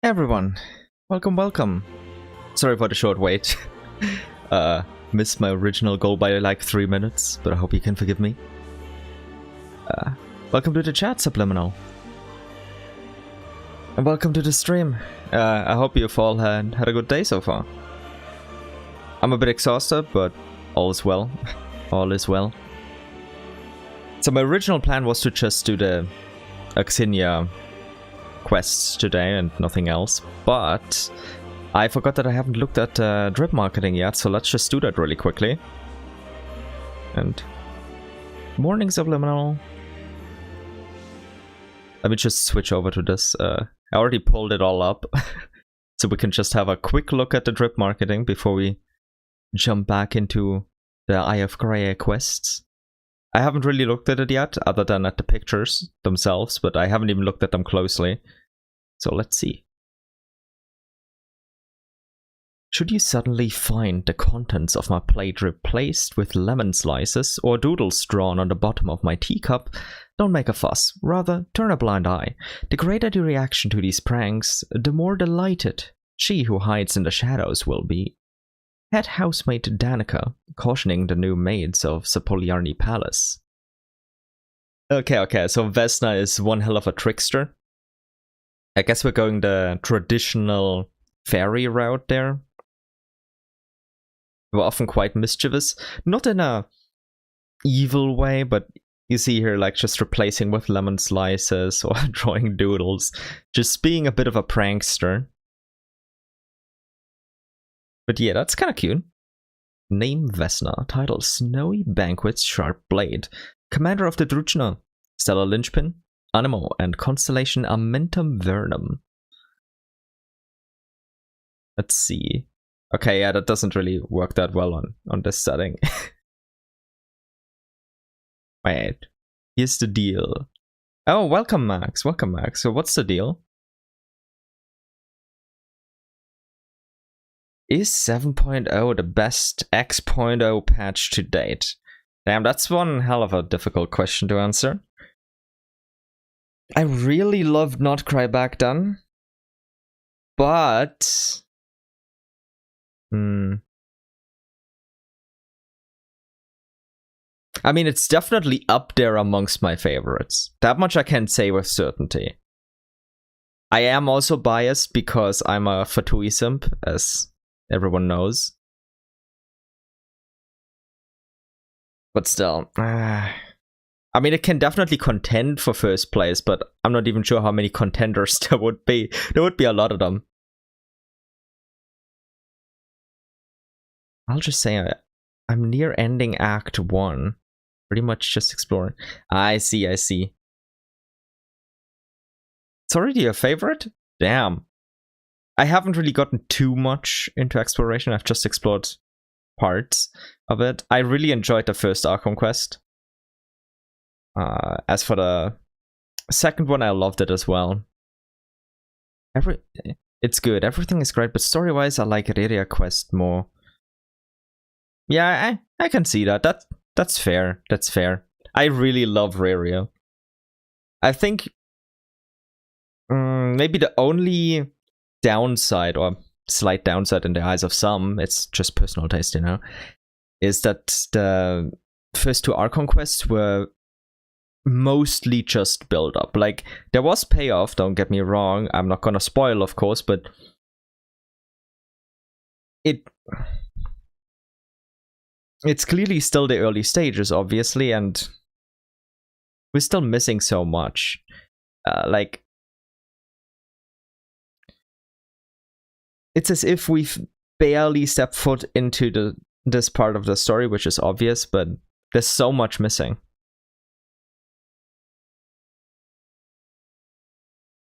Everyone, welcome. Sorry for the short wait. Missed my original goal by like 3 minutes, but I hope you can forgive me. Welcome to the chat, Subliminal. And welcome to the stream. I hope you've all had a good day so far. I'm a bit exhausted, but all is well. All is well. So my original plan was to just do the Aksinya quests today and nothing else, but I forgot that I haven't looked at drip marketing yet, so let's just do that really quickly. And morning, Subliminal. Let me just switch over to this. I already pulled it all up, so we can just have a quick look at the drip marketing before we jump back into the Eye of Graeae quests. I haven't really looked at it yet, other than at the pictures themselves, but I haven't even looked at them closely. So let's see. Should you suddenly find the contents of my plate replaced with lemon slices or doodles drawn on the bottom of my teacup, don't make a fuss, rather turn a blind eye. The greater the reaction to these pranks, the more delighted she who hides in the shadows will be. Head housemate Danica, cautioning the new maids of Zapolyarny Palace. Okay, so Vesna is one hell of a trickster. I guess we're going the traditional fairy route there. We're often quite mischievous, not in a evil way, but you see here like just replacing with lemon slices or drawing doodles, just being a bit of a prankster. But yeah, that's kind of cute. Name Vesna, title Snowy Banquet's Sharp Blade, commander of the Drujna, stellar linchpin, Animo, and constellation Amentum Vernum. Let's see. Okay, yeah, that doesn't really work that well on this setting. Wait, here's the deal. Oh, welcome Max, So what's the deal? Is 7.0 the best X.0 patch to date? Damn, that's one hell of a difficult question to answer. I really loved Not Cry Back Then, but I mean, it's definitely up there amongst my favorites. That much I can say with certainty. I am also biased because I'm a Fatui simp, as everyone knows. But still, I mean, it can definitely contend for first place, but I'm not even sure how many contenders there would be. There would be a lot of them. I'll just say I'm near ending Act 1. Pretty much just exploring. I see. It's already a favorite? Damn. I haven't really gotten too much into exploration. I've just explored parts of it. I really enjoyed the first Archon quest. As for the second one, I loved it as well. It's good. Everything is great, but story-wise, I like Graeae quest more. Yeah, I can see that. That's fair. That's fair. I really love Graeae. I think maybe the only downside, or slight downside in the eyes of some, it's just personal taste, you know, is that the first two Archon quests were mostly just build up. Like, there was payoff, don't get me wrong. I'm not gonna spoil, of course, but it's clearly still the early stages, obviously, and we're still missing so much. Like, it's as if we've barely stepped foot into this part of the story, which is obvious, but there's so much missing.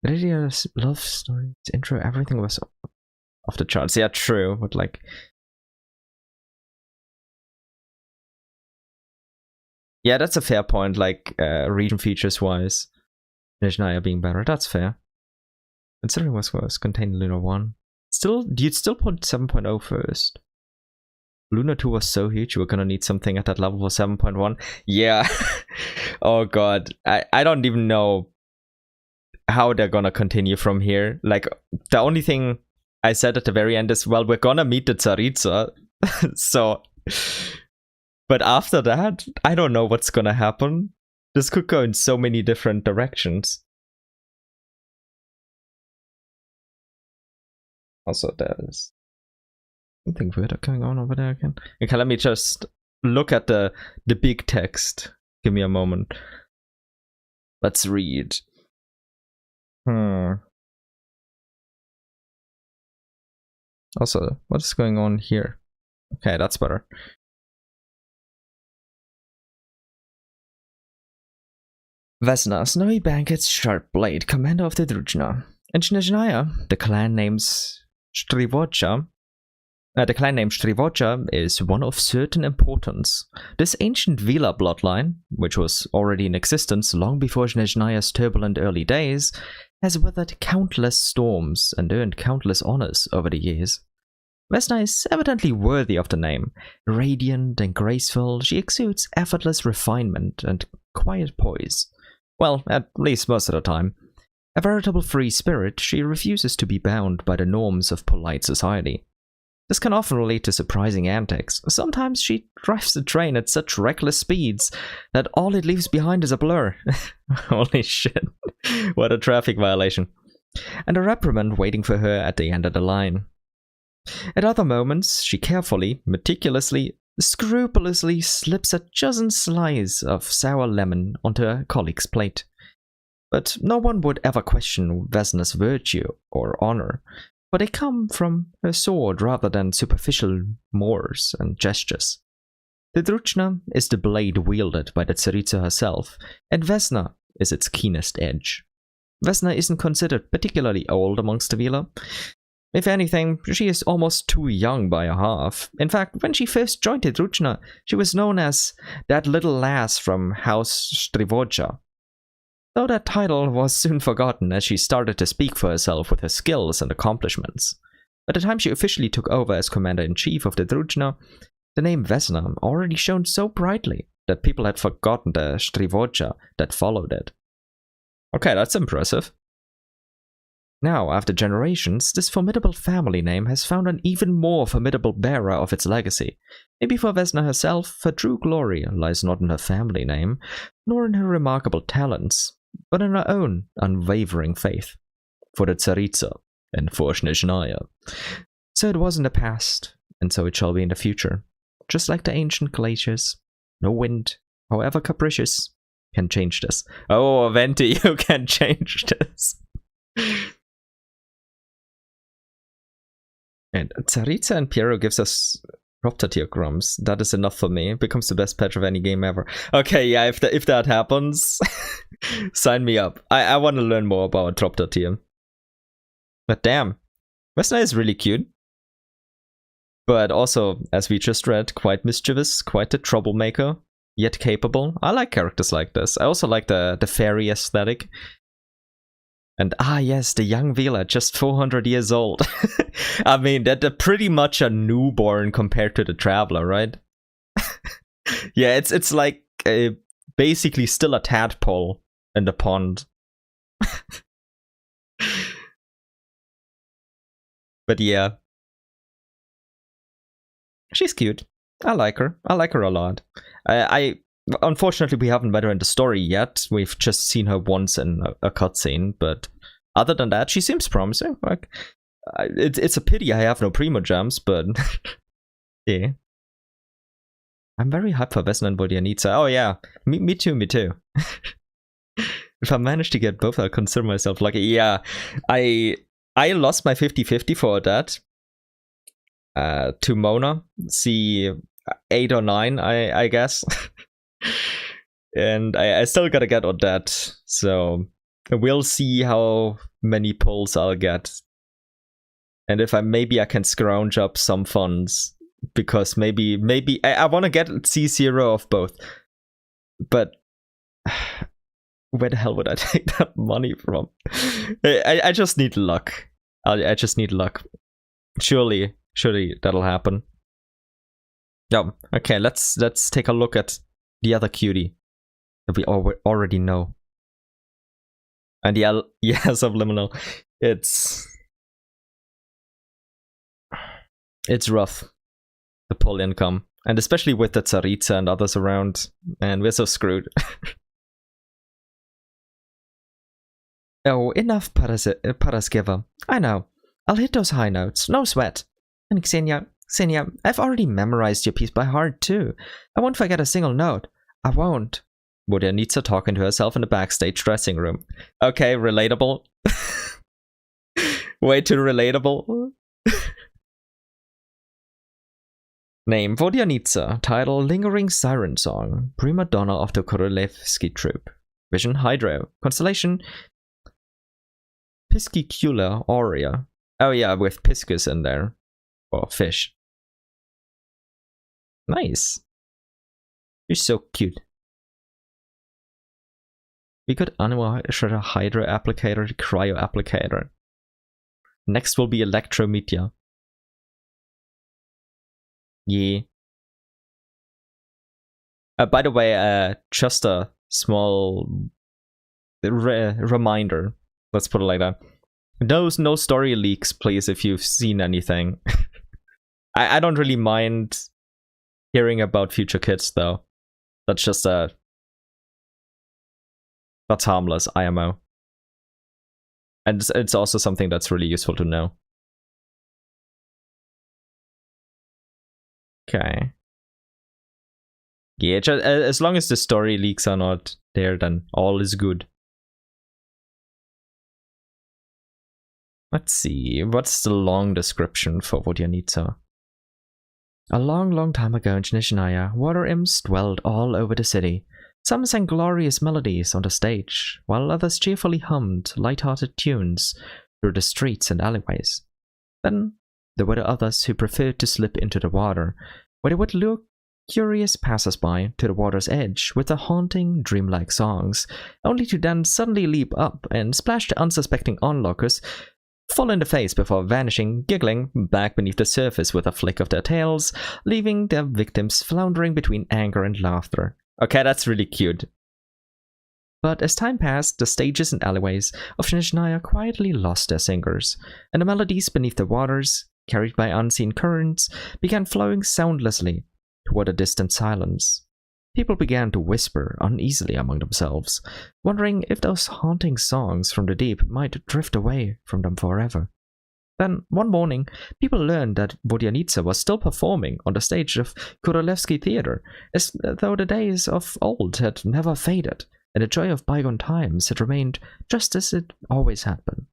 Graeae's love story, its intro, everything was off the charts. Yeah, true, but like, yeah, that's a fair point, like, region features wise, Snezhnaya being better, that's fair. Considering what was contained in Luna 1. You'd still put 7.0 first. Luna 2 was so huge, we're gonna need something at that level for 7.1. Yeah. Oh god, I don't even know how they're gonna continue from here. Like, the only thing I said at the very end is, well, we're gonna meet the Tsaritsa. So, but after that, I don't know what's gonna happen. This could go in so many different directions. Also, there's something weird going on over there again. Okay, let me just look at the big text. Give me a moment. Let's read. Also, what is going on here? Okay, that's better. Vesna, Snowy Banket's Sharp Blade, commander of the Drujna. In Snezhnaya, the clan name Strivocha is one of certain importance. This ancient Vila bloodline, which was already in existence long before Snezhnaya's turbulent early days, has weathered countless storms and earned countless honors over the years. Vesna is evidently worthy of the name. Radiant and graceful, she exudes effortless refinement and quiet poise. Well, at least most of the time. A veritable free spirit, she refuses to be bound by the norms of polite society. This can often lead to surprising antics. Sometimes she drives the train at such reckless speeds that all it leaves behind is a blur. Holy shit. What a traffic violation. And a reprimand waiting for her at the end of the line. At other moments, she carefully, meticulously, scrupulously slips a dozen slices of sour lemon onto her colleague's plate. But no one would ever question Vesna's virtue or honor, for they come from her sword rather than superficial mores and gestures. The Drujna is the blade wielded by the Tsaritsa herself, and Vesna is its keenest edge. Vesna isn't considered particularly old amongst the Vila. If anything, she is almost too young by a half. In fact, when she first joined the Drujna, she was known as that little lass from House Strivoja. Though that title was soon forgotten as she started to speak for herself with her skills and accomplishments. By the time she officially took over as Commander-in-Chief of the Drujna, the name Vesna already shone so brightly that people had forgotten the Strivoja that followed it. Okay, that's impressive. Now, after generations, this formidable family name has found an even more formidable bearer of its legacy. Maybe for Vesna herself, her true glory lies not in her family name, nor in her remarkable talents, but in her own unwavering faith. For the Tsaritsa, and for Snezhnaya. So it was in the past, and so it shall be in the future. Just like the ancient glaciers, no wind, however capricious, can change this. Oh, Venti, you can change this. And Tsaritsa and Piero gives us Propter crumbs. That is enough for me. It becomes the best patch of any game ever. Okay, yeah, if that happens, sign me up. I want to learn more about Propter. But damn, Vesna is really cute. But also, as we just read, quite mischievous, quite a troublemaker, yet capable. I like characters like this. I also like the fairy aesthetic. And yes, the young Vila, just 400 years old. I mean, they're pretty much a newborn compared to the Traveler, right? Yeah, it's like basically still a tadpole in the pond. But yeah. She's cute. I like her. I like her a lot. Unfortunately, we haven't met her in the story yet. We've just seen her once in a cutscene, but other than that, she seems promising. Like, it's a pity I have no Primogems, but yeah. I'm very hyped for Vesna and Vodyanitsa. Oh yeah, me too. If I manage to get both, I'll consider myself lucky. Yeah, I lost my 50-50 for that. To Mona, C 8 or 9, I guess. And I still gotta get on that, so we'll see how many pulls I'll get. And if maybe I can scrounge up some funds, because maybe I want to get C0 of both. But where the hell would I take that money from? I just need luck. I just need luck. Surely that'll happen. Yeah, okay, let's take a look at the other cutie that we already know. And yeah, subliminal. It's rough, the pull income. And especially with the Tsaritsa and others around. And we're so screwed. Oh, enough, Paraskeva. I know. I'll hit those high notes. No sweat. And Aksinya, I've already memorized your piece by heart, too. I won't forget a single note. I won't. Vodyanica talking to herself in the backstage dressing room. Okay, relatable. Way too relatable. Name, Vodyanica. Title, Lingering Siren Song. Prima donna of the Korolevsky troupe. Vision, Hydro. Constellation, Piscicula aurea. Oh yeah, with piscus in there. Or fish. Nice. You're so cute. We could animal hydro applicator, cryo applicator. Next will be electromedia. Yeah. By the way, just a small reminder. Let's put it like that. No story leaks, please, if you've seen anything. I don't really mind hearing about future kids, though. That's just that's harmless, IMO. And it's also something that's really useful to know. Okay. Yeah, as long as the story leaks are not there, then all is good. Let's see, what's the long description for Vodyanica? A long time ago in Snezhnaya, water imps dwelled all over the city. Some sang glorious melodies on the stage, while others cheerfully hummed light-hearted tunes through the streets and alleyways. Then there were the others who preferred to slip into the water, where they would lure curious passers-by to the water's edge with their haunting, dreamlike songs, only to then suddenly leap up and splash the unsuspecting onlookers full in the face before vanishing, giggling, back beneath the surface with a flick of their tails, leaving their victims floundering between anger and laughter. Okay, that's really cute. But as time passed, the stages and alleyways of Snezhnaya quietly lost their singers, and the melodies beneath the waters, carried by unseen currents, began flowing soundlessly toward a distant silence. People began to whisper uneasily among themselves, wondering if those haunting songs from the deep might drift away from them forever. Then, one morning, people learned that Vodyanica was still performing on the stage of Korolevsky Theatre, as though the days of old had never faded, and the joy of bygone times had remained just as it always had been.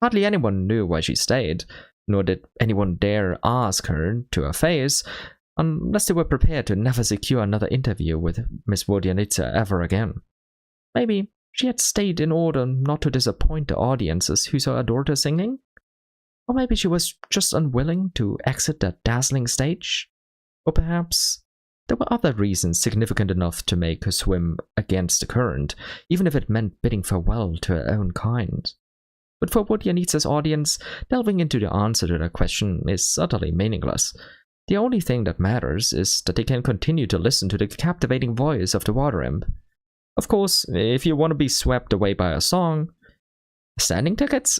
Hardly anyone knew why she stayed, nor did anyone dare ask her to her face, unless they were prepared to never secure another interview with Miss Vodyanica ever again. Maybe she had stayed in order not to disappoint the audiences who so adored her singing? Or maybe she was just unwilling to exit that dazzling stage? Or perhaps there were other reasons significant enough to make her swim against the current, even if it meant bidding farewell to her own kind. But for Vodyanica's audience, delving into the answer to that question is utterly meaningless. The only thing that matters is that they can continue to listen to the captivating voice of the water imp. Of course, if you want to be swept away by a song... Standing tickets?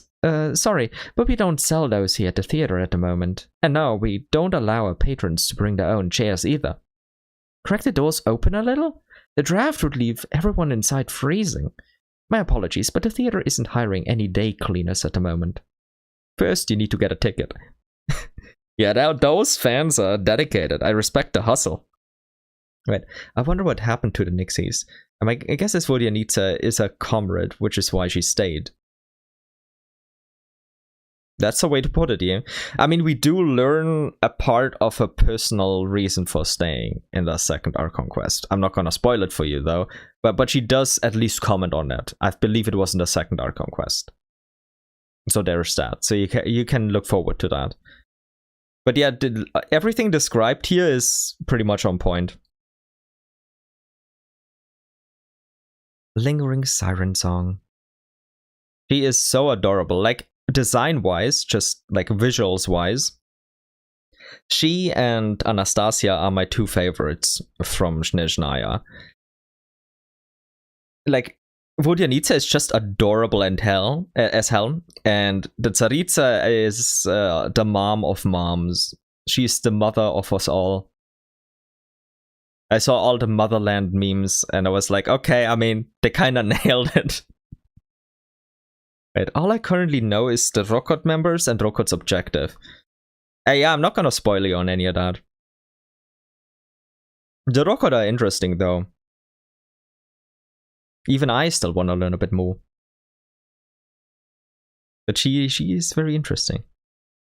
Sorry, but we don't sell those here at the theater at the moment. And no, we don't allow our patrons to bring their own chairs either. Crack the doors open a little? The draft would leave everyone inside freezing. My apologies, but the theater isn't hiring any day cleaners at the moment. First, you need to get a ticket. Yeah, now those fans are dedicated. I respect the hustle. Right, I wonder what happened to the Nixies. I guess this Vodyanica is a comrade, which is why she stayed. That's the way to put it, yeah. I mean, we do learn a part of her personal reason for staying in the second Archon quest. I'm not gonna spoil it for you, though, but she does at least comment on that. I believe it was in the second Archon quest. So there's that. So you can look forward to that. But yeah, everything described here is pretty much on point. Lingering Siren Song. She is so adorable. Like, design-wise, just like visuals-wise, she and Anastasia are my two favorites from Snezhnaya. Like, Vodyanica is just adorable and as hell, and the Tsaritsa is the mom of moms. She's the mother of us all. I saw all the motherland memes, and I was like, okay, I mean, they kind of nailed it. Right, all I currently know is the Rokot members and Rokot's objective. Yeah, I'm not gonna spoil you on any of that. The Rokot are interesting, though. Even I still want to learn a bit more. But she is very interesting.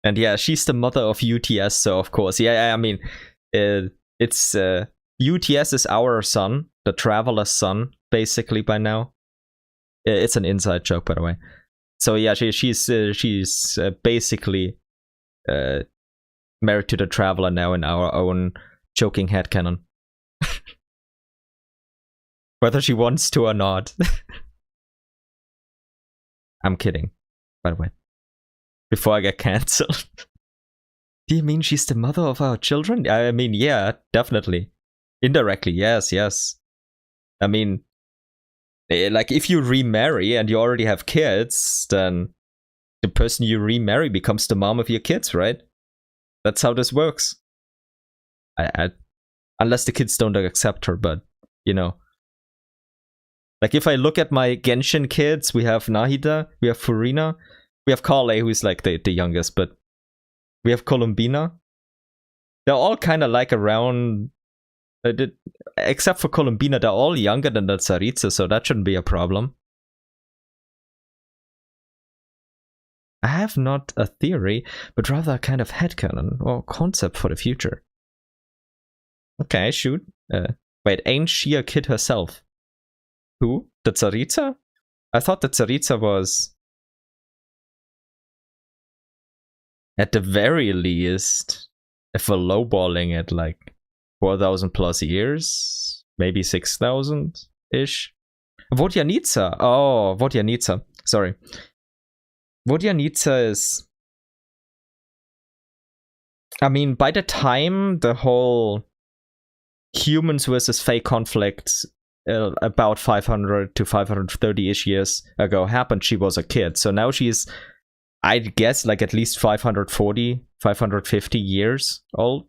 And yeah, she's the mother of UTS, so of course. Yeah, I mean, it's... UTS is our son, the Traveler's son, basically, by now. It's an inside joke, by the way. So yeah, she's basically married to the Traveler now in our own joking headcanon. Whether she wants to or not. I'm kidding, by the way. Before I get cancelled. Do you mean she's the mother of our children? I mean, yeah, definitely. Indirectly, yes. I mean, like, if you remarry and you already have kids, then the person you remarry becomes the mom of your kids, right? That's how this works. Unless the kids don't accept her, but, you know. Like, if I look at my Genshin kids, we have Nahida, we have Furina, we have Kale, who's like the youngest, but we have Columbina. They're all kind of like around... except for Columbina, they're all younger than the Tsaritsa, so that shouldn't be a problem. I have not a theory, but rather a kind of headcanon or concept for the future. Okay, shoot. Wait, ain't she a kid herself? Who? The Tsaritsa? I thought the Tsaritsa was... at the very least, if we're lowballing it, like 4,000 plus years, maybe 6,000-ish. Vodyanica. Oh, Vodyanica. Sorry. Vodyanica is... I mean, by the time the whole humans versus fey conflict about 500 to 530-ish years ago happened, she was a kid. So now she's, I'd guess, like at least 540, 550 years old.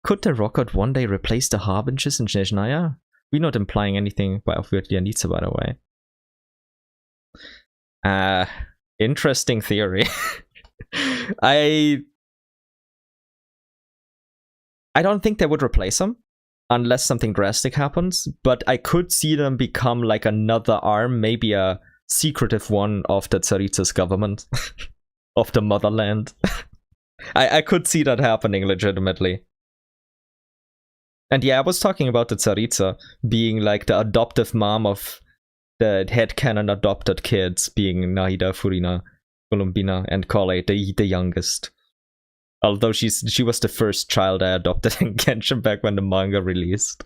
Could the Rokot one day replace the Harbingers in Snezhnaya? We're not implying anything by Vodyanica, by the way. Interesting theory. I don't think they would replace them unless something drastic happens, but I could see them become like another arm, maybe a secretive one of the Tsaritsa's government, of the motherland. I could see that happening legitimately. And yeah, I was talking about the Tsaritsa being like the adoptive mom of the headcanon adopted kids, being Nahida, Furina, Columbina, and Kale, the youngest. Although she was the first child I adopted in Genshin back when the manga released.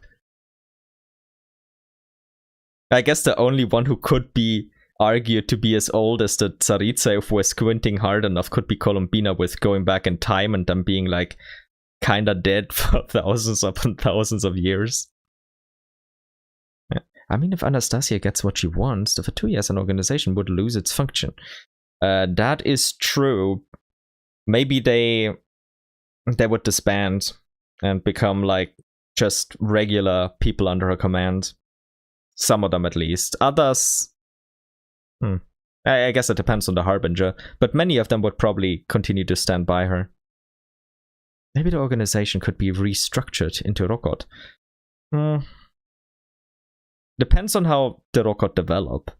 I guess the only one who could be argued to be as old as the Tsaritsa if we're squinting hard enough could be Columbina, with going back in time and them being like kinda dead for thousands upon thousands of years. Yeah. I mean, if Anastasia gets what she wants, the Fatui as an organization would lose its function. That is true. Maybe they would disband and become like just regular people under her command. Some of them at least. Others, I guess it depends on the Harbinger, but many of them would probably continue to stand by her. Maybe the organization could be restructured into Rokot. Depends on how the Rokot develop.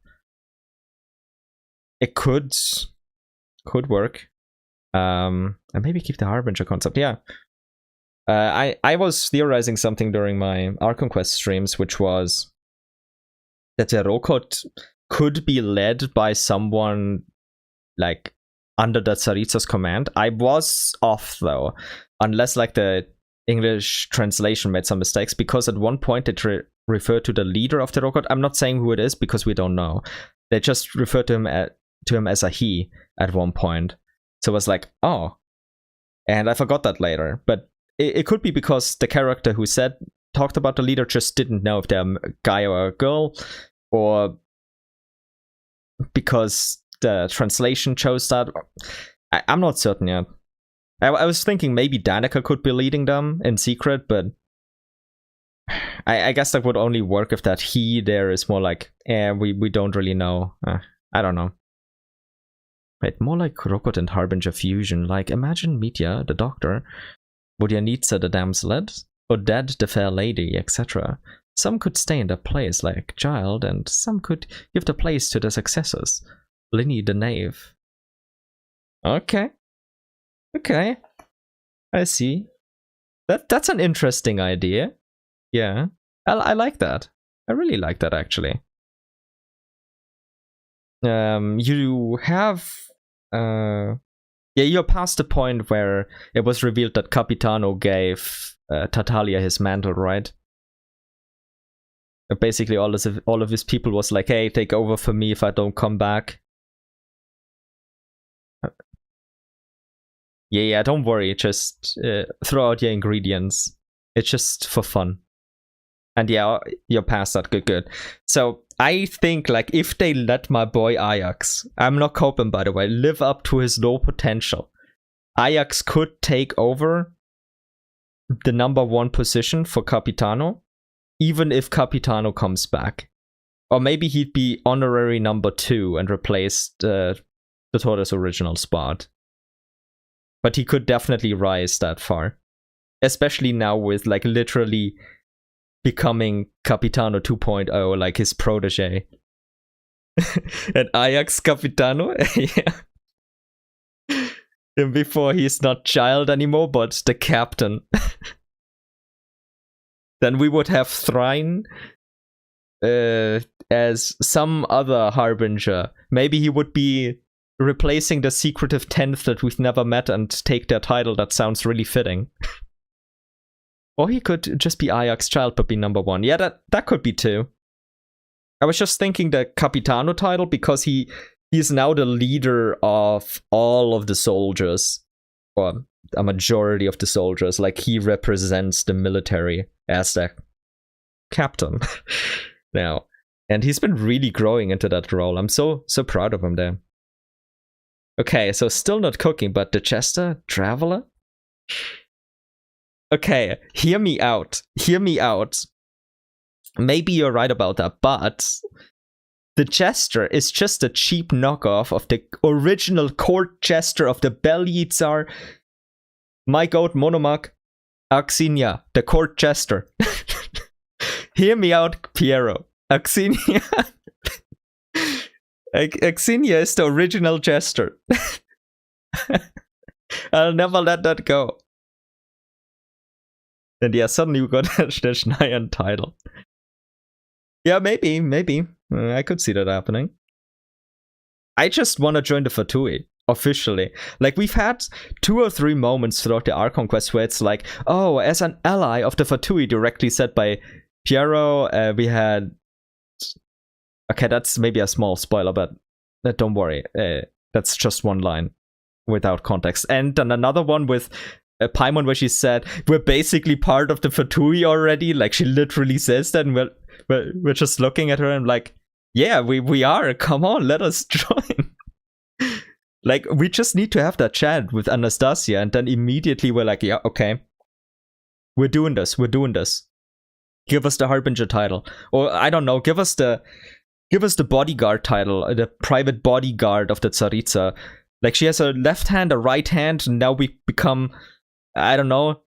It could work. And maybe keep the Harbinger concept, yeah. I was theorizing something during my Archon Quest streams, which was that the Rokot could be led by someone like under the Tsaritsa's command. I was off though, unless like the English translation made some mistakes, because at one point it referred to the leader of the Rokot. I'm not saying who it is because we don't know. They just referred to him as a he at one point. So I was like, oh. And I forgot that later. But it could be because the character who said talked about the leader, just didn't know if they're a guy or a girl, or because the translation chose that. I'm not certain yet. I was thinking maybe Danica could be leading them in secret, but I guess that would only work if that he there is more like, we don't really know. I don't know. Wait, more like Rokot and Harbinger fusion. Like, imagine Mitya, the doctor, Vodyanitsa, the damselet, Oded, the fair lady, etc. Some could stay in their place like child, and some could give the place to their successors. Linny, the knave. Okay. Okay. I see. That's an interesting idea. Yeah. I like that. I really like that, actually. You have... yeah, you're past the point where it was revealed that Capitano gave Tartaglia his mantle, right? Basically, all of his people was like, hey, take over for me if I don't come back. Yeah, don't worry, just throw out your ingredients. It's just for fun. And yeah, you're past that, good. So, I think, like, if they let my boy Ajax, I'm not coping by the way, live up to his low potential, Ajax could take over the number 1 position for Capitano, even if Capitano comes back. Or maybe he'd be honorary number 2 and replace the Torres original spot. But he could definitely rise that far. Especially now with, like, literally becoming Capitano 2.0, like his protege. And Ajax Capitano? Yeah. And before he's not child anymore, but the captain. Then we would have Thrain as some other harbinger. Maybe he would be replacing the secretive 10th that we've never met and take their title. That sounds really fitting. Or he could just be Ajax child but be number 1. Yeah, that could be too. I was just thinking the Capitano title because he's now the leader of all of the soldiers. Or a majority of the soldiers. Like, he represents the military as the captain now. And he's been really growing into that role. I'm so proud of him there. Okay, so still not cooking, but the Chester Traveler? Okay, hear me out. Maybe you're right about that, but the Jester is just a cheap knockoff of the original court Jester of the Bel Tsar, my goat Monomach, Aksinya, the court Jester. Hear me out, Piero. Aksinya. Aksinya is the original Jester. I'll never let that go. And yeah, suddenly we got a Snezhnaya title. Yeah, maybe. I could see that happening. I just want to join the Fatui, officially. Like, we've had 2 or 3 moments throughout the Archon quest where it's like, oh, as an ally of the Fatui, directly said by Piero, we had... Okay, that's maybe a small spoiler, but don't worry. That's just one line without context. And then another one with Paimon where she said, we're basically part of the Fatui already. Like, she literally says that, and we're just looking at her and like, yeah, we are. Come on, let us join. Like, we just need to have that chat with Anastasia, and then immediately we're like, yeah, okay. We're doing this. Give us the Harbinger title. Or, I don't know, give us the bodyguard title, the private bodyguard of the Tsaritsa. Like, she has a left hand, a right hand, and now we become, I don't know,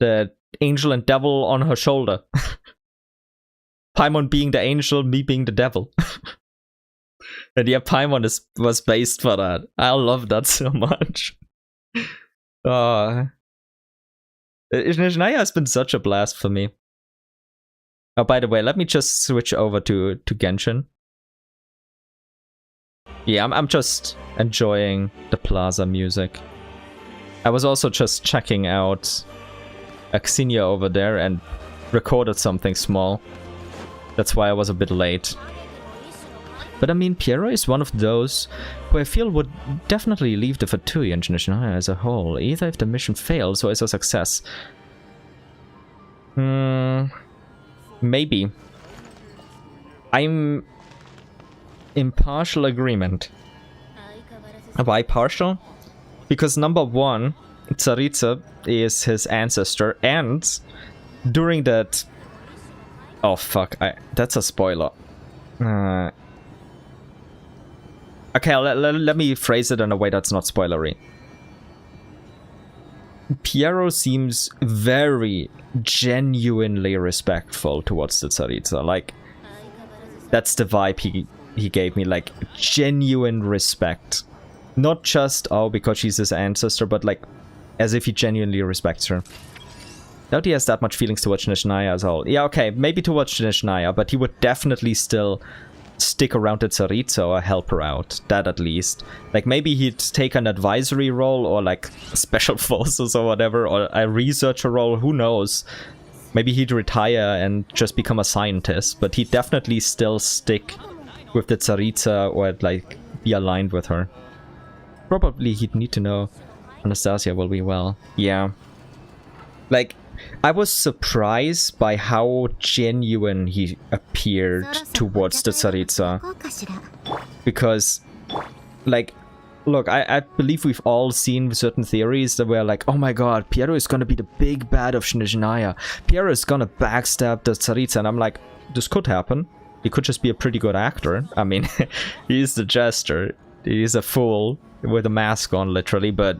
the angel and devil on her shoulder. Paimon being the angel, me being the devil. And yeah, Paimon was based for that. I love that so much. Snezhnaya has been such a blast for me. Oh, by the way, let me just switch over to Genshin. Yeah, I'm just enjoying the plaza music. I was also just checking out Aksinya over there and recorded something small. That's why I was a bit late. But I mean, Piero is one of those who I feel would definitely leave the Fatui and Snezhnaya as a whole, either if the mission fails or is a success. Maybe. I'm in partial agreement. Why partial? Because number one, Tsaritsa is his ancestor, and during that... Oh fuck, that's a spoiler. Okay, let me phrase it in a way that's not spoilery. Piero seems very genuinely respectful towards the Tsaritsa. Like, that's the vibe he gave me, like, genuine respect. Not just, oh, because she's his ancestor, but like, as if he genuinely respects her. Doubt he has that much feelings towards Snezhnaya as well. Yeah, okay, maybe towards Snezhnaya, but he would definitely still stick around the Tsaritsa or help her out. That at least. Like, maybe he'd take an advisory role or like special forces or whatever, or a researcher role, who knows. Maybe he'd retire and just become a scientist, but he'd definitely still stick with the Tsaritsa or like be aligned with her. Probably he'd need to know Anastasia will be well. Yeah. Like, I was surprised by how genuine he appeared towards the Tsaritsa. Because, like, look, I believe we've all seen certain theories that were like, oh my god, Piero is gonna be the big bad of Snezhnaya. Piero is gonna backstab the Tsaritsa, and I'm like, this could happen. He could just be a pretty good actor. I mean, he's the jester. He's a fool with a mask on, literally, but...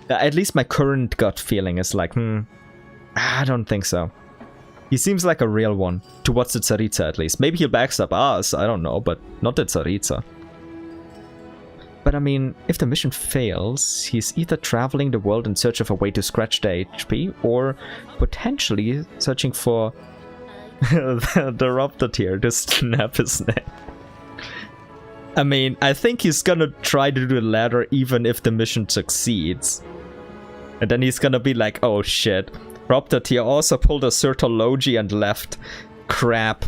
at least my current gut feeling is like, I don't think so. He seems like a real one, towards the Tsaritsa at least. Maybe he'll backstab us, I don't know, but not the Tsaritsa. But I mean, if the mission fails, he's either traveling the world in search of a way to scratch the HP, or potentially searching for the Raptor tier to snap his neck. I mean, I think he's gonna try to do the latter even if the mission succeeds. And then he's gonna be like, oh shit, Raptor tier also pulled a Sertology and left. Crap.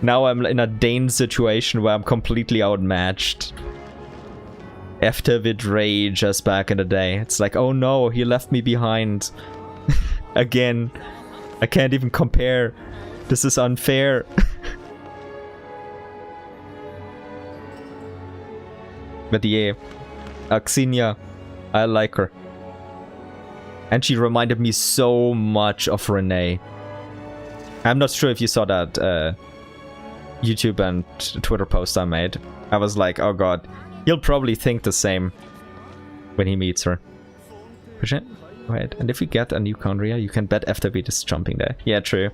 Now I'm in a Dane situation where I'm completely outmatched. After with rage as back in the day. It's like, oh no, he left me behind. Again. I can't even compare. This is unfair. But yeah, Aksinya, I like her. And she reminded me so much of Renee. I'm not sure if you saw that YouTube and Twitter post I made. I was like, oh god, he'll probably think the same when he meets her. Wait, and if we get a new Conria, you can bet FTB is jumping there. Yeah, true.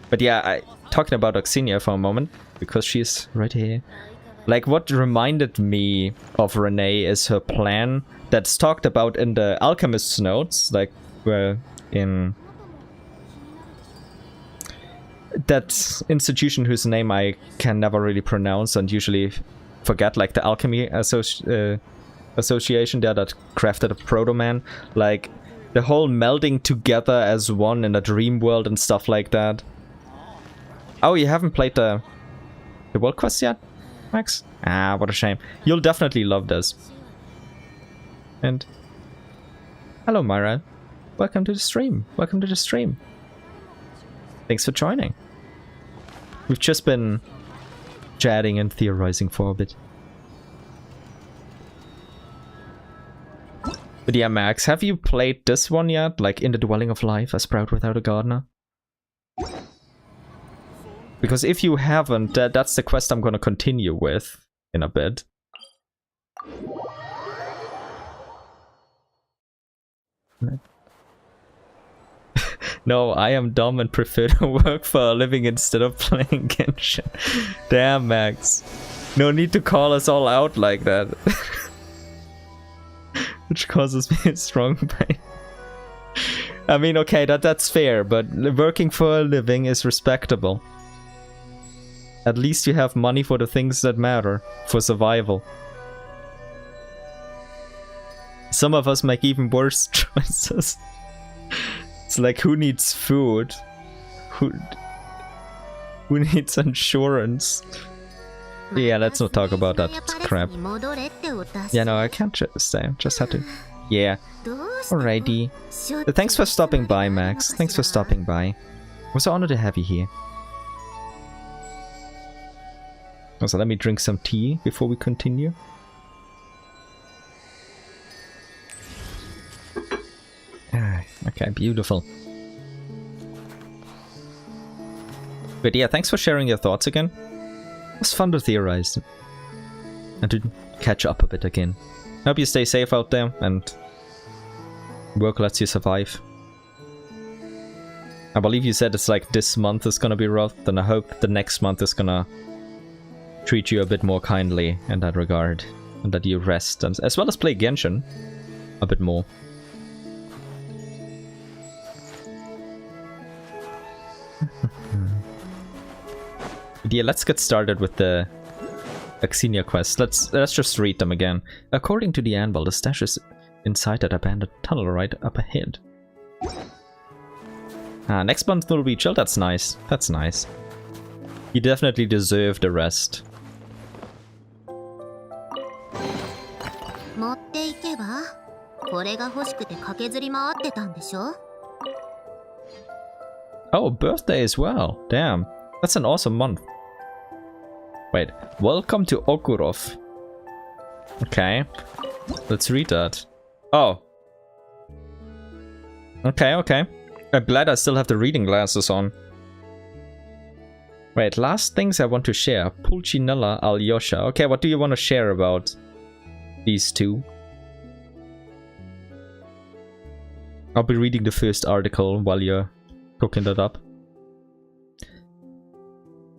But yeah, talking about Aksinya for a moment, because she's right here. Like, what reminded me of Renee is her plan that's talked about in the Alchemist's notes, like, where in that institution whose name I can never really pronounce and usually forget, like the Alchemy Association there that crafted a Proto-Man. Like, the whole melding together as one in a dream world and stuff like that. Oh, you haven't played the world quest yet, Max? Ah, what a shame. You'll definitely love this. And hello, Myra. Welcome to the stream. Welcome to the stream. Thanks for joining. We've just been chatting and theorizing for a bit. But yeah, Max, have you played this one yet? Like, In the Dwelling of Life, A Sprout Without a Gardener? Because if you haven't, that's the quest I'm gonna continue with in a bit. No, I am dumb and prefer to work for a living instead of playing Genshin. Damn, Max. No need to call us all out like that. Which causes me strong pain. I mean, okay, that's fair, but working for a living is respectable. At least you have money for the things that matter, for survival. Some of us make even worse choices. It's like, who needs food? Who needs insurance? Yeah, let's not talk about that crap. Yeah, no, I can't stay. Just had to Yeah. Alrighty. Thanks for stopping by, Max. Thanks for stopping by. It was an honor to have you here. Also, let me drink some tea before we continue. Okay, beautiful. But yeah, thanks for sharing your thoughts again. It was fun to theorize and to catch up a bit again. Hope you stay safe out there and work lets you survive. I believe you said it's like this month is gonna be rough, then I hope the next month is gonna treat you a bit more kindly in that regard. And that you rest, and, as well as play Genshin a bit more. Yeah, let's get started with the Aksinya quest. Let's just read them again. According to the anvil, the stash is inside that abandoned tunnel right up ahead. Next month will be chill. That's nice. That's nice. You definitely deserve the rest. Oh, birthday as well. Damn. That's an awesome month. Wait, welcome to Okurov. Okay, let's read that. Oh. Okay, okay. I'm glad I still have the reading glasses on. Wait, last things I want to share. Pulcinella Alyosha. Okay, what do you want to share about these two? I'll be reading the first article while you're cooking that up.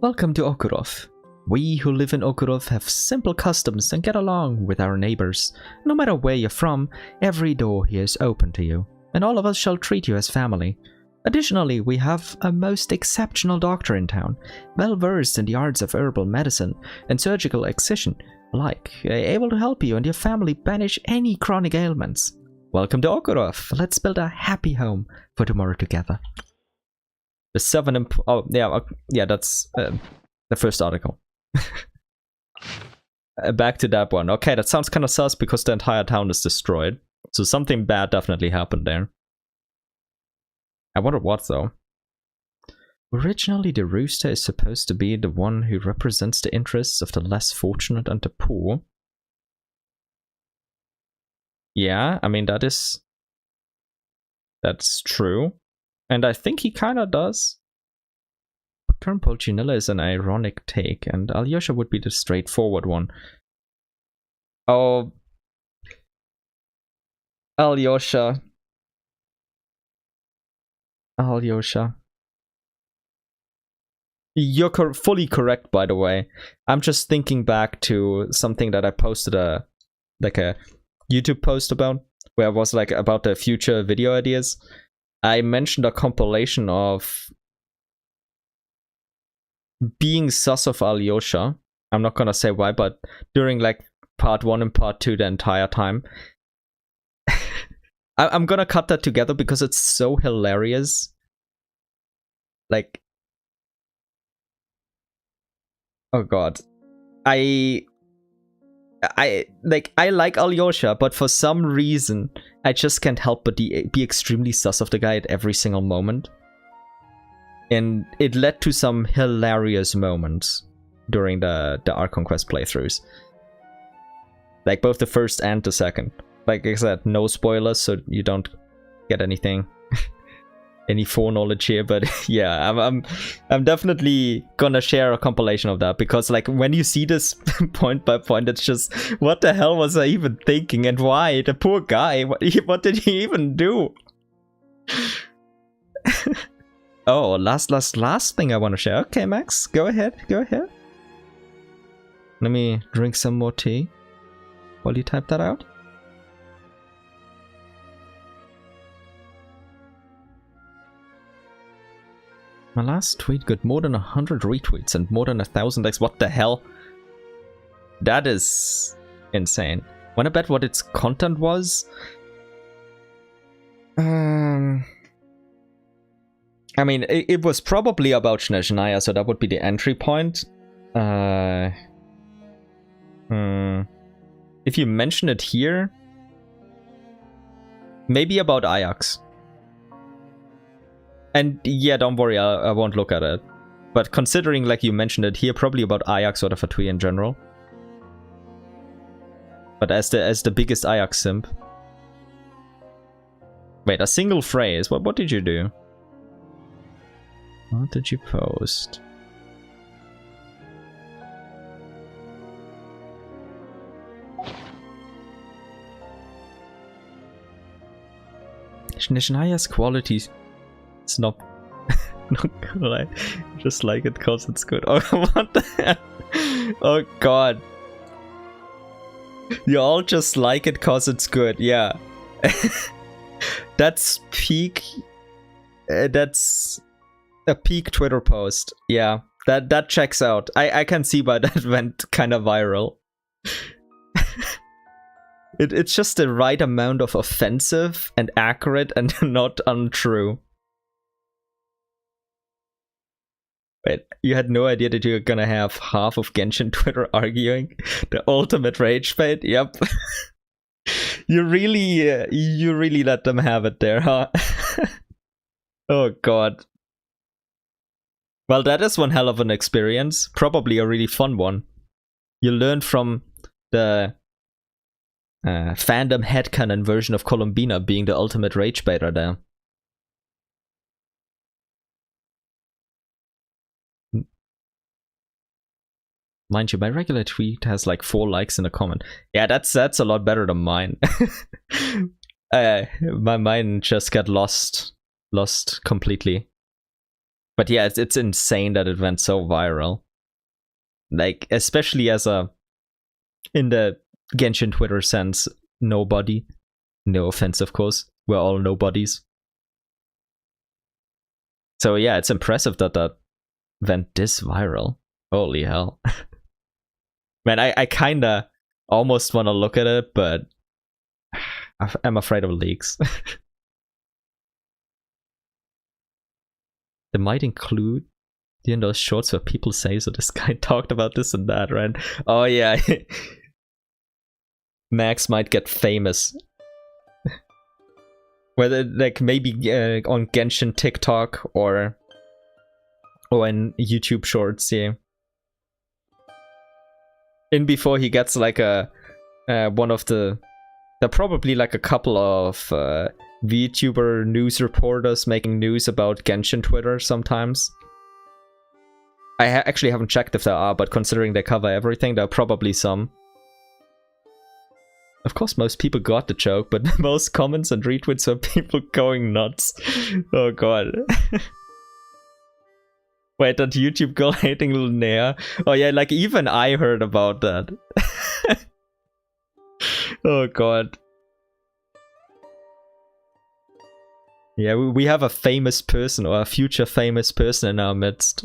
Welcome to Okurov. We who live in Okurov have simple customs and get along with our neighbors. No matter where you're from, every door here is open to you, and all of us shall treat you as family. Additionally, we have a most exceptional doctor in town, well versed in the arts of herbal medicine and surgical excision, able to help you and your family banish any chronic ailments. Welcome to Okurov. Let's build a happy home for tomorrow together. The 7 oh yeah, that's the first article. Back to that one. Okay, that sounds kind of sus because the entire town is destroyed. So something bad definitely happened there. I wonder what though. Originally, the rooster is supposed to be the one who represents the interests of the less fortunate and the poor. Yeah, I mean that's true. And I think he kinda does. Current Pulcinella is an ironic take, and Alyosha would be the straightforward one. Oh, Alyosha. Alyosha. You're fully correct, by the way. I'm just thinking back to something that I posted a YouTube post about, where it was like about the future video ideas. I mentioned a compilation of being sus of Alyosha. I'm not gonna say why, but during like part 1 and part 2 the entire time. I'm gonna cut that together because it's so hilarious. Like, oh god. I like Alyosha, but for some reason I just can't help but be extremely sus of the guy at every single moment. And it led to some hilarious moments during the Ark Conquest playthroughs. Like both the first and the second. Like I said, no spoilers, so you don't get anything, any foreknowledge here. But yeah, I'm definitely gonna share a compilation of that, because like when you see this point by point, it's just, what the hell was I even thinking, and why? The poor guy, what did he even do? Oh, last thing I want to share. Okay, Max, go ahead. Let me drink some more tea while you type that out. My last tweet got more than 100 retweets and more than 1,000 likes. What the hell? That is insane. Wanna bet what its content was? I mean, it was probably about Snezhnaya, so that would be the entry point. If you mention it here, Maybe about Ajax. And yeah, don't worry, I won't look at it. But considering, like you mentioned it here, probably about Ajax or the Fatui in general. But as the biggest Ajax simp. Wait, a single phrase. What did you do? What did you post? Snezhnaya's qualities. It's not gonna lie. Just like it cause it's good. Oh, what the hell? Oh god. You all just like it cause it's good, yeah. That's peak. That's a peak Twitter post. Yeah, that checks out. I can see why that went kind of viral. It's just the right amount of offensive and accurate and not untrue. Wait, you had no idea that you're gonna have half of Genshin Twitter arguing? The ultimate rage bait? Yep. You really let them have it there, huh? Oh god. Well, that is one hell of an experience. Probably a really fun one. You learned from the fandom headcanon version of Columbina being the ultimate rage baiter there. Mind you, my regular tweet has like 4 likes in a comment. Yeah, that's a lot better than mine. Mine just got lost completely. But yeah, it's insane that it went so viral. Like, especially as in the Genshin Twitter sense, nobody. No offense, of course. We're all nobodies. So yeah, it's impressive that went this viral. Holy hell. Man, I kinda almost want to look at it, but I'm afraid of leaks. They might include in those shorts where people say, so this guy talked about this and that, right? Oh yeah. Max might get famous. Whether, like, maybe on Genshin TikTok or in YouTube shorts, yeah. In before he gets like one of the... There are probably like a couple of VTuber news reporters making news about Genshin Twitter sometimes. I actually haven't checked if there are, but considering they cover everything, there are probably some. Of course, most people got the joke, but most comments and retweets are people going nuts. Oh god. Wait, that YouTube girl hating Linnea? Oh yeah, like even I heard about that. Oh god. Yeah, we have a famous person, or a future famous person in our midst.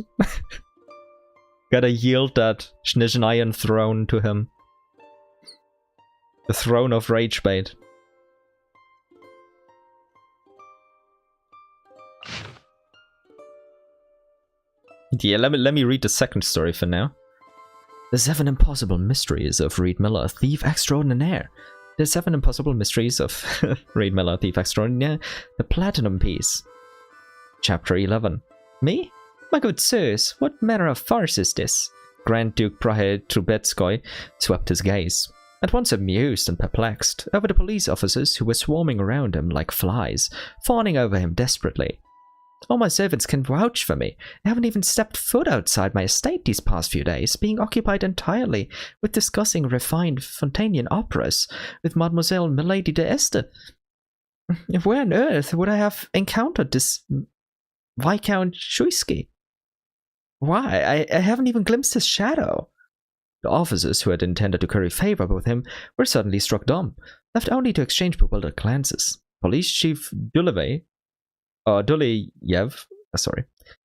Gotta yield that Snezhnayan throne to him. The throne of ragebait. Yeah, let me read the second story for now. The 7 Impossible Mysteries of Reed Miller, Thief Extraordinaire. The 7 Impossible Mysteries of Reed Miller, Thief Extraordinaire. The Platinum Piece. Chapter 11. Me? My good sirs, what manner of farce is this? Grand Duke Prahe Trubetskoy swept his gaze, at once amused and perplexed, over the police officers who were swarming around him like flies, fawning over him desperately. All my servants can vouch for me. I haven't even stepped foot outside my estate these past few days, being occupied entirely with discussing refined Fontanian operas with Mademoiselle Milady d'Este. Where on earth would I have encountered this Viscount Shuisky? Why, I haven't even glimpsed his shadow. The officers who had intended to curry favor with him were suddenly struck dumb, left only to exchange bewildered glances. Police Chief Duleyev,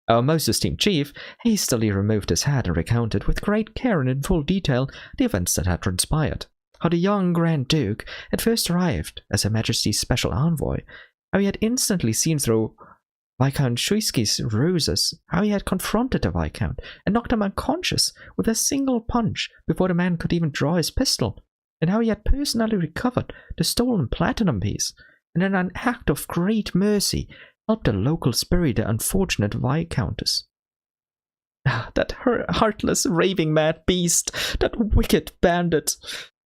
our most esteemed chief, hastily removed his hat and recounted with great care and in full detail the events that had transpired. How the young Grand Duke had first arrived as Her Majesty's special envoy, how he had instantly seen through Viscount Shuisky's ruses, how he had confronted the Viscount and knocked him unconscious with a single punch before the man could even draw his pistol, and how he had personally recovered the stolen platinum piece. and in an act of great mercy, helped the local bury the unfortunate Viscountess. That heartless, raving mad beast! That wicked bandit!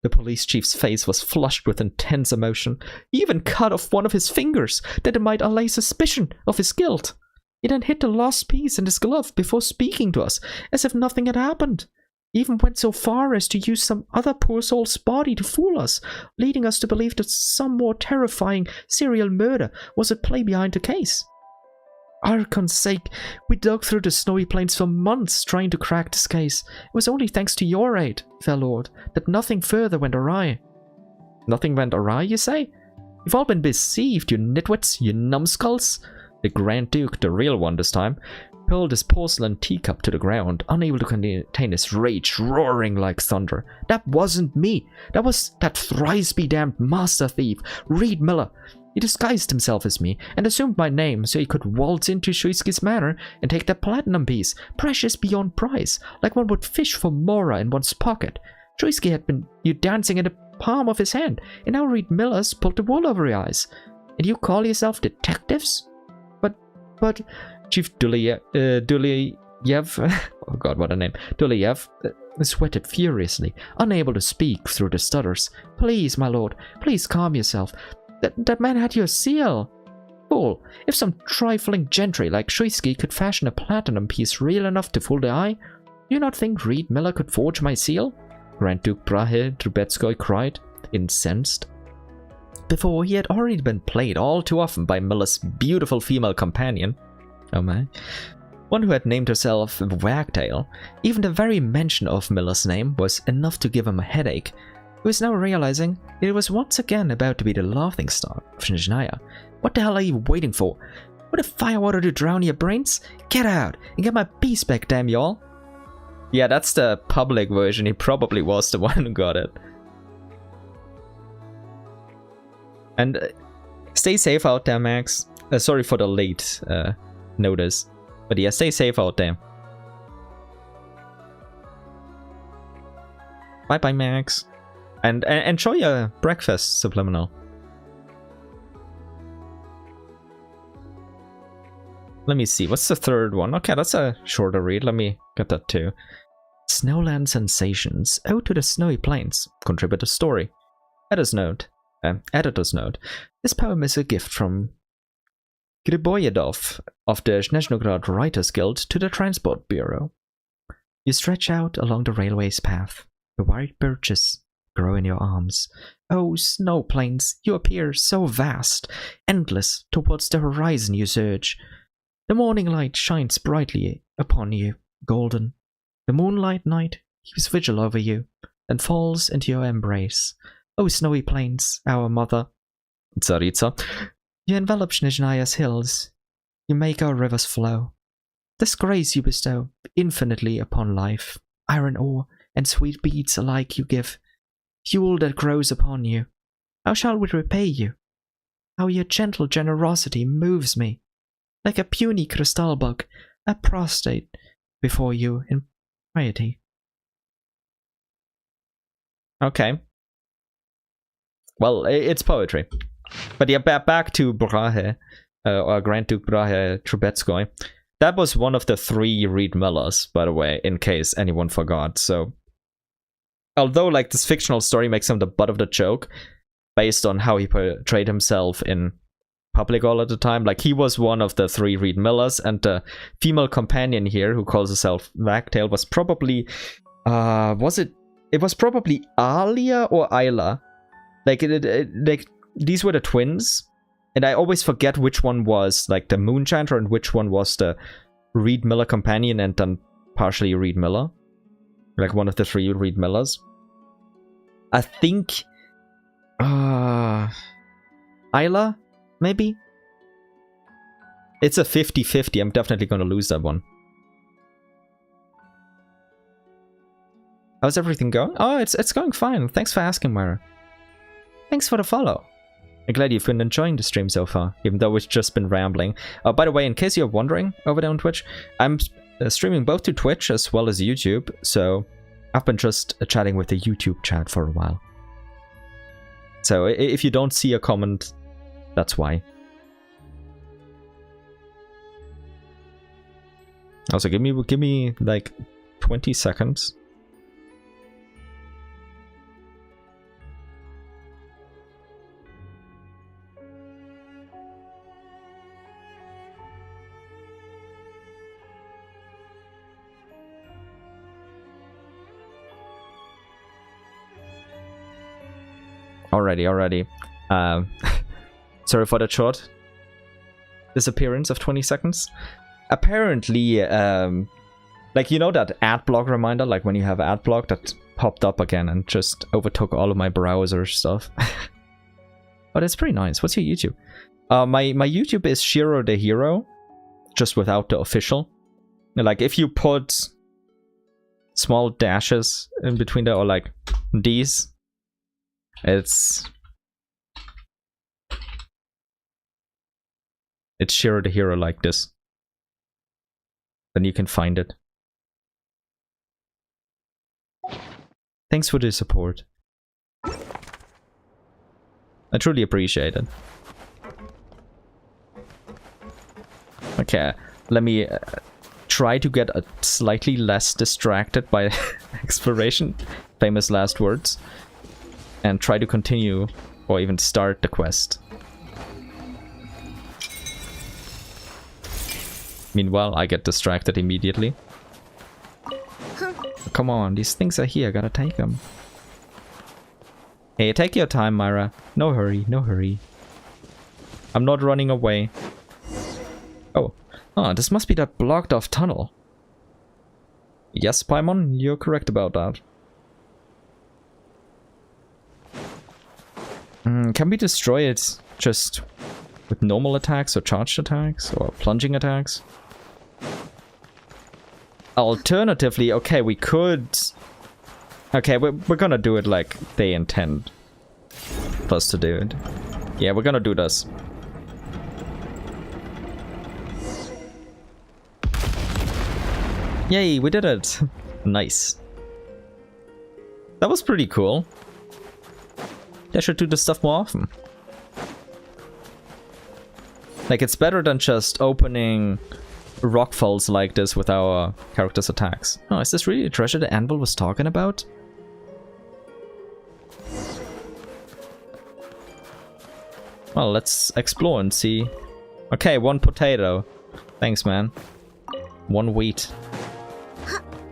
The police chief's face was flushed with intense emotion. He even cut off one of his fingers, that it might allay suspicion of his guilt. He then hid the lost piece in his glove before speaking to us, as if nothing had happened. He even went so far as to use some other poor soul's body to fool us, leading us to believe that some more terrifying serial murder was at play behind the case. Archon's sake, we dug through the snowy plains for months trying to crack this case. It was only thanks to your aid, fair lord, that nothing further went awry. Nothing went awry, you say? You've all been deceived, you nitwits, you numbskulls. The Grand Duke, the real one this time, hurled his porcelain teacup to the ground, unable to contain his rage, roaring like thunder. That wasn't me. That was that thrice-be-damned master thief, Reed Miller. He disguised himself as me and assumed my name so he could waltz into Shuiski's manor and take that platinum piece, precious beyond price, like one would fish for Mora in one's pocket. Shuiski had been you dancing in the palm of his hand, and now Reed Miller's pulled the wool over your eyes. And you call yourself detectives? But Chief Duliev, oh god, what a name, Duliev, sweated furiously, unable to speak through the stutters. Please, my lord, please calm yourself. That man had your seal. Fool, if some trifling gentry like Shuiski could fashion a platinum piece real enough to fool the eye, do you not think Reed Miller could forge my seal? Grand Duke Graeae Trubetskoy cried, incensed. Before, he had already been played all too often by Miller's beautiful female companion. Oh my. One who had named herself Wagtail. Even the very mention of Miller's name was enough to give him a headache. He was now realizing that it was once again about to be the laughingstock of Snezhnaya. What the hell are you waiting for? What if firewater to drown your brains? Get out and get my piece back, damn y'all. Yeah, that's the public version. He probably was the one who got it. And stay safe out there, Max. Sorry for the late notice. But yeah, stay safe out there. Bye-bye, Max. And enjoy your breakfast, Subliminal. Let me see, what's the third one? Okay, that's a shorter read. Let me get that too. Snowland Sensations. Ode to the Snowy Plains. Contributor story. Editor's note. This poem is a gift from Griboyedov of the Snezhnograd Writers Guild to the Transport Bureau. You stretch out along the railway's path. The white birches grow in your arms. Oh, snow plains, you appear so vast, endless, towards the horizon you surge. The morning light shines brightly upon you, golden. The moonlight night keeps vigil over you, and falls into your embrace. Oh, snowy plains, our mother. Tsaritsa. You envelop Snezhnaya's hills. You make our rivers flow. This grace you bestow infinitely upon life. Iron ore and sweet beads alike you give. Fuel that grows upon you. How shall we repay you? How your gentle generosity moves me. Like a puny crystal bug, I prostrate before you in piety. Okay. Well, it's poetry. But yeah, back to Graeae, or Grand Duke Graeae Trubetskoy. That was one of the 3 Reed Millers, by the way, in case anyone forgot. So, although like this fictional story makes him the butt of the joke, based on how he portrayed himself in public all of the time, like he was one of the 3 Reed Millers, and the female companion here, who calls herself Wagtail, was probably, it was probably Alia or Isla. Like, these were the twins, and I always forget which one was like the Moonchanter and which one was the Reed Miller companion and then partially Reed Miller. Like one of the 3 Reed Millers. I think Isla, maybe? It's a 50-50. I'm definitely gonna lose that one. How's everything going? Oh, it's going fine. Thanks for asking, Myra. Thanks for the follow. I'm glad you've been enjoying the stream so far, even though it's just been rambling. By the way, in case you're wondering over there on Twitch, I'm streaming both to Twitch as well as YouTube, so I've been just chatting with the YouTube chat for a while. So if you don't see a comment That's why. Also, give me like 20 seconds. Already. Sorry for the short disappearance of 20 seconds. Apparently, like, you know that ad block reminder, like when you have ad block that popped up again and just overtook all of my browser stuff. But it's pretty nice. What's your YouTube? My YouTube is Shiro the Hero, just without the official. Like, if you put small dashes in between there, or like these, it's Shiro the Hero like this. Then you can find it. Thanks for the support. I truly appreciate it. Okay, let me try to get slightly less distracted by exploration, famous last words, and try to continue or even start the quest. Meanwhile, I get distracted immediately. Come on, these things are here, gotta take them. Hey, take your time, Myra. No hurry, no hurry. I'm not running away. Oh, this must be that blocked off tunnel. Yes, Paimon, you're correct about that. Can we destroy it just with normal attacks or charged attacks or plunging attacks? Alternatively, okay, we could... Okay, we're gonna do it like they intend for us to do it. Yeah, we're gonna do this. Yay, we did it! Nice. That was pretty cool. I should do this stuff more often. Like, it's better than just opening rockfalls like this with our character's attacks. Oh, is this really the treasure the Anvil was talking about? Well, let's explore and see. Okay, 1 potato. Thanks, man. 1 wheat.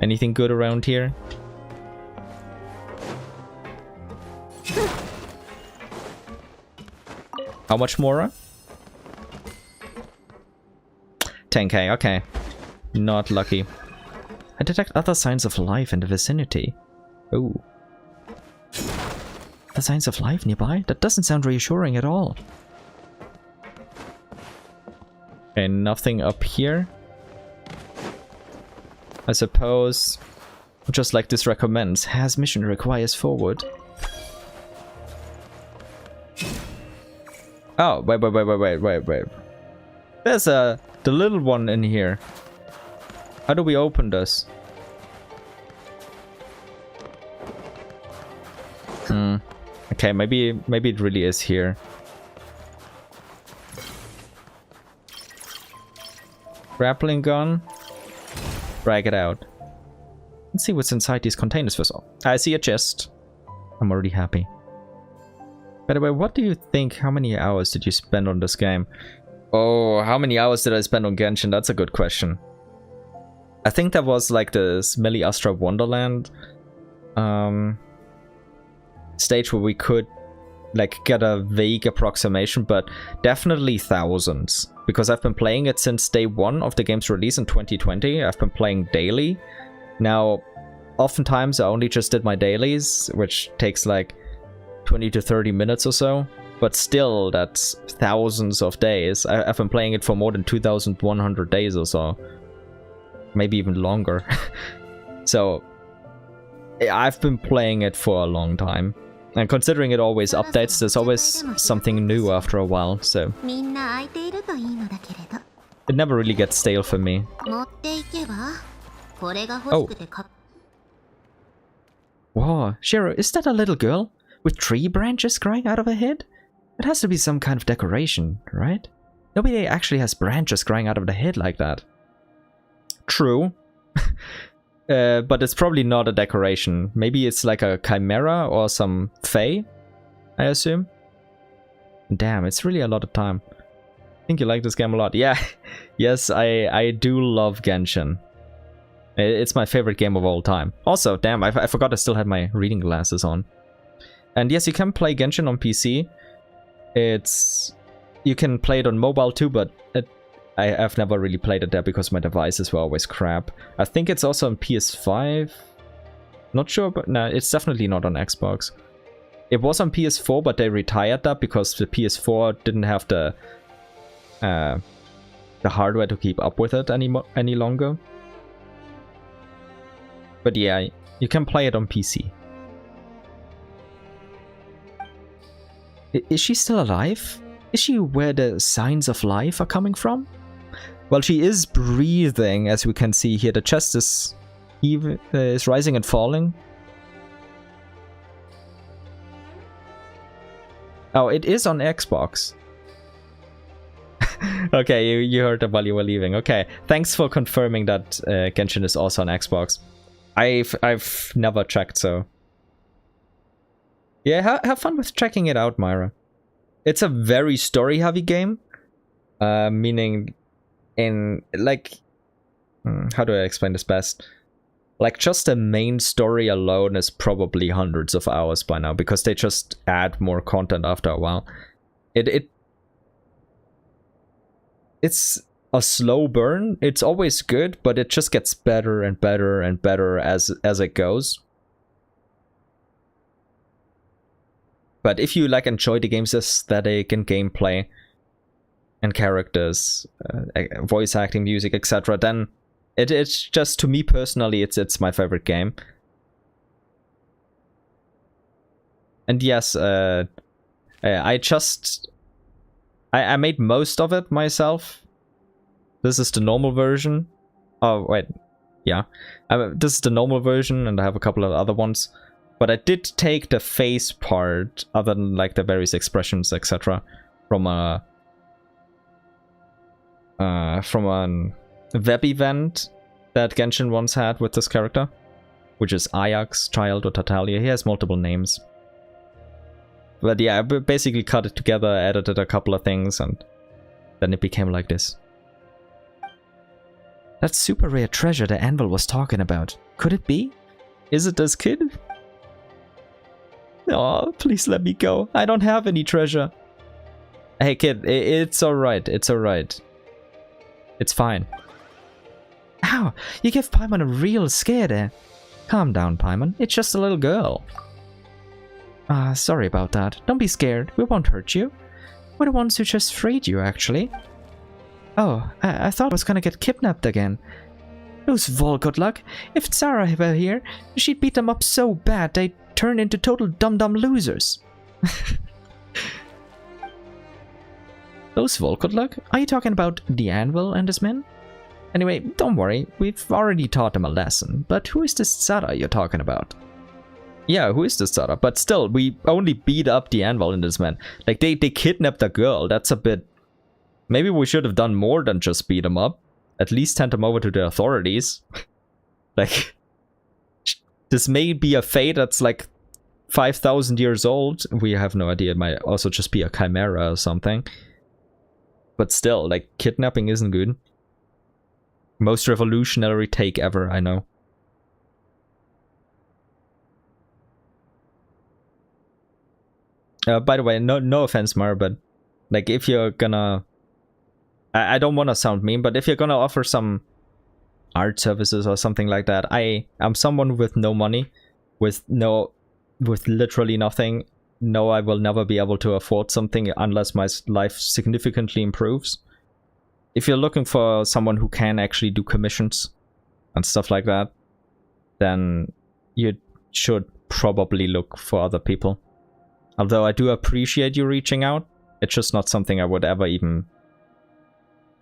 Anything good around here? How much more? 10k, okay. Not lucky. I detect other signs of life in the vicinity. Oh. The signs of life nearby? That doesn't sound reassuring at all. Okay, nothing up here. I suppose, just like this recommends, has mission requires forward. Oh, wait. There's the little one in here. How do we open this? Okay, maybe it really is here. Grappling gun. Drag it out. Let's see what's inside these containers first. I see a chest. I'm already happy. By the way, what do you think? How many hours did you spend on this game? Oh, how many hours did I spend on Genshin? That's a good question. I think that was like the Smelly Astra Wonderland stage where we could like get a vague approximation, but definitely thousands. Because I've been playing it since day 1 of the game's release in 2020. I've been playing daily. Now, oftentimes I only just did my dailies, which takes like 20 to 30 minutes or so. But still, that's thousands of days. I've been playing it for more than 2,100 days or so. Maybe even longer. So, I've been playing it for a long time. And considering it always updates, there's always something new after a while, so... It never really gets stale for me. Oh. Whoa, Shiro, is that a little girl with tree branches growing out of her head? It has to be some kind of decoration, right? Nobody actually has branches growing out of the head like that. True. But it's probably not a decoration. Maybe it's like a chimera or some fae, I assume. Damn, it's really a lot of time. I think you like this game a lot. Yeah, yes, I do love Genshin. It's my favorite game of all time. Also, damn, I forgot I still had my reading glasses on. And yes, you can play Genshin on PC. You can play it on mobile too, but I've never really played it there because my devices were always crap. I think it's also on PS5. Not sure, but no, it's definitely not on Xbox. It was on PS4, but they retired that because the PS4 didn't have the hardware to keep up with it any longer. But yeah, you can play it on PC. Is she still alive? Is she where the signs of life are coming from? Well, she is breathing, as we can see here. The chest is rising and falling. Oh, it is on Xbox. Okay, you heard it while you were leaving. Okay, thanks for confirming that Genshin is also on Xbox. I've never checked, so... Yeah, have fun with checking it out, Myra. It's a very story-heavy game. Meaning, how do I explain this best? Like, just the main story alone is probably hundreds of hours by now, because they just add more content after a while. It's a slow burn. It's always good, but it just gets better and better and better as it goes. But if you enjoy the game's aesthetic and gameplay and characters, voice acting, music, etc., then it's just, to me personally, it's my favorite game. And yes, I made most of it myself. This is the normal version. Oh wait, yeah, this is the normal version, and I have a couple of other ones. But I did take the face part, other than the various expressions, etc., from a web event that Genshin once had with this character, which is Ajax, Child, or Tatalia. He has multiple names. But yeah, I basically cut it together, edited a couple of things, and then it became like this. That super rare treasure the Anvil was talking about. Could it be? Is it this kid? Oh, please let me go. I don't have any treasure. Hey kid, it's alright. It's alright. It's fine. Ow! You gave Paimon a real scare there. Calm down, Paimon. It's just a little girl. Sorry about that. Don't be scared. We won't hurt you. We're the ones who just freed you, actually. Oh, I thought I was gonna get kidnapped again. Those Volgodluck. If Tsara were here, she'd beat them up so bad they'd turn into total dum-dum losers. Those Volkodluck? Are you talking about the Anvil and his men? Anyway, don't worry, we've already taught them a lesson. But who is this Tsara you're talking about? Yeah, who is this Tsara? But still, we only beat up the Anvil and his men. They kidnapped a girl. That's a bit... Maybe we should have done more than just beat them up. At least hand them over to the authorities. This may be a fate that's 5,000 years old. We have no idea. It might also just be a chimera or something. But still, kidnapping isn't good. Most revolutionary take ever, I know. By the way, no offense, Mar, but if you're gonna... I don't want to sound mean, but if you're gonna offer some art services or something like that, I'm someone with no money, with literally nothing. No, I will never be able to afford something unless my life significantly improves. If you're looking for someone who can actually do commissions and stuff like that, then you should probably look for other people. Although I do appreciate you reaching out, it's just not something I would ever even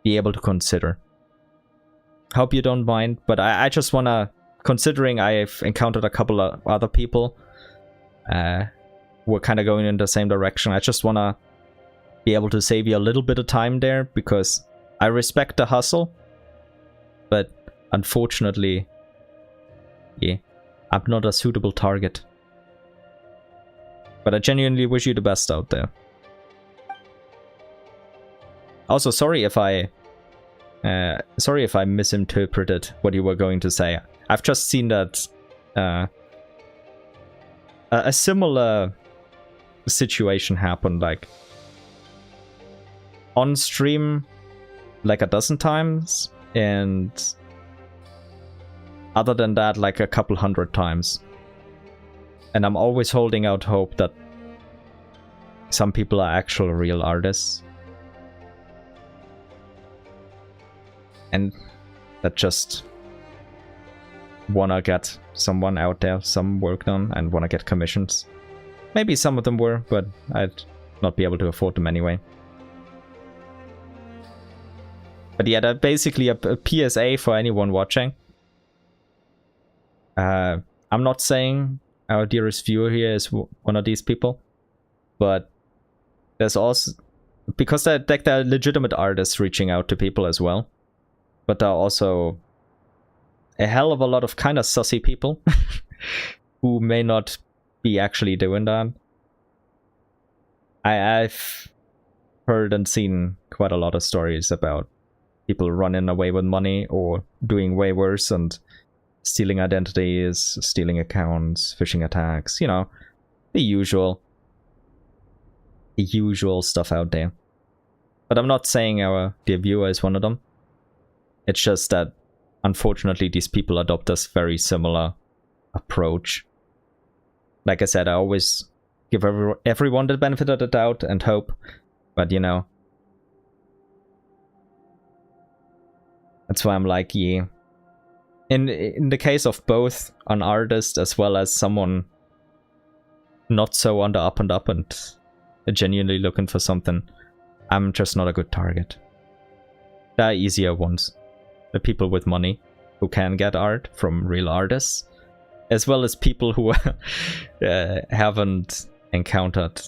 be able to consider. Hope you don't mind, but I just wanna, considering I've encountered a couple of other people who are kind of going in the same direction, I just wanna be able to save you a little bit of time there, because I respect the hustle, but unfortunately, yeah, I'm not a suitable target. But I genuinely wish you the best out there. Also, sorry if I misinterpreted what you were going to say. I've just seen that a similar situation happen, like on stream, like a dozen times, and other than that, like a couple hundred times. And I'm always holding out hope that some people are actual real artists. And that just wanna get someone out there, some work done, and wanna get commissions. Maybe some of them were, but I'd not be able to afford them anyway. But yeah, that's basically a PSA for anyone watching. I'm not saying our dearest viewer here is one of these people, but there's also, because they're legitimate artists reaching out to people as well, but there are also a hell of a lot of kind of sussy people who may not be actually doing that. I've heard and seen quite a lot of stories about people running away with money or doing way worse and stealing identities, stealing accounts, phishing attacks, you know, the usual stuff out there. But I'm not saying our dear viewer is one of them. It's just that, unfortunately, these people adopt this very similar approach. Like I said, I always give everyone the benefit of the doubt and hope, but you know, that's why I'm like, yeah. In the case of both an artist as well as someone not so on the up and up and genuinely looking for something, I'm just not a good target. There are easier ones. The people with money who can get art from real artists, as well as people who haven't encountered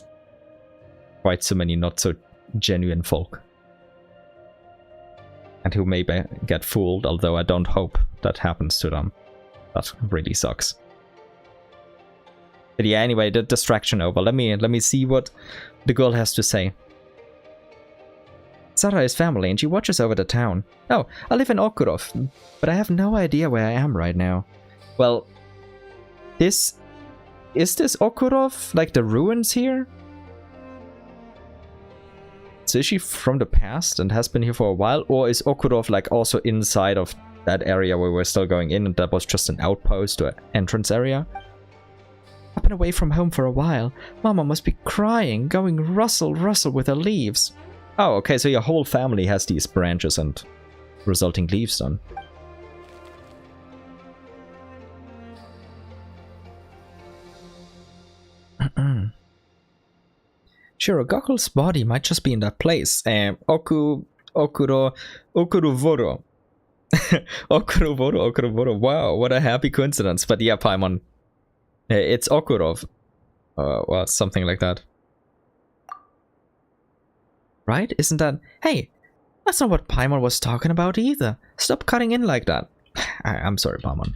quite so many not so genuine folk. And who may get fooled, although I don't hope that happens to them. That really sucks. But yeah, anyway, the distraction over. Let me see what the girl has to say. Sara is family and she watches over the town. Oh, I live in Okurov, but I have no idea where I am right now. Well, is this Okurov? Like the ruins here? So is she from the past and has been here for a while? Or is Okurov like also inside of that area where we're still going in and that was just an outpost or entrance area? I've been away from home for a while. Mama must be crying, going rustle with her leaves. Oh, okay, so your whole family has these branches and resulting leaves done. Sure, Goggle's body might just be in that place. Okuruvoro. Okuruvoro. Wow, what a happy coincidence. But yeah, Paimon, it's Okurov. Well, something like that. Right? Isn't that... Hey, that's not what Paimon was talking about either. Stop cutting in like that. I'm sorry, Paimon.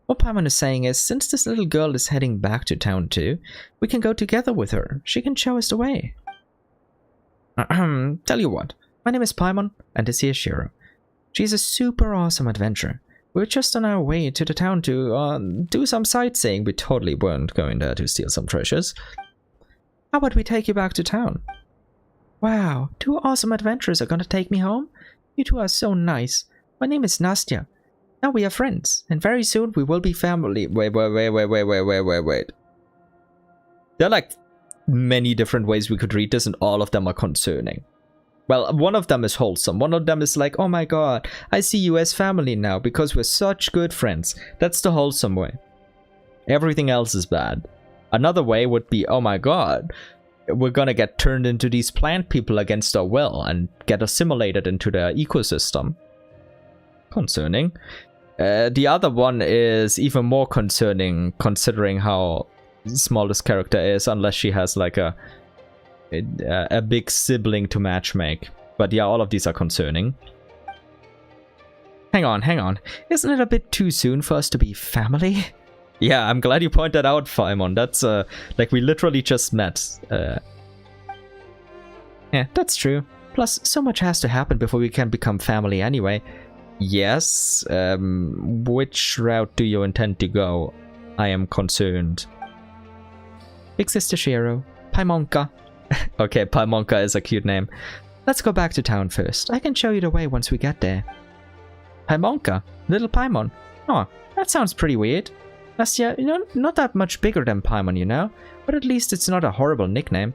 What Paimon is saying is, since this little girl is heading back to town too, we can go together with her. She can show us the way. Tell you what, my name is Paimon, and this here's Shiro. She's a super awesome adventurer. We're just on our way to the town to do some sightseeing. We totally weren't going there to steal some treasures. How about we take you back to town? Wow, 2 awesome adventurers are gonna take me home? You two are so nice. My name is Nastya. Now we are friends, and very soon we will be family. Wait. There are like many different ways we could read this, and all of them are concerning. Well, one of them is wholesome. One of them is like, oh my god, I see you as family now because we're such good friends. That's the wholesome way. Everything else is bad. Another way would be, oh my god, we're gonna get turned into these plant people against our will and get assimilated into their ecosystem. Concerning. The other one is even more concerning, considering how small this character is, unless she has like a a big sibling to matchmake. But yeah, all of these are concerning. Hang on. Isn't it a bit too soon for us to be family? Yeah, I'm glad you pointed that out, Faimon. That's, like, we literally just met. Yeah, that's true. Plus, so much has to happen before we can become family anyway. Yes, which route do you intend to go? I am concerned. Big Sister Shiro. Paimonka. Okay, Paimonka is a cute name. Let's go back to town first. I can show you the way once we get there. Paimonka? Little Paimon? Oh, that sounds pretty weird. Nastya, you know, not that much bigger than Paimon, you know? But at least it's not a horrible nickname.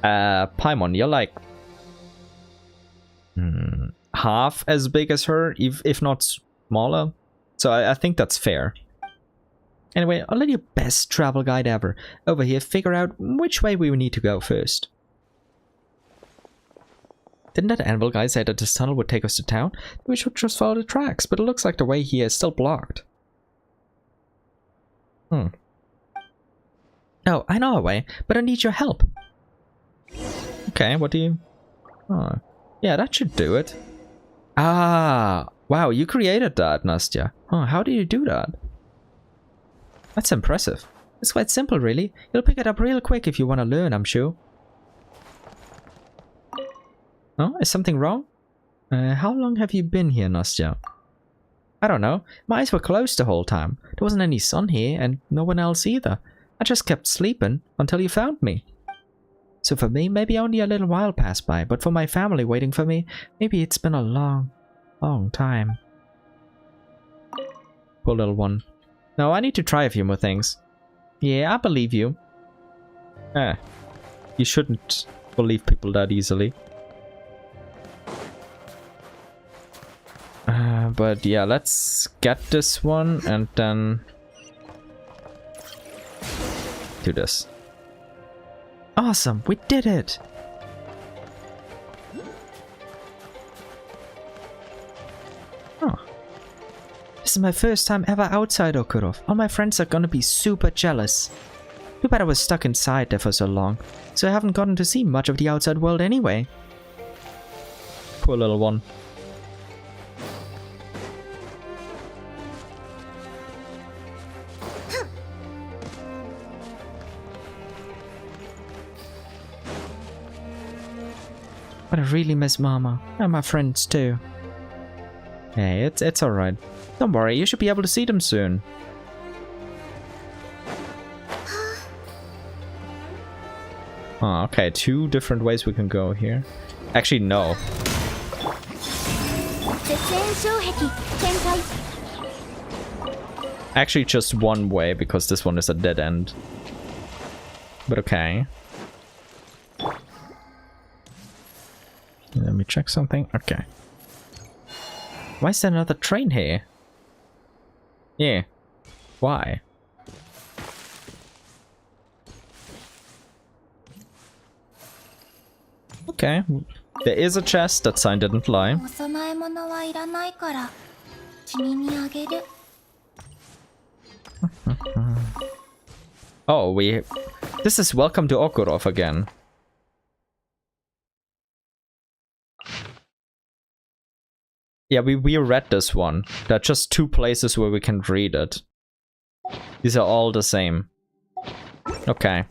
Paimon, you're like... half as big as her, if not smaller. So I think that's fair. Anyway, I'll let your best travel guide ever over here figure out which way we need to go first. Didn't that anvil guy say that this tunnel would take us to town? We should just follow the tracks, but it looks like the way here is still blocked. Oh, I know a way, but I need your help. Okay, what do you... Oh, yeah, that should do it. Ah, wow, you created that, Nastya. Oh, how do you do that? That's impressive. It's quite simple, really. You'll pick it up real quick if you want to learn, I'm sure. Oh, is something wrong? How long have you been here, Nastya? I don't know. My eyes were closed the whole time. There wasn't any sun here, and no one else either. I just kept sleeping until you found me. So for me, maybe only a little while passed by, but for my family waiting for me, maybe it's been a long, long time. Poor little one. No, I need to try a few more things. Yeah, I believe you. You shouldn't believe people that easily. But yeah, let's get this one and then do this. Awesome, we did it! Oh. This is my first time ever outside Okurov. All my friends are gonna be super jealous. Too bad I was stuck inside there for so long, so I haven't gotten to see much of the outside world anyway. Poor little one. But I really miss Mama, and my friends too. Hey, it's alright. Don't worry, you should be able to see them soon. Oh, okay, 2 different ways we can go here. Actually, no. Actually, just one way, because this one is a dead end. But okay. Let me check something. Okay. Why is there another train here? Yeah. Why? Okay. There is a chest. That sign didn't lie. Oh, this is welcome to Okurov again. Yeah, we read this one. There are just 2 places where we can read it. These are all the same. Okay.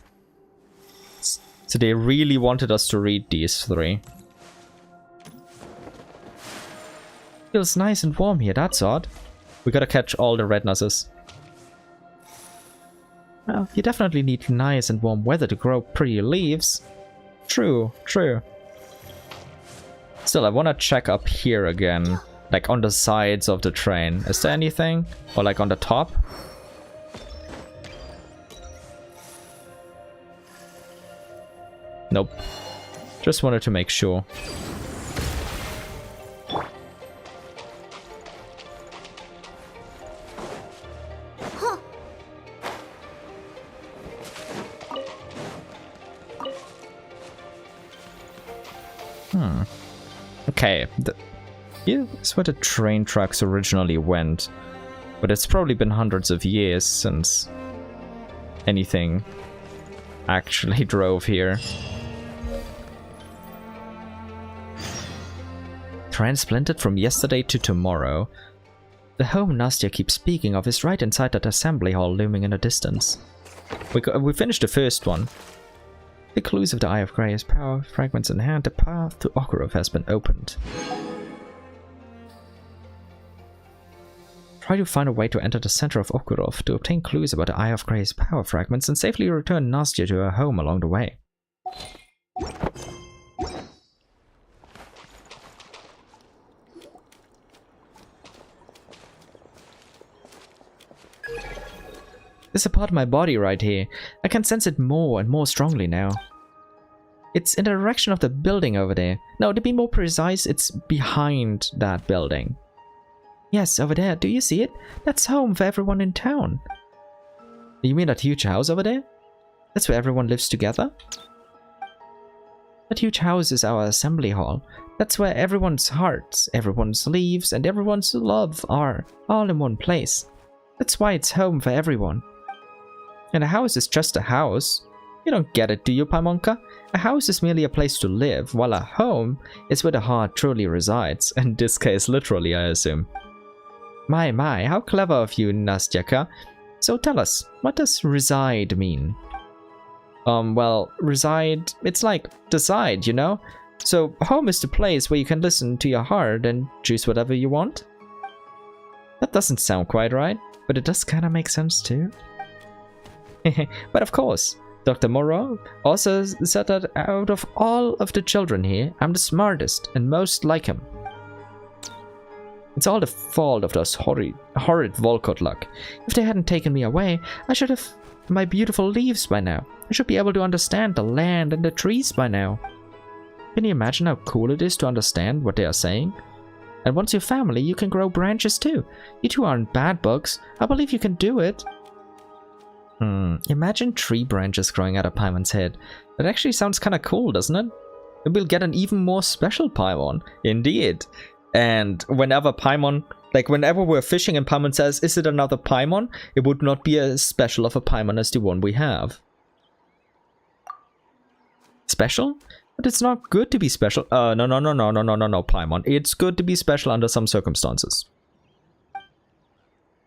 So they really wanted us to read these 3. Feels nice and warm here, that's odd. We gotta catch all the rednesses. Well, you definitely need nice and warm weather to grow pretty leaves. True, true. Still, I want to check up here again. Like on the sides of the train. Is there anything? Or like on the top? Nope. Just wanted to make sure. Okay, here's where the train tracks originally went, but it's probably been hundreds of years since anything actually drove here. Transplanted from yesterday to tomorrow. The home Nastya keeps speaking of is right inside that assembly hall looming in the distance. We finished the first one. The clues of the Eye of Graea's power, fragments in hand, the path to Okurov has been opened. Try to find a way to enter the center of Okurov to obtain clues about the Eye of Graea's power fragments and safely return Nastya to her home along the way. There's a part of my body right here. I can sense it more and more strongly now. It's in the direction of the building over there. No, to be more precise, it's behind that building. Yes, over there. Do you see it? That's home for everyone in town. You mean that huge house over there? That's where everyone lives together? That huge house is our assembly hall. That's where everyone's hearts, everyone's lives, and everyone's love are, all in one place. That's why it's home for everyone. And a house is just a house. You don't get it, do you, Paimonka? A house is merely a place to live, while a home is where the heart truly resides. In this case, literally, I assume. My, how clever of you, Nastyaka. So tell us, what does reside mean? Well, reside, it's like decide, you know? So home is the place where you can listen to your heart and choose whatever you want? That doesn't sound quite right, but it does kind of make sense too. But of course, Dr. Moreau also said that out of all of the children here, I'm the smartest and most like him. It's all the fault of those horrid Volkot luck. If they hadn't taken me away, I should have my beautiful leaves by now. I should be able to understand the land and the trees by now. Can you imagine how cool it is to understand what they are saying? And once you're family, you can grow branches too. You two aren't bad bugs. I believe you can do it. Imagine tree branches growing out of Paimon's head. That actually sounds kind of cool, doesn't it? And we'll get an even more special Paimon. Indeed. And whenever Paimon, like whenever we're fishing and Paimon says, is it another Paimon? It would not be as special of a Paimon as the one we have. Special? But it's not good to be special. No, Paimon. It's good to be special under some circumstances.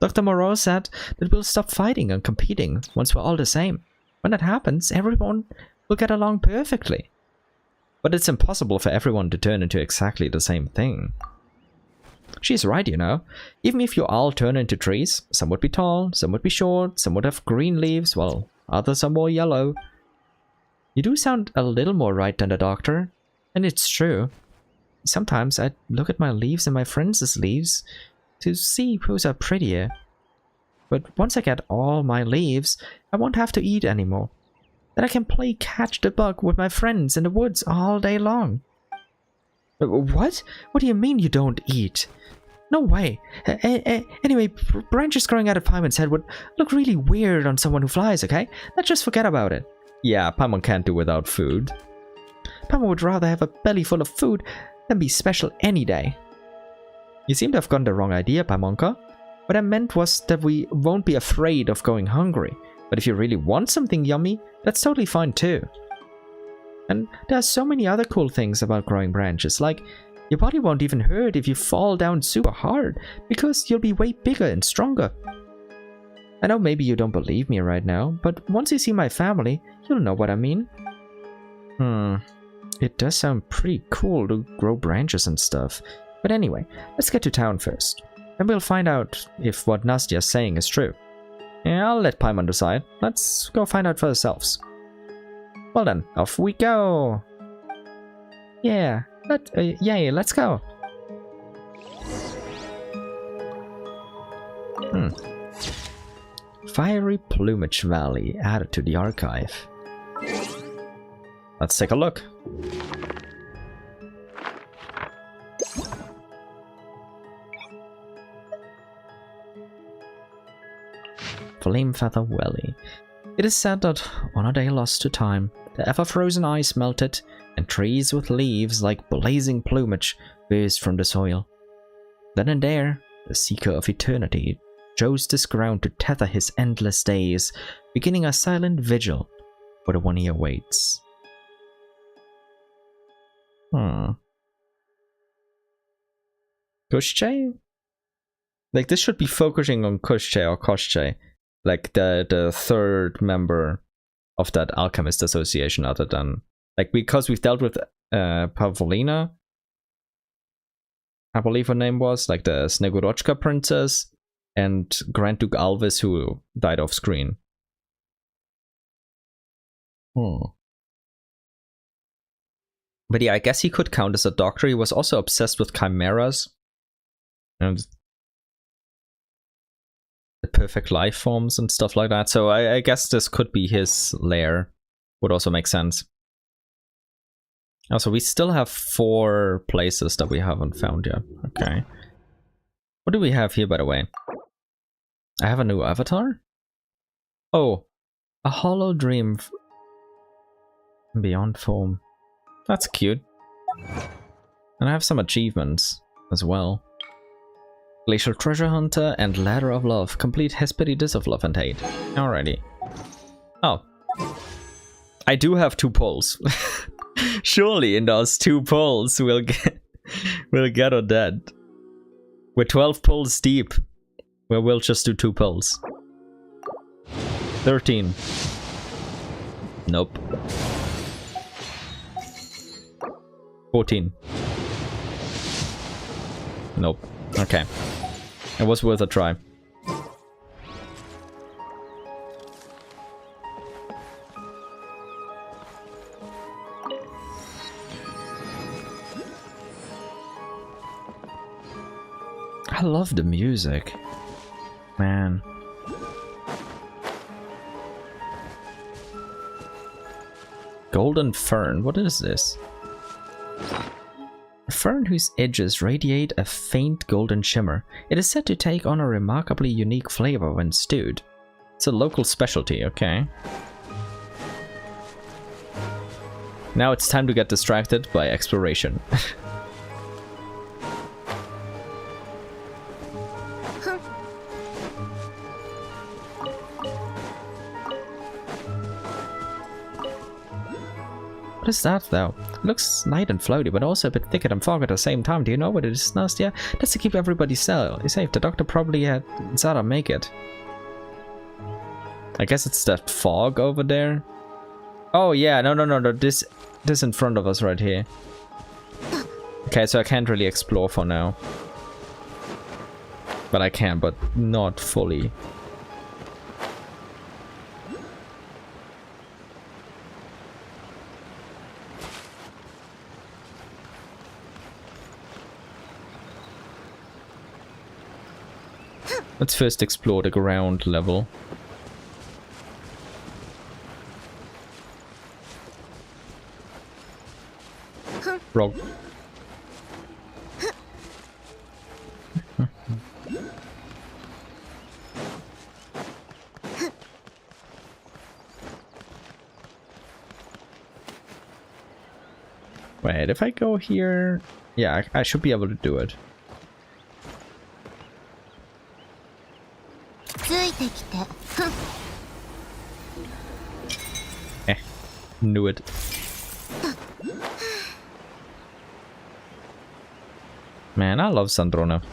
Dr. Moreau said that we'll stop fighting and competing once we're all the same. When that happens, everyone will get along perfectly. But it's impossible for everyone to turn into exactly the same thing. She's right, you know. Even if you all turn into trees, some would be tall, some would be short, some would have green leaves, while others are more yellow. You do sound a little more right than the doctor, and it's true. Sometimes I look at my leaves and my friends' leaves to see whose are prettier. But once I get all my leaves, I won't have to eat anymore. Then I can play catch the bug with my friends in the woods all day long. What? What do you mean you don't eat? No way. Anyway, branches growing out of Paimon's head would look really weird on someone who flies, okay? Let's just forget about it. Yeah, Paimon can't do without food. Paimon would rather have a belly full of food than be special any day. You seem to have gotten the wrong idea, Paimonka. What I meant was that we won't be afraid of going hungry. But if you really want something yummy, that's totally fine too. And there are so many other cool things about growing branches, like your body won't even hurt if you fall down super hard, because you'll be way bigger and stronger. I know maybe you don't believe me right now, but once you see my family, you'll know what I mean. It does sound pretty cool to grow branches and stuff. But anyway, let's get to town first. And we'll find out if what Nastya's saying is true. Yeah, I'll let Paimon decide. Let's go find out for ourselves. Well then, off we go! Yeah, let's go! Fiery Plumage Valley added to the archive. Let's take a look. Flamefeather Valley. It is said that on a day lost to time, the ever-frozen ice melted, and trees with leaves like blazing plumage burst from the soil. Then and there, the Seeker of Eternity chose this ground to tether his endless days, beginning a silent vigil for the one he awaits. Kushche? Like, this should be focusing on Kushche or Koshche. Like, the third member of that alchemist association other than... Like, because we've dealt with Pavlina, I believe her name was, like the Snegorochka princess, and Grand Duke Alvis, who died off screen. But yeah, I guess he could count as a doctor. He was also obsessed with chimeras and the perfect life forms and stuff like that. So I guess this could be his lair. Would also make sense. Also, we still have 4 places that we haven't found yet. Okay. What do we have here, by the way? I have a new avatar? Oh, a hollow dream beyond form. That's cute. And I have some achievements as well. Glacial Treasure Hunter and Ladder of Love. Complete Hesperides of Love and Hate. Alrighty. Oh. I do have 2 pulls. Surely in those 2 pulls we'll get on that. We're 12 pulls deep. Where we'll just do 2 pulls. 13. Nope. 14. Nope. Okay. It was worth a try. I love the music. Man. Golden Fern, what is this? A fern whose edges radiate a faint golden shimmer. It is said to take on a remarkably unique flavor when stewed. It's a local specialty, okay. Now it's time to get distracted by exploration. What is that, though? It looks light and floaty, but also a bit thicker than fog at the same time. Do you know what it is, Snezhnaya? That's to keep everybody safe. The doctor probably had Zara make it. I guess it's that fog over there. Oh yeah, no. This in front of us right here. Okay, so I can't really explore for now. But I can, but not fully. Let's first explore the ground level. Frog. Wait, if I go here... Yeah, I should be able to do it. Knew it. Man, I love Sandrona.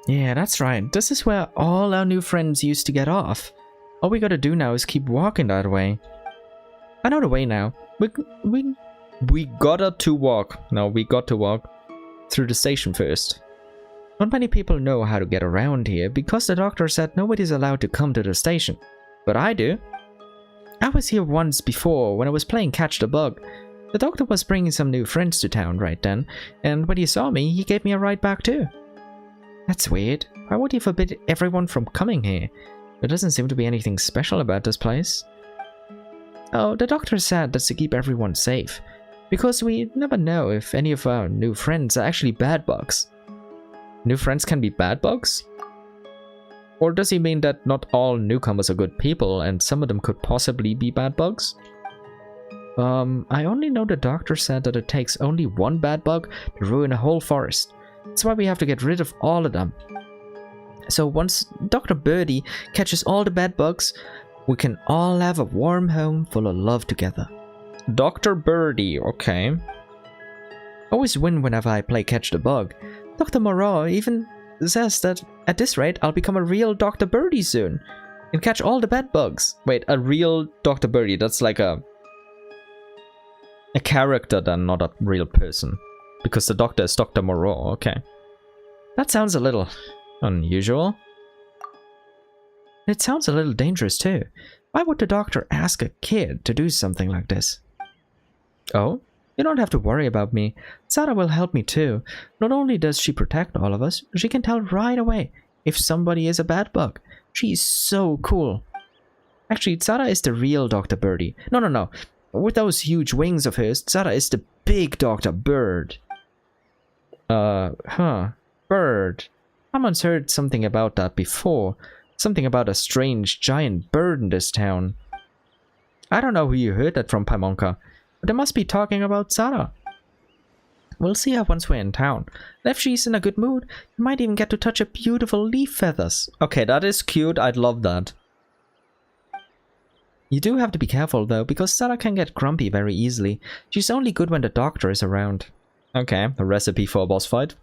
Yeah, that's right. This is where all our new friends used to get off. All we gotta do now is keep walking that way. I know the way now. We gotta to walk. No, we got to walk through the station first. Not many people know how to get around here because the doctor said nobody's allowed to come to the station. But I do. I was here once before when I was playing Catch the Bug. The doctor was bringing some new friends to town right then, and when he saw me, he gave me a ride back too. That's weird. Why would he forbid everyone from coming here? There doesn't seem to be anything special about this place. Oh, the doctor said that's to keep everyone safe, because we never know if any of our new friends are actually bad bugs. New friends can be bad bugs? Or does he mean that not all newcomers are good people and some of them could possibly be bad bugs? I only know the doctor said that it takes only one bad bug to ruin a whole forest. That's why we have to get rid of all of them. So once Dr. Birdie catches all the bed bugs, we can all have a warm home full of love together. Dr. Birdie, okay. Always win whenever I play Catch the Bug. Dr. Moreau even says that at this rate I'll become a real Dr. Birdie soon and catch all the bed bugs. Wait, a real Dr. Birdie, that's like a character then, not a real person. Because the doctor is Dr. Moreau, okay. That sounds a little unusual. It sounds a little dangerous too. Why would the doctor ask a kid to do something like this? Oh? You don't have to worry about me. Zara will help me too. Not only does she protect all of us, she can tell right away if somebody is a bad bug. She's so cool. Actually, Zara is the real Dr. Birdie. No. With those huge wings of hers, Zara is the big Dr. Bird. Bird. Someone's heard something about that before. Something about a strange giant bird in this town. I don't know who you heard that from, Paimonka. But they must be talking about Zara. We'll see her once we're in town. And if she's in a good mood, you might even get to touch her beautiful leaf feathers. Okay, that is cute. I'd love that. You do have to be careful though, because Zara can get grumpy very easily. She's only good when the doctor is around. Okay, a recipe for a boss fight.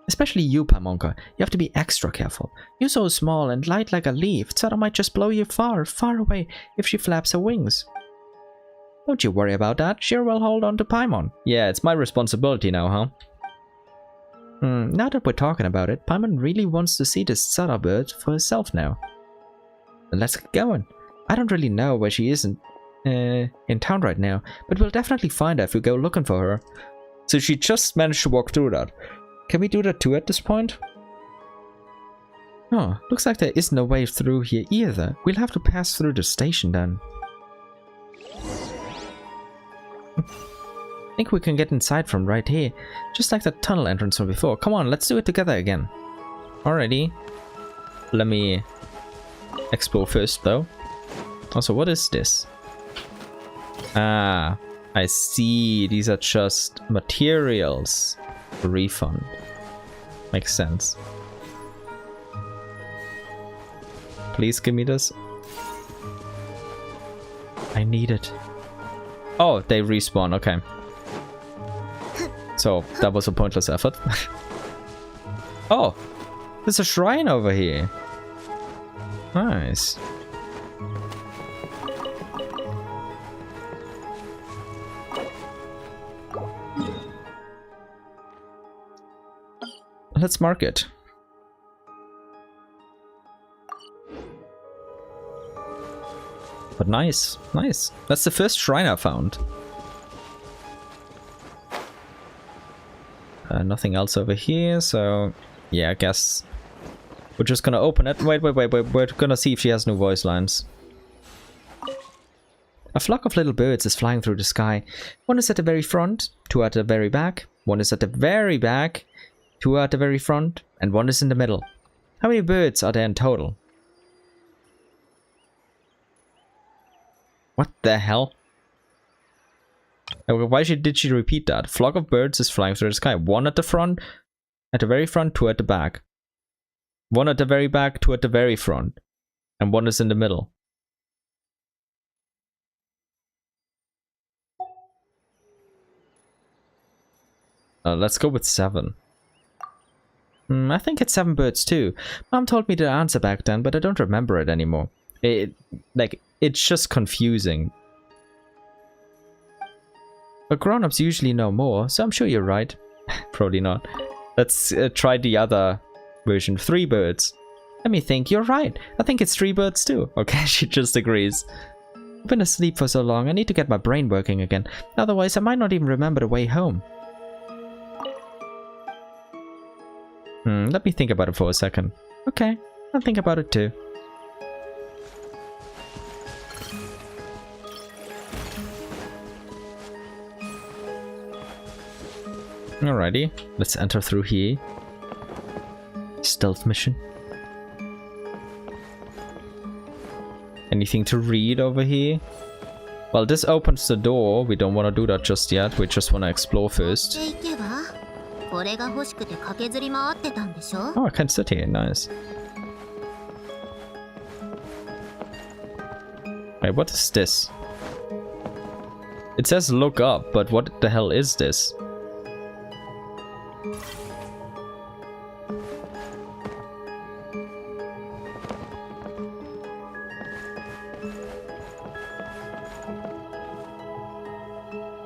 Especially you, Paimonka. You have to be extra careful. You're so small and light like a leaf. Zara might just blow you far, far away if she flaps her wings. Don't you worry about that. Sure will hold on to Paimon. Yeah, it's my responsibility now, huh? Now that we're talking about it, Paimon really wants to see this Zara bird for herself now. Let's get going. I don't really know where she is in town right now, but we'll definitely find her if we go looking for her. So she just managed to walk through that. Can we do that too at this point? Oh, looks like there is no way through here either. We'll have to pass through the station then. I think we can get inside from right here, just like the tunnel entrance from before. Come on, let's do it together again. Alrighty. Let me explore first though. Also, what is this? Ah, I see. These are just materials. Refund. Makes sense. Please give me this. I need it. Oh, they respawn. Okay. So, that was a pointless effort. Oh, there's a shrine over here. Nice. Let's mark it. But nice, nice. That's the first shrine I found. Nothing else over here, so yeah, I guess we're just gonna open it. Wait. We're gonna see if she has new voice lines. A flock of little birds is flying through the sky. One is at the very front, two at the very back. One is at the very back, two at the very front, and one is in the middle. How many birds are there in total? What the hell? Why did she repeat that? A flock of birds is flying through the sky. One at the front, at the very front, two at the back. One at the very back, two at the very front. And one is in the middle. Let's go with 7. I think it's 7 birds too. Mom told me the answer back then, but I don't remember it anymore. It's just confusing. But grown-ups usually know more, so I'm sure you're right. Probably not. Let's try the other version. 3 birds. Let me think. You're right. I think it's 3 birds too. Okay, she just agrees. I've been asleep for so long. I need to get my brain working again. Otherwise, I might not even remember the way home. Let me think about it for a second. Okay, I'll think about it too. Alrighty, let's enter through here. Stealth mission. Anything to read over here? Well, this opens the door. We don't want to do that just yet. We just want to explore first. これが欲しくて駆けずり回ってたんでしょ? Oh, I can sit here. Nice. Wait, what is this? It says look up, but what the hell is this?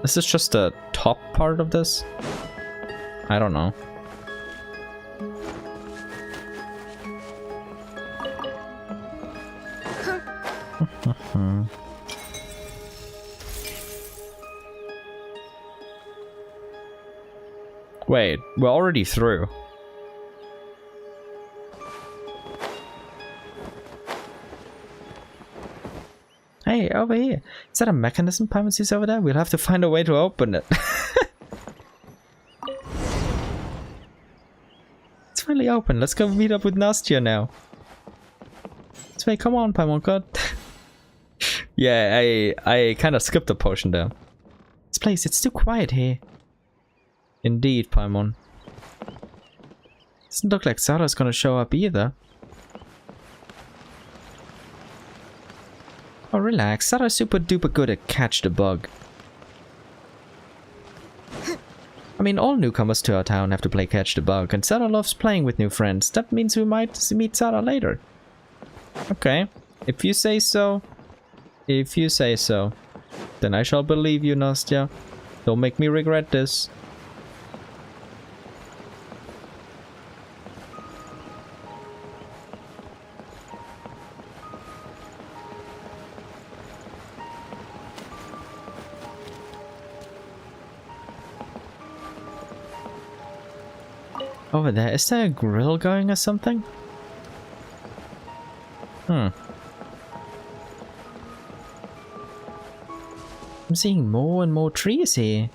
Is this just the top part of this? I don't know. Wait, we're already through. Hey, over here. Is that a mechanism Paimon sees over there? We'll have to find a way to open it. It's finally open. Let's go meet up with Nastya now. This way, come on, Paimon God. Yeah, I kind of skipped a potion there. This place, it's too quiet here. Indeed, Paimon. Doesn't look like Zara's gonna show up either. Oh, relax. Zara's super duper good at catch the bug. I mean, all newcomers to our town have to play catch the bug, and Zara loves playing with new friends. That means we might meet Zara later. Okay, if you say so. If you say so. Then I shall believe you, Nastya. Don't make me regret this. Over there, is there a grill going or something? I'm seeing more and more trees here.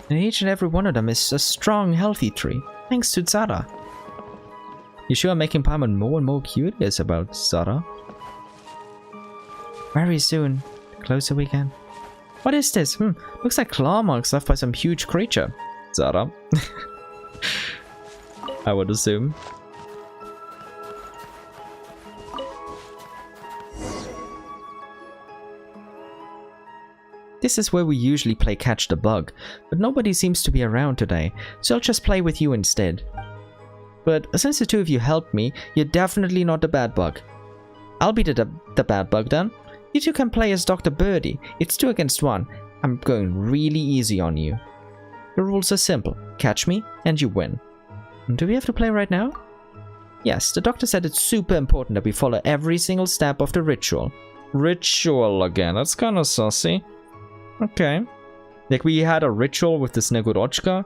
And each and every one of them is a strong, healthy tree, thanks to Zara. You sure are making Paimon more and more curious about Zara. Very soon, the closer we can. What is this? Looks like claw marks left by some huge creature. Zara. I would assume. This is where we usually play catch the bug, but nobody seems to be around today, so I'll just play with you instead. But since the two of you helped me, you're definitely not the bad bug. I'll be the bad bug then. You two can play as Dr. Birdie. It's 2 against 1. I'm going really easy on you. The rules are simple. Catch me, and you win. Do we have to play right now? Yes, the doctor said it's super important that we follow every single step of the ritual. Ritual again, that's kinda saucy. Okay. Like we had a ritual with the Snegorochka,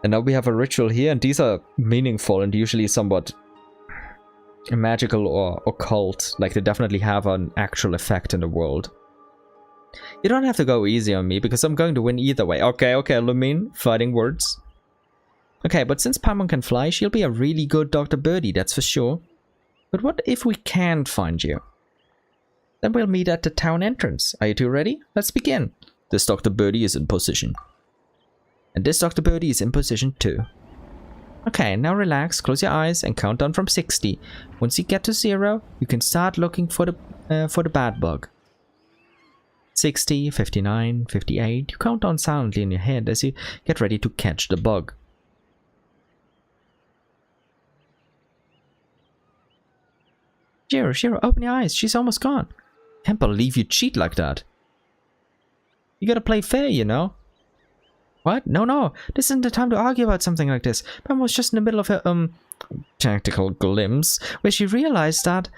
and now we have a ritual here, and these are meaningful and usually somewhat magical or occult. Like they definitely have an actual effect in the world. You don't have to go easy on me, because I'm going to win either way. Okay, Lumine, fighting words. Okay, but since Paimon can fly, she'll be a really good Dr. Birdie, that's for sure. But what if we can't find you? Then we'll meet at the town entrance. Are you two ready? Let's begin. This Dr. Birdie is in position. And this Dr. Birdie is in position too. Okay, now relax, close your eyes, and count down from 60. Once you get to 0, you can start looking for the bad bug. 60, 59, 58. You count down silently in your head as you get ready to catch the bug. Shiro, open your eyes. She's almost gone. Can't believe you cheat like that. You gotta play fair, you know. What? No. This isn't the time to argue about something like this. Pam was just in the middle of her, tactical glimpse, where she realized that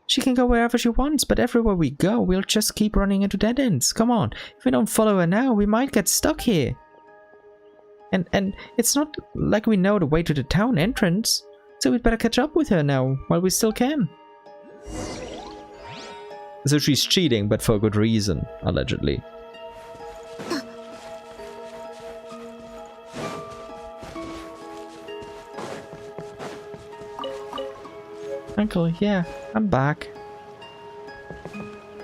she can go wherever she wants, but everywhere we go, we'll just keep running into dead ends. Come on. If we don't follow her now, we might get stuck here. And it's not like we know the way to the town entrance, so we'd better catch up with her now, while we still can. So she's cheating, but for a good reason, allegedly. Uncle, yeah, I'm back.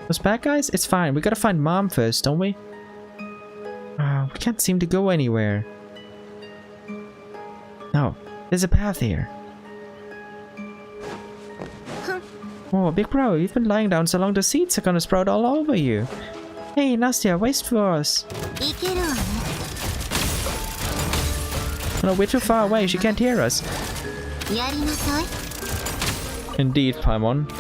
Those bad guys? It's fine. We gotta find Mom first, don't we? We can't seem to go anywhere. No, there's a path here. Oh, big bro, you've been lying down so long the seeds are gonna sprout all over you. Hey, Nastya, wait for us. No, we're too far away, she can't hear us. Indeed, Paimon.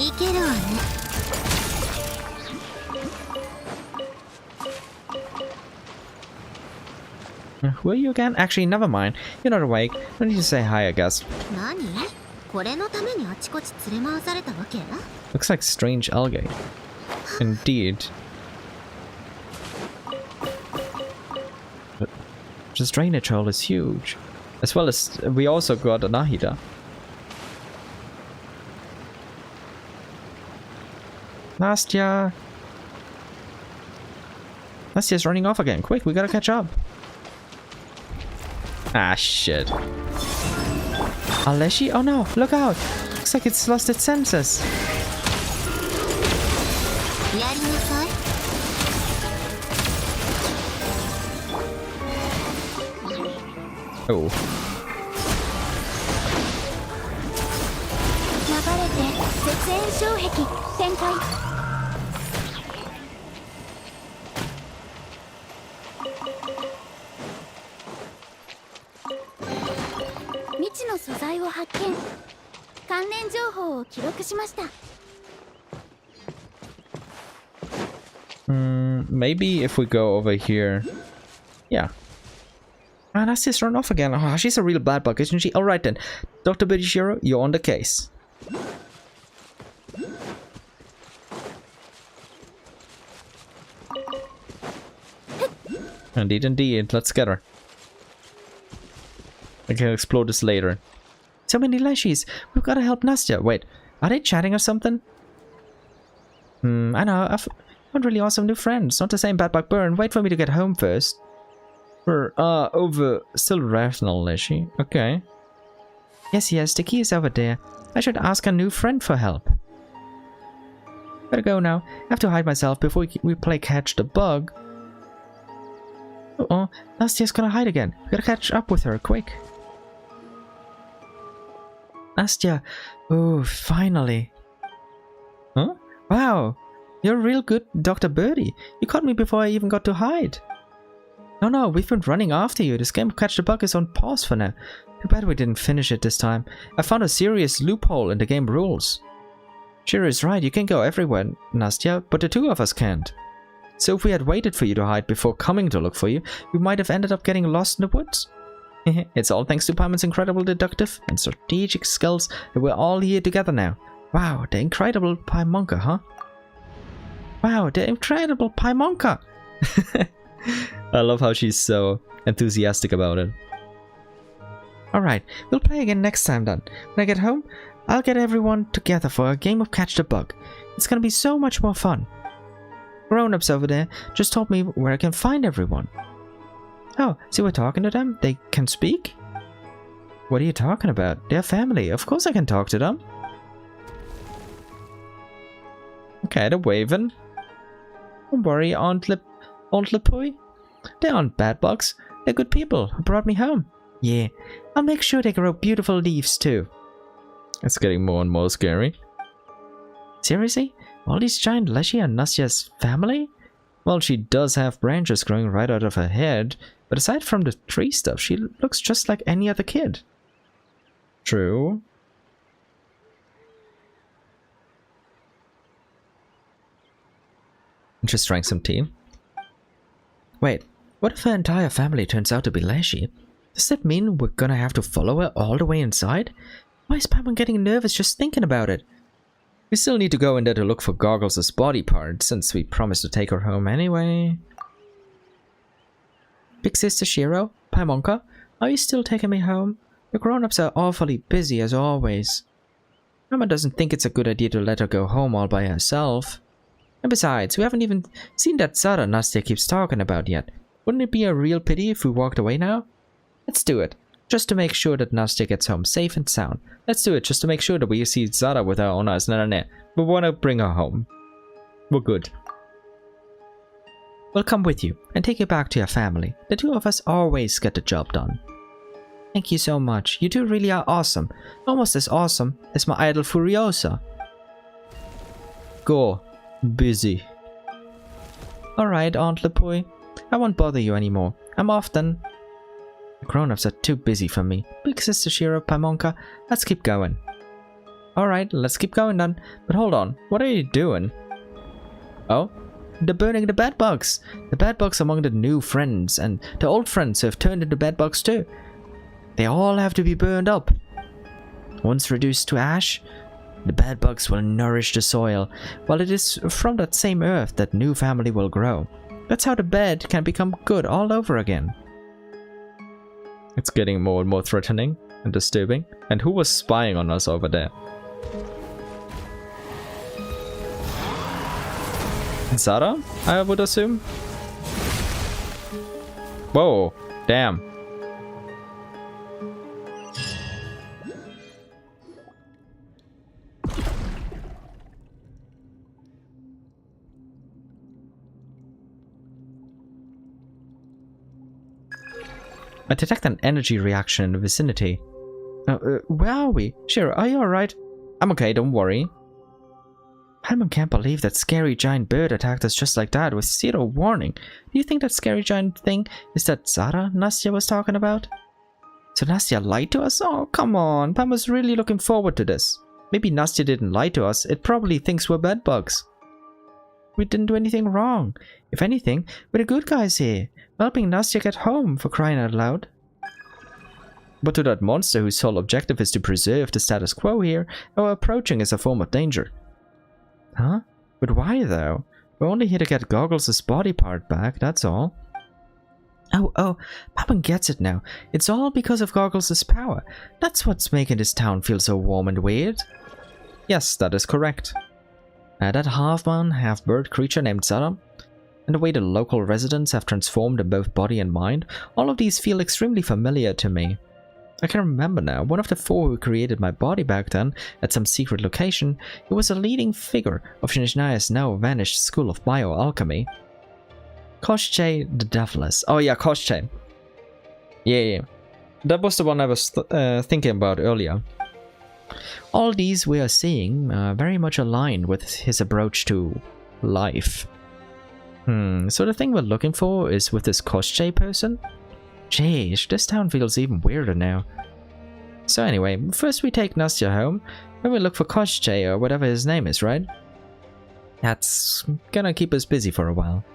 Who are you again? Actually, never mind. You're not awake. I need to say hi, I guess. Looks like strange algae. Indeed. But this drainage hole is huge. As well as we also got a Nahida. Nastya! Nastya's running off again. Quick, we gotta catch up. Ah, shit. Aleshi? Oh no, look out! Looks like it's lost its senses. Oh. Maybe if we go over here. Yeah. Ah, Nastya's run off again. Oh, she's a real bad bug, isn't she? Alright then. Dr. Bidishiro, you're on the case. Indeed, indeed. Let's get her. I can explore this later. So many leshies. We've got to help Nastya. Wait, are they chatting or something? I know. I've found really awesome new friends. Not the same bad bug burn. Wait for me to get home first. We're over. Still rational, leshy. Okay. Yes, the key is over there. I should ask a new friend for help. Gotta go now. I have to hide myself before we play catch the bug. Uh-oh, Nastya's gonna hide again. We gotta catch up with her, quick. Nastya. Oh, finally. Huh? Wow. You're a real good Dr. Birdie. You caught me before I even got to hide. No, we've been running after you. This game of Catch the Bug is on pause for now. Too bad we didn't finish it this time. I found a serious loophole in the game rules. Shiro is right, you can go everywhere, Nastya, but the two of us can't. So if we had waited for you to hide before coming to look for you, we might have ended up getting lost in the woods. It's all thanks to Paimon's incredible deductive and strategic skills that we're all here together now. Wow, the incredible Paimonka, huh? Wow, the incredible Paimonka! I love how she's so enthusiastic about it. Alright, we'll play again next time then. When I get home, I'll get everyone together for a game of Catch the Bug. It's gonna be so much more fun. Grown-ups over there just told me where I can find everyone. Oh, so we're talking to them? They can speak? What are you talking about? They're family. Of course I can talk to them. Okay, they're waving. Don't worry, Aunt Lepui. They aren't bad bugs. They're good people who brought me home. Yeah, I'll make sure they grow beautiful leaves too. It's getting more and more scary. Seriously? All these giant leshy are Nastya's family? Well, she does have branches growing right out of her head, but aside from the tree stuff, she looks just like any other kid. True. Just drank some tea. Wait, what if her entire family turns out to be leshy? Does that mean we're gonna have to follow her all the way inside? Why is Paimon getting nervous just thinking about it? We still need to go in there to look for Goggles' body part, since we promised to take her home anyway. Big Sister Shiro, Paimonka, are you still taking me home? The grown-ups are awfully busy as always. Mama doesn't think it's a good idea to let her go home all by herself. And besides, we haven't even seen that Zara Nastya keeps talking about yet. Wouldn't it be a real pity if we walked away now? Let's do it. Just to make sure that Nastya gets home safe and sound. Let's do it just to make sure that we see Zara with our own eyes. No. We want to bring her home. We're good. We'll come with you and take you back to your family. The two of us always get the job done. Thank you so much. You two really are awesome. Almost as awesome as my idol Furiosa. Go. Busy. Alright, Aunt Lepui. I won't bother you anymore. I'm off then. The grown-ups are too busy for me. Big Sister Shiro, Paimonka, let's keep going. Alright, let's keep going then. But hold on, what are you doing? Oh? They're burning the bedbugs. The bedbugs among the new friends and the old friends who have turned into bedbugs too. They all have to be burned up. Once reduced to ash, the bedbugs will nourish the soil, while it is from that same earth that new family will grow. That's how the bed can become good all over again. It's getting more and more threatening and disturbing. And who was spying on us over there? Zara, I would assume? Whoa, damn. I detect an energy reaction in the vicinity. Where are we? Shiro, are you alright? I'm okay, don't worry. Paimon can't believe that scary giant bird attacked us just like that with zero warning. Do you think that scary giant thing is that Zara Nastya was talking about? So Nastya lied to us? Oh, come on. Paimon's really looking forward to this. Maybe Nastya didn't lie to us. It probably thinks we're bedbugs. We didn't do anything wrong. If anything, we're the good guys here. Helping Nastya get home, for crying out loud. But to that monster whose sole objective is to preserve the status quo here, our approaching is a form of danger. Huh? But why though? We're only here to get Goggles' body part back, that's all. Oh, Paimon gets it now. It's all because of Goggles' power. That's what's making this town feel so warm and weird. Yes, that is correct. That half-man, half-bird creature named Zara, and the way the local residents have transformed in both body and mind, all of these feel extremely familiar to me. I can remember now, one of the four who created my body back then, at some secret location, he was a leading figure of Snezhnaya's now vanished school of bioalchemy. Koshchei the Deathless. Oh yeah, Koshchei. Yeah. That was the one I was thinking about earlier. All these we are seeing very much aligned with his approach to life. So the thing we're looking for is with this Koshchei person? Jeez, this town feels even weirder now. So anyway, first we take Nastya home, then we look for Koshchei or whatever his name is, right? That's gonna keep us busy for a while.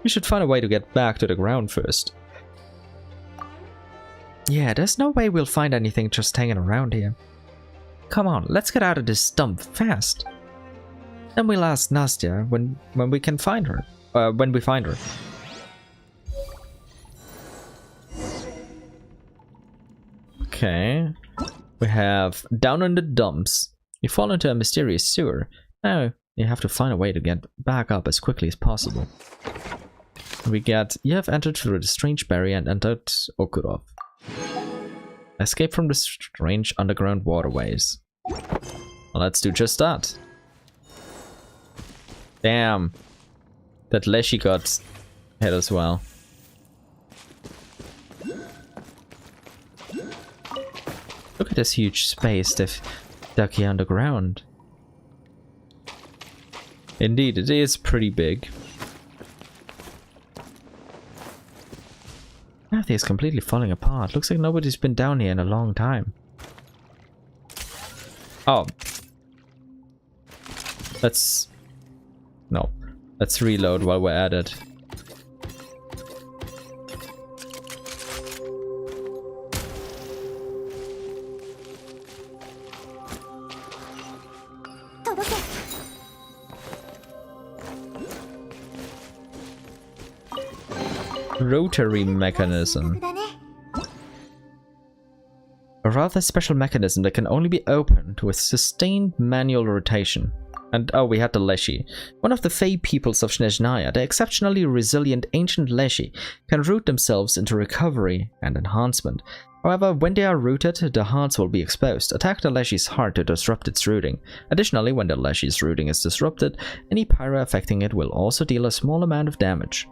We should find a way to get back to the ground first. Yeah, there's no way we'll find anything just hanging around here. Come on, let's get out of this dump fast. Then we'll ask Nastya when we can find her. When we find her. Okay. We have down in the dumps. You fall into a mysterious sewer. Now you have to find a way to get back up as quickly as possible. We get, you have entered through the strange barrier and entered Okurov. Escape from the strange underground waterways. Well, let's do just that. Damn. That Leshy got hit as well. Look at this huge space they've dug here underground. Indeed, it is pretty big. Everything is completely falling apart. Looks like nobody's been down here in a long time. Oh. Let's reload while we're at it. Rotary mechanism. A rather special mechanism that can only be opened with sustained manual rotation. And oh, we had the Leshy. One of the Fey peoples of Snezhnaya, the exceptionally resilient ancient Leshy, can root themselves into recovery and enhancement. However, when they are rooted, the hearts will be exposed. Attack the Leshy's heart to disrupt its rooting. Additionally, when the Leshy's rooting is disrupted, any pyro affecting it will also deal a small amount of damage.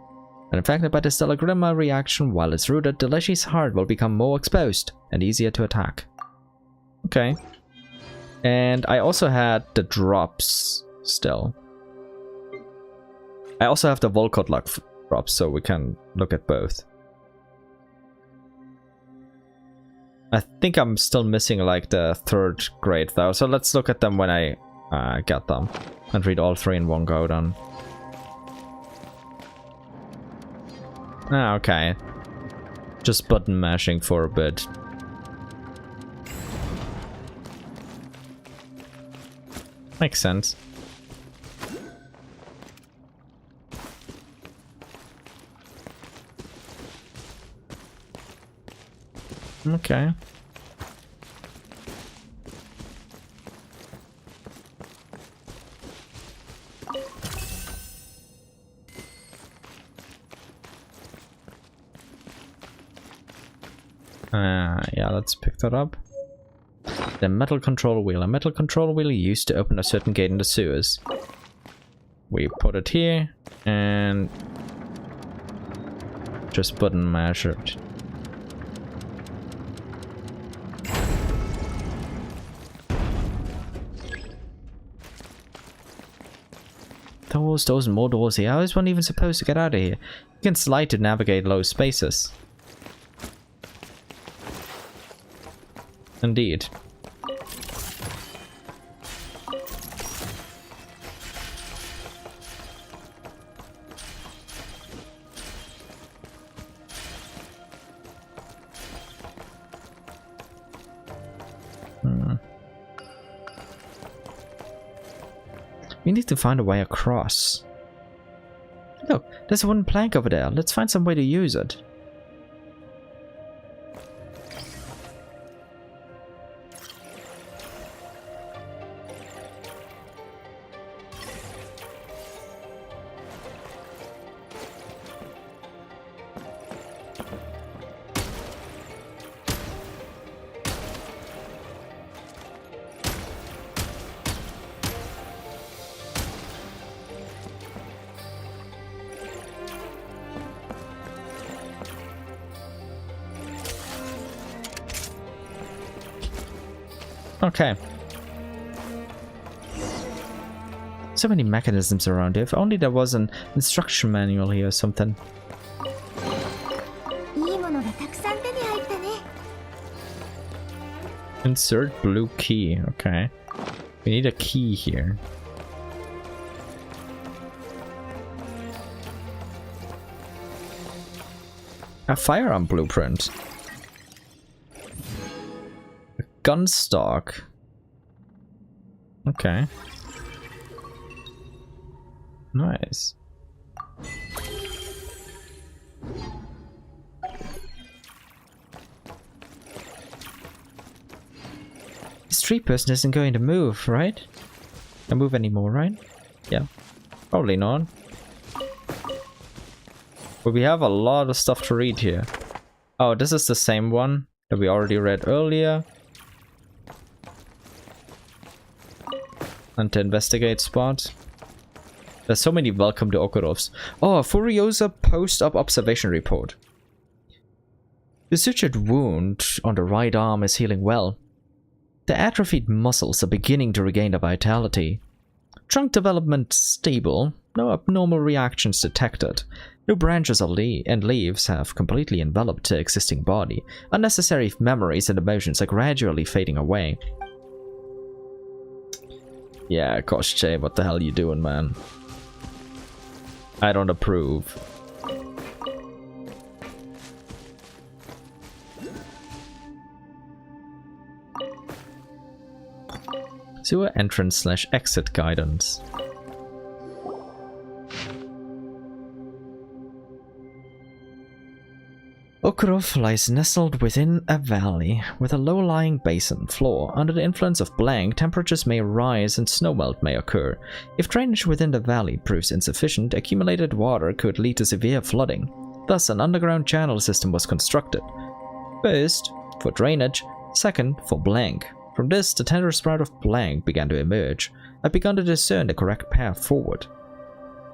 And infected by the stellar grima reaction, while it's rooted, the Leshy's heart will become more exposed and easier to attack. Okay. And I also had the drops still. I also have the Volcot luck drops, so we can look at both. I think I'm still missing like the third grade though, so let's look at them when I get them and read all three in one go then. Ah, okay. Just button mashing for a bit. Makes sense. Okay. Yeah, let's pick that up. The metal control wheel. A metal control wheel used to open a certain gate in the sewers. We put it here and just button mash it. Doors and more doors here. How is one even supposed to get out of here? You can slide to navigate low spaces. Indeed. We need to find a way across. Look, there's a wooden plank over there. Let's find some way to use it. Okay. So many mechanisms around here. If only there was an instruction manual here or something. Insert blue key. Okay. We need a key here. A firearm blueprint. Gun stock. Okay. Nice. This tree person isn't going to move, right? Don't move anymore, right? Yeah. Probably not. But we have a lot of stuff to read here. Oh, this is the same one that we already read earlier. And to investigate spot. There's so many welcome to Okurovs. Oh, a Furiosa post-op observation report. The sutured wound on the right arm is healing well. The atrophied muscles are beginning to regain their vitality. Trunk development stable. No abnormal reactions detected. No branches or and leaves have completely enveloped the existing body. Unnecessary memories and emotions are gradually fading away. Yeah, Koshche, what the hell you doing, man? I don't approve. Sewer entrance / exit guidance. Okurov lies nestled within a valley with a low-lying basin floor. Under the influence of blank, temperatures may rise and snowmelt may occur. If drainage within the valley proves insufficient, accumulated water could lead to severe flooding. Thus, an underground channel system was constructed. First, for drainage, second, for blank. From this, the tender sprout of blank began to emerge. I've begun to discern the correct path forward.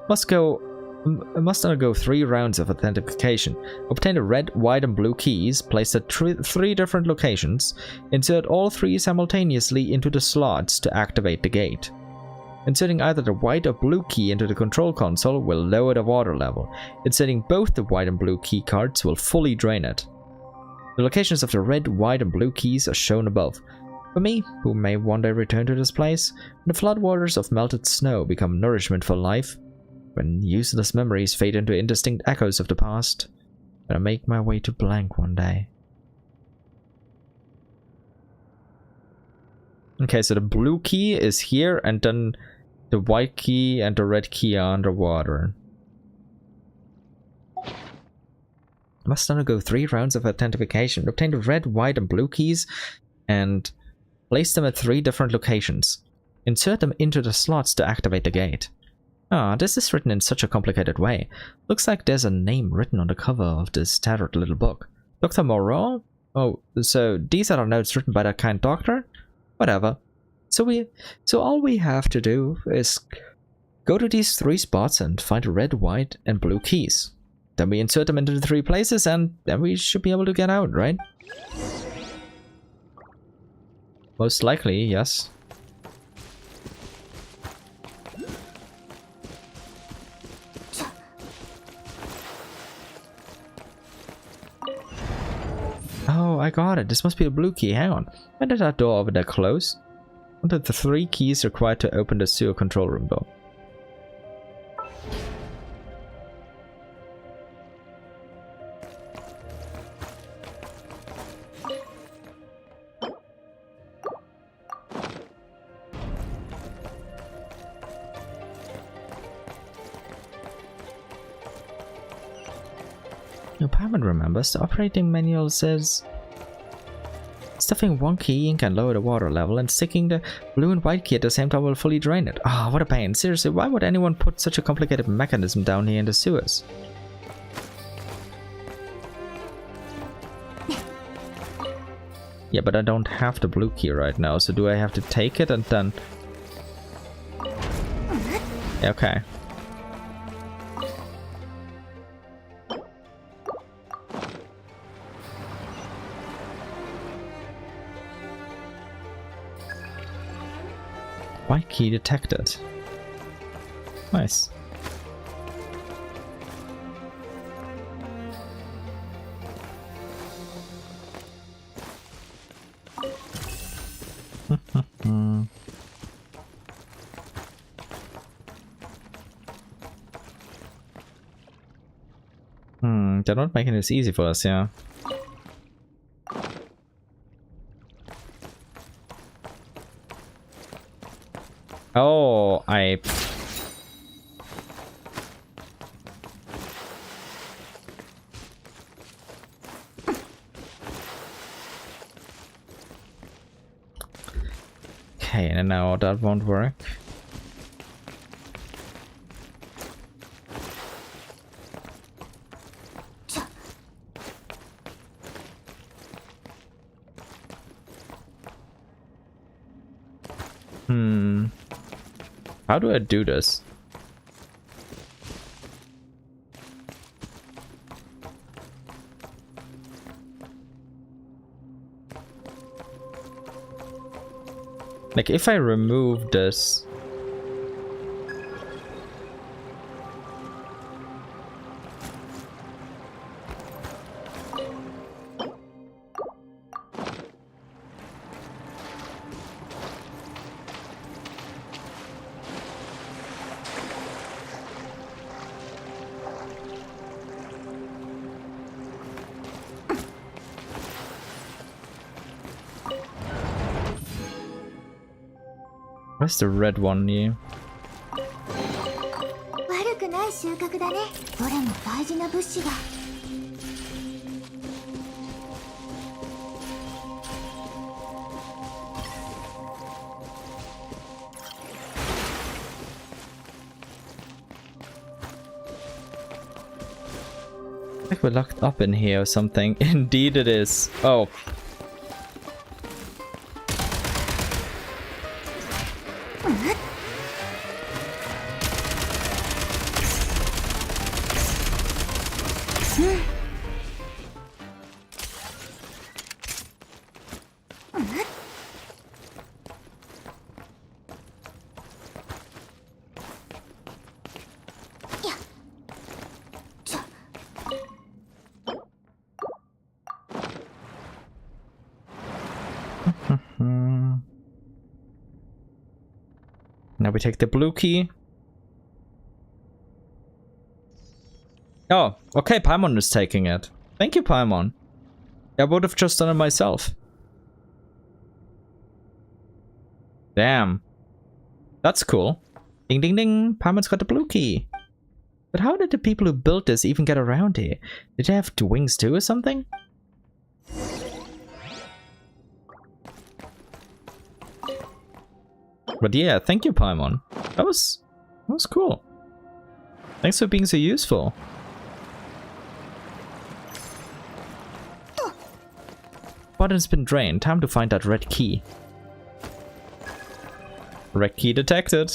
Must go Must undergo 3 rounds of authentication. Obtain the red, white, and blue keys, placed at 3 different locations. Insert all 3 simultaneously into the slots to activate the gate. Inserting either the white or blue key into the control console will lower the water level. Inserting both the white and blue key cards will fully drain it. The locations of the red, white, and blue keys are shown above. For me, who may one day return to this place, when the floodwaters of melted snow become nourishment for life, when useless memories fade into indistinct echoes of the past, when I make my way to blank one day. Okay, so the blue key is here, and then the white key and the red key are underwater. Must undergo 3 rounds of authentication. Obtain the red, white, and blue keys and place them at 3 different locations. Insert them into the slots to activate the gate. Ah, this is written in such a complicated way. Looks like there's a name written on the cover of this tattered little book. Dr. Moreau? Oh, so these are the notes written by that kind doctor? Whatever. So all we have to do is go to these 3 spots and find the red, white, and blue keys. Then we insert them into the 3 places, and then we should be able to get out, right? Most likely, yes. Oh, I got it. This must be a blue key. Hang on. When did that door over there close? What are the 3 keys required to open the sewer control room door? Your Paimon remembers the operating manual says stuffing 1 key in can lower the water level, and sticking the blue and white key at the same time will fully drain it. Ah, what a pain. Seriously, why would anyone put such a complicated mechanism down here in the sewers? Yeah, but I don't have the blue key right now, so do I have to take it and then... Yeah, okay. White key detected. Nice. They're not making this easy for us, yeah. Oh, okay, and now that won't work. How do I do this? Like, if I remove this... Where's the red one here? 悪くない収穫だね。どれも大事な物資が。I think we're locked up in here or something. Indeed it is. Oh. Now we take the blue key. Oh, okay, Paimon is taking it. Thank you, Paimon. I would have just done it myself. Damn. That's cool. Ding ding ding, Paimon's got the blue key. But how did the people who built this even get around here? Did they have wings too or something? But yeah, thank you, Paimon. That was cool. Thanks for being so useful. Button's been drained. Time to find that red key. Red key detected.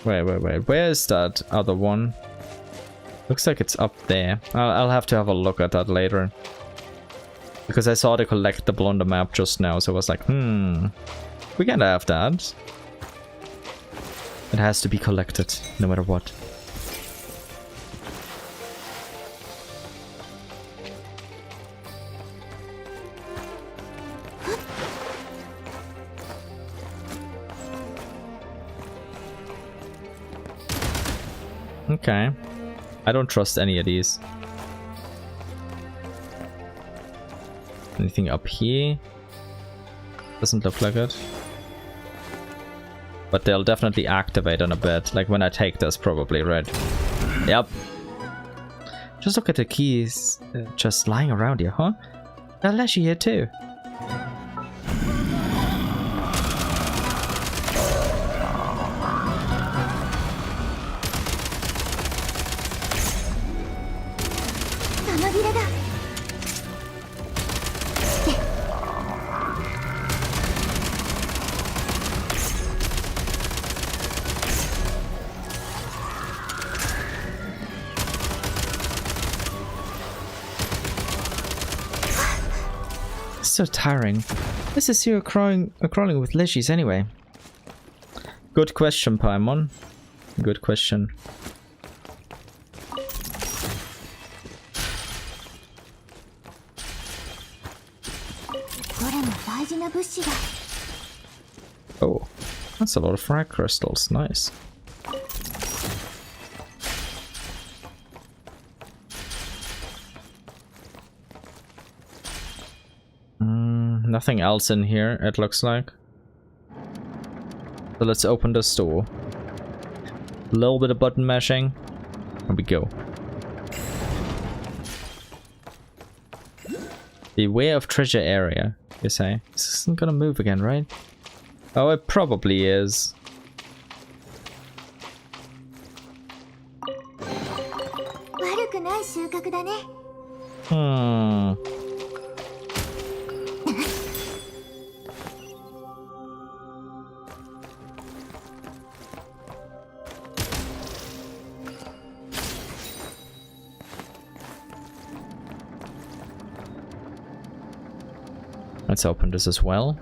Wait. Where is that other one? Looks like it's up there. I'll have to have a look at that later. Because I saw the collectible on the map just now, so I was like, we can't have that. It has to be collected, no matter what. Okay. I don't trust any of these. Anything up here? Doesn't look like it. But they'll definitely activate on a bit. Like when I take this, probably, right? Yep. Just look at the keys just lying around here, huh? There's Leshy here too. So tiring. This is you crawling with Leshies anyway. Good question, Paimon. Good question. Oh, that's a lot of frag crystals. Nice. Nothing else in here, it looks like. So let's open this door. A little bit of button mashing. Here we go. Beware of treasure area, you say. This isn't gonna move again, right? Oh, it probably is. Let's open this as well.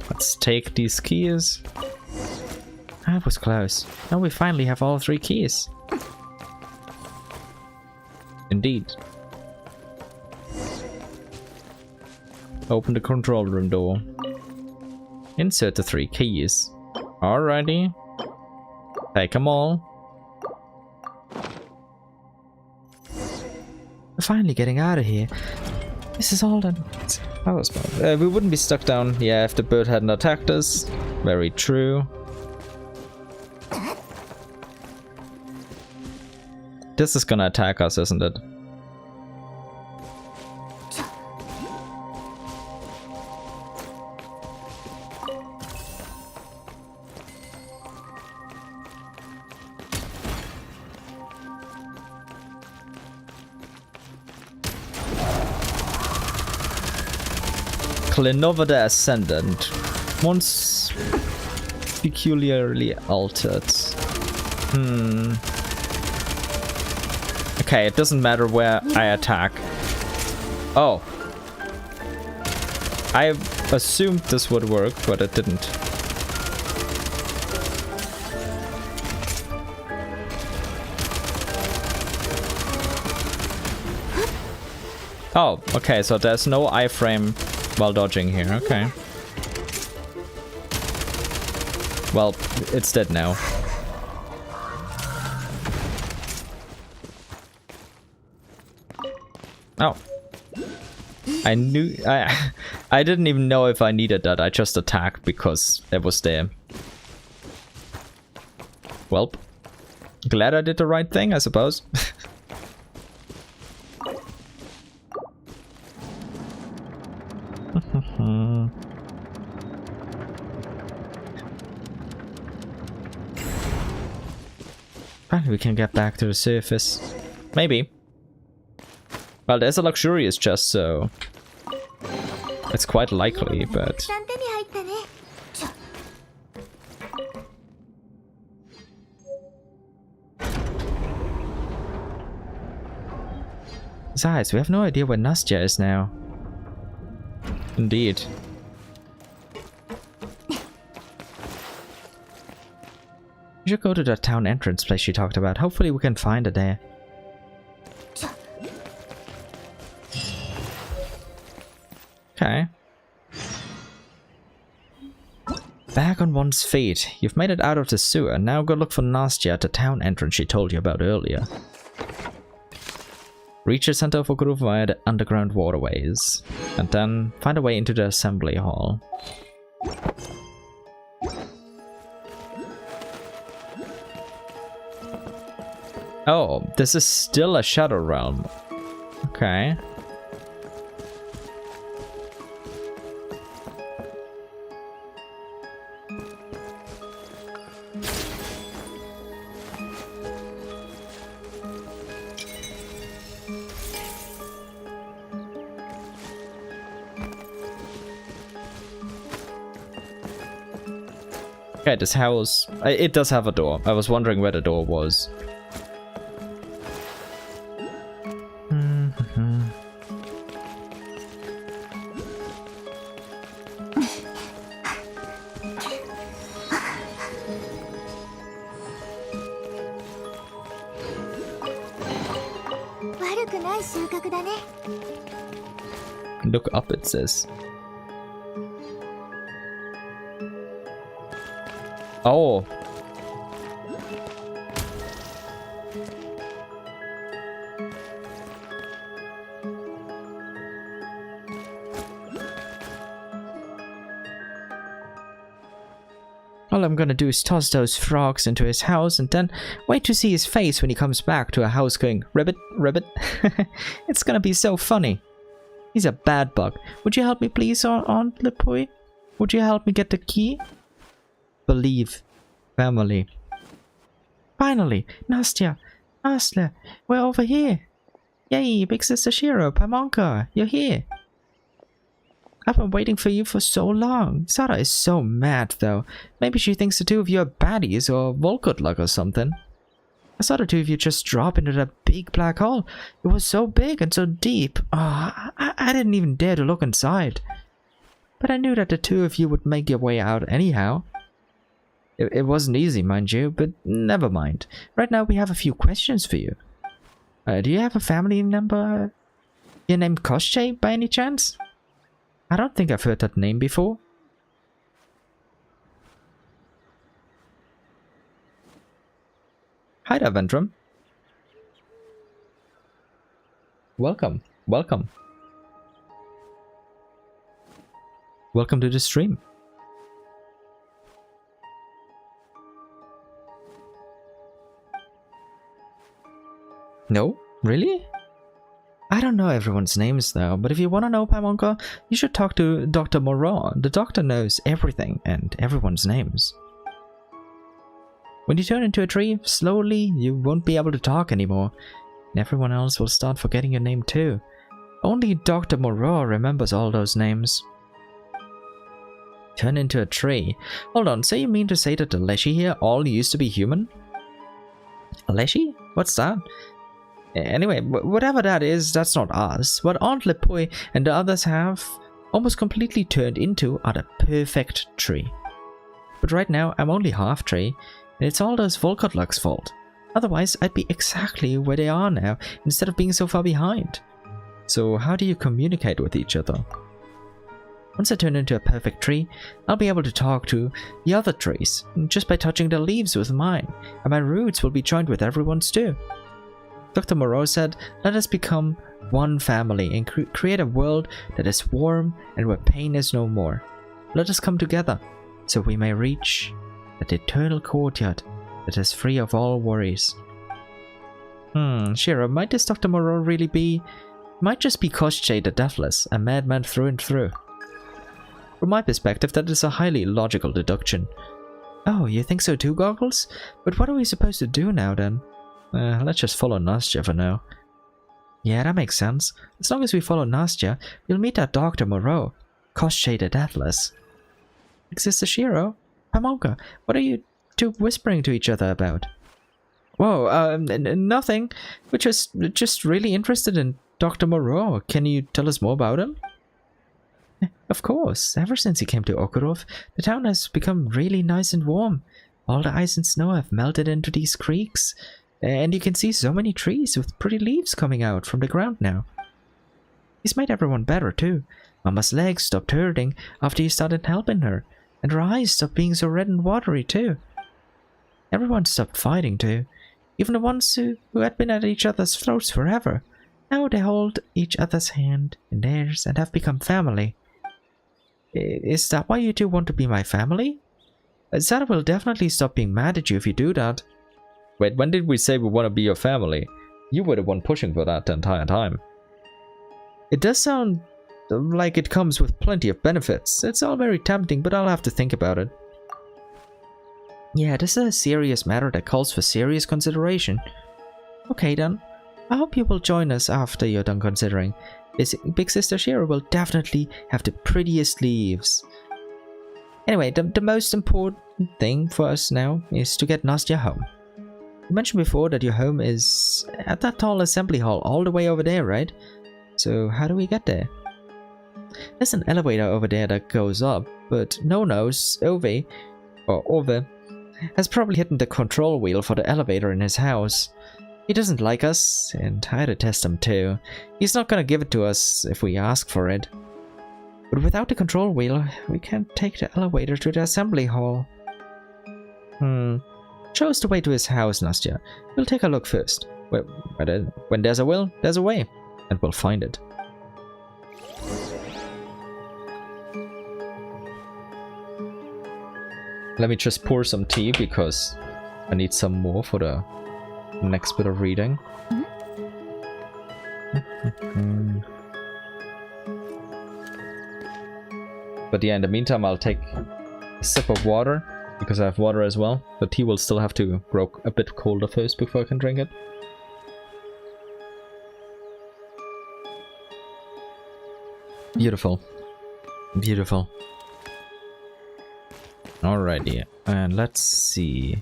Let's take these keys. That was close. Now we finally have all 3 keys. Indeed. Open the control room door. Insert the 3 keys. Alrighty. Take them all. We're finally getting out of here. This is all done. That was bad. We wouldn't be stuck down, yeah, if the bird hadn't attacked us. Very true. This is gonna attack us, isn't it? Klenova the Ascendant. Once peculiarly altered. Okay, it doesn't matter where I attack. Oh. I assumed this would work, but it didn't. Oh, okay, so there's no iframe while dodging here, okay. Well, it's dead now. Oh. I knew... I didn't even know if I needed that, I just attacked because it was there. Well, glad I did the right thing, I suppose. Finally, we can get back to the surface. Maybe. Well, there's a luxurious chest, so it's quite likely, but... Besides, we have no idea where Nastya is now. Indeed. We should go to the town entrance place she talked about. Hopefully we can find her there. Okay. Back on one's feet. You've made it out of the sewer. Now go look for Nastya at the town entrance she told you about earlier. Reach the center of Okuruf via the underground waterways. And then find a way into the assembly hall. Oh, this is still a Shadow Realm. Okay. Okay, this house... it does have a door. I was wondering where the door was. Look up, it says. Oh. All I'm gonna do is toss those frogs into his house and then wait to see his face when he comes back to a house going, ribbit, ribbit. It's gonna be so funny. He's a bad bug. Would you help me please, Aunt Lipui? Would you help me get the key? Believe. Family. Finally! Nastya! Nastya! We're over here! Yay! Big Sister Shiro! Pamonka! You're here! I've been waiting for you for so long. Sara is so mad though. Maybe she thinks the two of you are baddies or Volkut luck or something. I saw the two of you just drop into that big black hole. It was so big and so deep. Oh, I didn't even dare to look inside. But I knew that the two of you would make your way out anyhow. It wasn't easy, mind you, but never mind. Right now we have a few questions for you. Do you have a family number? Your name Koschei by any chance? I don't think I've heard that name before. Hi there, Ventrum. Welcome, welcome. Welcome to the stream. No? Really? I don't know everyone's names though, but if you want to know, Pamonka, you should talk to Dr. Moran. The doctor knows everything and everyone's names. When you turn into a tree, slowly you won't be able to talk anymore, and everyone else will start forgetting your name too. Only Dr. Moran remembers all those names. Turn into a tree. Hold on, so you mean to say that the Leshy here all used to be human? Leshy? What's that? Anyway, whatever that is, that's not us. What Aunt Lepoi and the others have almost completely turned into are the perfect tree. But right now, I'm only half tree, and it's all those Volkotluck's fault. Otherwise, I'd be exactly where they are now, instead of being so far behind. So how do you communicate with each other? Once I turn into a perfect tree, I'll be able to talk to the other trees, just by touching their leaves with mine, and my roots will be joined with everyone's too. Dr. Moreau said, let us become one family and create a world that is warm and where pain is no more. Let us come together, so we may reach that eternal courtyard that is free of all worries. Shiro, might this Dr. Moreau really be? Might just be Koschei the Deathless, a madman through and through. From my perspective, that is a highly logical deduction. Oh, you think so too, Goggles? But what are we supposed to do now then? Let's just follow Nastya for now. Yeah, that makes sense. As long as we follow Nastya, we'll meet that Dr. Moreau, Koschei the Deathless. Sister Shiro? Pamonka, what are you two whispering to each other about? Whoa, nothing. We're just really interested in Dr. Moreau. Can you tell us more about him? Of course. Ever since he came to Okurov, the town has become really nice and warm. All the ice and snow have melted into these creeks, and you can see so many trees with pretty leaves coming out from the ground now. He's made everyone better too. Mama's legs stopped hurting after he started helping her, and her eyes stopped being so red and watery too. Everyone stopped fighting too, even the ones who had been at each other's throats forever. Now they hold each other's hand in theirs and have become family. Is that why you two want to be my family? Zara will definitely stop being mad at you if you do that. Wait, when did we say we want to be your family? You were the one pushing for that the entire time. It does sound like it comes with plenty of benefits. It's all very tempting, but I'll have to think about it. Yeah, this is a serious matter that calls for serious consideration. Okay then, I hope you will join us after you're done considering. Big Sister Shiro will definitely have the prettiest leaves. Anyway, the most important thing for us now is to get Nastya home. You mentioned before that your home is at that tall assembly hall all the way over there, right? So how do we get there? There's an elevator over there that goes up, but no knows Ove has probably hidden the control wheel for the elevator in his house. He doesn't like us, and I detest him too. He's not gonna give it to us if we ask for it. But without the control wheel, we can't take the elevator to the assembly hall. Show us the way to his house, Nastya. We'll take a look first. When there's a will, there's a way. And we'll find it. Let me just pour some tea because I need some more for the next bit of reading. But yeah, in the meantime, I'll take a sip of water because I have water as well. The tea will still have to grow a bit colder first before I can drink it. Beautiful. Beautiful. Alrighty, and let's see.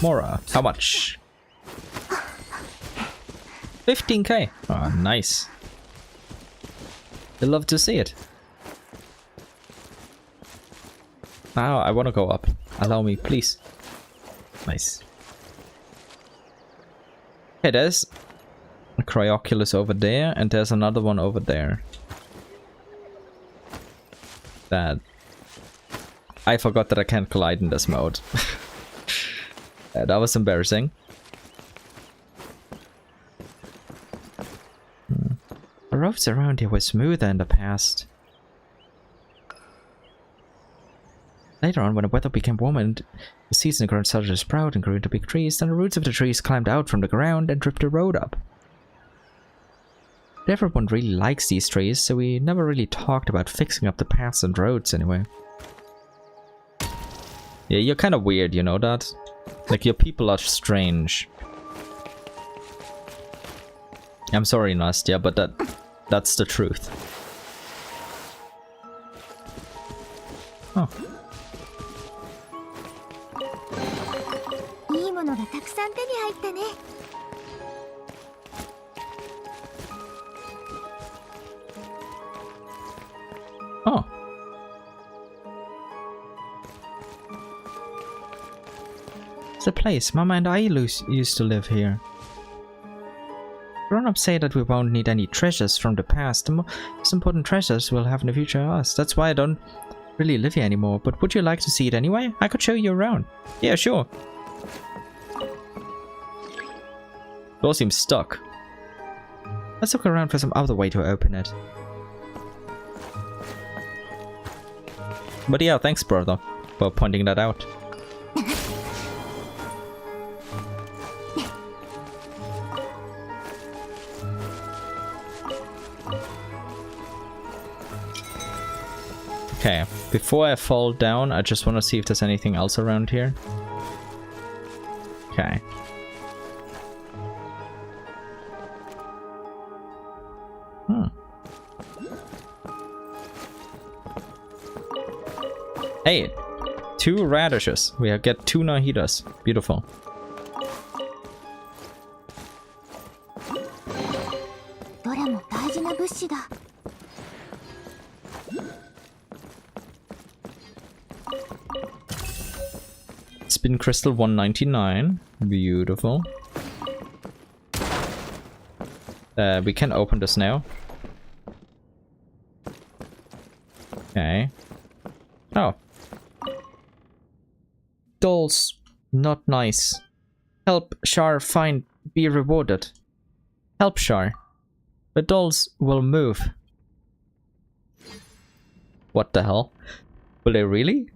Mora, how much? 15k. Oh, nice. You'll love to see it. Now I want to go up. Allow me, please. Nice. Okay, there's a Cryoculus over there, and there's another one over there. That I forgot that I can't collide in this mode. That was embarrassing. The roads around here were smoother in the past. Later on, when the weather became warmer and the season grass started to sprout and grew into big trees, then the roots of the trees climbed out from the ground and dripped the road up. Everyone really likes these trees, so we never really talked about fixing up the paths and roads anyway. Yeah, you're kind of weird, you know that? Like, your people are strange. I'm sorry, Nastya, but that's the truth. のがたくさん手に入ったね。Oh. It's the place. Mama and I used to live here. Grown-ups say that we won't need any treasures from the past. The most important treasures we'll have in the future are us. That's why I don't really live here anymore. But would you like to see it anyway? I could show you around. Yeah, sure. Door seems stuck. Let's look around for some other way to open it. But yeah, thanks, brother, for pointing that out. Okay, before I fall down, I just want to see if there's anything else around here. Okay. Hey, 2 radishes. We get 2 nahitas. Beautiful. Spin crystal 199. Beautiful. We can open this now. Okay. Oh. Dolls. Not nice. Help Shar find, be rewarded. Help Shar. The dolls will move. What the hell? Will they really?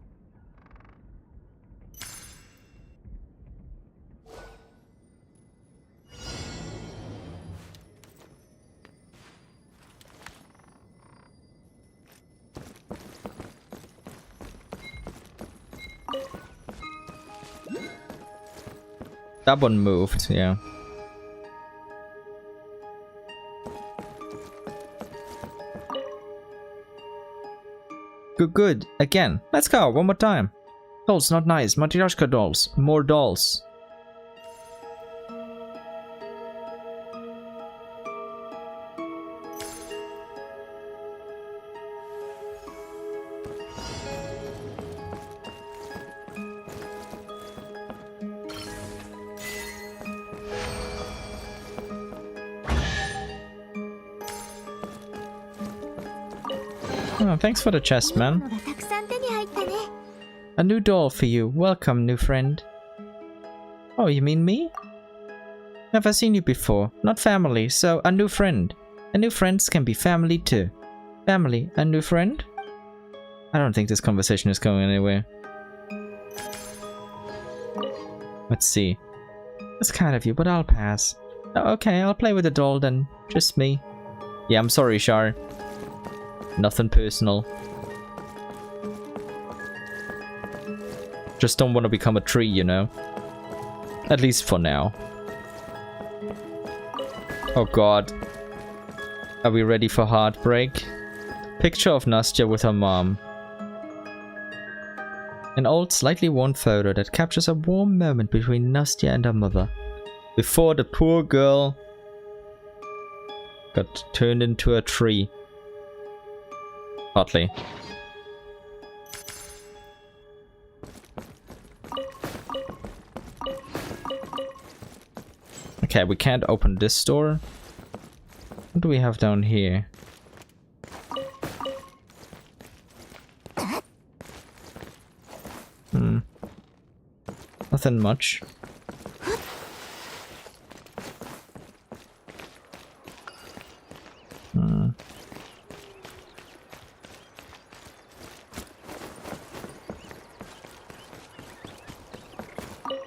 That one moved, yeah. Good. Again. Let's go. One more time. Dolls, not nice. Matryoshka dolls. More dolls. Oh, thanks for the chest, man. A new doll for you. Welcome, new friend. Oh, you mean me? Never seen you before. Not family, so a new friend. And new friends can be family too. Family, a new friend? I don't think this conversation is going anywhere. Let's see. That's kind of you, but I'll pass. Oh, okay, I'll play with the doll then. Just me. Yeah, I'm sorry, Shar. Nothing personal. Just don't want to become a tree, you know? At least for now. Oh god. Are we ready for heartbreak? Picture of Nastya with her mom. An old, slightly worn photo that captures a warm moment between Nastya and her mother. Before the poor girl got turned into a tree. Partly. Okay, we can't open this door. What do we have down here? Nothing much.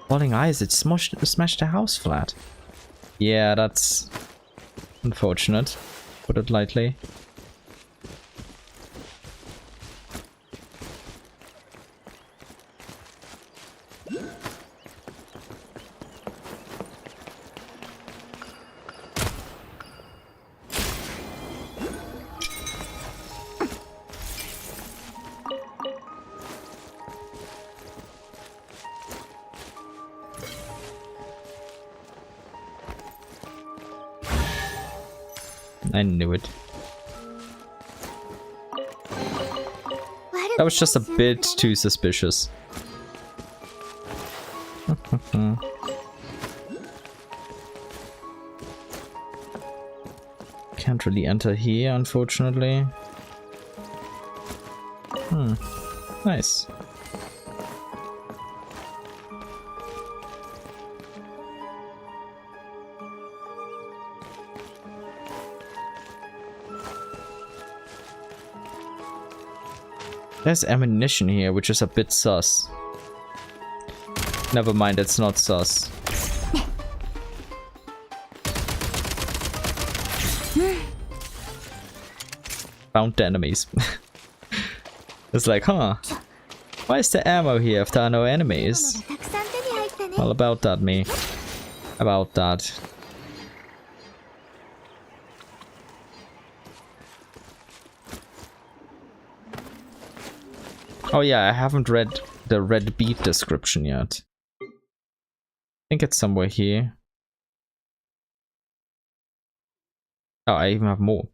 Falling eyes, it smashed the house flat. Yeah, that's unfortunate, put it lightly. I knew it. That was just a bit too suspicious. Can't really enter here, unfortunately. Nice. There's ammunition here, which is a bit sus. Never mind, it's not sus. Found the enemies. It's like, huh? Why is the ammo here if there are no enemies? Well, about that, me. About that. Oh yeah, I haven't read the red bead description yet. I think it's somewhere here. Oh, I even have more.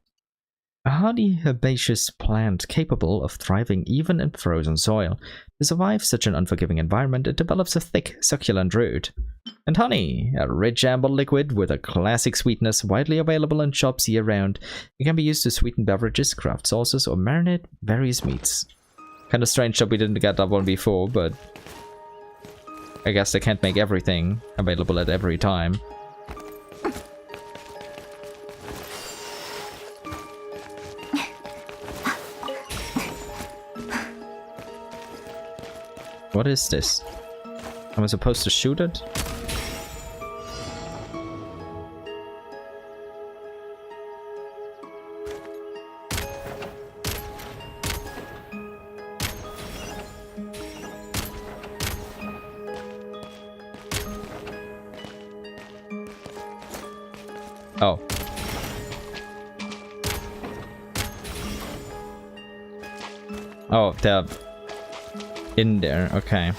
A hardy herbaceous plant capable of thriving even in frozen soil. To survive such an unforgiving environment, it develops a thick, succulent root. And honey, a rich amber liquid with a classic sweetness, widely available in shops year-round. It can be used to sweeten beverages, craft sauces, or marinate various meats. Kinda strange that we didn't get that one before, but I guess they can't make everything available at every time. What is this? Am I supposed to shoot it? Oh. Oh, they're in there, okay.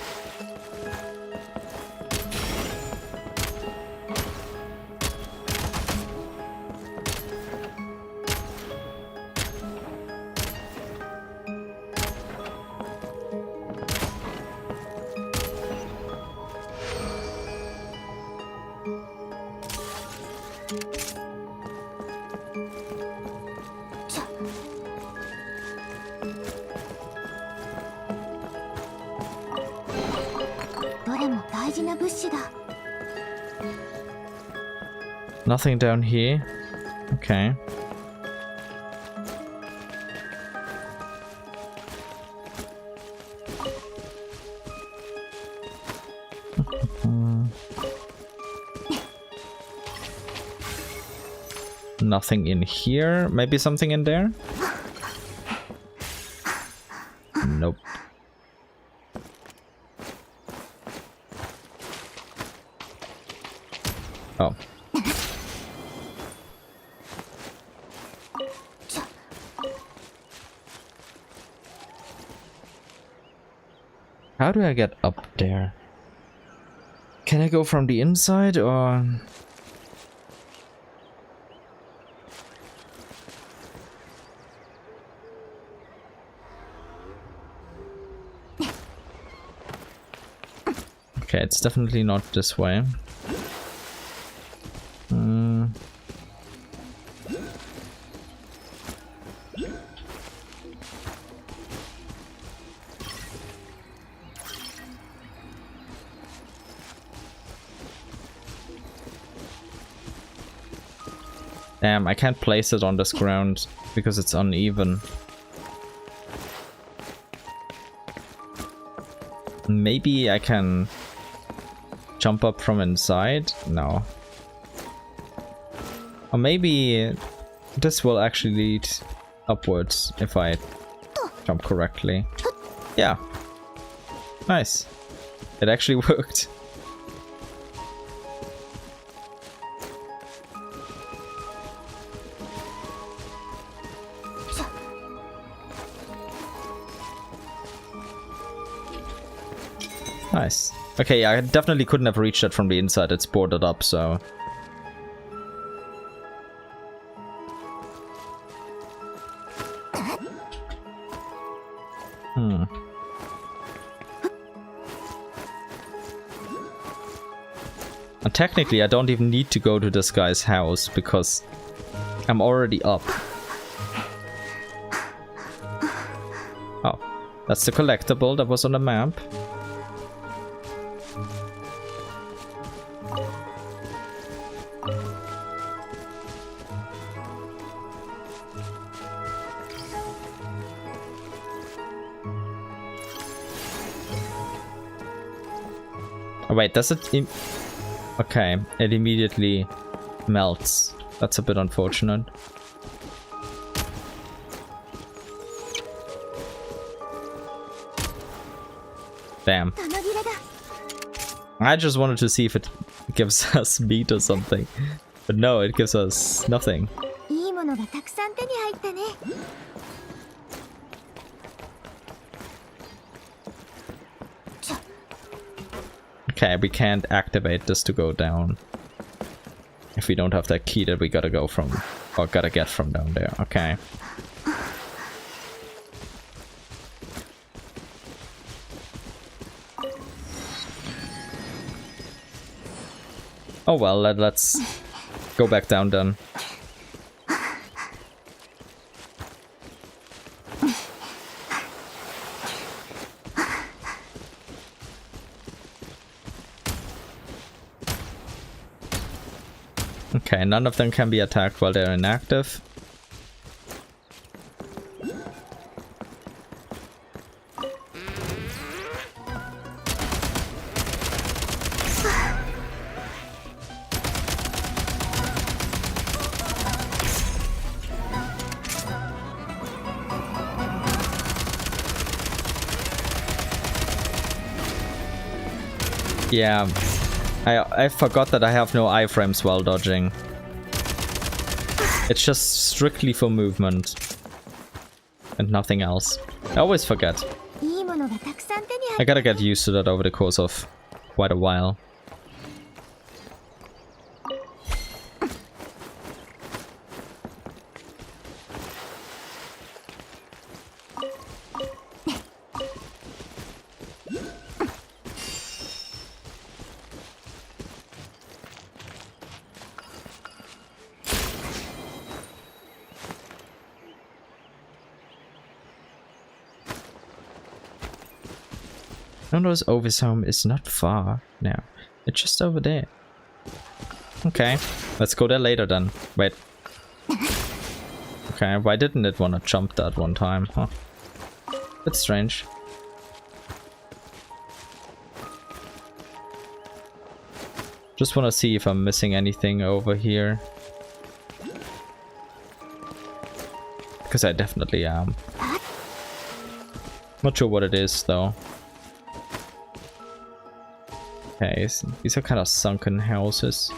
Nothing down here. Okay. Nothing in here. Maybe something in there? Nope. Oh. How do I get up there? Can I go from the inside or... Okay, it's definitely not this way. Damn, I can't place it on this ground because it's uneven. Maybe I can jump up from inside? No. Or maybe this will actually lead upwards if I jump correctly. Yeah. Nice. It actually worked. Nice. Okay, yeah, I definitely couldn't have reached that from the inside. It's boarded up, so... And technically, I don't even need to go to this guy's house because I'm already up. Oh, that's the collectible that was on the map. Oh, wait, does it... Okay, it immediately melts. That's a bit unfortunate. Damn. I just wanted to see if it gives us meat or something. But no, it gives us nothing. Okay, we can't activate this to go down. If we don't have that key that we gotta go from, or gotta get from down there. Okay. Oh well, let's go back down then. Okay, none of them can be attacked while they're inactive. Yeah. I forgot that I have no iframes while dodging. It's just strictly for movement. And nothing else. I always forget. I gotta get used to that over the course of quite a while. Nondo's Ovis home is not far now. It's just over there. Okay, let's go there later then. Wait. Okay, why didn't it want to jump that one time? Huh. That's strange. Just want to see if I'm missing anything over here. Because I definitely am. Not sure what it is though. Okay, these are kind of sunken houses.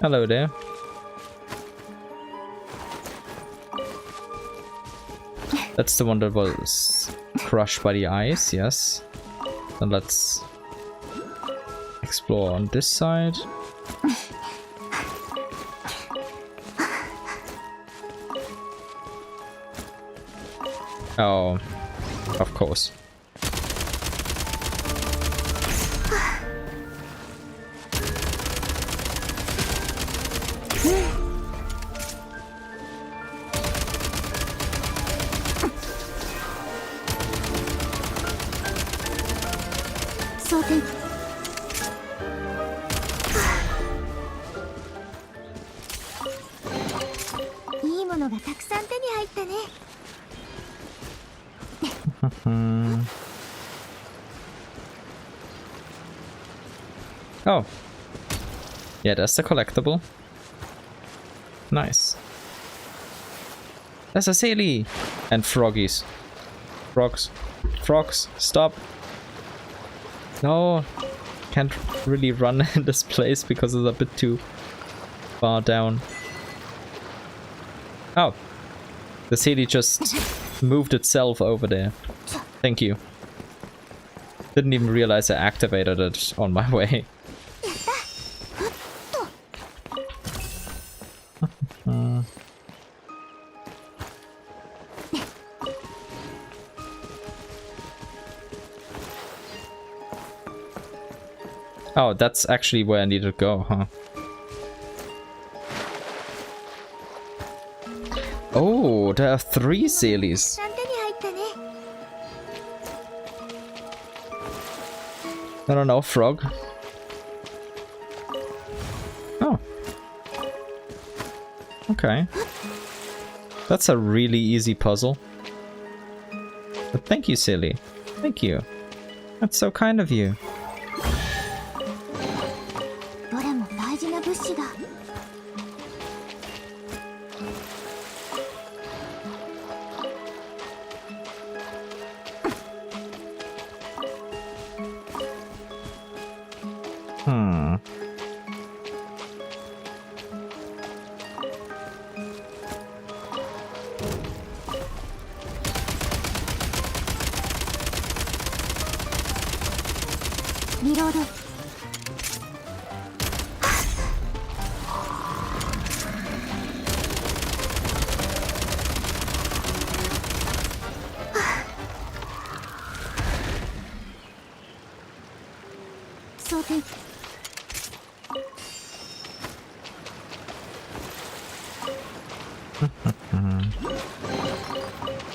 Hello there. That's the one that was crushed by the ice, yes. Then let's explore on this side. Oh, of course. Oh. Yeah, that's the collectible. Nice. That's a silly. And froggies. Frogs. Frogs, stop. No. Can't really run in this place because it's a bit too far down. Oh. The city just moved itself over there. Thank you. Didn't even realize I activated it on my way. Oh, that's actually where I need to go, huh? Oh, there are 3 Sealies. 手に入ったね。 I don't know, frog. Oh. Okay. That's a really easy puzzle. But thank you, Silly. Thank you. That's so kind of you. どれも大事な物資だ。 Hmm. Reload. Sorting.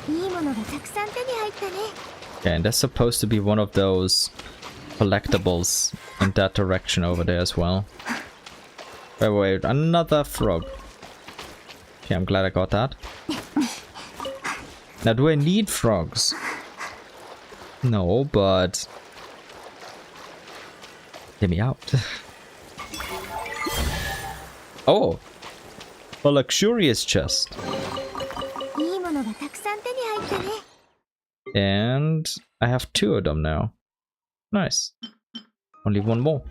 いいものがたくさん手に入ったね。 Okay, and that's supposed to be one of those collectibles in that direction over there as well. Wait, another frog. Okay, I'm glad I got that. Now, do I need frogs? No, but... Get me out. Oh! A luxurious chest. いいものがたくさん手に入ったね。 And I have 2 of them now. Nice. Only 1 more.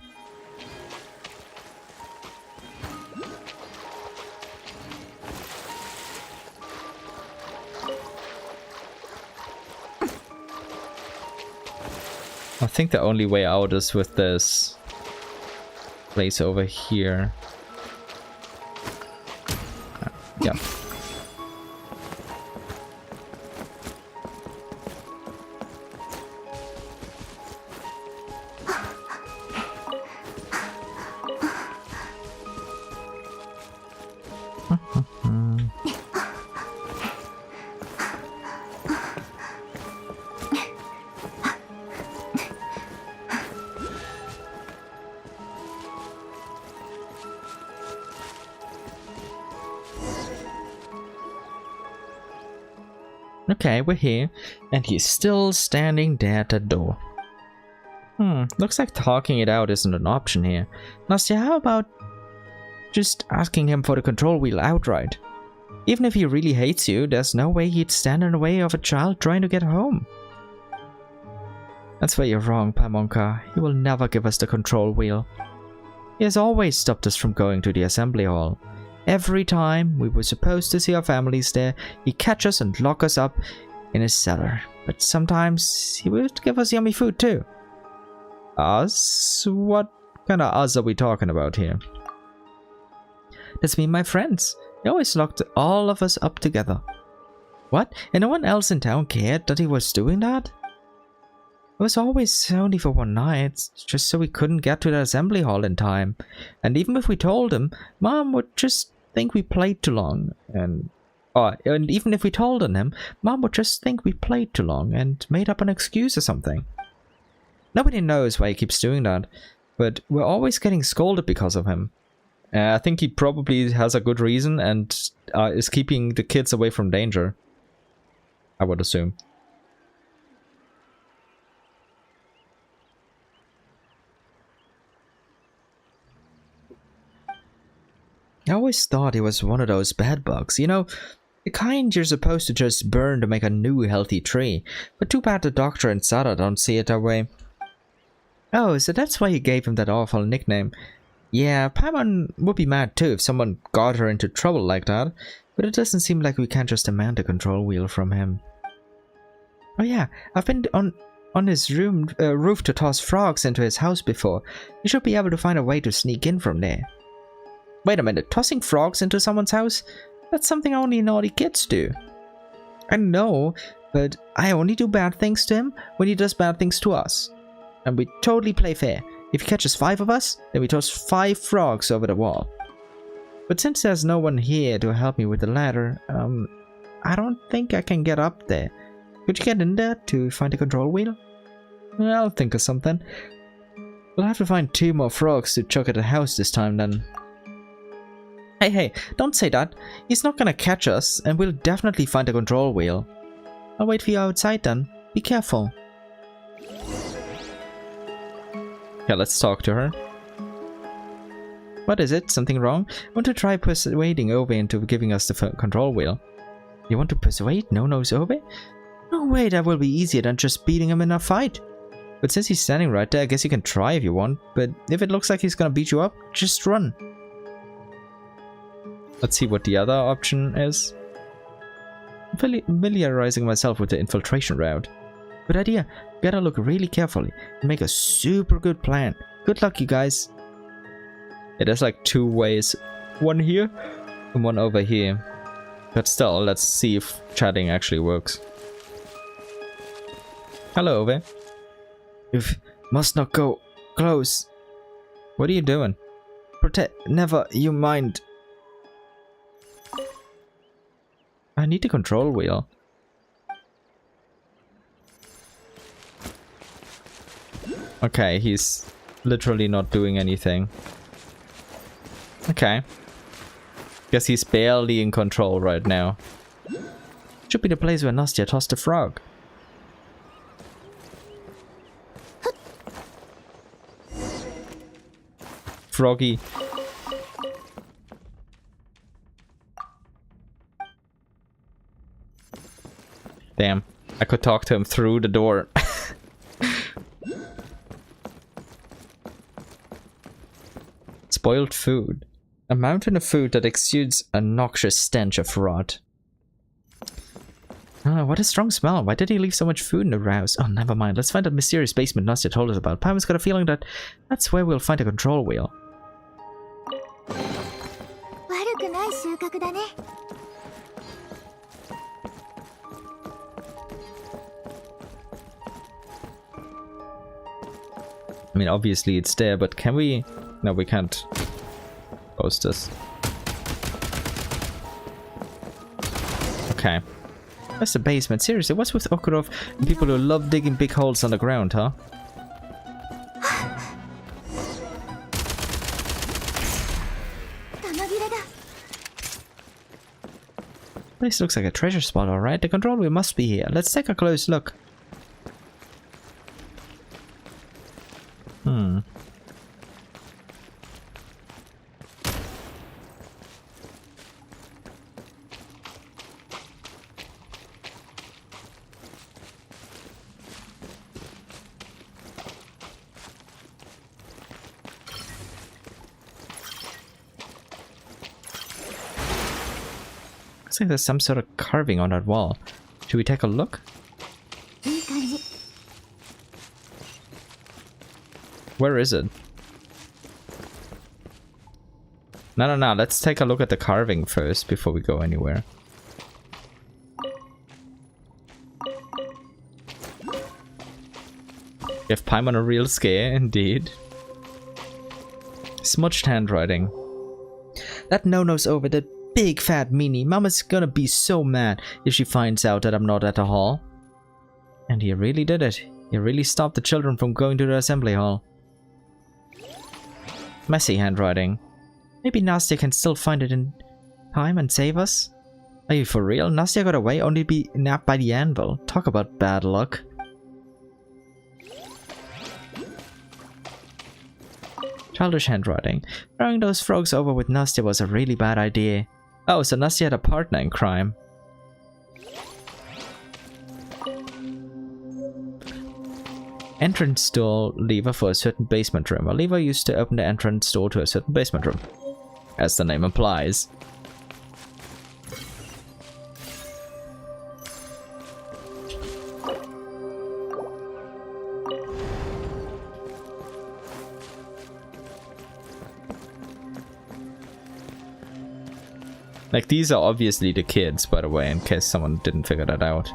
I think the only way out is with this place over here. Yeah. Okay, we're here, and he's still standing there at the door. Looks like talking it out isn't an option here. Nastya, how about just asking him for the control wheel outright? Even if he really hates you, there's no way he'd stand in the way of a child trying to get home. That's where you're wrong, Paimonka. He will never give us the control wheel. He has always stopped us from going to the assembly hall. Every time we were supposed to see our families there, he'd catch us and lock us up in his cellar. But sometimes he would give us yummy food too. Us? What kind of us are we talking about here? That's me and my friends. He always locked all of us up together. What? And no one else in town cared that he was doing that? It was always only for one night, just so we couldn't get to the assembly hall in time. And even if we told him, Mom would just think we played too long. And even if we told on him, Mom would just think we played too long and made up an excuse or something. Nobody knows why he keeps doing that, but we're always getting scolded because of him. I think he probably has a good reason and is keeping the kids away from danger. I would assume. I always thought he was one of those bad bugs, you know, the kind you're supposed to just burn to make a new healthy tree, but too bad the doctor and Sada don't see it that way. Oh, so that's why you gave him that awful nickname. Yeah, Paimon would be mad too if someone got her into trouble like that, but it doesn't seem like we can just demand a control wheel from him. Oh yeah, I've been on his roof to toss frogs into his house before. You should be able to find a way to sneak in from there. Wait a minute, tossing frogs into someone's house? That's something only naughty kids do. I know, but I only do bad things to him when he does bad things to us. And we totally play fair. If he catches 5 of us, then we toss 5 frogs over the wall. But since there's no one here to help me with the ladder, I don't think I can get up there. Could you get in there to find the control wheel? I'll think of something. We'll have to find 2 more frogs to chuck at the house this time then. Hey, don't say that. He's not gonna catch us, and we'll definitely find the control wheel. I'll wait for you outside then. Be careful. Yeah, let's talk to her. What is it? Something wrong? I want to try persuading Obe into giving us the control wheel. You want to persuade No-Nose Obe? No way, that will be easier than just beating him in a fight. But since he's standing right there, I guess you can try if you want. But if it looks like he's gonna beat you up, just run. Let's see what the other option is. Familiarizing myself with the infiltration route. Good idea. Gotta look really carefully and make a super good plan. Good luck, you guys. Yeah, there's like 2 ways. One here and one over here. But still, let's see if chatting actually works. Hello, Ove. You must not go close. What are you doing? Never you mind. I need the control wheel. Okay, he's literally not doing anything. Okay. Guess he's barely in control right now. Should be the place where Nastya tossed the frog. Froggy. Damn, I could talk to him through the door. Spoiled food. A mountain of food that exudes a noxious stench of rot. What a strong smell. Why did he leave so much food in the house? Oh, never mind. Let's find that mysterious basement Nastya told us about. Paimon's got a feeling that that's where we'll find a control wheel. I mean, obviously it's there, but can we... No, we can't post this. Okay. That's the basement. Seriously, what's with Okurov and people who love digging big holes on the ground, huh? This looks like a treasure spot, alright. The control wheel must be here. Let's take a close look. Looks like there's some sort of carving on that wall. Should we take a look? Where is it? No. Let's take a look at the carving first before we go anywhere. Give Paimon a real scare, indeed. Smudged handwriting. That No-Nose over the big fat meanie. Mama's gonna be so mad if she finds out that I'm not at the hall. And he really did it. He really stopped the children from going to the assembly hall. Messy handwriting. Maybe Nastya can still find it in time and save us? Are you for real? Nastya got away only to be nabbed by the anvil. Talk about bad luck. Childish handwriting. Throwing those frogs over with Nastya was a really bad idea. Oh, so Nastya had a partner in crime. Entrance door lever for a certain basement room. A lever used to open the entrance door to a certain basement room. As the name implies. Like, these are obviously the kids, by the way, in case someone didn't figure that out.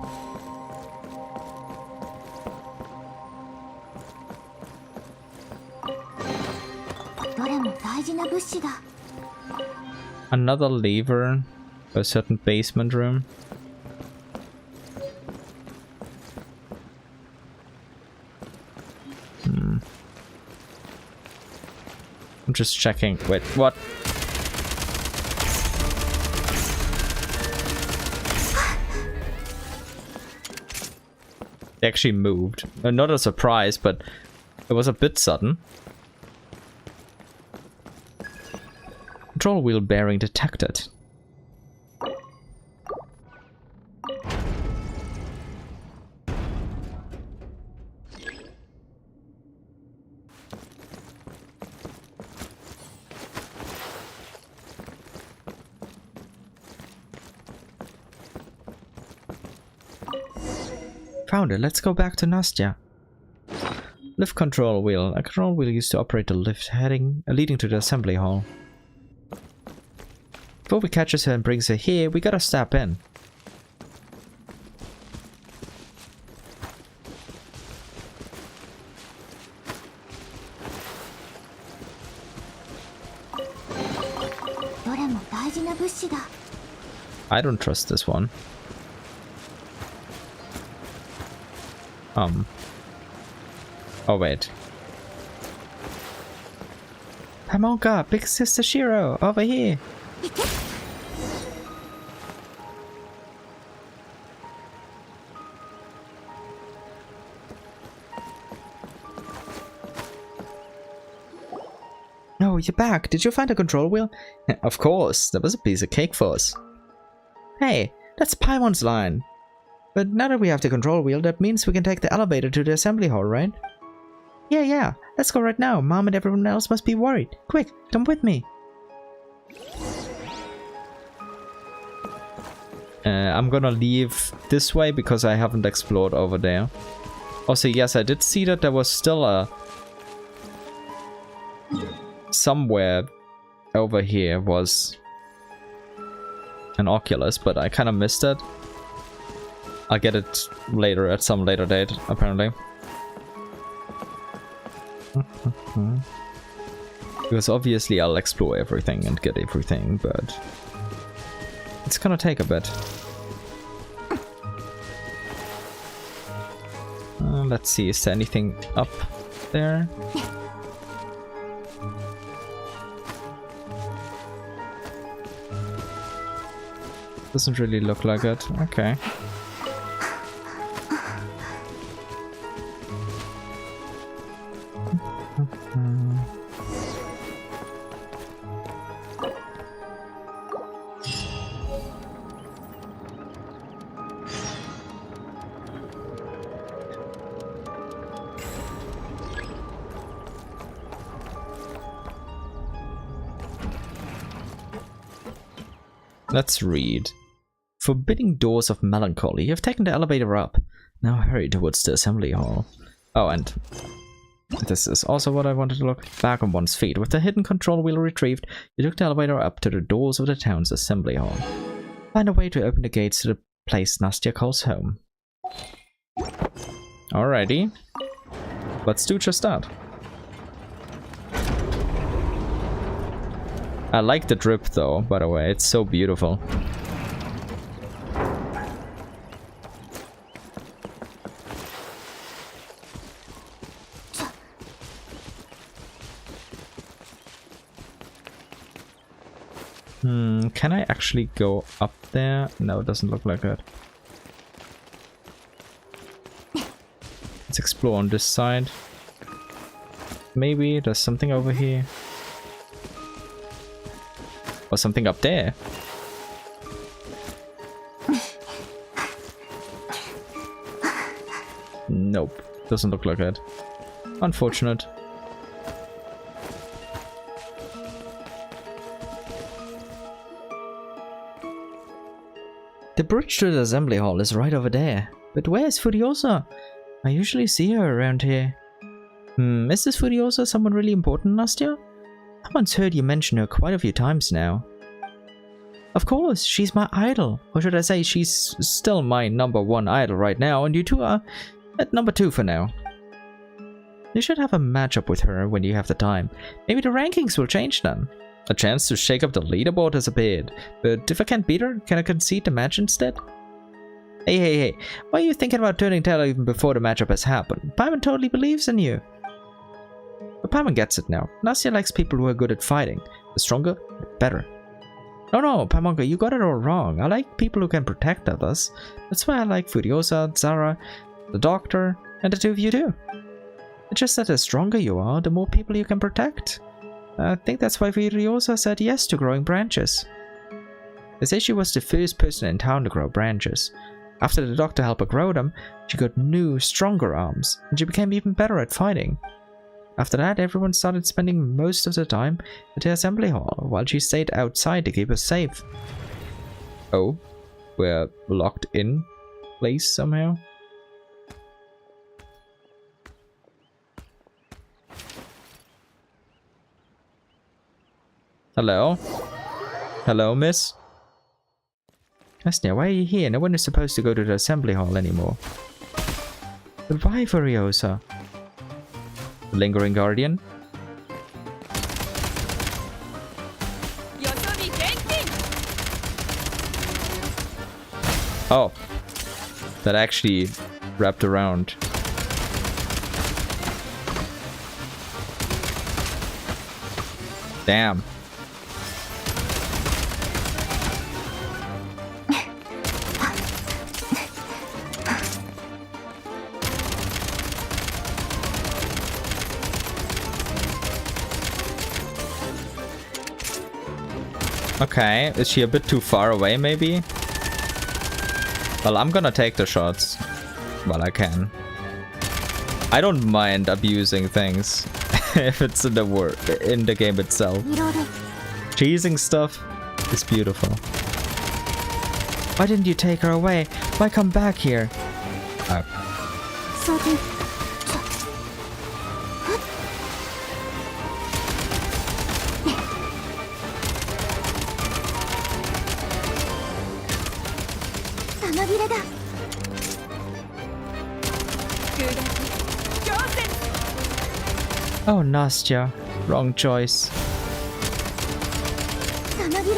Another lever for a certain basement room. I'm just checking. Wait, what? They actually moved. Not a surprise, but it was a bit sudden. Control wheel bearing detected. Found it. Let's go back to Nastya. Lift control wheel. A control wheel used to operate the lift leading to the assembly hall. Before we catches her and brings her here, we gotta step in. I don't trust this one. Oh wait. Pamonka, Big Sister Shiro, over here. No, you're back. Did you find a control wheel? Of course, that was a piece of cake for us. Hey, that's Paimon's line. But now that we have the control wheel, that means we can take the elevator to the assembly hall, right? Yeah, let's go right now. Mom and everyone else must be worried. Quick, come with me. I'm gonna leave this way because I haven't explored over there. Also, yes, I did see that there was still a... somewhere over here was an Oculus, but I kind of missed it. I'll get it later, at some later date, apparently. Because obviously I'll explore everything and get everything, but it's gonna take a bit. Let's see, is there anything up there? Doesn't really look like it. Okay. Let's read. Forbidding doors of melancholy. You've taken the elevator up. Now hurry towards the assembly hall. Oh, and this is also what I wanted to look. Back on one's feet. With the hidden control wheel retrieved, you took the elevator up to the doors of the town's assembly hall. Find a way to open the gates to the place Nastya calls home. Alrighty. Let's do just that. I like the drip though, by the way, it's so beautiful. Can I actually go up there? No, it doesn't look like it. Let's explore on this side. Maybe there's something over here. Or something up there. Nope. Doesn't look like it. Unfortunate. The bridge to the assembly hall is right over there. But where is Furiosa? I usually see her around here. Is this Furiosa someone really important, Nastya? I once heard you mention her quite a few times now. Of course, she's my idol. Or should I say she's still my #1 idol right now, and you two are at #2 for now. You should have a matchup with her when you have the time. Maybe the rankings will change then. A chance to shake up the leaderboard has appeared. But if I can't beat her, can I concede the match instead? Hey, why are you thinking about turning tail even before the matchup has happened? Paimon totally believes in you. But Paimon gets it now. Nastya likes people who are good at fighting. The stronger, the better. No, Paimonka, you got it all wrong. I like people who can protect others. That's why I like Furiosa, Zara, the Doctor, and the two of you too. It's just that the stronger you are, the more people you can protect. I think that's why Furiosa said yes to growing branches. They say she was the first person in town to grow branches. After the Doctor helped her grow them, she got new, stronger arms, and she became even better at fighting. After that, everyone started spending most of the time at the assembly hall, while she stayed outside to keep us safe. Oh, we're locked in place somehow? Hello? Hello, miss? Snezhnaya, why are you here? No one is supposed to go to the assembly hall anymore. But why, Furiosa? The lingering guardian? Oh. That actually wrapped around. Damn. Okay, is she a bit too far away maybe? Well, I'm gonna take the shots while I can. I don't mind abusing things if it's in the game itself. Cheesing stuff is beautiful. Why didn't you take her away? Why come back here? Oh, Nastya. Wrong choice.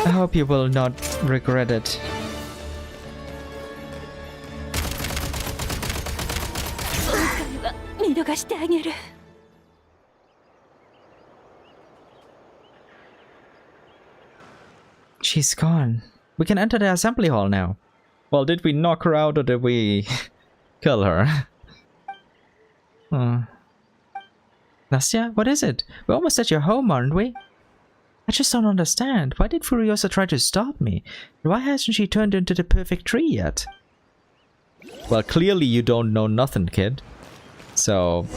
I hope you will not regret it. She's gone. We can enter the assembly hall now. Well, did we knock her out or did we kill her? Nastya, what is it? We're almost at your home, aren't we? I just don't understand. Why did Furiosa try to stop me? Why hasn't she turned into the perfect tree yet? Well, clearly you don't know nothing, kid. So...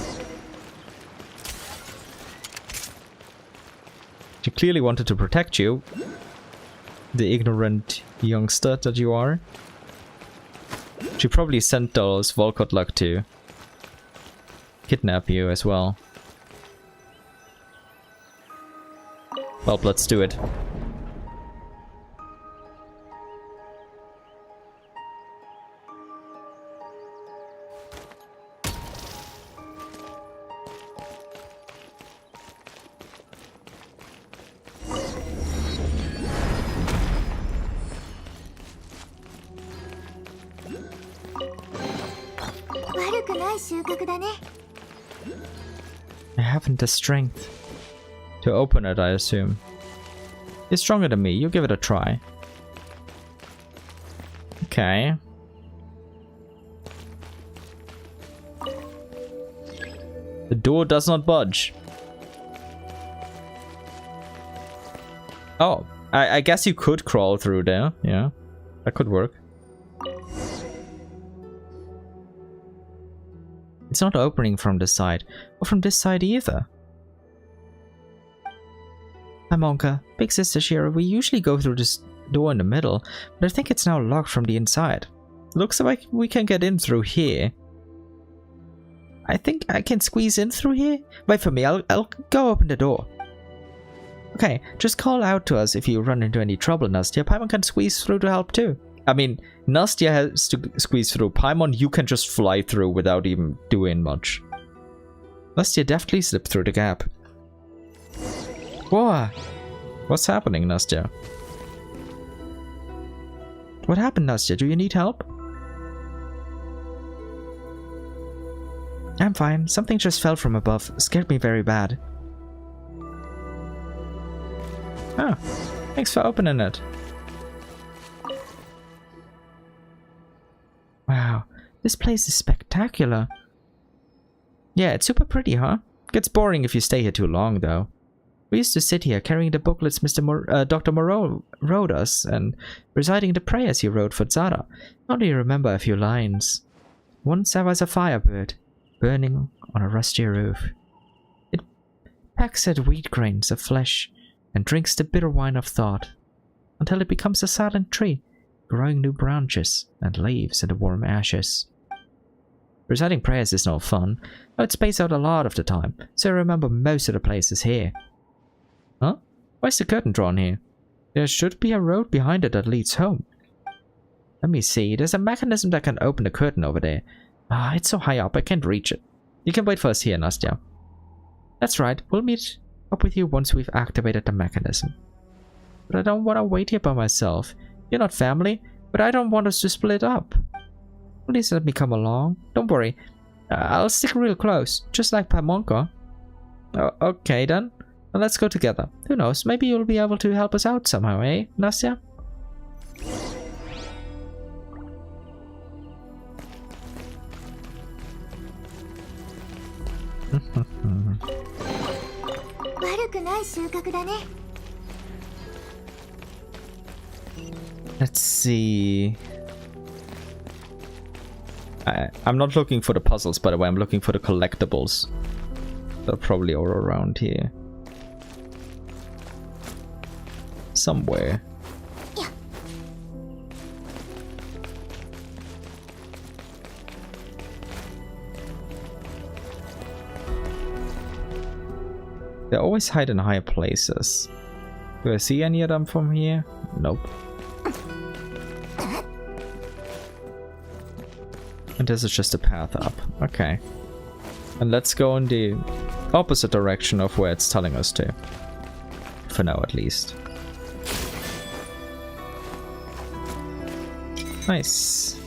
she clearly wanted to protect you. The ignorant youngster that you are. She probably sent those Volkot luck to kidnap you as well. Well, let's do it. I haven't the strength to open it, I assume. You're stronger than me, you give it a try. Okay. The door does not budge. Oh, I guess you could crawl through there. Yeah, that could work. It's not opening from this side, or from this side either. Paimonka, Big Sister Shira, we usually go through this door in the middle, but I think it's now locked from the inside. Looks like we can get in through here. I think I can squeeze in through here? Wait for me, I'll go open the door. Okay, just call out to us if you run into any trouble, Nastya. Paimon can squeeze through to help too. I mean, Nastya has to squeeze through. Paimon, you can just fly through without even doing much. Nastya deftly slipped through the gap. Whoa! What's happening, Nastya? What happened, Nastya? Do you need help? I'm fine. Something just fell from above. Scared me very bad. Oh, thanks for opening it. Wow, this place is spectacular. Yeah, it's super pretty, huh? Gets boring if you stay here too long, though. We used to sit here carrying the booklets Dr. Moreau wrote us and reciting the prayers he wrote for Zara. Only remember a few lines. Once I was a firebird, burning on a rusty roof. It pecks at wheat grains of flesh and drinks the bitter wine of thought, until it becomes a silent tree, growing new branches and leaves in the warm ashes. Reciting prayers is no fun. I would space out a lot of the time, so I remember most of the places here. Huh? Why is the curtain drawn here? There should be a road behind it that leads home. Let me see, there's a mechanism that can open the curtain over there. Ah, it's so high up, I can't reach it. You can wait for us here, Nastya. That's right, we'll meet up with you once we've activated the mechanism. But I don't want to wait here by myself. You're not family, but I don't want us to split up. Please let me come along. Don't worry, I'll stick real close, just like Paimonka. Okay then, now let's go together. Who knows, maybe you'll be able to help us out somehow, eh, Nastya? Let's see. I'm not looking for the puzzles, by the way. I'm looking for the collectibles. They're probably all around here. Somewhere. Yeah. They always hide in higher places. Do I see any of them from here? Nope. And this is just a path up. Okay. And let's go in the opposite direction of where it's telling us to. For now, at least. Nice.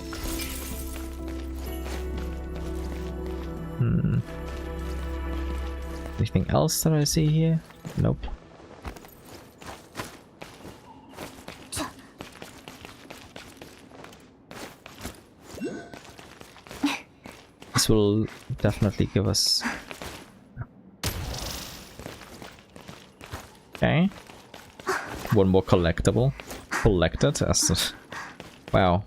Anything else that I see here? Nope. This will definitely give us... Okay. One more collectible. Collected as... Wow.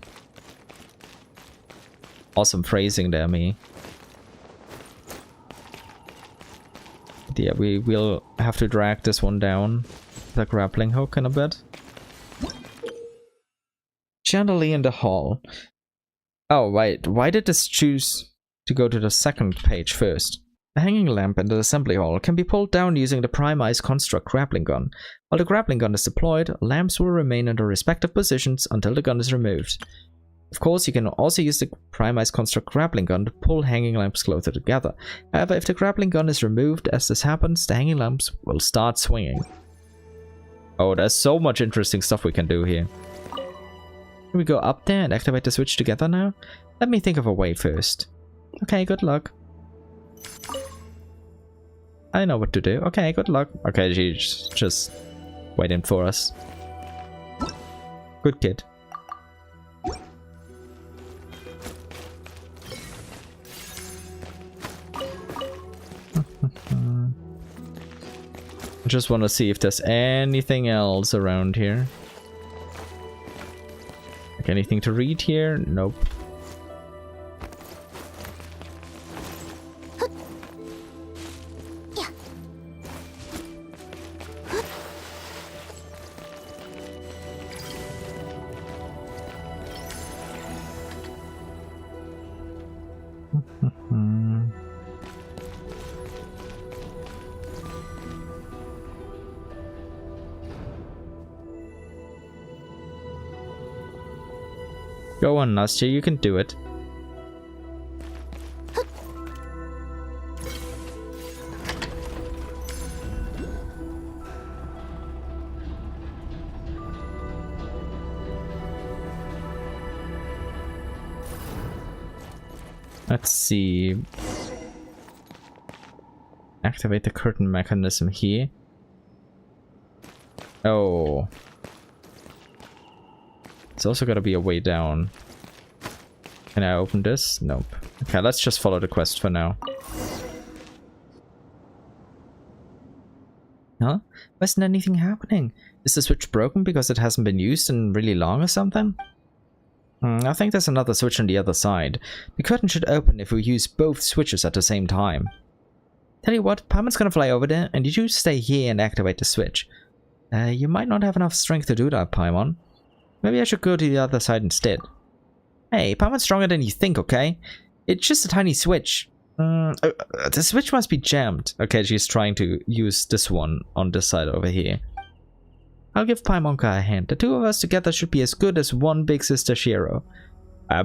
Awesome phrasing there, me. Yeah, we will have to drag this one down. The grappling hook in a bit. Chandelier in the hall. Oh, right. Why did this choose to go to the second page first? The hanging lamp in the assembly hall can be pulled down using the Prime Ice Construct grappling gun. While the grappling gun is deployed, lamps will remain in their respective positions until the gun is removed. Of course, you can also use the Prime Ice Construct grappling gun to pull hanging lamps closer together. However, if the grappling gun is removed as this happens, the hanging lamps will start swinging. Oh, there's so much interesting stuff we can do here. Can we go up there and activate the switch together now? Let me think of a way first. Okay, good luck. I know what to do. Okay, good luck. Okay, she's just waiting for us. Good kid. I just want to see if there's anything else around here. Like anything to read here? Nope. Go on, Nastya, you can do it. Let's see. Activate the curtain mechanism here. Oh. It's also got to be a way down. Can I open this? Nope. Okay, let's just follow the quest for now. Huh? Why isn't anything happening? Is the switch broken because it hasn't been used in really long or something? I think there's another switch on the other side. The curtain should open if we use both switches at the same time. Tell you what, Paimon's gonna fly over there, and you stay here and activate the switch. You might not have enough strength to do that, Paimon. Maybe I should go to the other side instead. Hey, Paimon's stronger than you think, okay? It's just a tiny switch. The switch must be jammed. Okay, she's trying to use this one on this side over here. I'll give Paimonka a hand. The two of us together should be as good as one big sister Shiro.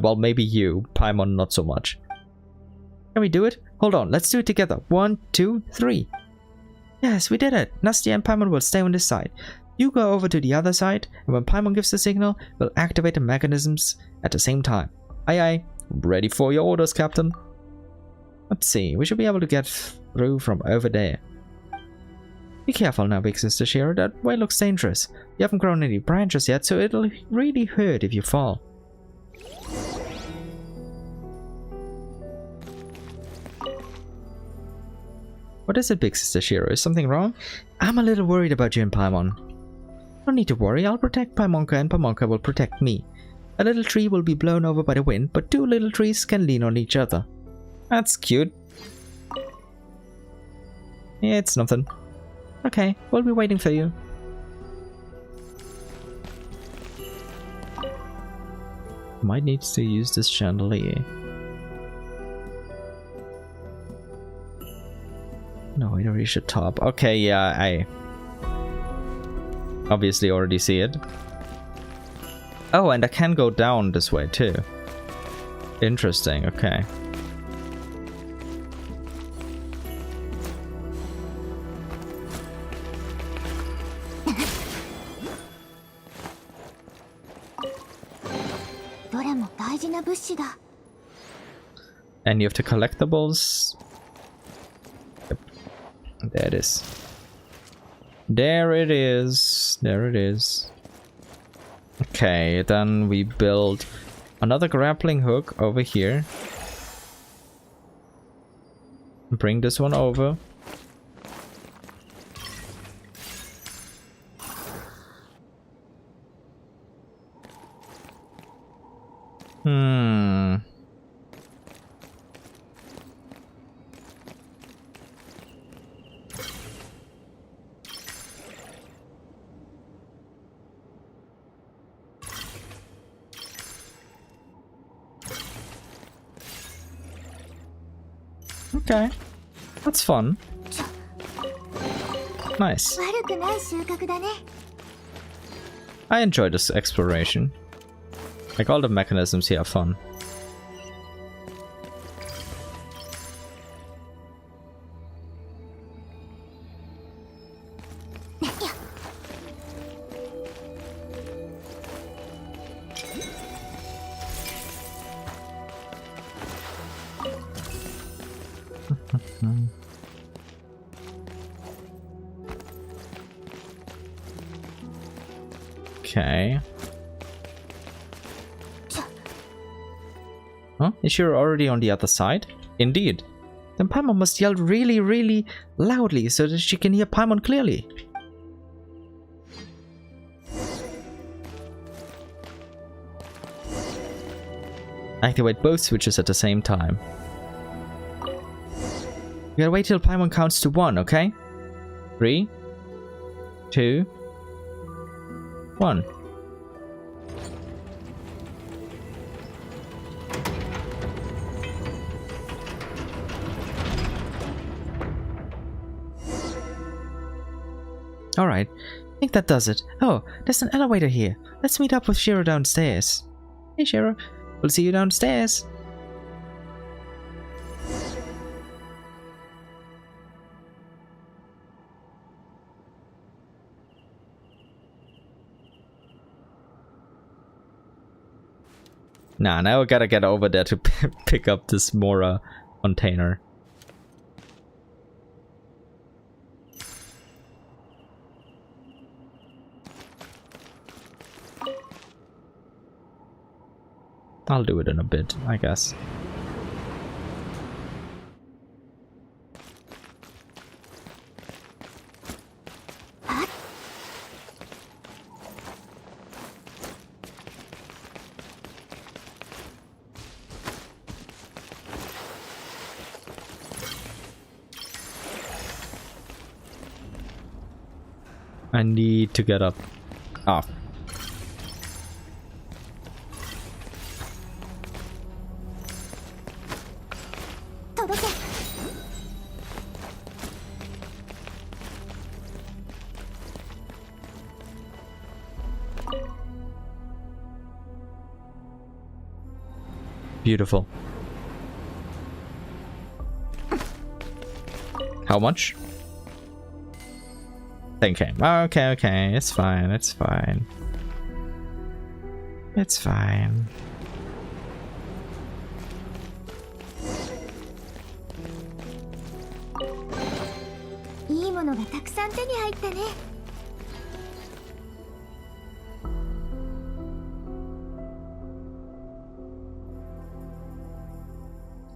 Well, maybe you. Paimon, not so much. Can we do it? Hold on, let's do it together. 1, 2, 3. Yes, we did it. Nastya and Paimon will stay on this side. You go over to the other side, and when Paimon gives the signal, we'll activate the mechanisms at the same time. Aye aye. Ready for your orders, Captain. Let's see, we should be able to get through from over there. Be careful now, big sister Shiro. That way looks dangerous. You haven't grown any branches yet, so it'll really hurt if you fall. What is it, big sister Shiro? Is something wrong? I'm a little worried about you and Paimon. No need to worry. I'll protect Paimonka and Paimonka will protect me. A little tree will be blown over by the wind, but two little trees can lean on each other. That's cute. Yeah, it's nothing. Okay, we'll be waiting for you. Might need to use this chandelier. No, we don't reach the top. Okay, yeah, I obviously already see it. Oh, and I can go down this way too. Interesting, okay. Any of the collectibles? Yep. There it is. There it is. There it is. Okay, then we build another grappling hook over here. Bring this one over. Okay, that's fun. Nice. I enjoy this exploration. Like, all the mechanisms here are fun. Okay. Huh? Is she already on the other side? Indeed. Then Paimon must yell really, really loudly so that she can hear Paimon clearly. Activate both switches at the same time. We gotta wait till Paimon counts to 1, okay? 3, 2, 1. Alright, I think that does it. Oh, there's an elevator here. Let's meet up with Shiro downstairs. Hey, Shiro. We'll see you downstairs. Nah, now I gotta get over there to pick up this Mora container. I'll do it in a bit, I guess. I need to get up. Ah. Beautiful. How much? 10k. Okay, okay. It's fine. It's fine. It's fine.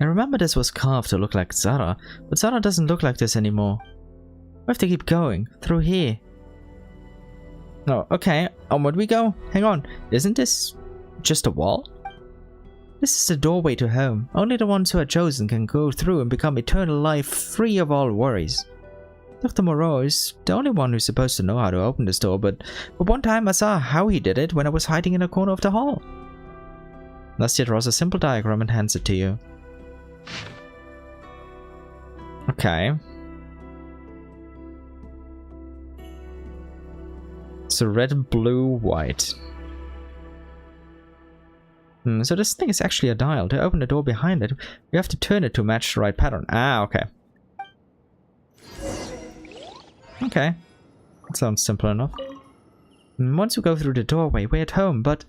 I remember this was carved to look like Zara, but Zara doesn't look like this anymore. We have to keep going. Through here. Oh, okay. Onward we go. Hang on. Isn't this just a wall? This is the doorway to home. Only the ones who are chosen can go through and become eternal life free of all worries. Dr. Moreau is the only one who's supposed to know how to open this door, but one time I saw how he did it when I was hiding in a corner of the hall. Nastya draws a simple diagram and hands it to you. Okay. So red, blue, white. So this thing is actually a dial. To open the door behind it, we have to turn it to match the right pattern. Ah, okay. Okay. That sounds simple enough. Once we go through the doorway, we're at home, but...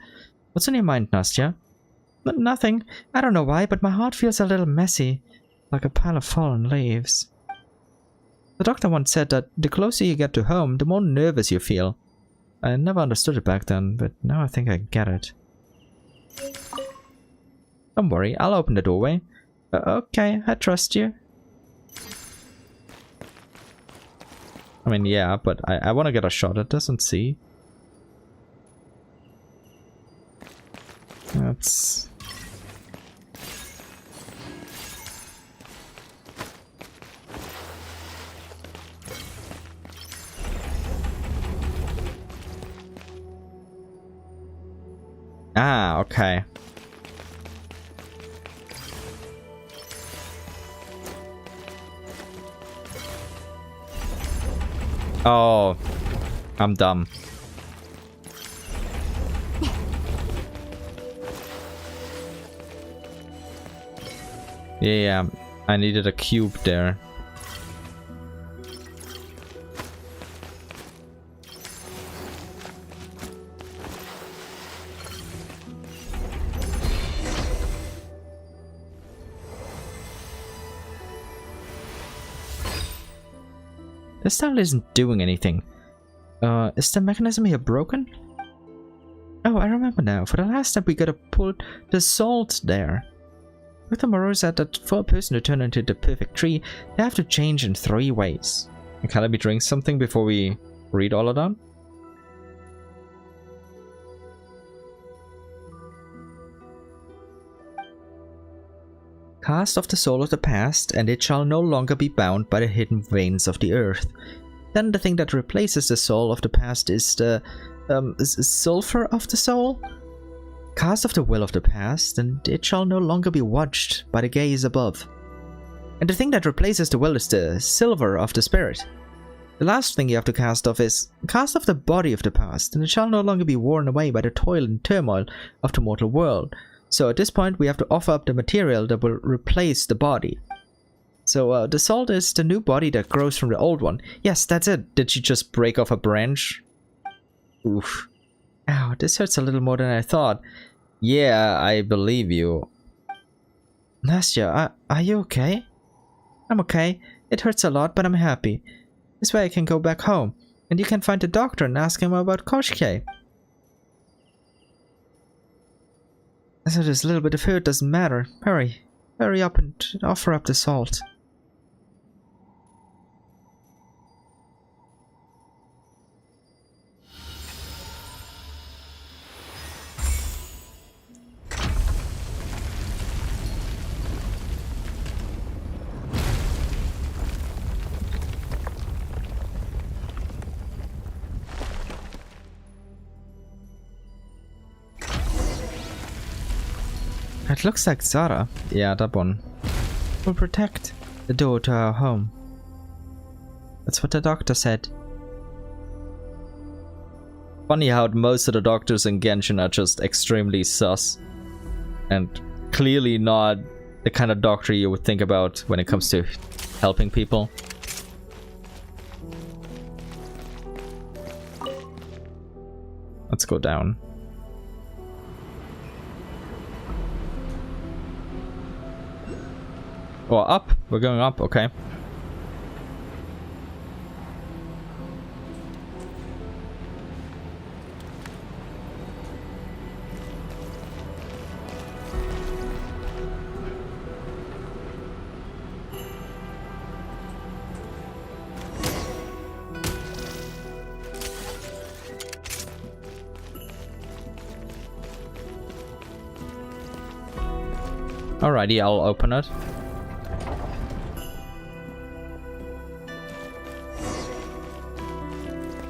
What's on your mind, Nastya? Nothing. I don't know why, but my heart feels a little messy. Like a pile of fallen leaves. The doctor once said that the closer you get to home, the more nervous you feel. I never understood it back then, but now I think I get it. Don't worry, I'll open the doorway. Okay, I trust you. I mean, yeah, but I want to get a shot at this and see. That's... Ah, okay. Oh, I'm dumb. Yeah, I needed a cube there. This dial isn't doing anything. Is the mechanism here broken? Oh, I remember now. For the last step, we gotta pull the salt there. Dr. Moreau said that for a person to turn into the perfect tree, they have to change in 3 ways. Can I be drink something before we read all of them? Cast off the soul of the past, and it shall no longer be bound by the hidden veins of the earth. Then the thing that replaces the soul of the past is the sulfur of the soul? Cast off the will of the past, and it shall no longer be watched by the gaze above. And the thing that replaces the will is the silver of the spirit. The last thing you have to cast off is cast off the body of the past, and it shall no longer be worn away by the toil and turmoil of the mortal world. So at this point we have to offer up the material that will replace the body. So the salt is the new body that grows from the old one. Yes, that's it. Did she just break off a branch? Oof. Ow, this hurts a little more than I thought. Yeah, I believe you. Nastya, are you okay? I'm okay. It hurts a lot, but I'm happy. This way I can go back home, and you can find the doctor and ask him about Koshke. So this little bit of hurt doesn't matter. Hurry. Hurry up and offer up the salt. It looks like Zara. Yeah, that one. Will protect the door to our home. That's what the doctor said. Funny how most of the doctors in Genshin are just extremely sus. And clearly not the kind of doctor you would think about when it comes to helping people. Let's go down. Or up. We're going up, okay. Alrighty, I'll open it.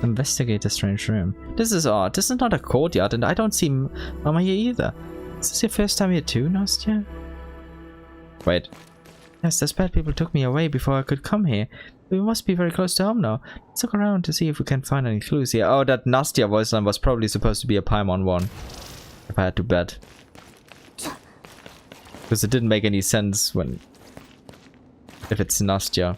Investigate the strange room. This is odd. This is not a courtyard, and I don't see Mama here either. Is this your first time here too, Nastya? Wait. Yes, those bad people took me away before I could come here. We must be very close to home now. Let's look around to see if we can find any clues here. Oh, that Nastya voice line was probably supposed to be a Paimon one. If I had to bet. Because it didn't make any sense when... if it's Nastya.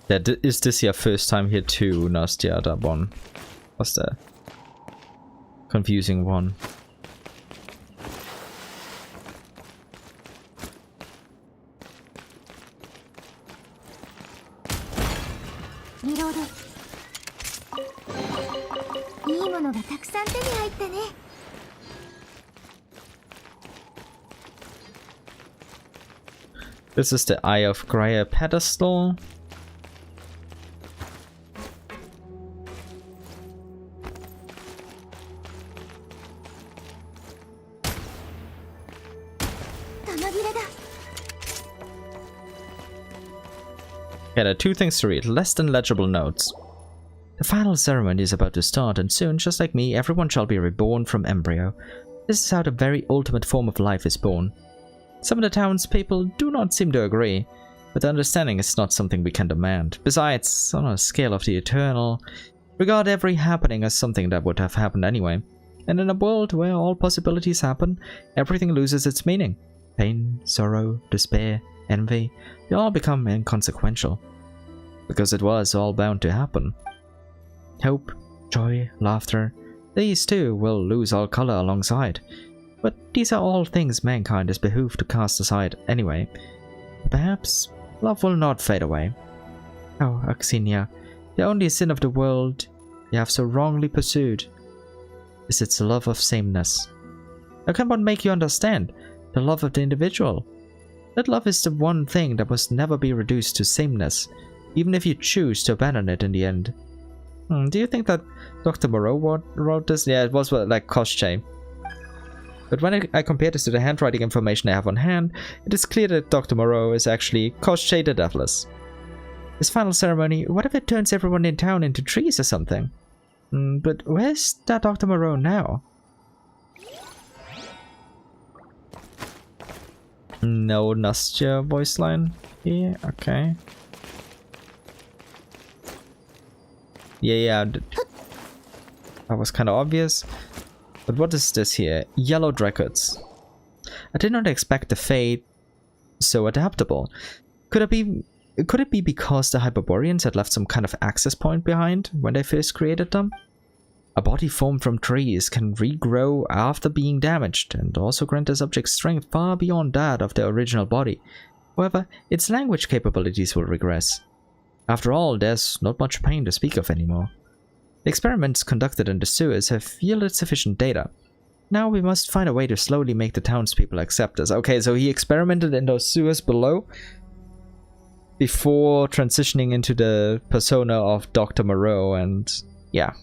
Yeah, is this your first time here too, Nastya? That one was the confusing one. This is the Eye of Graeae pedestal. Yeah, there are two things to read, less than legible notes. The final ceremony is about to start, and soon, just like me, everyone shall be reborn from embryo. This is how the very ultimate form of life is born. Some of the townspeople do not seem to agree, but the understanding is not something we can demand. Besides, on a scale of the eternal, regard every happening as something that would have happened anyway. And in a world where all possibilities happen, everything loses its meaning. Pain, sorrow, despair, envy, they all become inconsequential. Because it was all bound to happen. Hope, joy, laughter, these too will lose all color alongside. But these are all things mankind is behooved to cast aside anyway. Perhaps love will not fade away. Oh, Aksinya, the only sin of the world you have so wrongly pursued is its love of sameness. How can one make you understand the love of the individual? That love is the one thing that must never be reduced to sameness, even if you choose to abandon it in the end. Do you think that Dr. Moreau wrote this? Yeah, it was like Koshche. But when I compare this to the handwriting information I have on hand, it is clear that Dr. Moreau is actually Koshche the Deathless. This final ceremony, what if it turns everyone in town into trees or something? But where's that Dr. Moreau now? No Nastya voice line here. Okay. Yeah. That was kind of obvious. But what is this here? Yellowed records. I did not expect the fate so adaptable. Could it be because the Hyperboreans had left some kind of access point behind when they first created them? A body formed from trees can regrow after being damaged, and also grant the subject strength far beyond that of the original body. However, its language capabilities will regress. After all, there's not much pain to speak of anymore. The experiments conducted in the sewers have yielded sufficient data. Now we must find a way to slowly make the townspeople accept us. Okay, so he experimented in those sewers below before transitioning into the persona of Dr. Moreau, and yeah.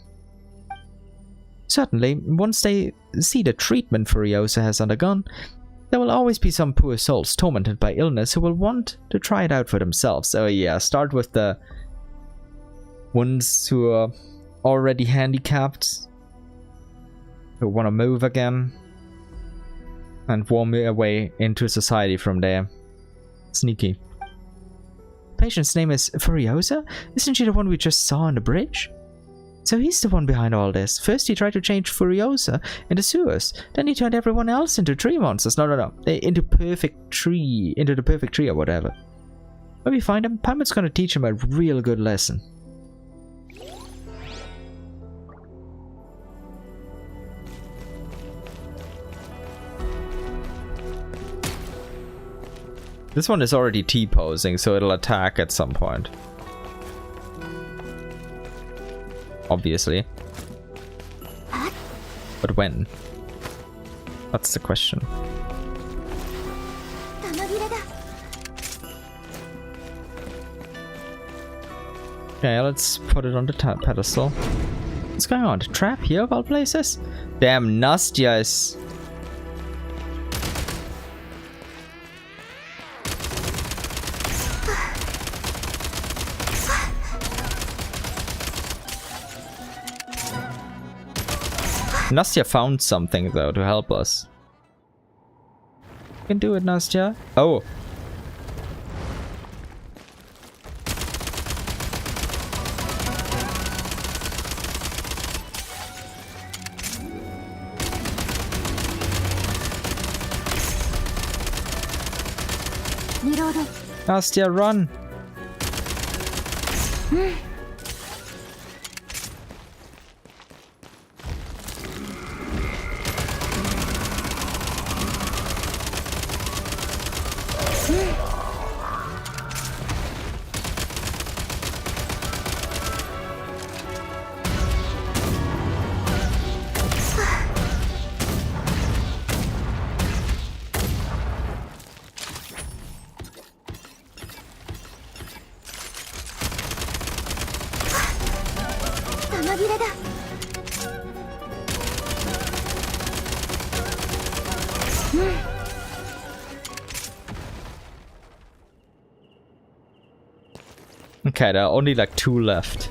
Certainly, once they see the treatment Furiosa has undergone, there will always be some poor souls tormented by illness who will want to try it out for themselves. So yeah, start with the ones who are already handicapped, who want to move again, and worm their way into society from there. Sneaky. Patient's name is Furiosa? Isn't she the one we just saw on the bridge? So he's the one behind all this. First he tried to change Furiosa into sewers, then he turned everyone else into tree monsters. No. Into the perfect tree or whatever. When we find him, Paimon's gonna teach him a real good lesson. This one is already T-posing, so it'll attack at some point. Obviously. But when? That's the question. Okay, let's put it on the pedestal. What's going on? The trap here of all places? Damn, Nastya is... Nastya found something though to help us. You can do it, Nastya. Oh. Nastya, run. Okay, there are only like 2 left.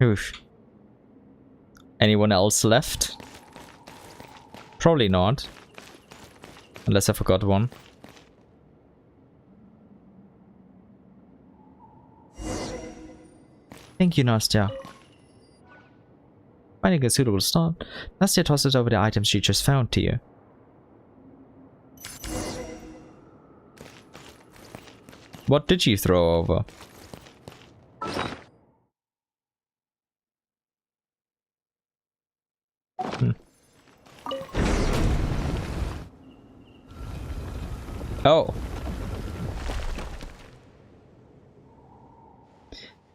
Oof. Anyone else left? Probably not. Unless I forgot one. Thank you, Nastya. Finding a suitable start, Nastya tosses over the items she just found to you. What did you throw over? Oh.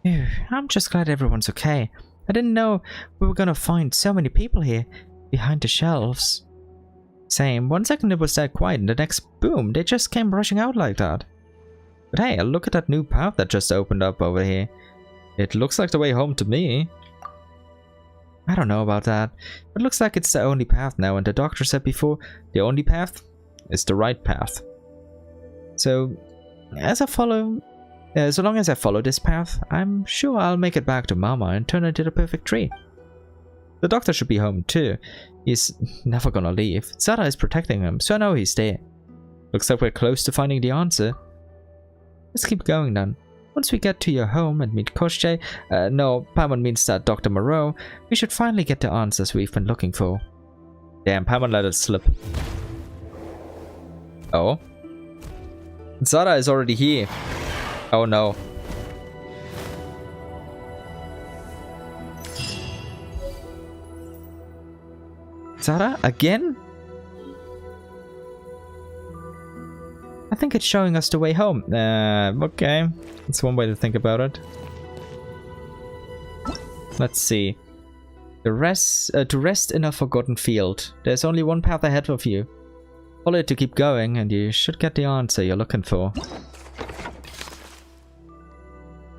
Phew, I'm just glad everyone's okay. I didn't know we were gonna find so many people here behind the shelves. Same. 1 second it was that quiet and the next, boom, they just came rushing out like that. But hey, look at that new path that just opened up over here. It looks like the way home to me. I don't know about that. It looks like it's the only path now, and the doctor said before, the only path is the right path. So, so long as I follow this path, I'm sure I'll make it back to Mama and turn into the perfect tree. The doctor should be home too. He's never gonna leave. Zara is protecting him, so I know he's there. Looks like we're close to finding the answer. Let's keep going then. Once we get to your home and meet Koshchei, no, Paimon means that Dr. Moreau, we should finally get the answers we've been looking for. Damn, Paimon let it slip. Oh? Zara is already here. Oh no. Zara? Again? I think it's showing us the way home. Okay. That's one way to think about it. Let's see. To rest in a forgotten field. There's only one path ahead of you. Follow it to keep going, and you should get the answer you're looking for.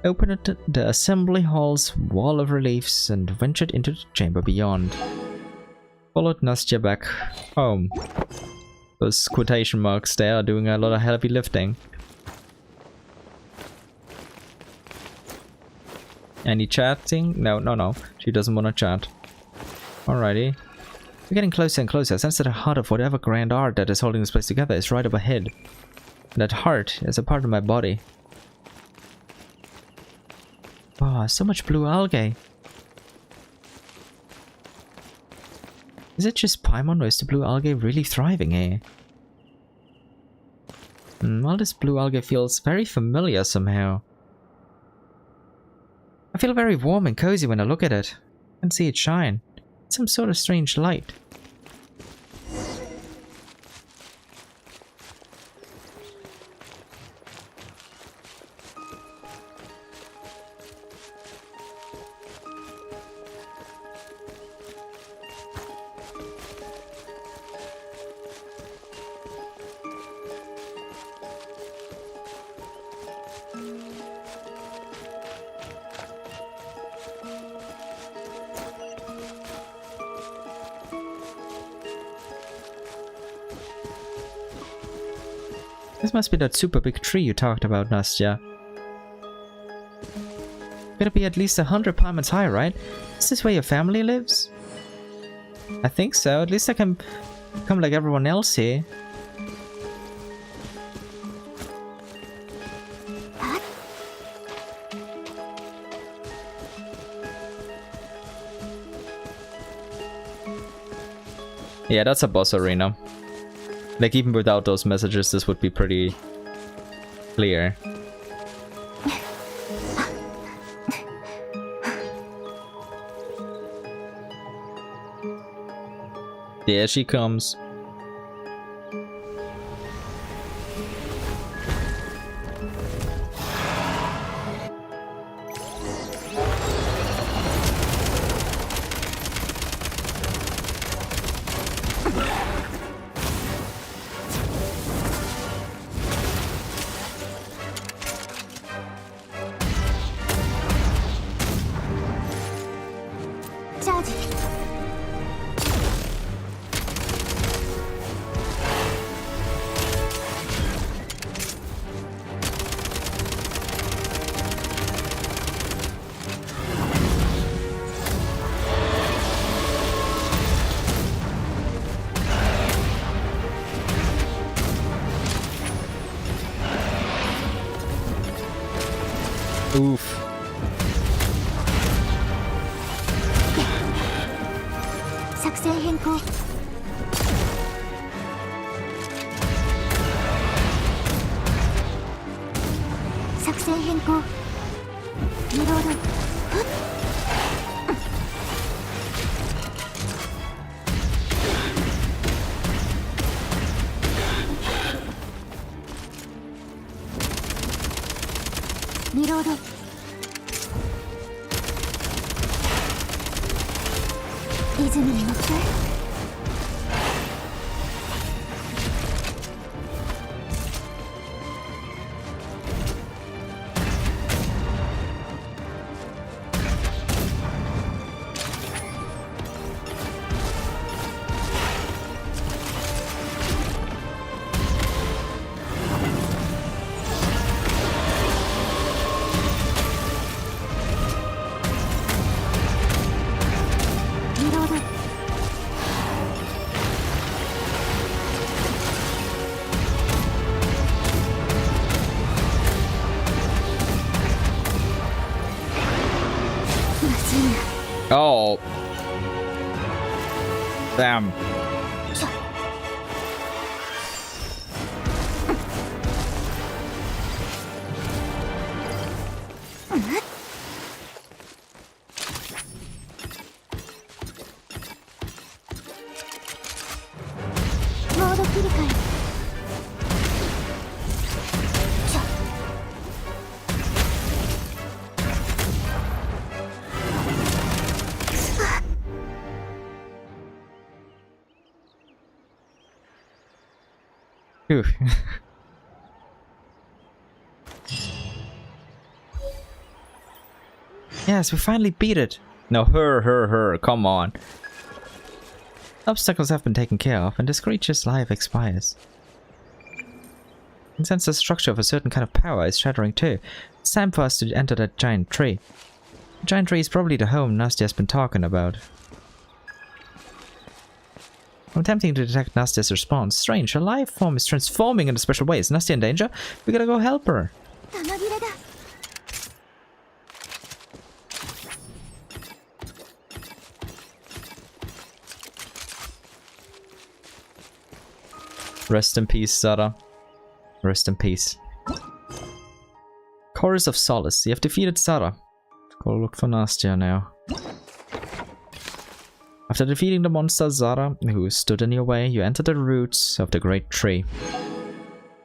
Open the assembly hall's wall of reliefs and ventured into the chamber beyond. Followed Nastya back home. Those quotation marks there are doing a lot of heavy lifting. Any chatting? No. She doesn't want to chat. Alrighty. We're getting closer and closer. I sense that the heart of whatever grand art that is holding this place together is right up ahead. And that heart is a part of my body. Wow, so much blue algae. Is it just Paimon, or is the blue algae really thriving here? Well, this blue algae feels very familiar somehow. I feel very warm and cozy when I look at it. I can see it shine. It's some sort of strange light. This must be that super big tree you talked about, Nastya. Gotta be at least 100 Paimons high, right? Is this where your family lives? I think so. At least I can come like everyone else here. Yeah, that's a boss arena. Like, even without those messages, this would be pretty clear. There she comes. Oof. Oh. Damn. Phew. Yes, we finally beat it. No, her, come on. Obstacles have been taken care of, and this creature's life expires. And since the structure of a certain kind of power is shattering too, it's time for us to enter that giant tree. The giant tree is probably the home Nastya's been talking about. I'm attempting to detect Nastya's response. Strange, her life form is transforming in a special way. Is Nastya in danger? We gotta go help her. Rest in peace, Zara. Rest in peace. Chorus of Solace. You have defeated Zara. Go look for Nastya now. After defeating the monster Zara, who stood in your way, you enter the roots of the great tree.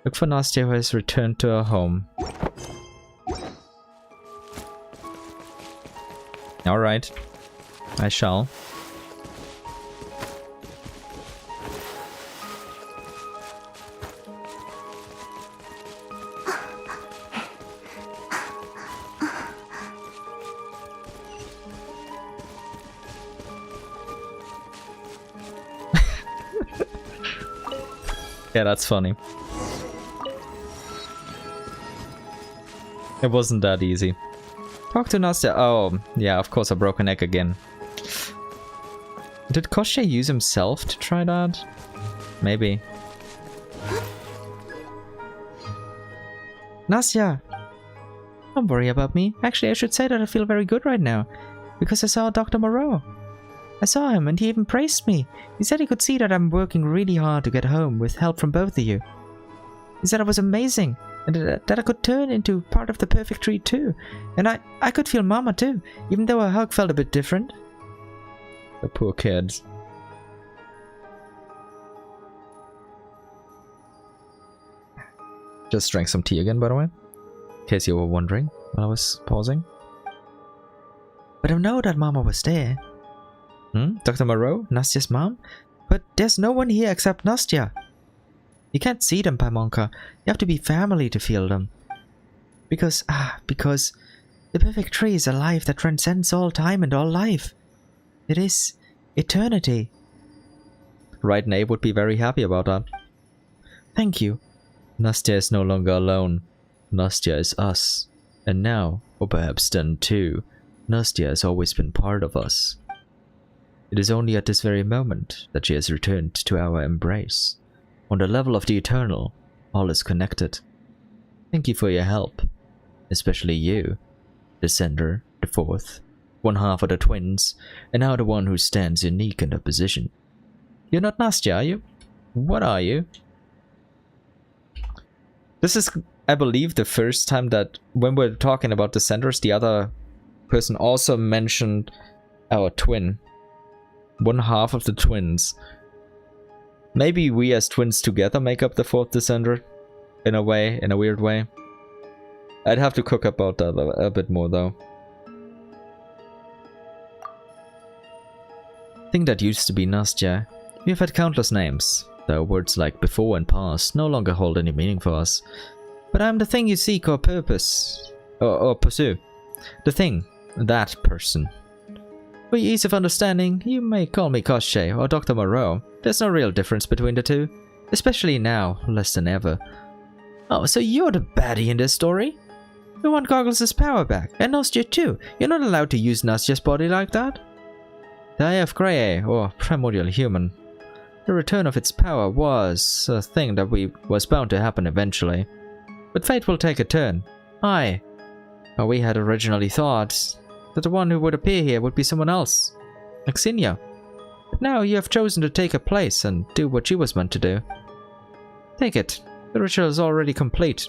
Look for Nastya, who has returned to her home. Alright. I shall. Yeah, that's funny. It wasn't that easy. Talk to Nastya. Oh, yeah, of course I broke a neck again. Did Koshchei use himself to try that? Maybe. Nastya! Don't worry about me. Actually, I should say that I feel very good right now. Because I saw Dr. Moreau. I saw him and he even praised me. He said he could see that I'm working really hard to get home with help from both of you. He said I was amazing and that I could turn into part of the perfect tree too. And I could feel Mama too, even though her hug felt a bit different. The poor kids. Just drank some tea again, by the way. In case you were wondering while I was pausing. But I know that Mama was there. Dr. Moreau? Nastya's mom? But there's no one here except Nastya. You can't see them, Paimonka. You have to be family to feel them. Because the perfect tree is a life that transcends all time and all life. It is eternity. Right, Nate would be very happy about that. Thank you. Nastya is no longer alone. Nastya is us. And now, or perhaps then too, Nastya has always been part of us. It is only at this very moment that she has returned to our embrace. On the level of the eternal, all is connected. Thank you for your help. Especially you, the sender, the fourth, one half of the twins, and now the one who stands unique in her position. You're not Nastya, are you? What are you? This is, I believe, the first time that when we're talking about the senders, the other person also mentioned our twin. One half of the twins. Maybe we as twins together make up the fourth descender. In a way, in a weird way. I'd have to cook about that a bit more though. Thing that used to be Nastya. We have had countless names, though words like before and past no longer hold any meaning for us. But I'm the thing you seek or purpose. Or pursue. The thing. That person. For ease of understanding, you may call me Koshchei or Dr. Moreau. There's no real difference between the two. Especially now, less than ever. Oh, so you're the baddie in this story? We want Goggles' power back, and Nastya too. You're not allowed to use Nastya's body like that. The Eye of Graeae, or Primordial Human. The return of its power was a thing that was bound to happen eventually. But fate will take a turn. We had originally thought that the one who would appear here would be someone else. Aksinya. But now you have chosen to take her place and do what she was meant to do. Take it. The ritual is already complete.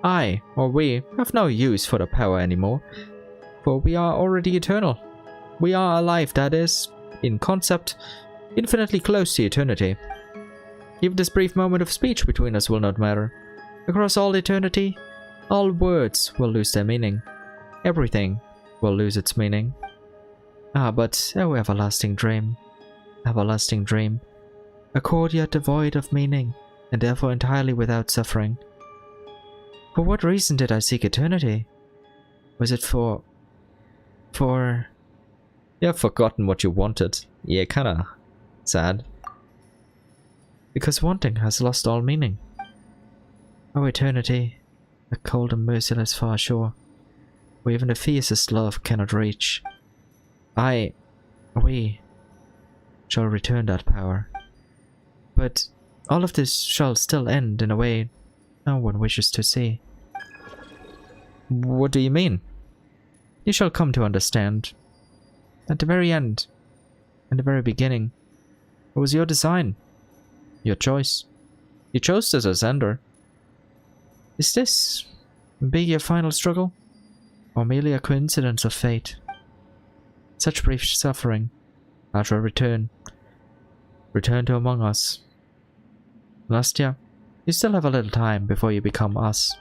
I, or we, have no use for the power anymore, for we are already eternal. We are alive, that is, in concept, infinitely close to eternity. Even this brief moment of speech between us will not matter. Across all eternity, all words will lose their meaning. Everything will lose its meaning. Ah, but, oh everlasting dream, a chord yet devoid of meaning, and therefore entirely without suffering. For what reason did I seek eternity? Was it for... You have forgotten what you wanted. Yeah, kinda sad. Because wanting has lost all meaning. Oh eternity, a cold and merciless far shore, where even the fiercest love cannot reach. We shall return that power. But all of this shall still end in a way no one wishes to see. What do you mean? You shall come to understand. At the very end, in the very beginning, it was your design, your choice. You chose this as ender. Is this be your final struggle, or merely a coincidence of fate? Such brief suffering, after a return to among us. Nastya, you still have a little time before you become us.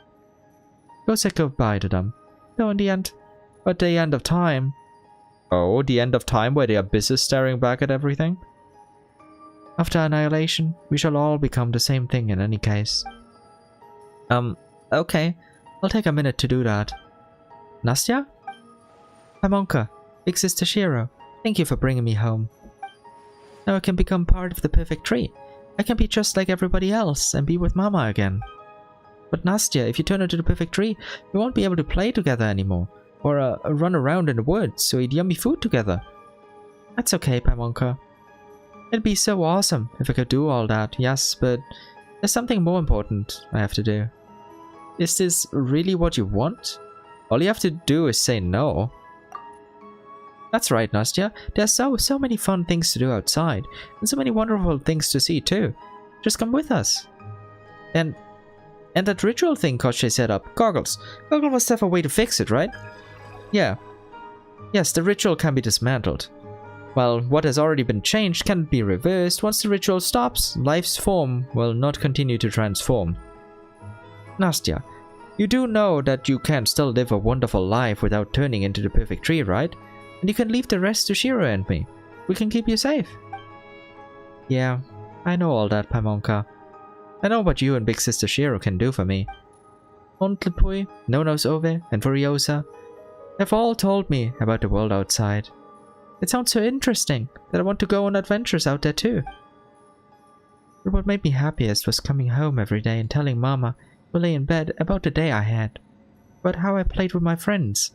Go say goodbye to them. Though in the end, at the end of time. Oh, the end of time where the abyss is staring back at everything? After annihilation, we shall all become the same thing in any case. Okay. I'll take a minute to do that. Nastya? Pamonka, Big Sister Shiro, thank you for bringing me home. Now I can become part of the perfect tree. I can be just like everybody else and be with Mama again. But Nastya, if you turn into the perfect tree, we won't be able to play together anymore. Or run around in the woods or eat yummy food together. That's okay, Pamonka. It'd be so awesome if I could do all that, yes, but there's something more important I have to do. Is this really what you want? All you have to do is say no. That's right, Nastya. There's so many fun things to do outside, and so many wonderful things to see too. Just come with us. And that ritual thing Koschei set up, Goggles must have a way to fix it, right? Yeah. Yes, the ritual can be dismantled. While what has already been changed can be reversed, once the ritual stops, life's form will not continue to transform. Nastya, you do know that you can still live a wonderful life without turning into the perfect tree, right? And you can leave the rest to Shiro and me. We can keep you safe. Yeah, I know all that, Pamonka. I know what you and Big Sister Shiro can do for me. Ontlipui, Nonos Ove, and Furiosa have all told me about the world outside. It sounds so interesting that I want to go on adventures out there too. But what made me happiest was coming home every day and telling Mama, who lay in bed, about the day I had, about how I played with my friends,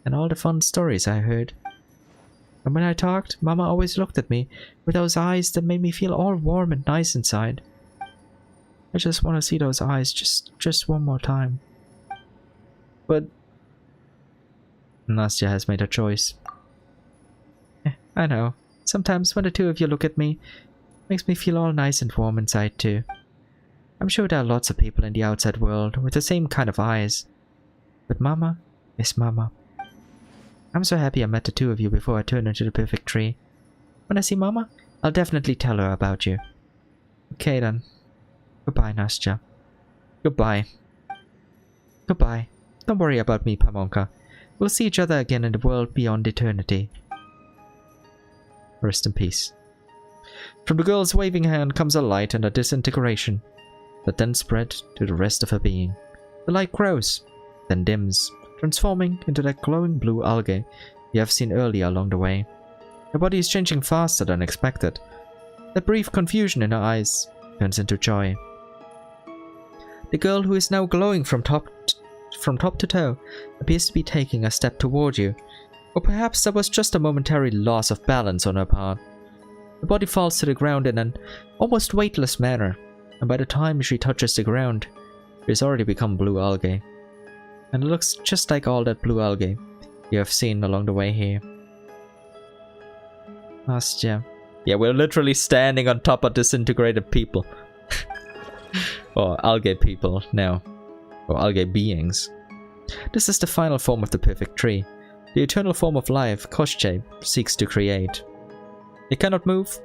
and all the fun stories I heard. And when I talked, Mama always looked at me with those eyes that made me feel all warm and nice inside. I just want to see those eyes just one more time. But Nastya has made a choice. I know. Sometimes when the two of you look at me, it makes me feel all nice and warm inside too. I'm sure there are lots of people in the outside world with the same kind of eyes. But Mama is Mama. I'm so happy I met the two of you before I turn into the perfect tree. When I see Mama, I'll definitely tell her about you. Okay then. Goodbye, Nastya. Goodbye. Goodbye. Don't worry about me, Pamonka. We'll see each other again in the world beyond eternity. Rest in peace. From the girl's waving hand comes a light and a disintegration that then spread to the rest of her being. The light grows, then dims, transforming into that glowing blue algae you have seen earlier along the way. Her body is changing faster than expected. The brief confusion in her eyes turns into joy. The girl, who is now glowing from top to toe, appears to be taking a step toward you. Or perhaps that was just a momentary loss of balance on her part. The body falls to the ground in an almost weightless manner, and by the time she touches the ground, it has already become blue algae. And it looks just like all that blue algae. you have seen along the way here. Astya. Yeah, we're literally standing on top of disintegrated people. Or algae people now. Or algae beings. This is the final form of the perfect tree. The eternal form of life Koschei seeks to create. It cannot move,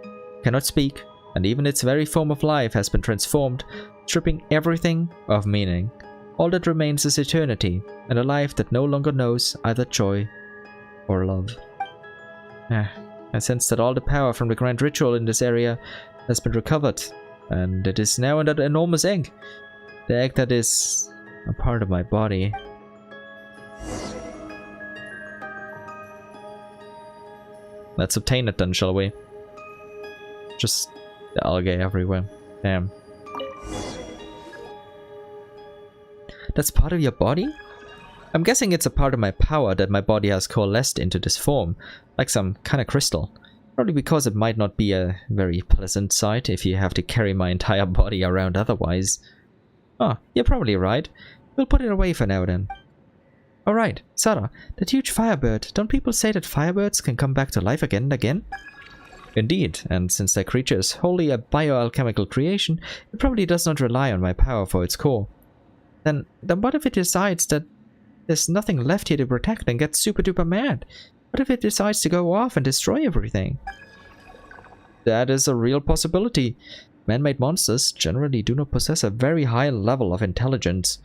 cannot speak, and even its very form of life has been transformed, stripping everything of meaning. All that remains is eternity, and a life that no longer knows either joy or love. I sense that all the power from the grand ritual in this area has been recovered, and it is now in that enormous egg. The egg that is a part of my body. Let's obtain it then, shall we? Just the algae everywhere. Damn. That's part of your body? I'm guessing it's a part of my power that my body has coalesced into this form, like some kind of crystal. Probably because it might not be a very pleasant sight if you have to carry my entire body around otherwise. Oh, you're probably right. We'll put it away for now then. Alright, Sarah, that huge firebird, don't people say that firebirds can come back to life again and again? Indeed, and since that creature is wholly a bioalchemical creation, it probably does not rely on my power for its core. Then what if it decides that there's nothing left here to protect and gets super duper mad? What if it decides to go off and destroy everything? That is a real possibility. Man-made monsters generally do not possess a very high level of intelligence.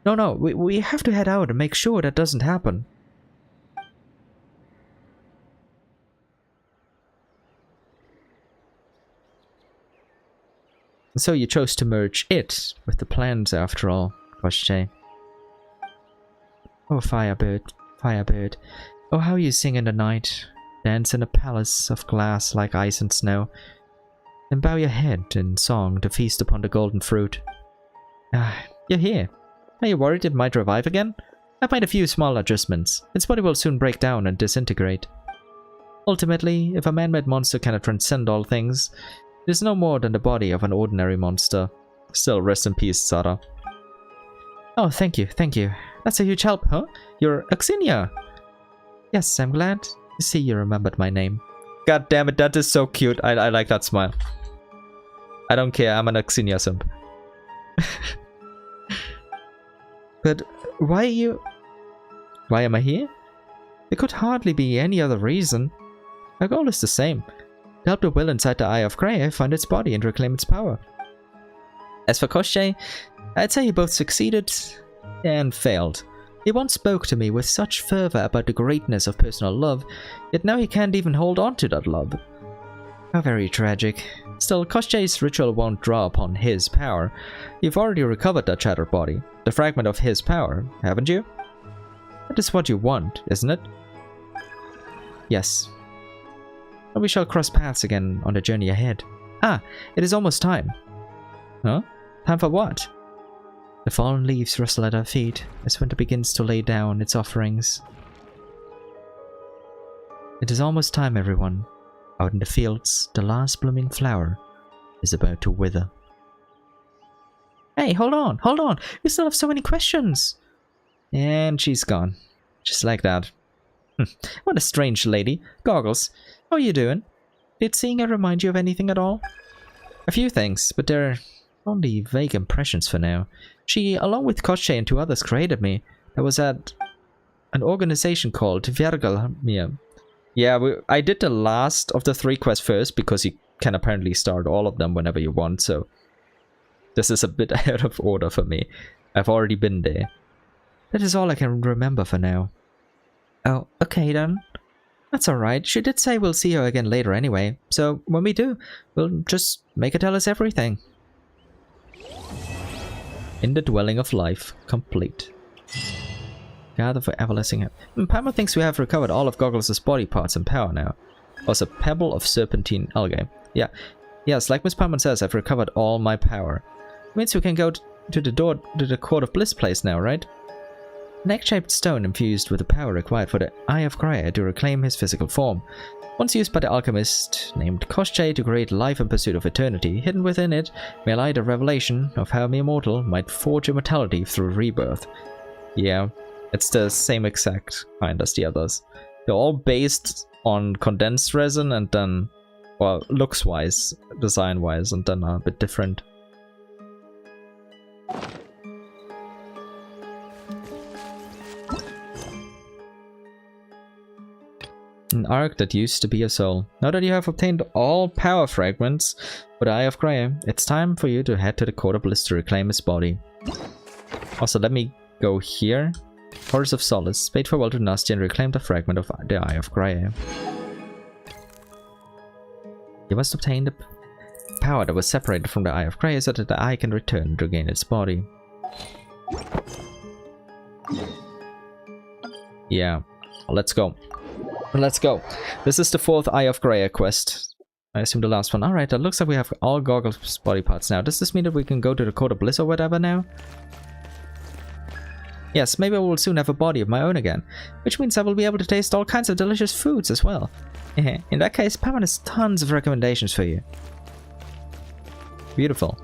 No, we have to head out and make sure that doesn't happen. So you chose to merge it with the plans after all, Koschei. Oh, Firebird, Firebird. Oh, how you sing in the night. Dance in a palace of glass like ice and snow. Then bow your head in song to feast upon the golden fruit. Ah, you're here. Are you worried it might revive again? I've made a few small adjustments. Its body will soon break down and disintegrate. Ultimately, if a man-made monster cannot transcend all things, it is no more than the body of an ordinary monster. Still, rest in peace, Sarah. Oh, thank you, thank you. That's a huge help, huh? You're Aksinya. Yes, I'm glad to see you remembered my name. God damn it, that is so cute. I like that smile. I don't care, I'm an Aksinya simp. But why am I here? There could hardly be any other reason. Our goal is the same. To help the will inside the Eye of Graeae find its body and reclaim its power. As for Koschei, I'd say he both succeeded and failed. He once spoke to me with such fervor about the greatness of personal love, yet now he can't even hold on to that love. How very tragic. Still, Koschei's ritual won't draw upon his power. You've already recovered that shattered body, the fragment of his power, haven't you? That is what you want, isn't it? Yes. And we shall cross paths again on the journey ahead. Ah, it is almost time. Huh? Time for what? The fallen leaves rustle at our feet as winter begins to lay down its offerings. It is almost time, everyone. Out in the fields, the last blooming flower is about to wither. Hey, hold on! We still have so many questions! And she's gone. Just like that. What a strange lady. Goggles, how are you doing? Did seeing her remind you of anything at all? A few things, but they're only vague impressions for now. She, along with Koschei and 2 others, created me. That was at an organization called Vergelmir. Yeah, I did the last of the 3 quests first, because you can apparently start all of them whenever you want, so this is a bit out of order for me. I've already been there. That is all I can remember for now. Oh, okay then. That's alright. She did say we'll see her again later anyway, so when we do, we'll just make her tell us everything. In the dwelling of life, complete. Gather for everlasting help. Paimon thinks we have recovered all of Goggles' body parts and power now. Also, a pebble of serpentine algae. Yeah. Yes, like Miss Paimon says, I've recovered all my power. Means we can go to the door to the Court of Bliss place now, right? An egg-shaped stone infused with the power required for the Eye of Graeae to reclaim his physical form. Once used by the alchemist named Koschei to create life in pursuit of eternity, hidden within it may lie the revelation of how mere mortal might forge immortality through rebirth. Yeah, It's the same exact kind as the others. They're all based on condensed resin and then, well, looks-wise, design-wise, and then are a bit different. An arc that used to be a soul. Now that you have obtained all power fragments for the Eye of Graeae, it's time for you to head to the Court of Bliss to reclaim his body. Also, let me go here. Horse of Solace. Bade farewell to Nasty and reclaim the fragment of the Eye of Graeae. You must obtain the power that was separated from the Eye of Graeae so that the eye can return to regain its body. Yeah, let's go. Let's go. This is the 4th Eye of Graeae quest. I assume the last one. Alright, it looks like we have all Goggle's body parts now. Does this mean that we can go to the Court of Bliss or whatever now? Yes, maybe I will soon have a body of my own again. Which means I will be able to taste all kinds of delicious foods as well. In that case, Paimon has tons of recommendations for you. Beautiful.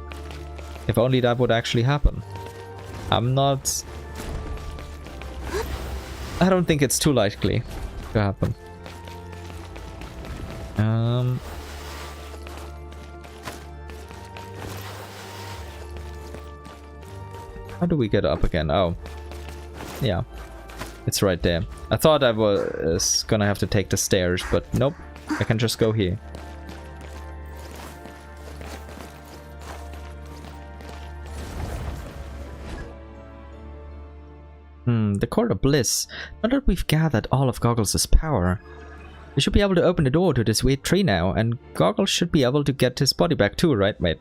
If only that would actually happen. I don't think it's too likely to happen. How do we get up again? Oh. Yeah. It's right there. I thought I was gonna have to take the stairs, but nope. I can just go here. The Court of Bliss. Now that we've gathered all of Goggles' power, we should be able to open the door to this weird tree now, and Goggles should be able to get his body back too, right? Wait.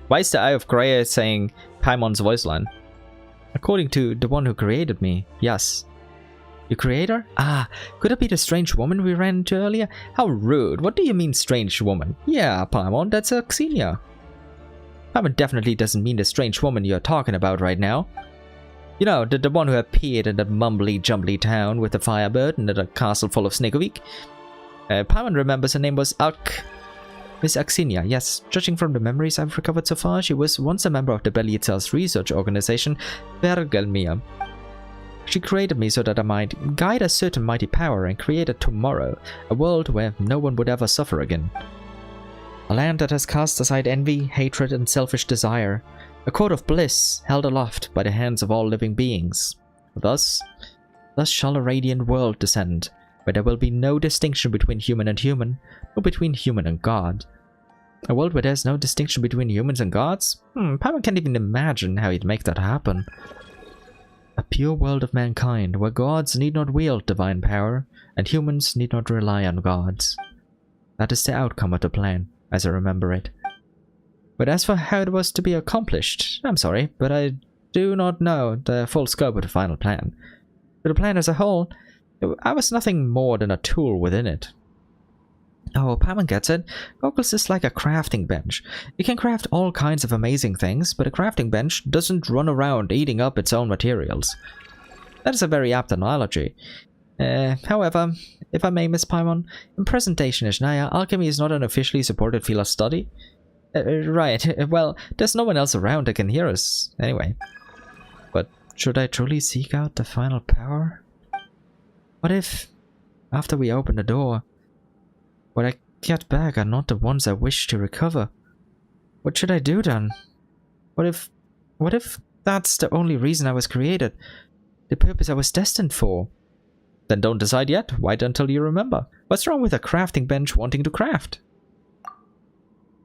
Why is the Eye of Graeae saying Paimon's voice line? According to the one who created me, yes. Your creator? Ah, could it be the strange woman we ran into earlier? How rude. What do you mean, strange woman? Yeah, Paimon, that's Aksinya. Paimon definitely doesn't mean the strange woman you're talking about right now. You know, the one who appeared in that mumbly-jumbly town with the firebird and the castle full of Snegovik. Paimon remembers her name was Miss Aksinya, yes. Judging from the memories I've recovered so far, she was once a member of the Belly Itself's research organization, Vergelmir. She created me so that I might guide a certain mighty power and create a tomorrow, a world where no one would ever suffer again. A land that has cast aside envy, hatred, and selfish desire. A court of bliss held aloft by the hands of all living beings. Thus shall a radiant world descend, where there will be no distinction between human and human, or between human and god. A world where there's no distinction between humans and gods? Paimon can't even imagine how he'd make that happen. A pure world of mankind, where gods need not wield divine power, and humans need not rely on gods. That is the outcome of the plan, as I remember it. But as for how it was to be accomplished, I'm sorry, but I do not know the full scope of the final plan. For the plan as a whole, I was nothing more than a tool within it. Oh, Paimon gets it. Goggles is like a crafting bench. You can craft all kinds of amazing things, but a crafting bench doesn't run around eating up its own materials. That is a very apt analogy. However, if I may, Miss Paimon, in present-day Snezhnaya, alchemy is not an officially supported field of study. Right, well, there's no one else around that can hear us, anyway. But should I truly seek out the final power? What if, after we open the door, what I get back are not the ones I wish to recover? What should I do then? What if that's the only reason I was created? The purpose I was destined for? Then don't decide yet. Wait until you remember. What's wrong with a crafting bench wanting to craft?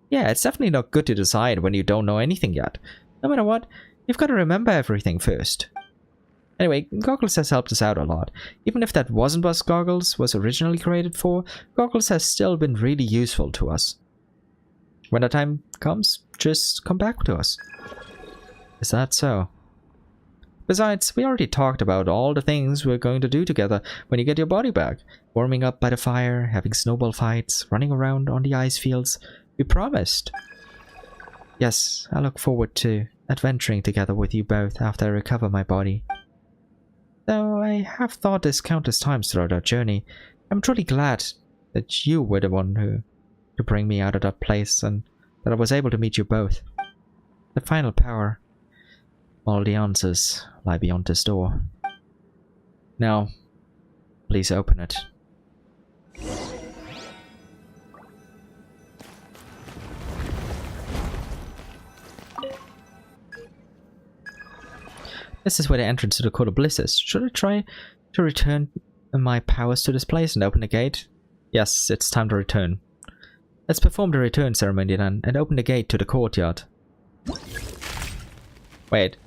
Yeah, it's definitely not good to decide when you don't know anything yet. No matter what, you've got to remember everything first. Anyway, Goggles has helped us out a lot. Even if that wasn't what Goggles was originally created for, Goggles has still been really useful to us. When the time comes, just come back to us. Is that so? Besides, we already talked about all the things we're going to do together when you get your body back. Warming up by the fire, having snowball fights, running around on the ice fields. We promised. Yes, I look forward to adventuring together with you both after I recover my body. Though I have thought this countless times throughout our journey, I'm truly glad that you were the one to bring me out of that place and that I was able to meet you both. The final power. All the answers lie beyond this door. Now, please open it. This is where the entrance to the Court of Bliss is. Should I try to return my powers to this place and open the gate? Yes, it's time to return. Let's perform the return ceremony then, and open the gate to the courtyard. Wait.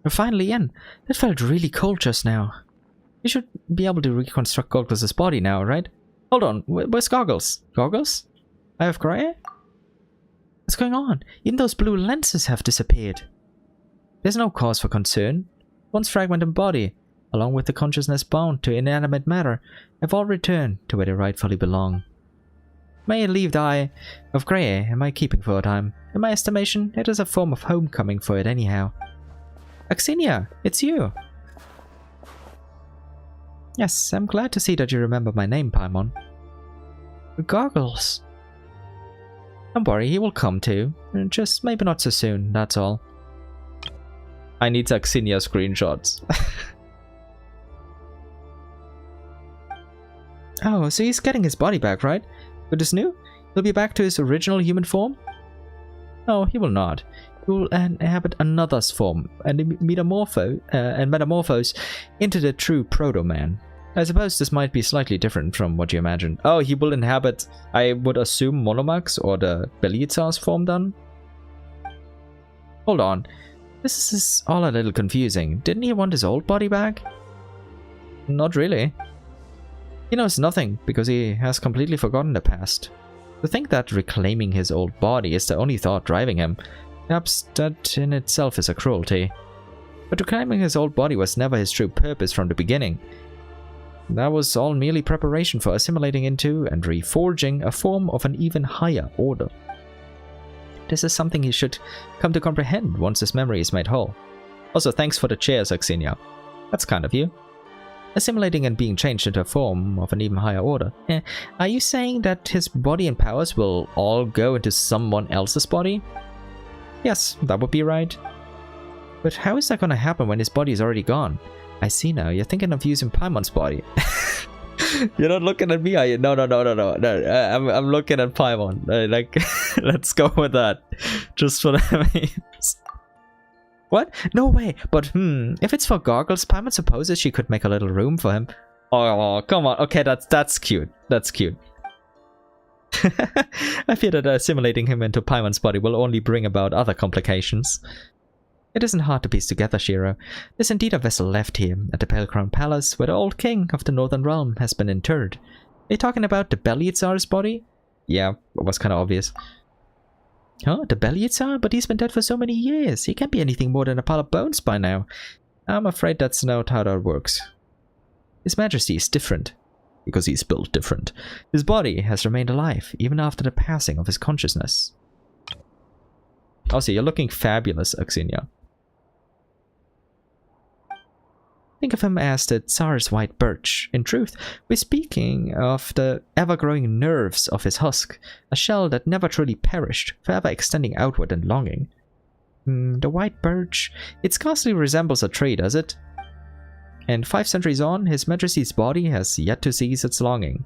We're finally in. That felt really cold just now. We should be able to reconstruct Goggles' body now, right? Hold on, where's Goggles? Goggles? I have Graeae? What's going on? Even those blue lenses have disappeared. There's no cause for concern. One's fragmented body, along with the consciousness bound to inanimate matter, have all returned to where they rightfully belong. May it leave the eye of Graeae in my keeping for a time. In my estimation, it is a form of homecoming for it anyhow. Aksinya, it's you! Yes, I'm glad to see that you remember my name, Paimon. Goggles. Don't worry, he will come too. Just maybe not so soon, that's all. I need Aksinya screenshots. Oh, so he's getting his body back, right? With this new? He'll be back to his original human form? No, he will not. He will inhabit another's form and metamorphose into the true proto-man. I suppose this might be slightly different from what you imagined. Oh, he will inhabit, I would assume, Monomax or the Beliazar's form then? Hold on. This is all a little confusing. Didn't he want his old body back? Not really. He knows nothing because he has completely forgotten the past. To think that reclaiming his old body is the only thought driving him, perhaps that in itself is a cruelty. But reclaiming his old body was never his true purpose from the beginning. That was all merely preparation for assimilating into and reforging a form of an even higher order. This is something he should come to comprehend once his memory is made whole. Also, thanks for the chairs, Aksinya. That's kind of you. Assimilating and being changed into a form of an even higher order. Are you saying that his body and powers will all go into someone else's body? Yes, that would be right. But how is that going to happen when his body is already gone? I see now, you're thinking of using Paimon's body. You're not looking at me, are you? No. I'm looking at Paimon. Like, let's go with that. Just for the memes. What? No way. But if it's for Goggles, Paimon supposes she could make a little room for him. Oh, come on. Okay, that's cute. That's cute. I fear that assimilating him into Paimon's body will only bring about other complications. It isn't hard to piece together, Shiro. There's indeed a vessel left here, at the Pale Crown Palace, where the old king of the Northern Realm has been interred. Are you talking about the Beliazar's body? Yeah, it was kind of obvious. Huh? The Beliazar? But he's been dead for so many years. He can't be anything more than a pile of bones by now. I'm afraid that's not how that works. His Majesty is different. Because he's built different. His body has remained alive, even after the passing of his consciousness. Also, you're looking fabulous, Aksinya. Think of him as the Tsar's white birch. In truth, we're speaking of the ever-growing nerves of his husk, a shell that never truly perished, forever extending outward and longing. The white birch, it scarcely resembles a tree, does it? And 5 centuries on, His Majesty's body has yet to cease its longing.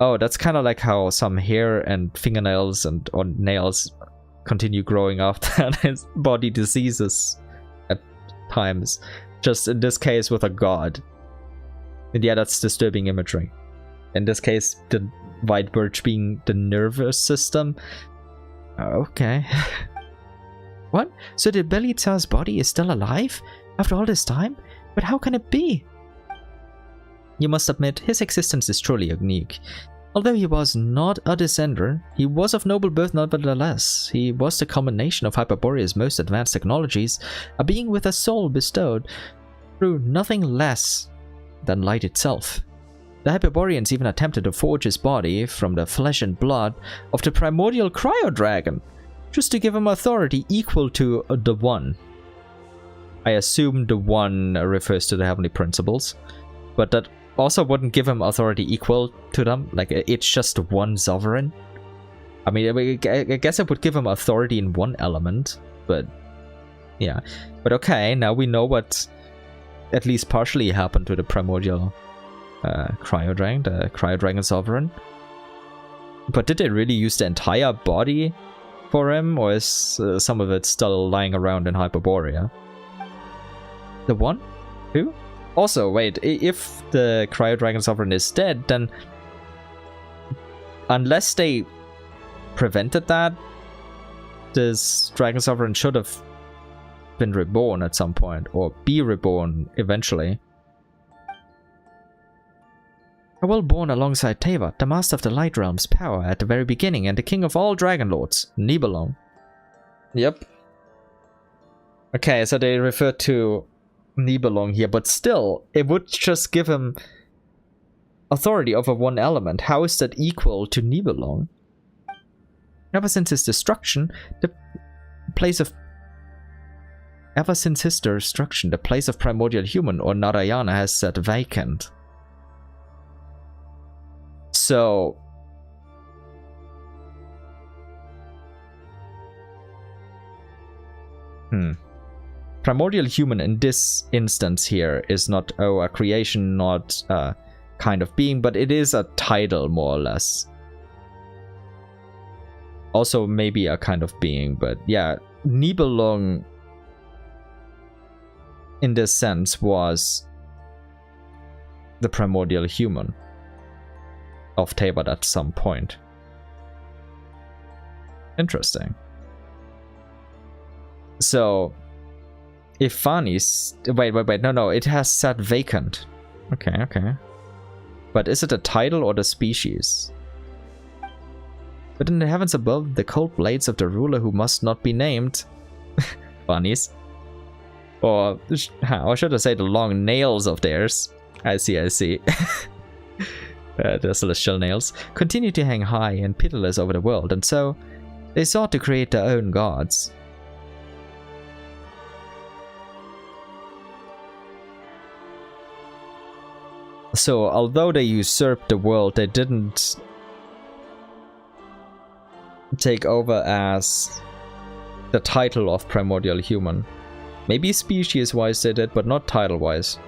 Oh, that's kind of like how some hair and fingernails or nails continue growing after his body diseases at times. Just in this case with a god. And yeah, that's disturbing imagery. In this case, the white birch being the nervous system. Okay. What? So the Beliazar's body is still alive? After all this time? But how can it be? You must admit, his existence is truly unique. Although he was not a descender, he was of noble birth nevertheless. He was the culmination of Hyperborea's most advanced technologies, a being with a soul bestowed through nothing less than light itself. The Hyperboreans even attempted to forge his body from the flesh and blood of the primordial cryo dragon, just to give him authority equal to the One. I assume the one refers to the heavenly principles, but that also wouldn't give him authority equal to them. Like, it's just one sovereign. I mean, I guess it would give him authority in one element, but yeah. But okay, now we know what at least partially happened to the primordial Cryodragon, the Cryodragon Sovereign. But did they really use the entire body for him, or is some of it still lying around in Hyperborea? The one? Who? Also, wait, if the Cryodragon Sovereign is dead, then unless they prevented that, this Dragon Sovereign should have been reborn at some point, or be reborn eventually. Well born alongside Teva, the master of the Light Realm's power at the very beginning and the king of all Dragon Lords, Nibelung. Yep. Okay, so they refer to Nibelung here, but still, it would just give him authority over one element. How is that equal to Nibelung? Ever since his destruction, the place of primordial human, or Narayana, has sat vacant. So primordial human in this instance here is not a creation, not a kind of being, but it is a title more or less. Also maybe a kind of being, but yeah, Nibelung in this sense was the primordial human of Teyvat at some point. Interesting. So, if Fani's... Wait, no, it has sat vacant. Okay. But is it a title or the species? But in the heavens above, the cold blades of the ruler who must not be named... Fani's. Or should I say the long nails of theirs? I see. The celestial nails continue to hang high and pitiless over the world, and so they sought to create their own gods. So, although they usurped the world, they didn't take over as the title of primordial human. Maybe species-wise they did, but not title-wise.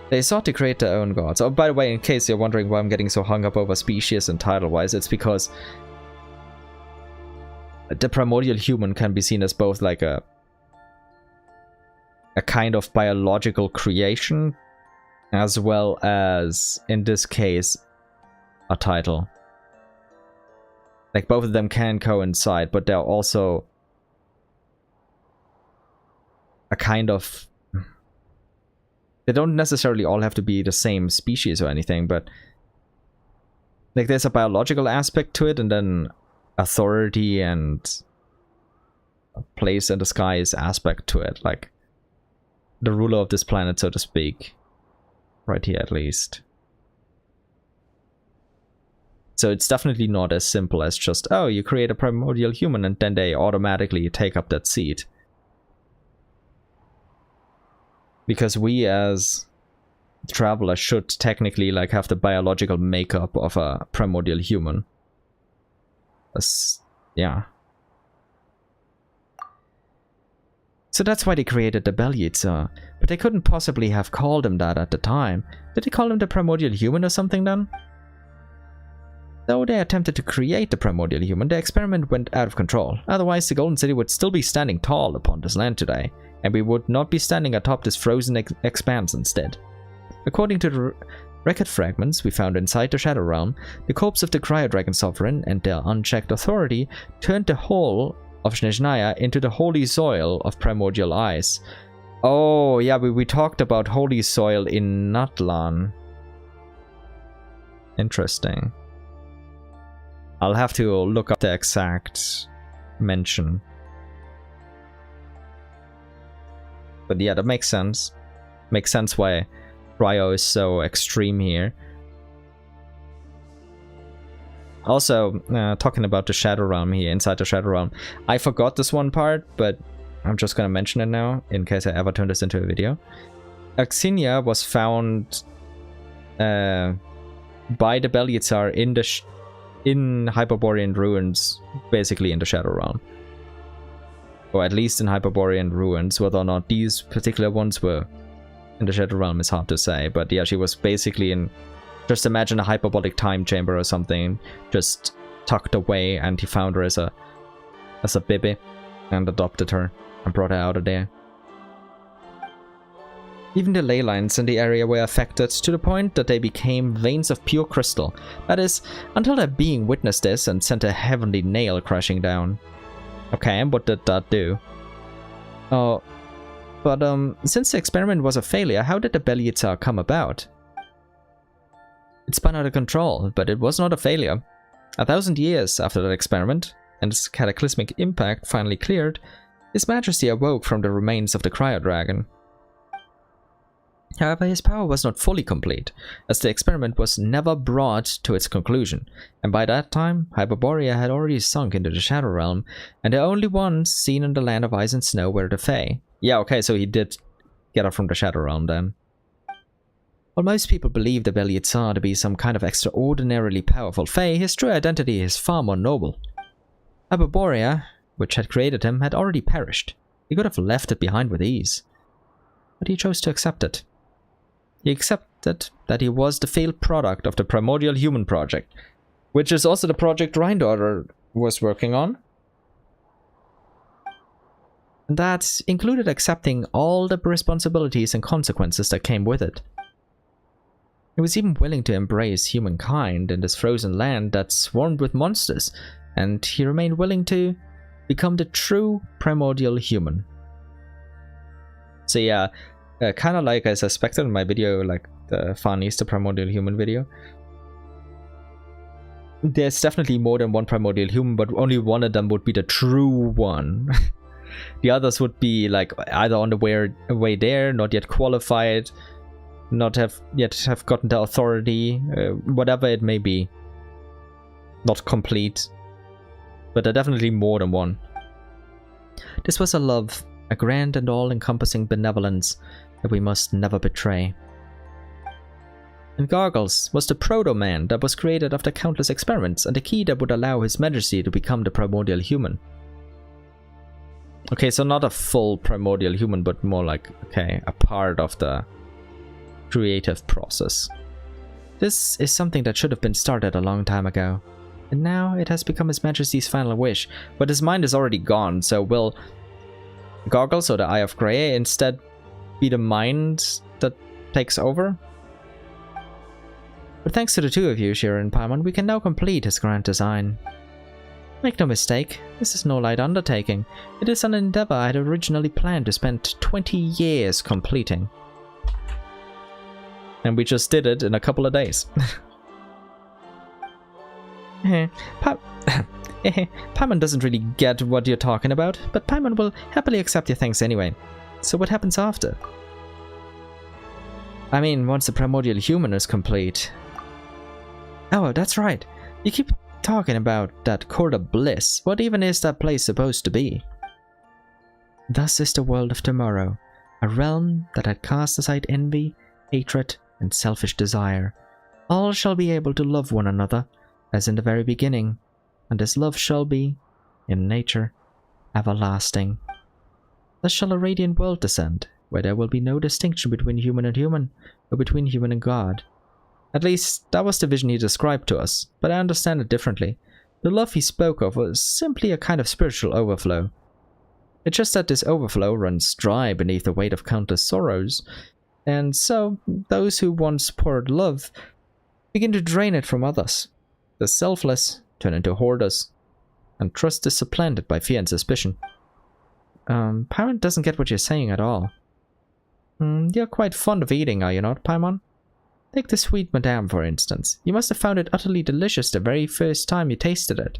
They sought to create their own gods. Oh, by the way, in case you're wondering why I'm getting so hung up over species and title-wise, it's because the primordial human can be seen as both like a kind of biological creation, as well as, in this case, a title. Like, both of them can coincide, but they're also a kind of... They don't necessarily all have to be the same species or anything, but like there's a biological aspect to it, and then authority and a place in the skies aspect to it, like the ruler of this planet, so to speak, right here at least. So it's definitely not as simple as just, oh, you create a primordial human and then they automatically take up that seat. Because we as travelers should technically like have the biological makeup of a primordial human. Yeah. So that's why they created the Belyitza. But they couldn't possibly have called him that at the time. Did they call him the primordial human or something then? Though they attempted to create the primordial human, the experiment went out of control. Otherwise, the Golden City would still be standing tall upon this land today, and we would not be standing atop this frozen expanse instead. According to the record fragments we found inside the Shadow Realm, the corpse of the Cryodragon Sovereign and their unchecked authority turned the whole of Snezhnaya into the holy soil of primordial ice. Oh, yeah, we talked about holy soil in Natlan. Interesting. I'll have to look up the exact mention. But yeah, that makes sense. Makes sense why Graeae is so extreme here. Also, talking about the Shadow Realm here, inside the Shadow Realm. I forgot this one part, but I'm just gonna mention it now, in case I ever turn this into a video. Aksinya was found by the Belyazar in Hyperborean ruins, basically in the Shadow Realm. Or at least in Hyperborean ruins. Whether or not these particular ones were in the Shadow Realm is hard to say, but yeah, she was basically in... Just imagine a hyperbolic time chamber or something, just tucked away, and he found her as a baby, and adopted her, and brought her out of there. Even the ley lines in the area were affected to the point that they became veins of pure crystal. That is, until their being witnessed this and sent a heavenly nail crashing down. Okay, and what did that do? Oh, but since the experiment was a failure, how did the Belyazar come about? It spun out of control, but it was not a failure. 1,000 years after that experiment, and its cataclysmic impact finally cleared, His Majesty awoke from the remains of the Cryo Dragon. However, his power was not fully complete, as the experiment was never brought to its conclusion, and by that time, Hyperborea had already sunk into the Shadow Realm, and the only ones seen in the land of ice and snow were the Fae. Yeah, okay, so he did get up from the Shadow Realm then. While most people believe the Belyazar to be some kind of extraordinarily powerful Fae, his true identity is far more noble. Hyperborea, which had created him, had already perished. He could have left it behind with ease. But he chose to accept it. He accepted that he was the failed product of the Primordial Human Project, which is also the project Rhindaughter was working on. And that included accepting all the responsibilities and consequences that came with it. He was even willing to embrace humankind in this frozen land that swarmed with monsters, and he remained willing to become the true primordial human. So yeah, kind of like I suspected in my video, like the Far East, the primordial human video. There's definitely more than one primordial human, but only one of them would be the true one. The others would be like either on the way there, not yet qualified, not yet have gotten the authority, whatever it may be. Not complete. But there are definitely more than one. This was a love, a grand and all-encompassing benevolence that we must never betray. And Gargles was the proto-man that was created after countless experiments, and the key that would allow His Majesty to become the primordial human. Okay, so not a full primordial human, but more like, okay, a part of the creative process. This is something that should have been started a long time ago, and now it has become His Majesty's final wish, but his mind is already gone, so will Gargles or the Eye of Graeae instead be the mind that takes over? But thanks to the two of you, Shira and Paimon, we can now complete his grand design. Make no mistake, this is no light undertaking. It is an endeavor I had originally planned to spend 20 years completing. And we just did it in a couple of days. Paimon doesn't really get what you're talking about, but Paimon will happily accept your thanks anyway. So what happens after? I mean, once the primordial human is complete. Oh, that's right. You keep talking about that court of bliss. What even is that place supposed to be? Thus is the world of tomorrow, a realm that had cast aside envy, hatred, and selfish desire. All shall be able to love one another, as in the very beginning, and this love shall be, in nature, everlasting. Thus shall a radiant world descend, where there will be no distinction between human and human, or between human and God. At least, that was the vision he described to us, but I understand it differently. The love he spoke of was simply a kind of spiritual overflow. It's just that this overflow runs dry beneath the weight of countless sorrows, and so those who once poured love begin to drain it from others. The selfless turn into hoarders, and trust is supplanted by fear and suspicion. Paimon doesn't get what you're saying at all. You're quite fond of eating, are you not, Paimon? Take the sweet madame, for instance. You must have found it utterly delicious the very first time you tasted it.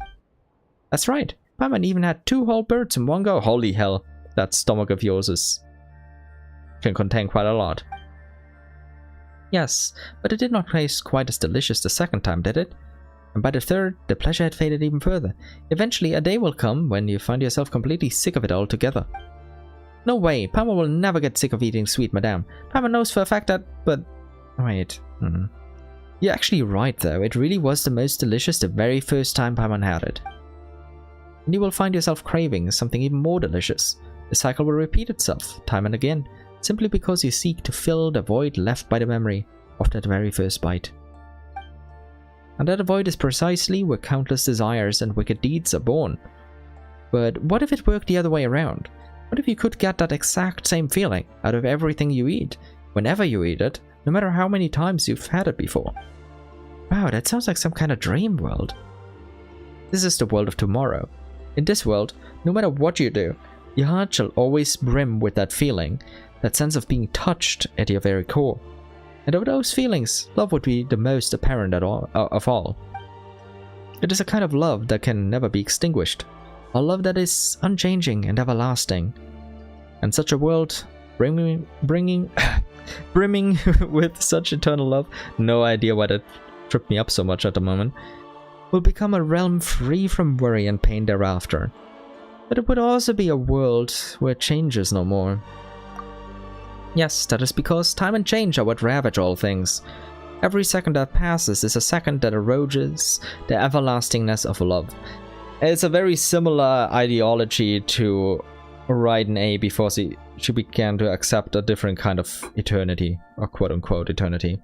That's right. Paimon even had 2 whole birds in one go. Holy hell, that stomach of yours can contain quite a lot. Yes, but it did not taste quite as delicious the second time, did it? And by the third, the pleasure had faded even further. Eventually, a day will come when you find yourself completely sick of it altogether. No way, Paimon will never get sick of eating sweet madame. Paimon knows for a fact that, but... Wait. You're actually right though, it really was the most delicious the very first time Paimon had it. And you will find yourself craving something even more delicious. The cycle will repeat itself, time and again, simply because you seek to fill the void left by the memory of that very first bite. And that void is precisely where countless desires and wicked deeds are born. But what if it worked the other way around? What if you could get that exact same feeling out of everything you eat, whenever you eat it, no matter how many times you've had it before? Wow, that sounds like some kind of dream world. This is the world of tomorrow. In this world, no matter what you do, your heart shall always brim with that feeling, that sense of being touched at your very core. And of those feelings, love would be the most apparent of all. It is a kind of love that can never be extinguished, a love that is unchanging and everlasting. And such a world, brimming with such eternal love, no idea why that tripped me up so much at the moment, will become a realm free from worry and pain thereafter. But it would also be a world where change is no more. Yes, that is because time and change are what ravage all things. Every second that passes is a second that erodes the everlastingness of love. It's a very similar ideology to Graeae before she began to accept a different kind of eternity, or quote-unquote eternity.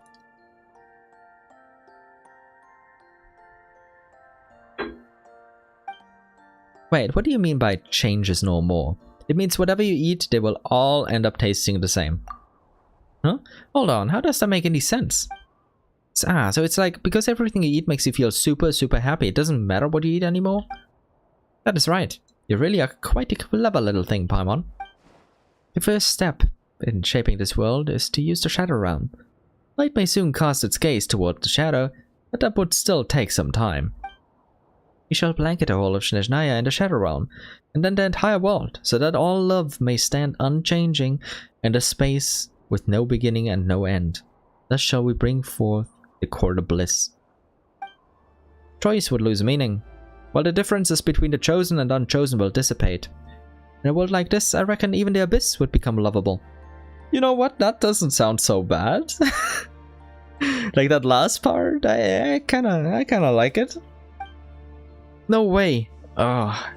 Wait, what do you mean by change is no more? It means whatever you eat, they will all end up tasting the same. Huh? Hold on, how does that make any sense? So it's like, because everything you eat makes you feel super, super happy, it doesn't matter what you eat anymore? That is right. You really are quite a clever little thing, Paimon. The first step in shaping this world is to use the Shadow Realm. Light may soon cast its gaze toward the shadow, but that would still take some time. We shall blanket the whole of Snezhnaya in the Shadow Realm, and then the entire world, so that all love may stand unchanging in a space with no beginning and no end. Thus shall we bring forth the core of bliss. Choice would lose meaning, while the differences between the chosen and unchosen will dissipate. In a world like this, I reckon even the abyss would become lovable. You know what? That doesn't sound so bad. Like that last part, I kinda like it. No way. Oh.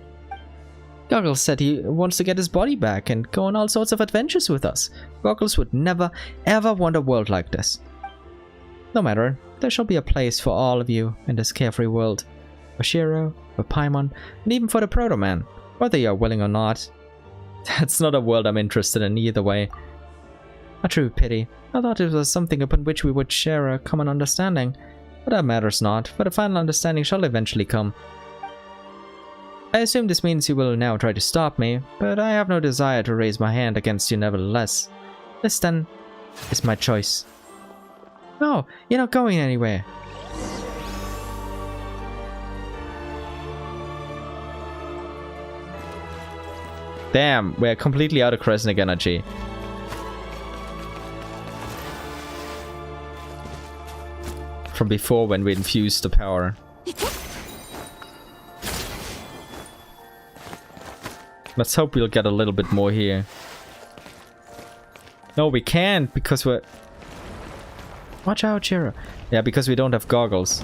Goggles said he wants to get his body back and go on all sorts of adventures with us. Goggles would never, ever want a world like this. No matter, there shall be a place for all of you in this carefree world. For Shiro, for Paimon, and even for the Proto-Man, whether you are willing or not. That's not a world I'm interested in either way. A true pity. I thought it was something upon which we would share a common understanding. But that matters not, for the final understanding shall eventually come. I assume this means you will now try to stop me, but I have no desire to raise my hand against you nevertheless. This then is my choice. No, you're not going anywhere. Damn, we're completely out of Crescent energy. From before when we infused the power. Let's hope we'll get a little bit more here. No, we can't because we're... Watch out, Shiro. Yeah, because we don't have goggles.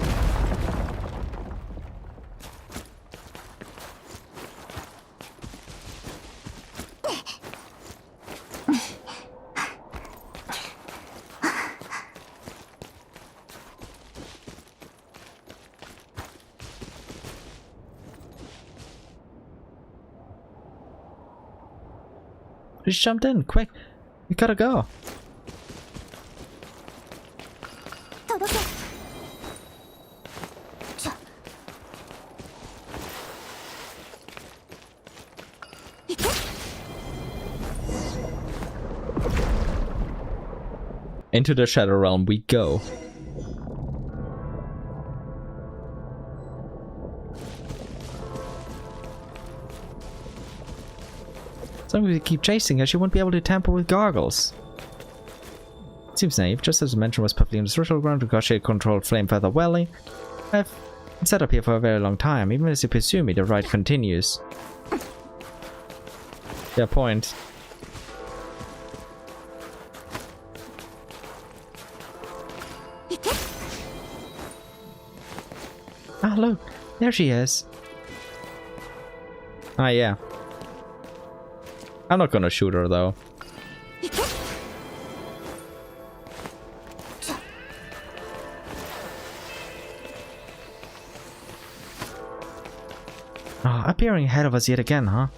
Just jumped in, quick. We gotta go. Into the Shadow Realm we go. As long as we keep chasing her, she won't be able to tamper with goggles. It seems naive, just as the mention was perfectly in the structural ground, negotiate controlled flame feather welly. I've been set up here for a very long time, even as you pursue me, the ride continues. Yeah, point. Ah, look, there she is. Ah, yeah. I'm not gonna shoot her, though. Ah, appearing ahead of us yet again, huh?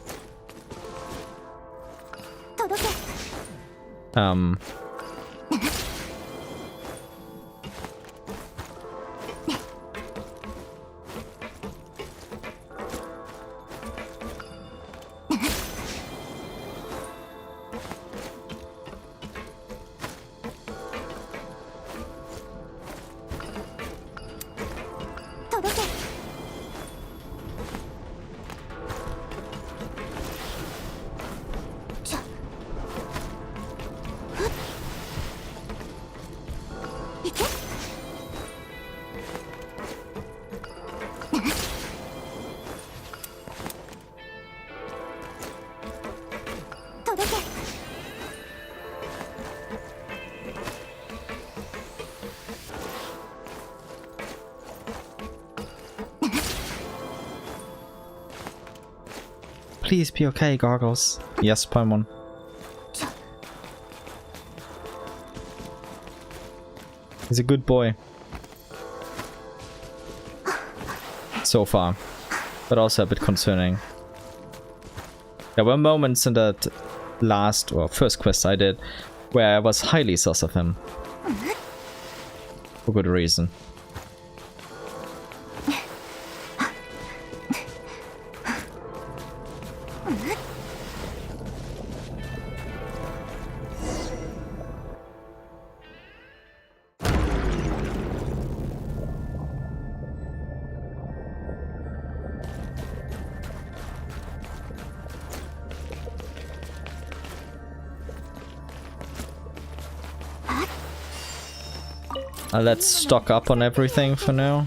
届け 届け 届け Please be okay, Goggles. yes, Paimon. He's a good boy. So far. But also a bit concerning. There were moments in that last, or first quest I did, where I was highly sus of him. For good reason. Let's stock up on everything for now.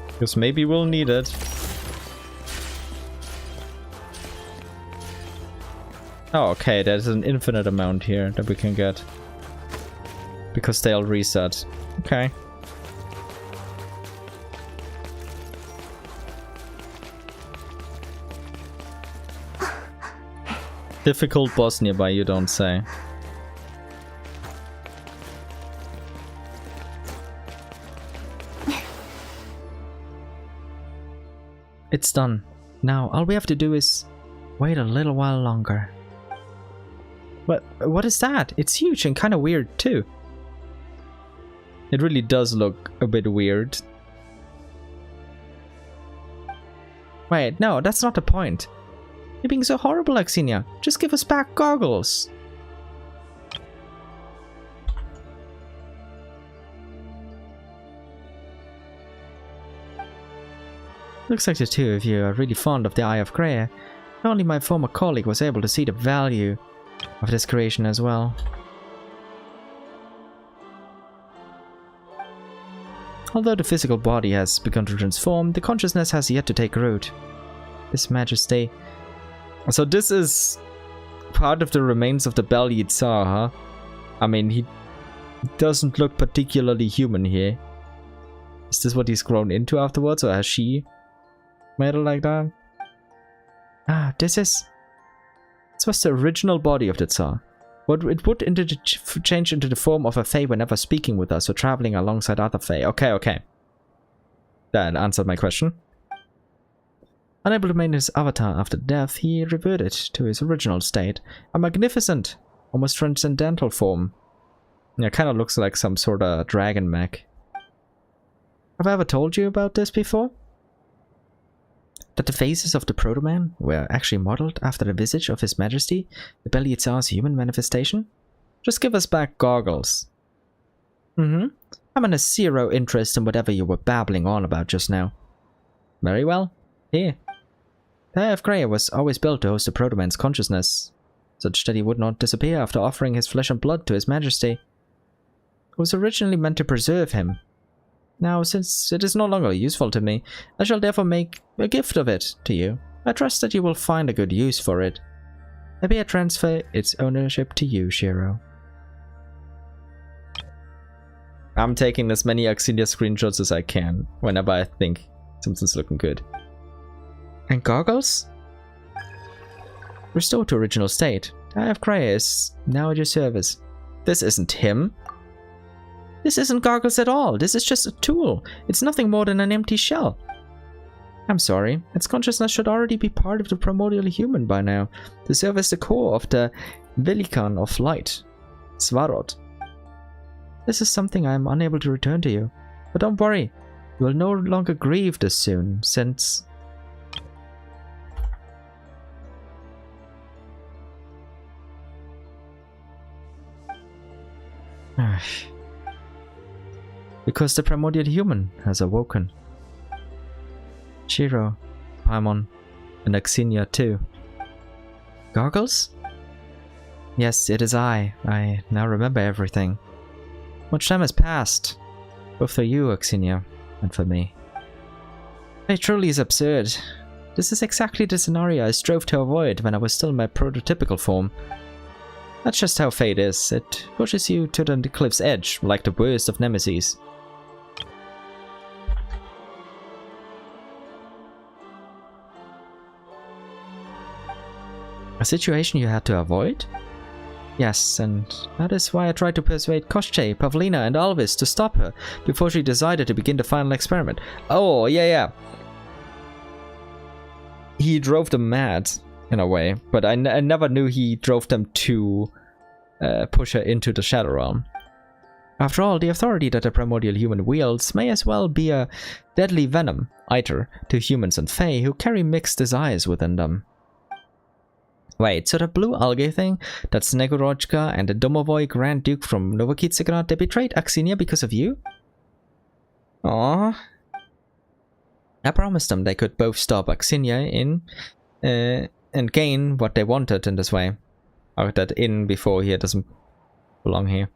Because maybe we'll need it. Oh, okay, there's an infinite amount here that we can get. Because they'll reset. Okay. Difficult boss nearby, you don't say. It's done. Now, all we have to do is wait a little while longer. What is that? It's huge and kind of weird too. It really does look a bit weird. Wait, no, that's not the point. You're being so horrible, Aksinya. Just give us back Goggles. Looks like the two of you are really fond of the Eye of Graeae. Only my former colleague was able to see the value of this creation as well. Although the physical body has begun to transform, the consciousness has yet to take root. His Majesty. So this is part of the remains of the Bali Tsar, huh? I mean, he doesn't look particularly human here. Is this what he's grown into afterwards, or has she made it like that? Ah, this was the original body of the Tsar. But it would change into the form of a Fae whenever speaking with us or traveling alongside other Fae. Okay. That answered my question. Unable to maintain his avatar after death, he reverted to his original state. A magnificent, almost transcendental form. Yeah, kind of looks like some sort of dragon mech. Have I ever told you about this before? That the faces of the Proto-Man were actually modeled after the visage of His Majesty, the Bali Tsar's human manifestation? Just give us back Goggles. I'm in a zero interest in whatever you were babbling on about just now. Very well. Here. The Eye of Graeae was always built to host the Proto-Man's consciousness, such that he would not disappear after offering his flesh and blood to His Majesty. It was originally meant to preserve him. Now, since it is no longer useful to me, I shall therefore make a gift of it to you. I trust that you will find a good use for it. Maybe I transfer its ownership to you, Shiro. I'm taking as many Aksinya screenshots as I can whenever I think something's looking good. And goggles? Restored to original state. I have Graeae is now at your service. This isn't him. This isn't goggles at all. This is just a tool. It's nothing more than an empty shell. I'm sorry. Its consciousness should already be part of the primordial human by now, to serve as the core of the Velikan of light, Svarot. This is something I am unable to return to you. But don't worry, you will no longer grieve this soon, since... because the primordial human has awoken. Shiro, Paimon, and Aksinya too. Goggles? Yes, it is I. I now remember everything. Much time has passed, both for you, Aksinya, and for me. It truly is absurd. This is exactly the scenario I strove to avoid when I was still in my prototypical form. That's just how fate is. It pushes you to the cliff's edge, like the worst of nemesis. A situation you had to avoid? Yes, and that is why I tried to persuade Koschei, Pavlina, and Alvis to stop her before she decided to begin the final experiment. Oh, yeah. He drove them mad, in a way, but I never knew he drove them to push her into the Shadow Realm. After all, the authority that the primordial human wields may as well be a deadly venom, either to humans and fae who carry mixed desires within them. Wait, so the blue algae thing, that's Snegurochka and the Domovoy Grand Duke from Novokitsegrad, they betrayed Aksinya because of you? Aww. I promised them they could both stop Aksinya and gain what they wanted in this way. Or that in before here doesn't belong here.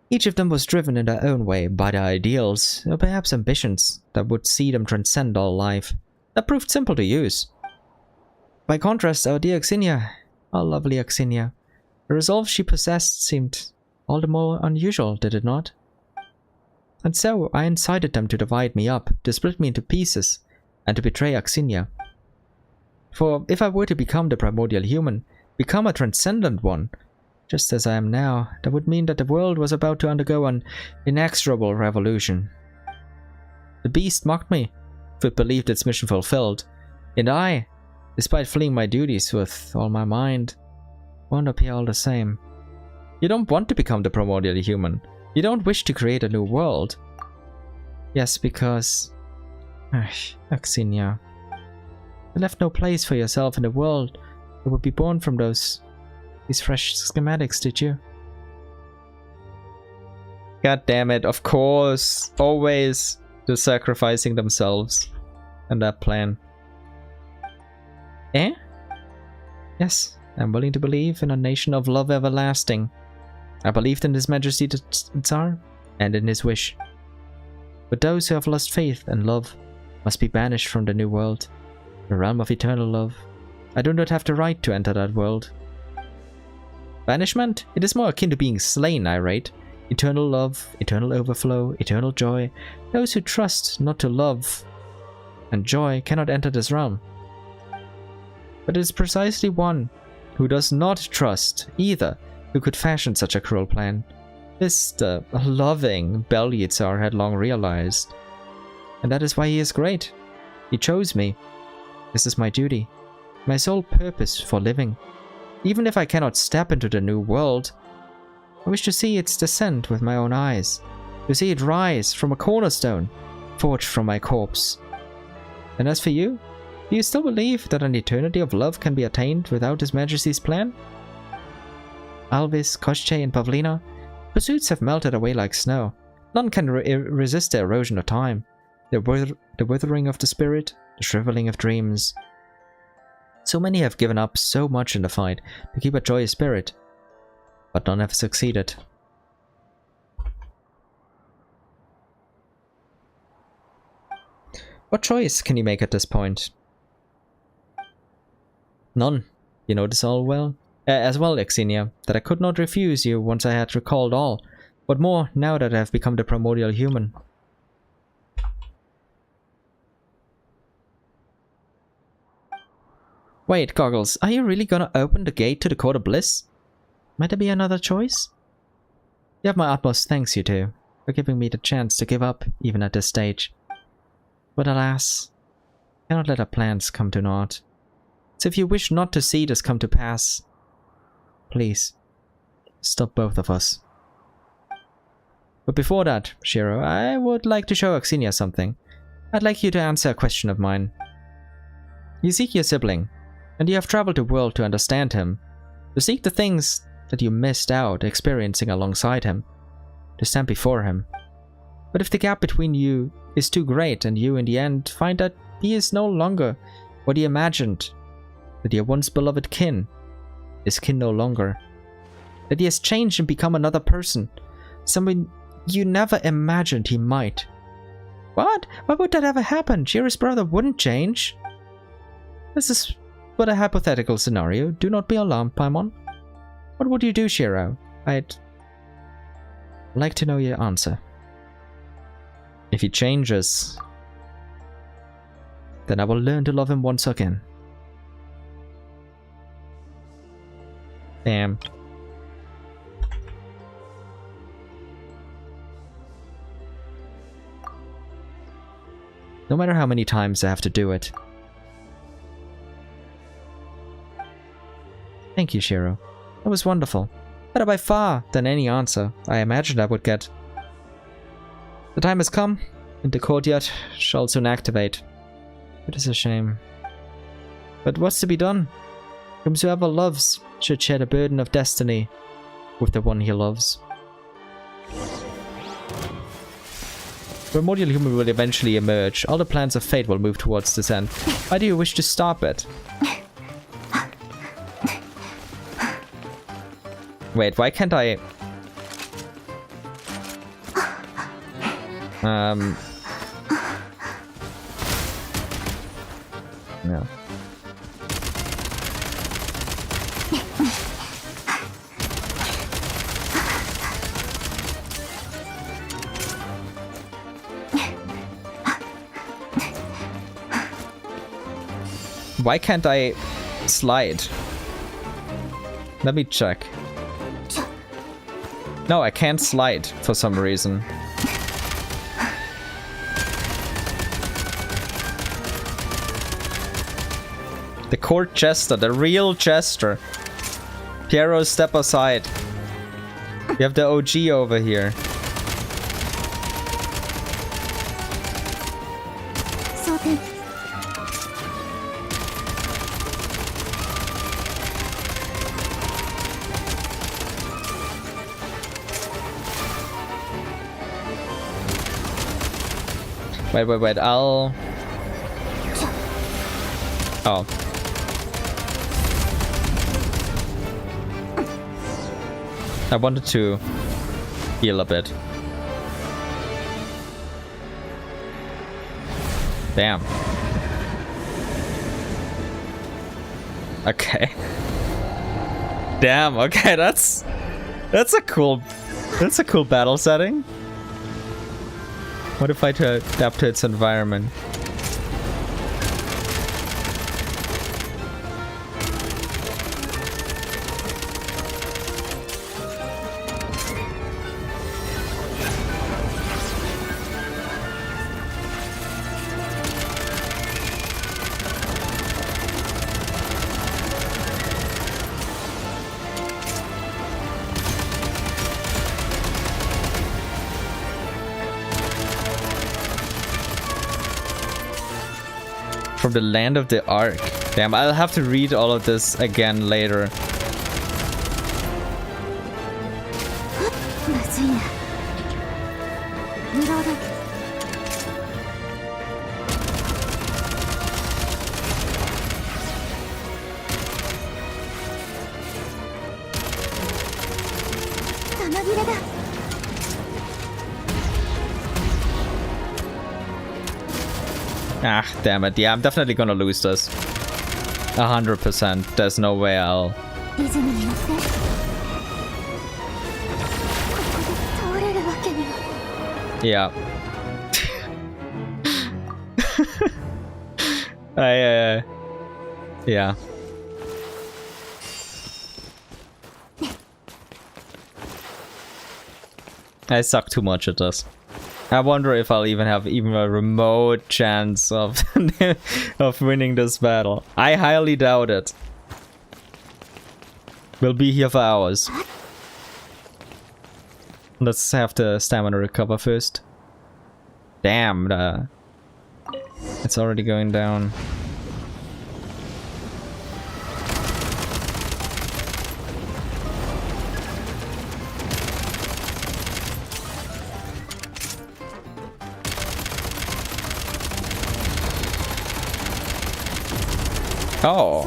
Each of them was driven in their own way by their ideals, or perhaps ambitions, that would see them transcend all life. That proved simple to use. By contrast, our dear Aksinya, our lovely Aksinya, the resolve she possessed seemed all the more unusual, did it not? And so I incited them to divide me up, to split me into pieces, and to betray Aksinya. For if I were to become the primordial human, become a transcendent one, just as I am now, that would mean that the world was about to undergo an inexorable revolution. The beast mocked me, for it believed its mission fulfilled, and I, despite fleeing my duties with all my mind, won't appear all the same. You don't want to become the primordial human. You don't wish to create a new world. Yes, because... Aksinya. You left no place for yourself in the world that would be born from these fresh schematics, did you? God damn it, of course. Always they're sacrificing themselves in that plan. Eh? Yes, I'm willing to believe in a nation of love everlasting. I believed in His Majesty the Tsar and in his wish. But those who have lost faith and love must be banished from the new world, the realm of eternal love. I do not have the right to enter that world. Banishment? It is more akin to being slain, I rate. Eternal love, eternal overflow, eternal joy. Those who trust not to love and joy cannot enter this realm. But it is precisely one who does not trust either who could fashion such a cruel plan. This the loving Belyazar had long realized. And that is why he is great. He chose me. This is my duty, my sole purpose for living. Even if I cannot step into the new world, I wish to see its descent with my own eyes, to see it rise from a cornerstone, forged from my corpse. And as for you, do you still believe that an eternity of love can be attained without His Majesty's plan? Alvis, Koschei, and Pavlina, pursuits have melted away like snow. None can resist the erosion of time, the withering of the spirit, the shriveling of dreams. So many have given up so much in the fight to keep a joyous spirit, but none have succeeded. What choice can you make at this point? None. You know this all well. As well, Aksinya, that I could not refuse you once I had recalled all. What more now that I have become the primordial human? Wait, Goggles, are you really gonna open the gate to the Court of Bliss? Might there be another choice? You have my utmost thanks, you two, for giving me the chance to give up, even at this stage. But alas, I cannot let our plans come to naught. So if you wish not to see this come to pass, please, stop both of us. But before that, Shiro, I would like to show Aksinya something. I'd like you to answer a question of mine. You seek your sibling, and you have traveled the world to understand him, to seek the things that you missed out experiencing alongside him, to stand before him. But if the gap between you is too great and you in the end find that he is no longer what you imagined, that your once beloved kin is kin no longer, that he has changed and become another person, someone you never imagined he might. What? Why would that ever happen? Shiro's brother wouldn't change. This is but a hypothetical scenario. Do not be alarmed, Paimon. What would you do, Shiro? I'd like to know your answer. If he changes, then I will learn to love him once again. Damn. No matter how many times I have to do it. Thank you, Shiro. That was wonderful. Better by far than any answer I imagined I would get. The time has come, and the courtyard shall soon activate. It is a shame. But what's to be done? Whomsoever loves should share the burden of destiny with the one he loves. Primordial human will eventually emerge. All the plans of fate will move towards this end. Why do you wish to stop it? Wait, why can't I... No. Why can't I slide? Let me check. No, I can't slide for some reason. The court jester, the real jester. Piero, step aside. You have the OG over here. Wait, I'll... Oh. I wanted to heal a bit. Damn. Okay. Damn, okay, that's a cool battle setting. Modify to adapt to its environment. From the land of the Ark. Damn, I'll have to read all of this again later. Ah, damn it. Yeah, I'm definitely gonna lose this. 100%. There's no way I'll... Yeah. Yeah. I suck too much at this. I wonder if I'll even have a remote chance of of winning this battle. I highly doubt it. We'll be here for hours. Let's have the stamina recover first. Damn, it's already going down. Oh.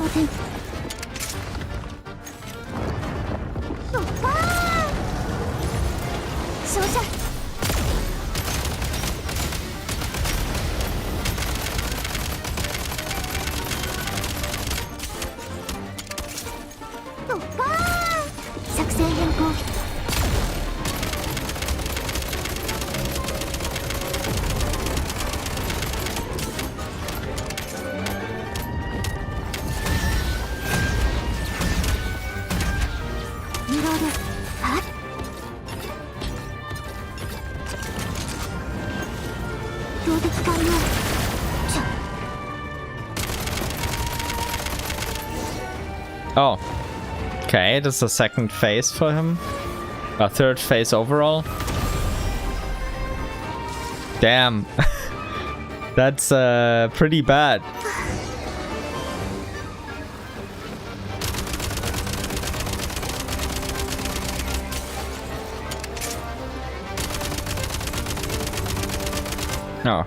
Oh. Okay, this is a second phase for him. A third phase overall. Damn. That's pretty bad. No.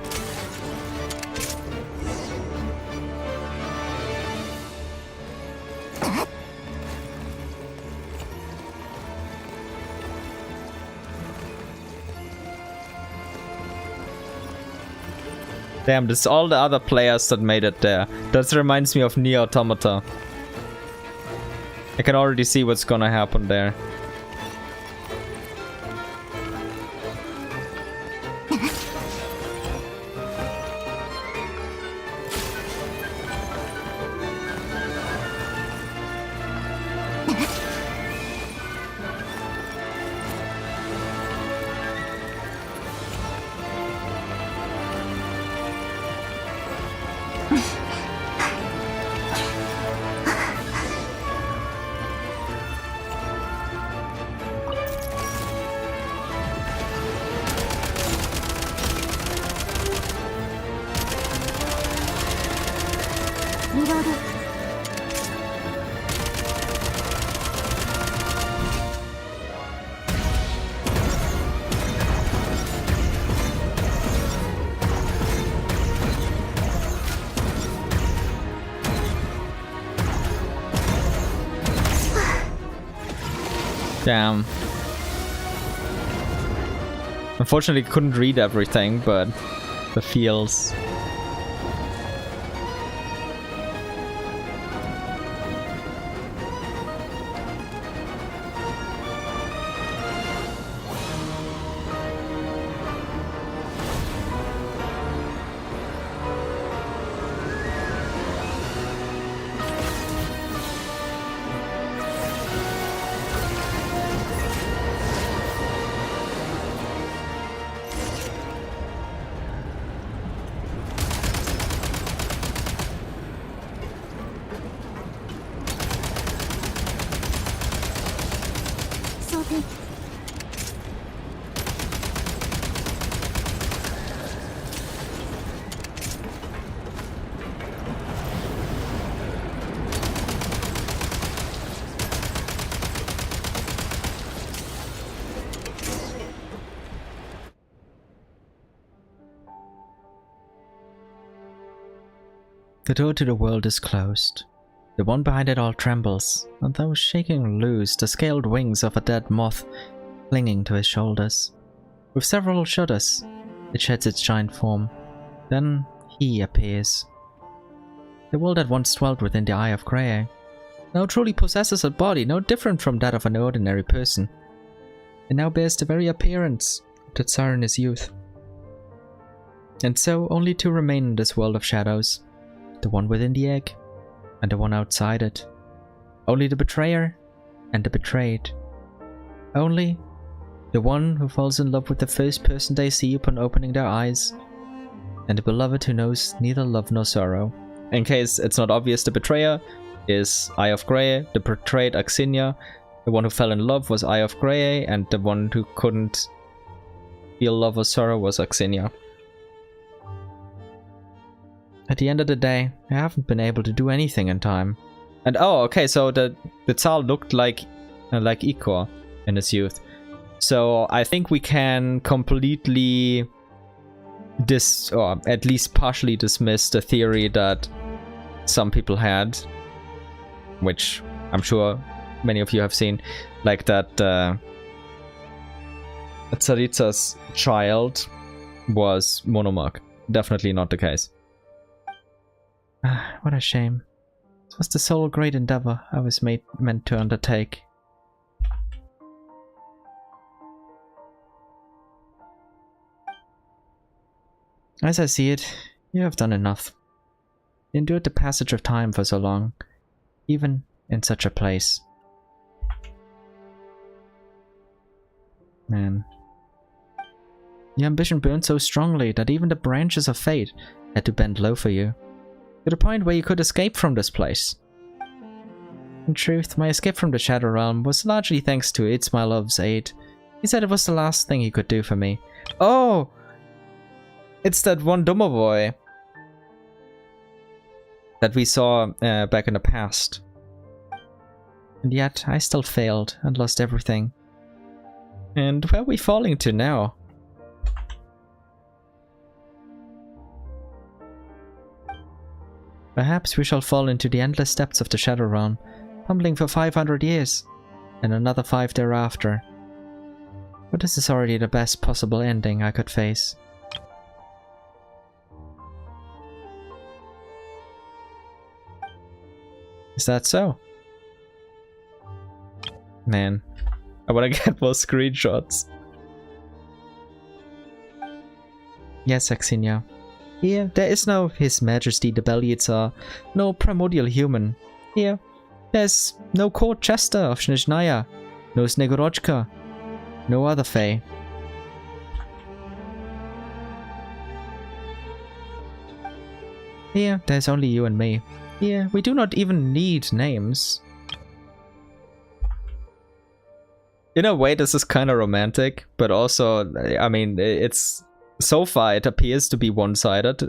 Damn, this is all the other players that made it there. That reminds me of Nier Automata. I can already see what's gonna happen there. Damn. Unfortunately, couldn't read everything, but the feels. The door to the world is closed. The one behind it all trembles, and though shaking loose the scaled wings of a dead moth clinging to his shoulders. With several shudders, it sheds its giant form. Then he appears. The world that once dwelt within the eye of Graeae now truly possesses a body no different from that of an ordinary person. It now bears the very appearance of the Tsar in his youth. And so only two remain in this world of shadows. The one within the egg, and the one outside it. Only the betrayer and the betrayed. Only the one who falls in love with the first person they see upon opening their eyes, and the beloved who knows neither love nor sorrow. In case it's not obvious, the betrayer is Eye of Graeae, the betrayed Aksinya. The one who fell in love was Eye of Graeae, and the one who couldn't feel love or sorrow was Aksinya. At the end of the day, I haven't been able to do anything in time. And oh, okay, so the Tsar looked like Ikor in his youth. So I think we can completely or at least partially dismiss the theory that some people had, which I'm sure many of you have seen, like that Tsaritsa's child was Monomach. Definitely not the case. What a shame. It was the sole great endeavor I was meant to undertake. As I see it, you have done enough. You endured the passage of time for so long, even in such a place. Man. Your ambition burned so strongly that even the branches of fate had to bend low for you, to the point where you could escape from this place. In truth, my escape from the Shadow Realm was largely thanks to Itzmailov's aid. He said it was the last thing he could do for me. Oh! It's that one Domovoy that we saw back in the past. And yet, I still failed and lost everything. And where are we falling to now? Perhaps we shall fall into the endless depths of the Shadow Realm, tumbling for 500 years, and another 5 thereafter. But this is already the best possible ending I could face. Is that so? Man, I wanna get more screenshots. Yes, Aksinya. Here, there is no His Majesty the Belyazar, no primordial human. Here, there's no court jester of Snezhnaya, no Snegorochka, no other fae. Here, there's only you and me. Here, we do not even need names. In a way, this is kind of romantic, but also, I mean, it's... So far, it appears to be one-sided.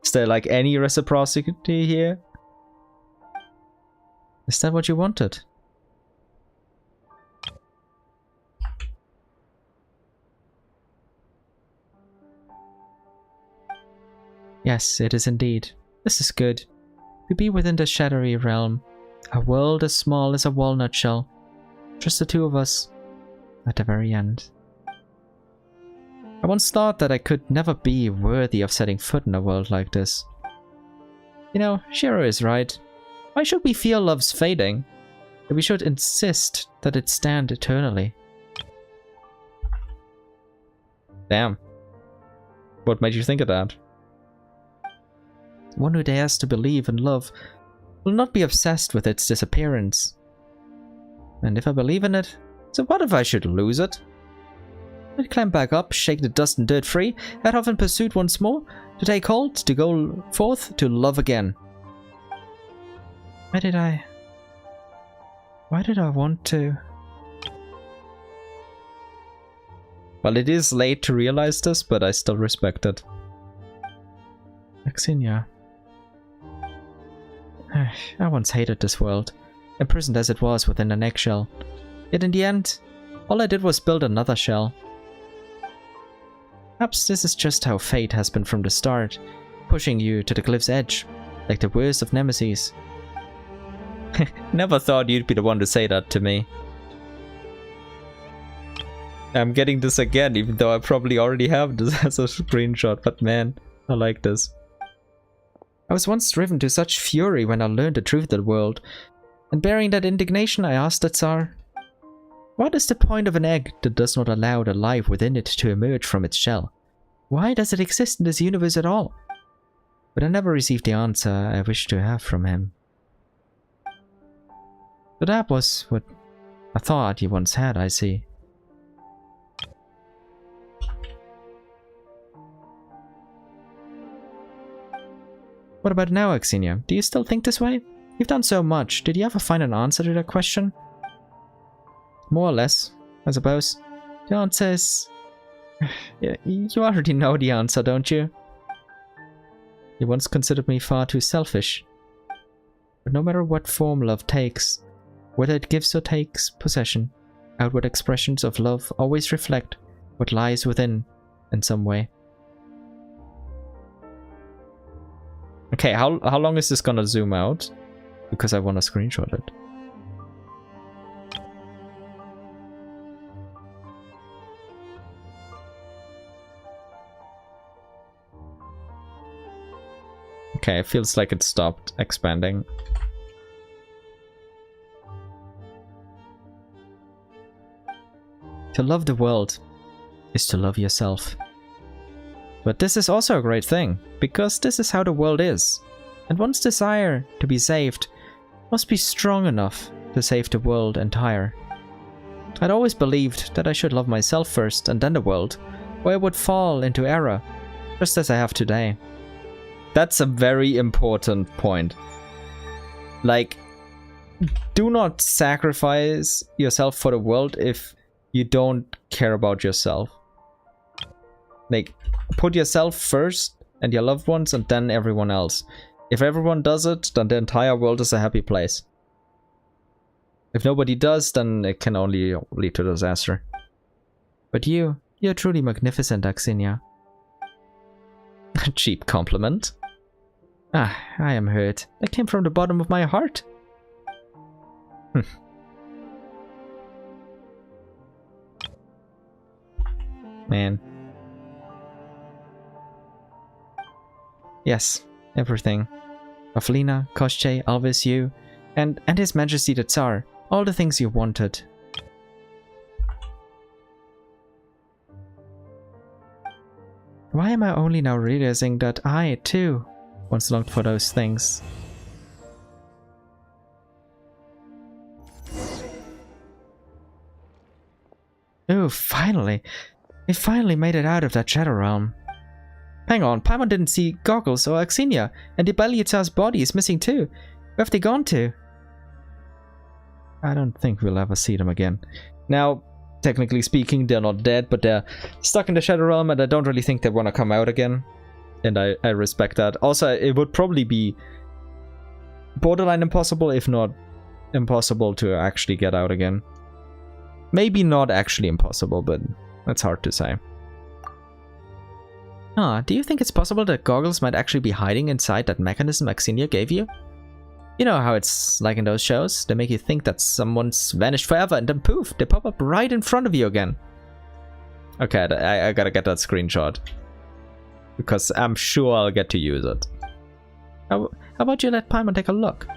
Is there, like, any reciprocity here? Is that what you wanted? Yes, it is indeed. This is good. To be within the shadowy realm. A world as small as a walnut shell. Just the two of us. At the very end. I once thought that I could never be worthy of setting foot in a world like this. You know, Shiro is right. Why should we fear love's fading? That we should insist that it stand eternally. Damn. What made you think of that? One who dares to believe in love will not be obsessed with its disappearance. And if I believe in it, so what if I should lose it? I'd climb back up, shake the dust and dirt free, head off in pursuit once more, to take hold, to go forth, to love again. Why did I want to? Well, it is late to realize this, but I still respect it. Aksinya. I once hated this world, imprisoned as it was within an eggshell. Yet in the end, all I did was build another shell. Perhaps this is just how fate has been from the start, pushing you to the cliff's edge, like the worst of nemesis. Never thought you'd be the one to say that to me. I'm getting this again, even though I probably already have this as a screenshot, but man, I like this. I was once driven to such fury when I learned the truth of the world, and bearing that indignation I asked the Tsar, What is the point of an egg that does not allow the life within it to emerge from its shell? Why does it exist in this universe at all? But I never received the answer I wished to have from him. So that was what I thought you once had, I see. What about now, Aksinya? Do you still think this way? You've done so much. Did you ever find an answer to that question? More or less, I suppose. The answer is... Yeah, you already know the answer, don't you? You once considered me far too selfish. But no matter what form love takes, whether it gives or takes possession, outward expressions of love always reflect what lies within in some way. Okay, how long is this gonna zoom out? Because I want to screenshot it. Okay, it feels like it stopped expanding. To love the world is to love yourself. But this is also a great thing, because this is how the world is. And one's desire to be saved must be strong enough to save the world entire. I'd always believed that I should love myself first and then the world, or I would fall into error, just as I have today. That's a very important point. Like, do not sacrifice yourself for the world if you don't care about yourself. Like, put yourself first and your loved ones and then everyone else. If everyone does it, then the entire world is a happy place. If nobody does, then it can only lead to disaster. But you're truly magnificent, Aksinya. A cheap compliment. Ah, I am hurt. That came from the bottom of my heart. Man. Yes, everything. Of Lena, Koschei, Alvis, you, and His Majesty the Tsar. All the things you wanted. Why am I only now realizing that I, too, once longed for those things? Oh, finally! We finally made it out of that Shadow Realm. Hang on, Paimon didn't see Goggles or Aksinya, and the Belyazar's body is missing too. Where have they gone to? I don't think we'll ever see them again. Now, technically speaking, they're not dead, but they're stuck in the Shadow Realm, and I don't really think they want to come out again. And I respect that. Also, it would probably be borderline impossible, if not impossible, to actually get out again. Maybe not actually impossible, but that's hard to say. Ah, do you think it's possible that Goggles might actually be hiding inside that mechanism Aksinya gave you? You know how it's like in those shows? They make you think that someone's vanished forever and then poof, they pop up right in front of you again. Okay, I gotta get that screenshot. Because I'm sure I'll get to use it. How about you let Paimon take a look?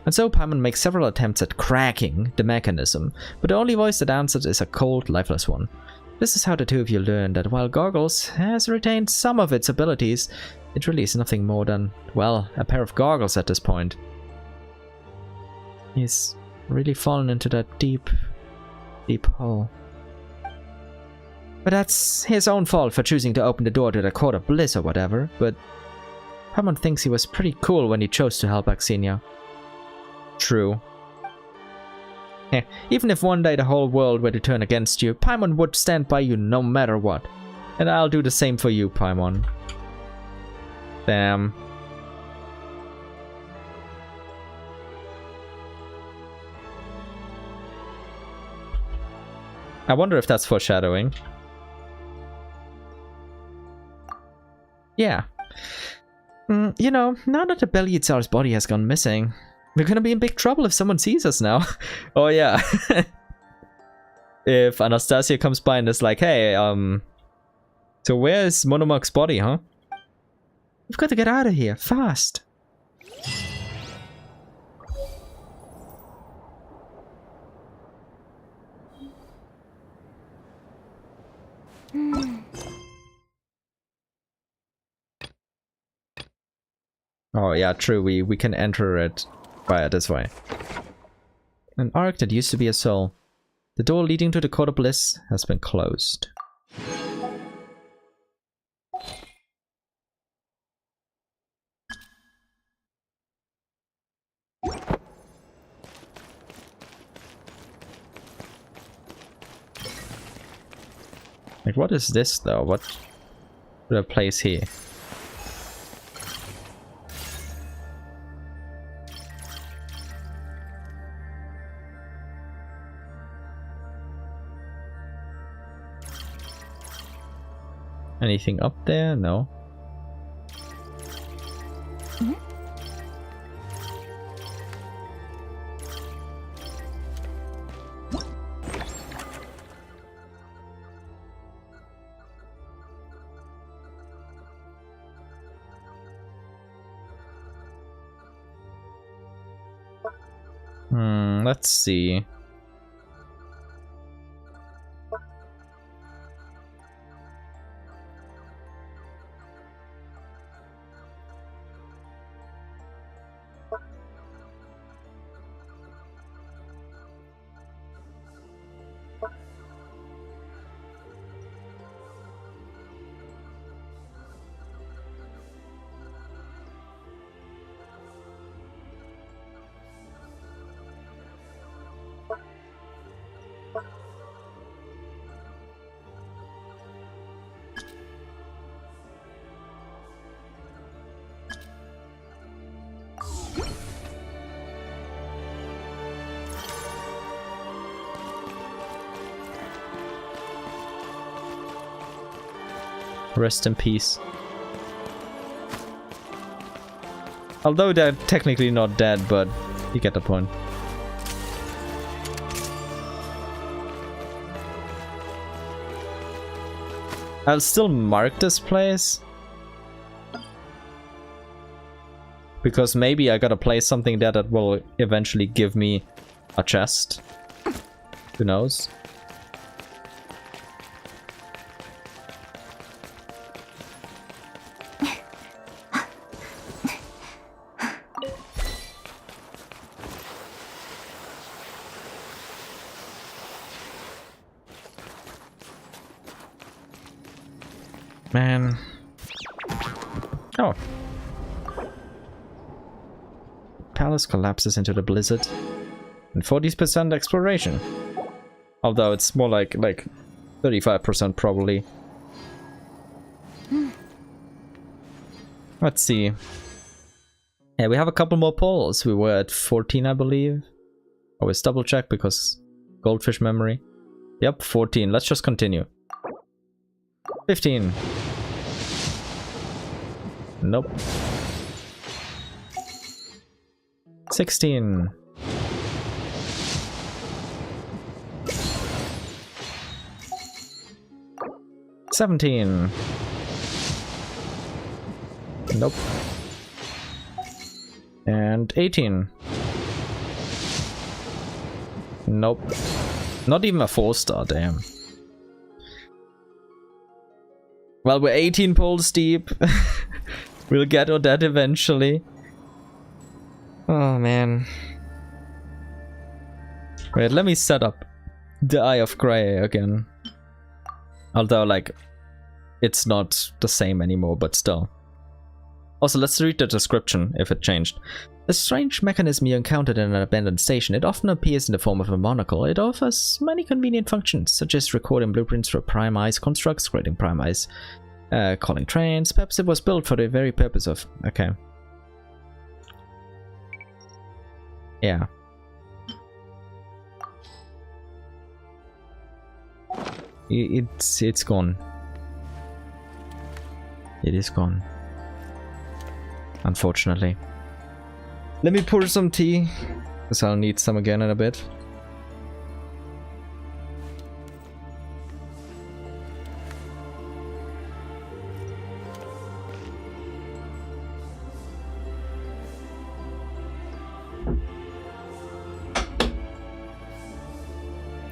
And so Paimon makes several attempts at cracking the mechanism, but the only voice that answers is a cold, lifeless one. This is how the two of you learn that while Goggles has retained some of its abilities, it really is nothing more than, well, a pair of goggles at this point. He's really fallen into that deep, deep hole. But that's his own fault for choosing to open the door to the Court of Bliss or whatever, but Paimon thinks he was pretty cool when he chose to help Aksinya. True. Even if one day the whole world were to turn against you, Paimon would stand by you no matter what. And I'll do the same for you, Paimon. Damn. I wonder if that's foreshadowing. Yeah. You know, now that the Belyazar's body has gone missing, we're gonna be in big trouble if someone sees us now. Oh yeah. If Anastasia comes by and is like, hey, so where's Monomach's body, huh? We've got to get out of here, fast. Oh yeah, true, we can enter it via this way. An ark that used to be a soul. The door leading to the Court of Bliss has been closed. Like, what is this though? What should I place here? Anything up there? No. Let's see. Rest in peace. Although they're technically not dead, but you get the point. I'll still mark this place. Because maybe I gotta place something there that will eventually give me a chest. Who knows? Man. Oh. Palace collapses into the blizzard. And 40% exploration. Although it's more like 35% probably. Let's see. Yeah, we have a couple more polls. We were at 14, I believe. Always double check because goldfish memory. Yep, 14. Let's just continue. 15. Nope. 16. $17. Nope. And 18. Nope. Not even a 4-star, damn. Well, we're 18 polls deep. We'll get on that eventually. Oh, man. Wait, let me set up the Eye of Graeae again. Although, like, it's not the same anymore, but still. Also, let's read the description, if it changed. A strange mechanism you encountered in an abandoned station. It often appears in the form of a monocle. It offers many convenient functions, such as recording blueprints for prime eyes constructs, creating prime eyes, calling trains. Perhaps it was built for the very purpose of... Okay. Yeah. It's gone. It is gone. Unfortunately. Let me pour some tea, because I'll need some again in a bit.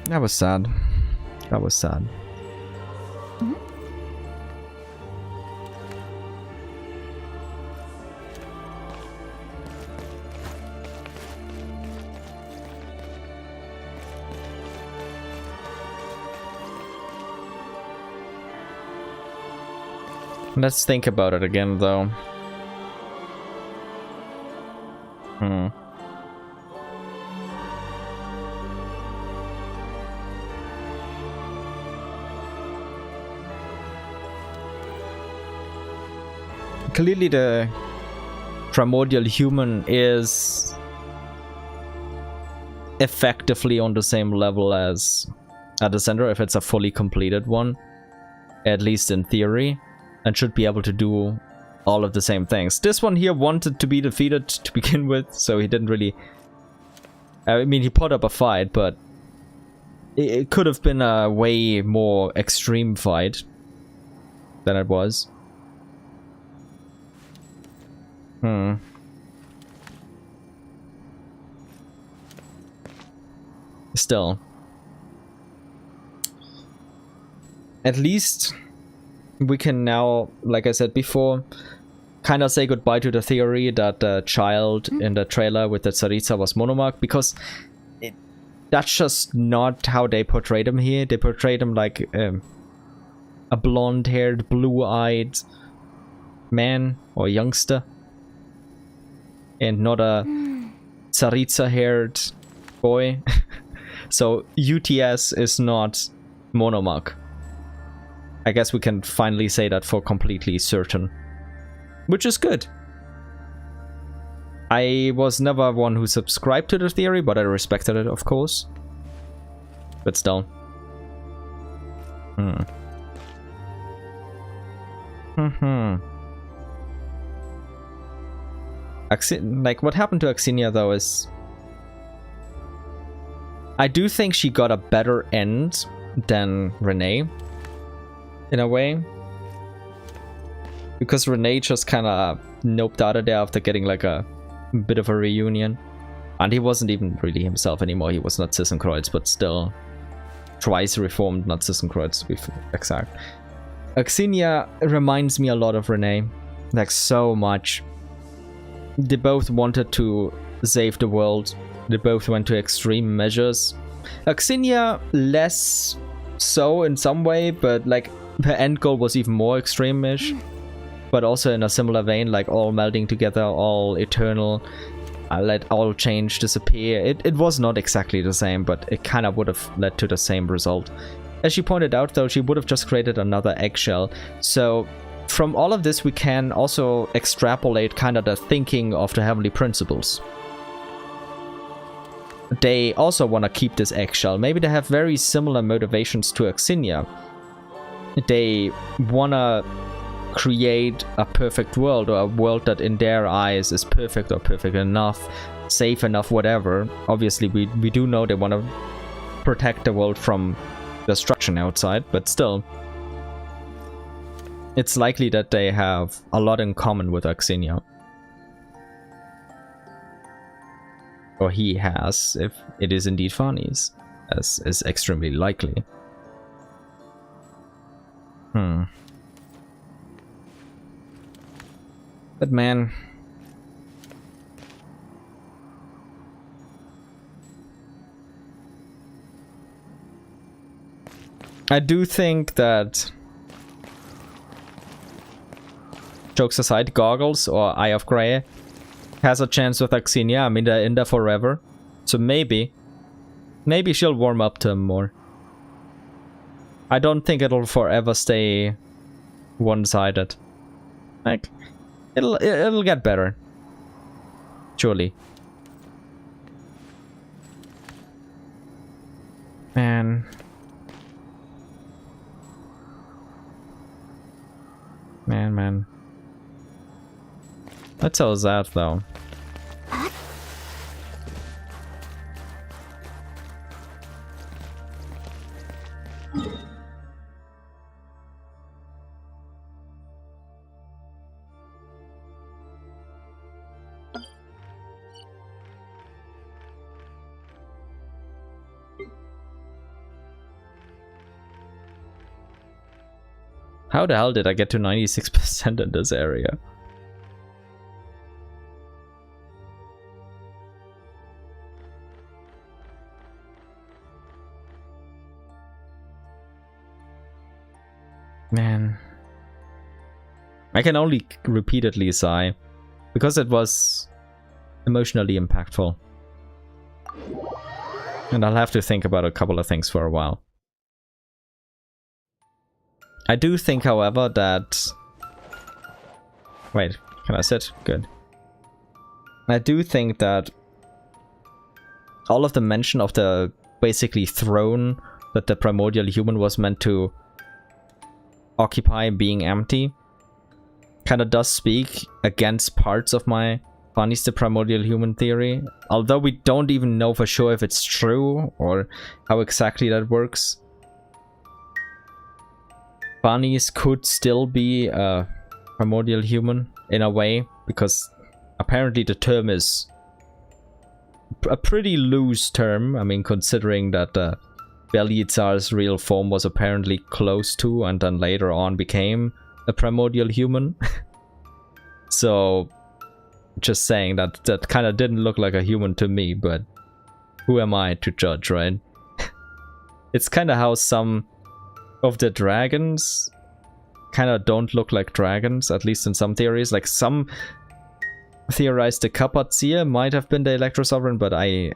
That was sad. That was sad. Let's think about it again, though. Clearly the primordial human is effectively on the same level as a descender if it's a fully completed one, at least in theory, and should be able to do all of the same things. This one here wanted to be defeated to begin with, so he didn't really... I mean, he put up a fight, but it could have been a way more extreme fight than it was. Still. At least we can now, like I said before, kind of say goodbye to the theory that the child in the trailer with the Tsaritsa was Monomarch, because that's just not how they portrayed him here. They portrayed him like a blonde-haired, blue-eyed man or youngster, and not a Tsaritsa-haired boy. So UTS is not Monomarch. I guess we can finally say that for completely certain, which is good. I was never one who subscribed to the theory, but I respected it, of course. But still. Like, what happened to Aksinya, though, is... I do think she got a better end than Renee, in a way. Because Renee just kind of noped out of there after getting, like, a bit of a reunion. And he wasn't even really himself anymore. He was not Cissenkreuz, but still twice reformed, not Cissenkreuz, to be exact. Aksinya reminds me a lot of Renee. Like, so much. They both wanted to save the world. They both went to extreme measures. Aksinya less so in some way, but like her end goal was even more extreme-ish. But also in a similar vein, like all melding together, all eternal, let all change disappear. It was not exactly the same, but it kind of would have led to the same result. As she pointed out, though, she would have just created another eggshell. So from all of this, we can also extrapolate kind of the thinking of the Heavenly Principles. They also want to keep this eggshell. Maybe they have very similar motivations to Aksinya. They want to create a perfect world, or a world that in their eyes is perfect or perfect enough, safe enough, whatever. Obviously, we do know they want to protect the world from destruction outside, but still. It's likely that they have a lot in common with Aksinya. Or he has, if it is indeed Fani's, as is extremely likely. But man... I do think that... Jokes aside, Goggles or Eye of Graeae has a chance with Aksinya. I mean, they're in there forever. So maybe she'll warm up to him more. I don't think it'll forever stay one-sided. Like, it'll get better. Surely. Man. Man. That's so sad, though. How the hell did I get to 96% in this area? Man. I can only repeatedly sigh, because it was emotionally impactful. And I'll have to think about a couple of things for a while. I do think, however, that... Wait, can I sit? Good. I do think that all of the mention of the basically throne that the primordial human was meant to occupy being empty kind of does speak against parts of my Vani's the primordial human theory, although we don't even know for sure if it's true or how exactly that works. Vani's could still be a primordial human in a way, because apparently the term is a pretty loose term. I mean, considering that Belyazar's real form was apparently close to and then later on became a primordial human. So, just saying that that kind of didn't look like a human to me, but who am I to judge, right? It's kind of how some of the dragons kind of don't look like dragons, at least in some theories. Like, some theorize the Kapazir might have been the Electro Sovereign, but I'm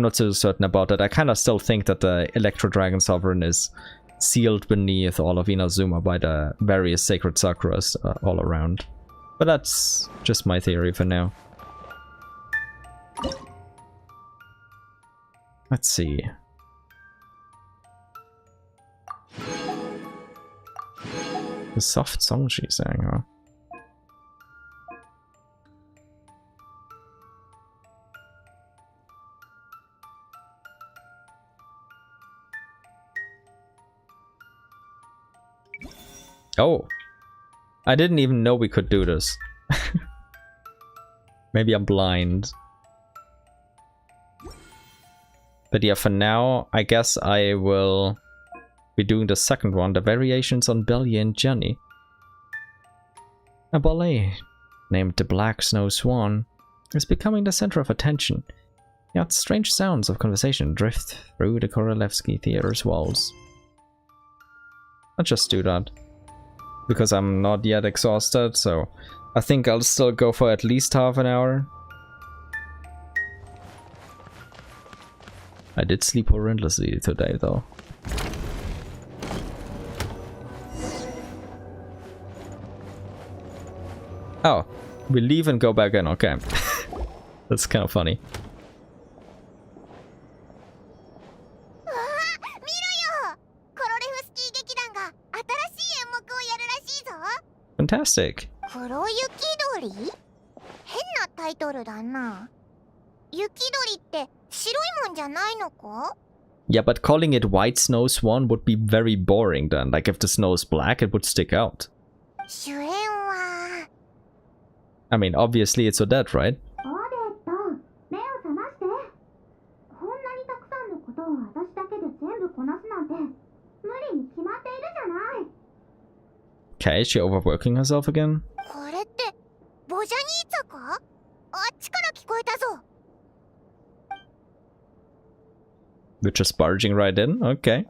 not so certain about that. I kind of still think that the Electro Dragon Sovereign is sealed beneath all of Inazuma by the various sacred sakuras all around. But that's just my theory for now. Let's see. The soft song she sang, huh? Oh, I didn't even know we could do this. Maybe I'm blind. But yeah, for now, I guess I will be doing the second one, the variations on Belly and Jenny. A ballet named the Black Snow Swan is becoming the center of attention. Yet strange sounds of conversation drift through the Korolevsky Theater's walls. I'll just do that, because I'm not yet exhausted, so I think I'll still go for at least half an hour. I did sleep horrendously today, though. Oh, we leave and go back in, okay. That's kind of funny. Fantastic. Yeah, but calling it White Snow Swan would be very boring then. Like, if the snow is black, it would stick out. I mean, obviously it's Odette, right? Okay, is she overworking herself again? We're just barging right in? Okay.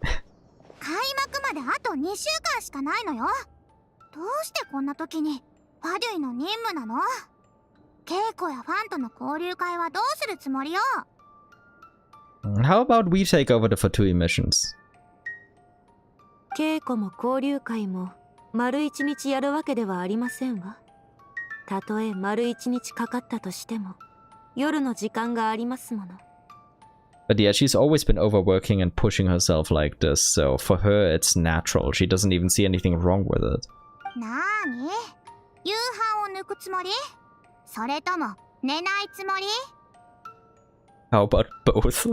How about we take over the Fatui missions? 稽古も交流会も丸一日やるわけではありませんわ。たとえ丸一日かかったとしても夜の時間がありますもの。 But yeah, she's always been overworking and pushing herself like this, so for her it's natural. She doesn't even see anything wrong with it. How about both?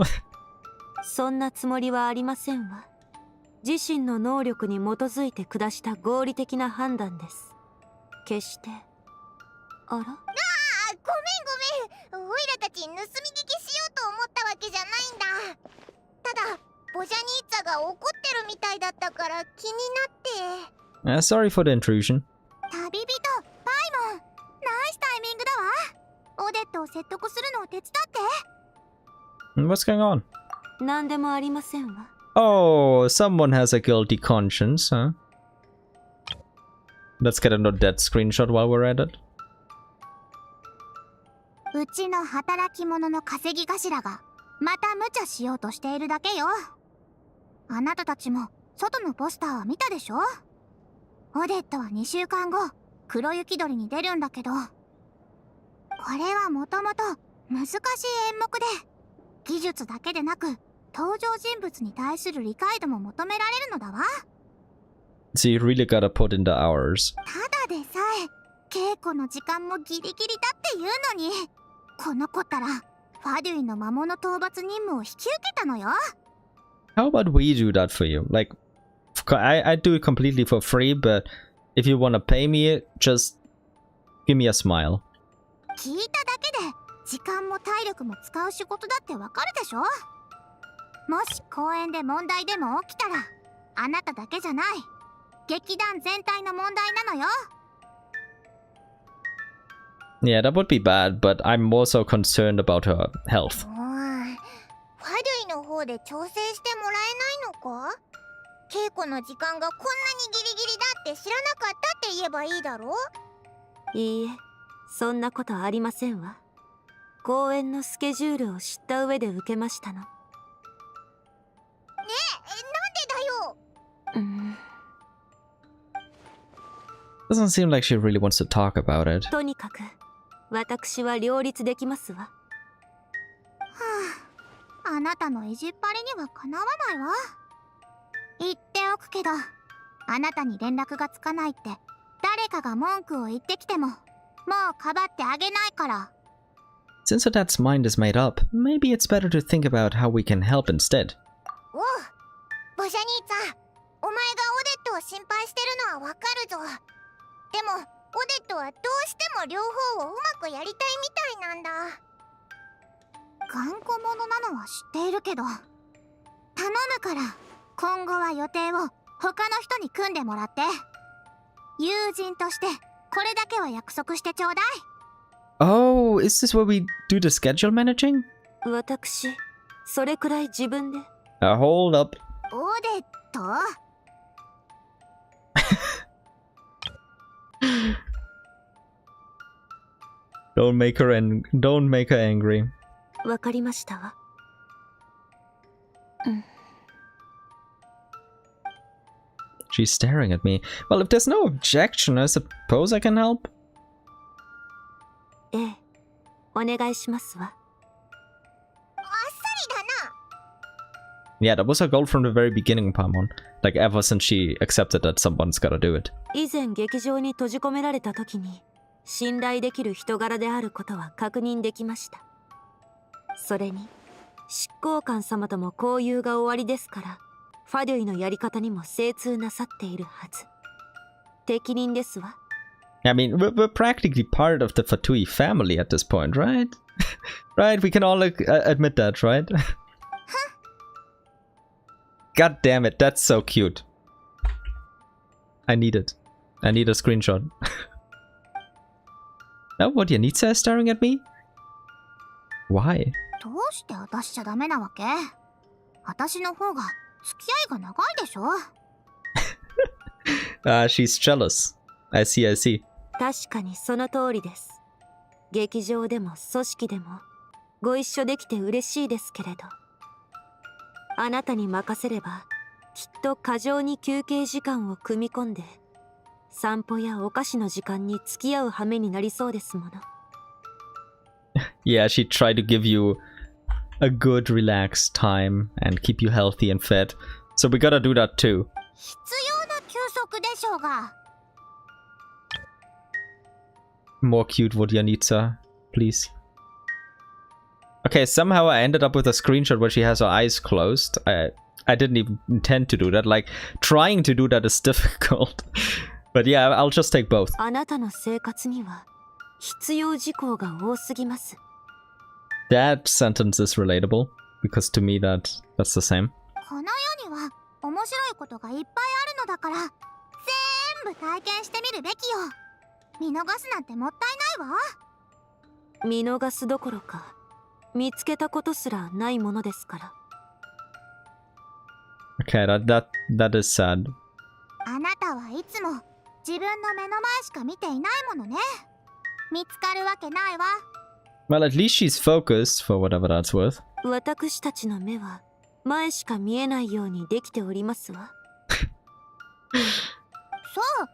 そんなつもりはありませんわ。自身の能力に基づいて下した合理的な判断です。決して。あら？ごめんごめん。オイラたち盗み聞きしようと思ったわけじゃないんだ。ただ、ボボジャニーツァが怒ってるみたいだったから気になって。Sorry for the intrusion. 旅人、パイモン、ナイスタイミングだわ。オデットを説得するのを手伝って。What's going on? 何でもありませんわ。 Oh, someone has a guilty conscience, huh? Let's get another dead screenshot while we're at it. うちの働き者の稼ぎ頭がまた無茶しようとしているだけよ。あなたたちも外のポスターは見たでしょ。オデットは2週間後黒雪鳥に出るんだけど、これはもともと難しい演目で、技術だけでなく登場人物に対する理解度も求められるのだわ。 So you really gotta put in the hours. ただでさえ稽古の時間もギリギリだっていうのに、この子ったらファデュイの魔物討伐任務を引き受けたのよ。 How about we do that for you? Like, I do it completely for free, but if you wanna pay me, just give me a smile. 聞いただけで時間も体力も使う仕事だってわかるでしょ。もし公演で問題でも起きたら、あなただけじゃない、劇団全体の問題なのよ。 Yeah, that would be bad, but I'm more so concerned about her health. ファデュイの方で調整してもらえないのか。稽古の時間がこんなにギリギリだって知らなかったって言えばいいだろう。いいえ、そんなことありませんわ。公演のスケジュールを知った上で受けましたの。ねえ、なんでだよ。Doesn't seem like she really wants to talk about it. とにかく私は両立できますわ。あなたの意地っ張りにはかなわないわ。言っておくけど、あなたに連絡がつかないって誰かが文句を言ってきても、もうかばってあげないから。 Since her dad's mind is made up, maybe it's better to think about how we can help instead. おう、ボジャニーツァ、お前がオデットを心配してるのはわかるぞ。でもオデットはどうしても両方をうまくやりたいみたいなんだ。頑固者なのは知っているけど、頼むから今後は予定を他の人に組んでもらって。友人としてこれだけは約束してちょうだい。 Oh, is this where we do the schedule managing? 私、それくらい自分で。Hold up. オデット、Don't make her angry. わかりましたわ。She's staring at me. Well, if there's no objection, I suppose I can help. ええ、お願いしますわ。あっさりだな。 Yeah, that was her goal from the very beginning, Paimon. Like, ever since she accepted that someone's gotta do it. 以前劇場に閉じ込められた時に信頼できる人柄であることは確認できました。それに執行官様とも交友が終わりですから、ファデュイのやり方にも精通なさっているはず。適任ですわ。I mean, we're practically part of the Fatui family at this point, right? Right? We can all admit that, right? God damn it, that's so cute. I need it. I need a screenshot. Oh, what, Yanitsa is staring at me? Why? どうして私じゃダメなわけ。私の方が付き合いが長いでしょ。She's jealous. I see, I see. 確かにその通りです。劇場でも組織でもご一緒できて嬉しいですけれど、あなたに任せればきっと過剰に休憩時間を組み込んで散歩やお菓子の時間に付き合う羽目になりそうですもの。Yeah, she tried to give you a good relaxed time and keep you healthy and fed. So we gotta do that too. 必要な休息でしょうが。 More cute Vodyanitsa, please. Okay, somehow I ended up with a screenshot where she has her eyes closed. I didn't even intend to do that. Like, trying to do that is difficult. But yeah, I'll just take both. あなたの生活には必要事項が多すぎます。That sentence is relatable, because to me that's the same. この世には面白いことがいっぱいあるのだから、全部体験してみるべきよ。見逃すなんてもったいないわ。見逃すどころか見つけたことすらないものですから。 Okay, that is sad. あなたはいつも自分の目の前しか見ていないものね。見つかるわけないわ。 Well, at least she's focused, for whatever that's worth. 私たちの目は前しか見えないようにできておりますわ。そう、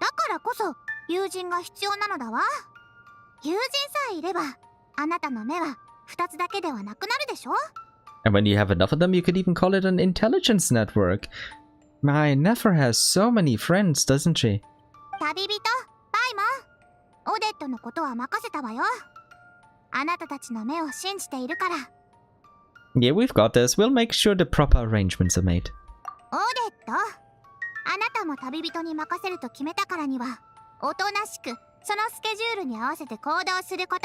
だからこそ友人が必要なのだわ。友人さえいればあなたの目は2つだけではなくなるでしょ。 And when you have enough of them, you could even call it an intelligence network. My Nefer has so many friends, doesn't she? 旅人、パイモン、オデットのことは任せたわよ。あなたたちの目を信じているから。 Yeah, we've got this. We'll make sure the proper arrangements are made. オデット、あなたも旅人に任せると決めたからには、おとなしくそのスケジュールに合わせて行動すること。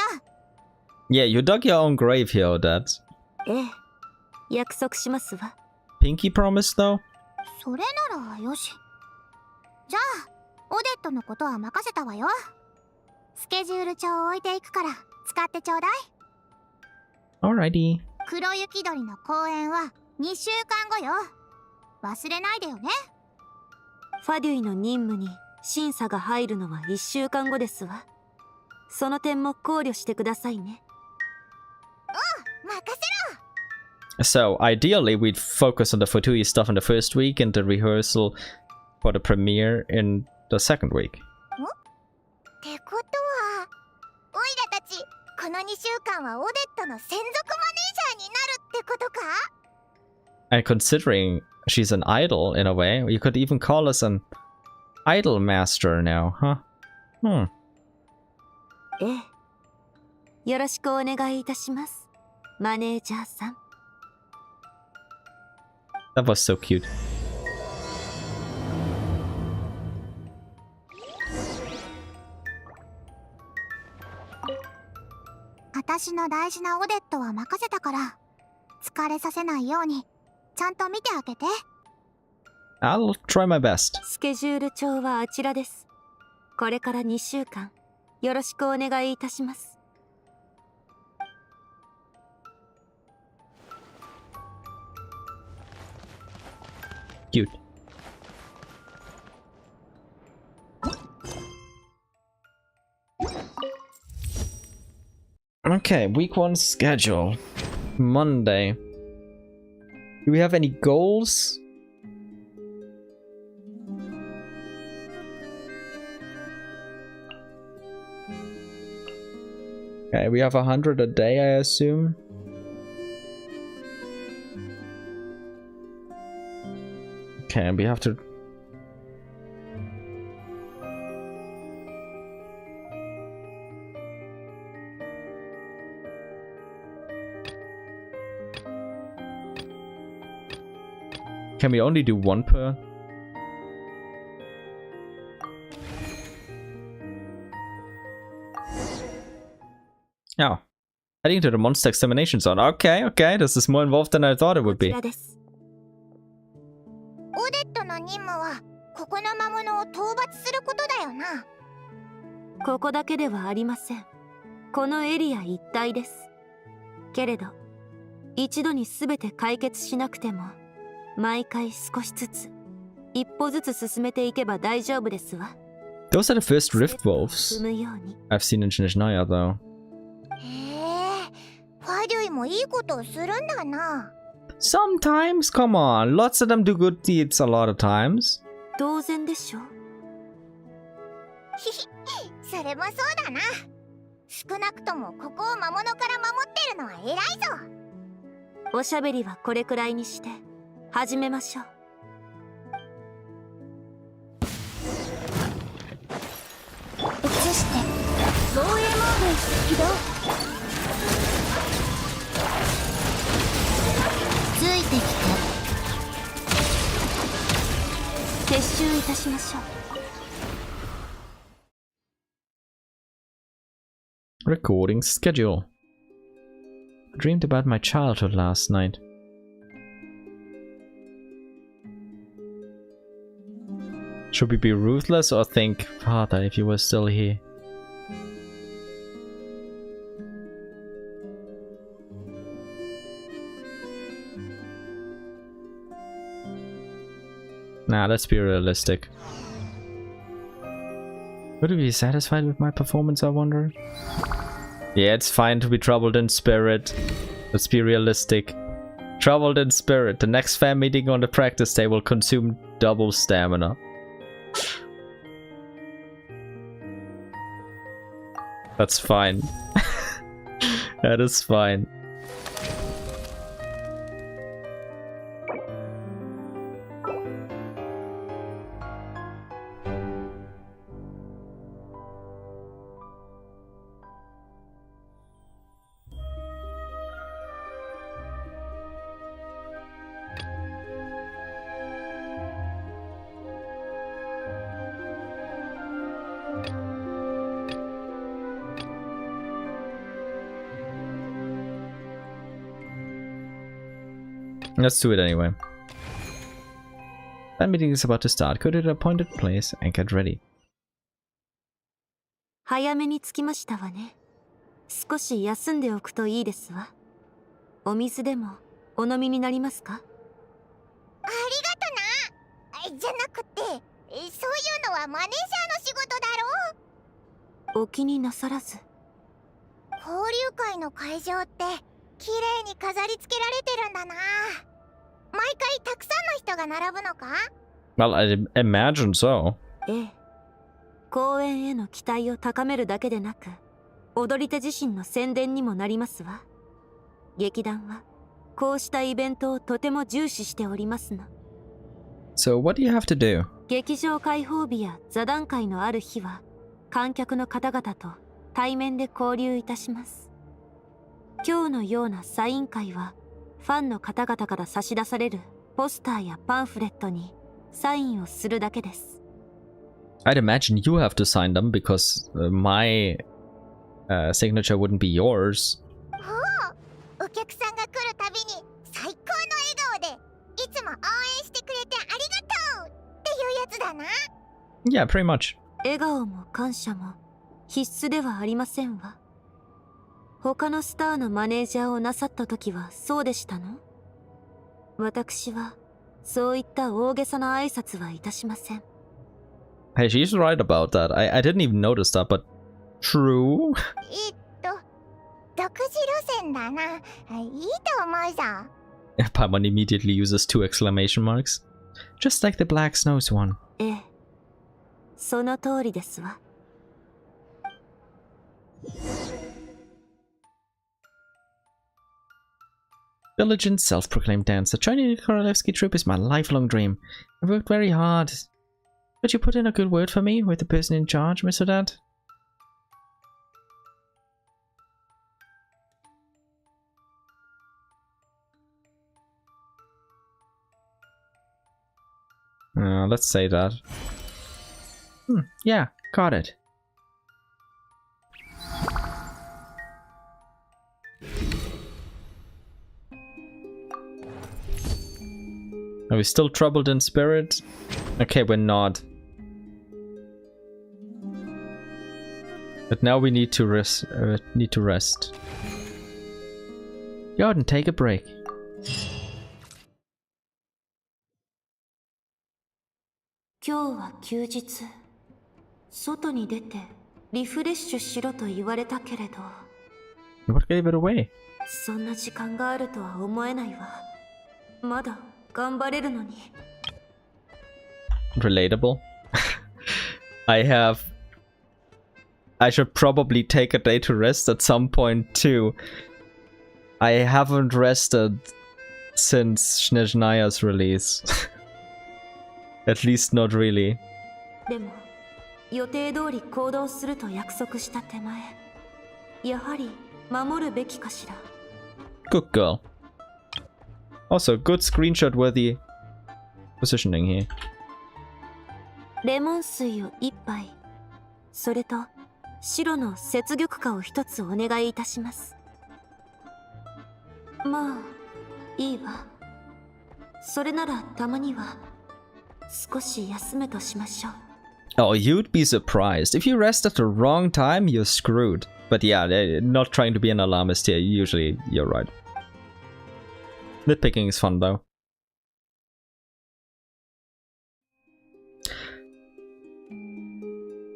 Yeah, you dug your own grave here, Odette. ええ、約束しますわ。 Pinky promise, though? それならよし。じゃあオデットのことは任せたわよ。スケジュール帳を置いていくから使ってちょうだい。 Alrighty. 黒雪鳥の公演は2週間後よ。忘れないでよね。ファデュイの任務に審査が入るのは1週間後ですわ。その点も考慮してくださいね。任せろ。 So, ideally, we'd focus on the Fatui stuff in the first week and the rehearsal for the premiere in the second week. ってことは、オイラたちこの2週間はオデットの専属マネージャーになるってことか？ And considering she's an idol in a way, you could even call us an idol master now, huh? Hmm. ええ。よろしくお願いいたします、マネージャーさん。That was so cute. 私の大事なオデットは任せたから、疲れさせないようにちゃんと見てあげて。 I'll try my best. スケジュール帳はあちらです。これから2週間よろしくお願いいたします。 Cute. Okay, week 1 schedule. Monday. Do we have any goals? Okay, we have 100 a day, I assume. Okay, we have to... Can we only do one per? Oh. Heading to the monster extermination zone. Okay, okay, this is more involved than I thought it would こち be. らです。オデットの任務はここの魔物を討伐することだよな。ここだけではありません。このエリア一帯です。けれど一度に全て解決しなくても、毎回少しずつ一歩ずつ進めていけば大丈夫ですわ。 Those are the first rift 踏 wolves むように。 I've seen in Snezhnaya, though. へえ、ファデュイもいいことをするんだな。 Sometimes, come on. Lots of them do good deeds a lot of times. 当然でしょ。ひひ、それもそうだな。少なくともここを魔物から守ってるのは偉いぞ。おしゃべりはこれくらいにして始めましょう。移して防衛モード起動。ついてきて。撤収いたしましょう。 Recording schedule. I dreamed about my childhood last night. Should we be ruthless or think, Father, if you were still here? Nah, let's be realistic. Would you be satisfied with my performance, I wonder? Yeah, it's fine to be troubled in spirit. Let's be realistic. Troubled in spirit. The next fan meeting on the practice day will consume double stamina. That's fine. That is fine. Let's do it anyway. That meeting is about to start. Go to the appointed place and get ready. 早めに着きましたわね。少し休んでおくといいですわ。お水でもお飲みになりますか？ありがとな。じゃなくて、そういうのはマネージャーの仕事だろ。お気になさらず。交流会の会場って綺麗に飾り付けられてるんだな。毎回たくさんの人が並ぶのか？ Well, I imagine so. ええ。公演への期待を高めるだけでなく、踊り手自身の宣伝にもなりますわ。劇団はこうしたイベントをとても重視しておりますの。So what do you have to do? 劇場開放日や座談会のある日は、観客の方々と対面で交流いたします。今日のようなサイン会は、ファンの方々から差し出されるポスターやパンフレットにサインをするだけです。I'd imagine you have to sign them because my signature wouldn't be yours. お客さんが来るたびに最高の笑顔でいつも応援してくれてありがとうっていうやつだな。Yeah, pretty much. 笑顔も感謝も必須ではありませんわ。他のスターのマネージャーをなさった時はそうでしたの？私はそういった大げさな挨拶はいたしません。Hey, she's right about that. I didn't even notice that, but true. 独自路線だな。いいと思うぞ。Paimon immediately uses 2 exclamation marks. Just like the Black Snow's one. ええ、その通りですわ。Diligent, self-proclaimed dancer. Joining the Korolevsky troupe is my lifelong dream. I worked very hard. Could you put in a good word for me with the person in charge, Mr. Dad? Let's say that. Yeah, got it. Are we still troubled in spirit? Okay, we're not. But now we need to rest. Jordan, take a break. 今日は休日。外に出てリフレッシュしろと言われたけれど。What gave it away? そんな時間があるとは思えないわ。まだ頑張れるのに。Relatable. I should probably take a day to rest at some point too. I haven't rested since Snezhnaya's release. At least not really. でも予定通り行動すると約束した手前、やはり守るべきかしら。Good girl. Also, good screenshot-worthy positioning here. レモン水を1杯、それと白の雪玉花を1つお願いいたします。まあいいわ。それならたまには少し休むとしましょう。 Oh, you'd be surprised. If you rest at the wrong time, you're screwed. But yeah, not trying to be an alarmist here. Usually, you're right. Nitpicking is fun, though.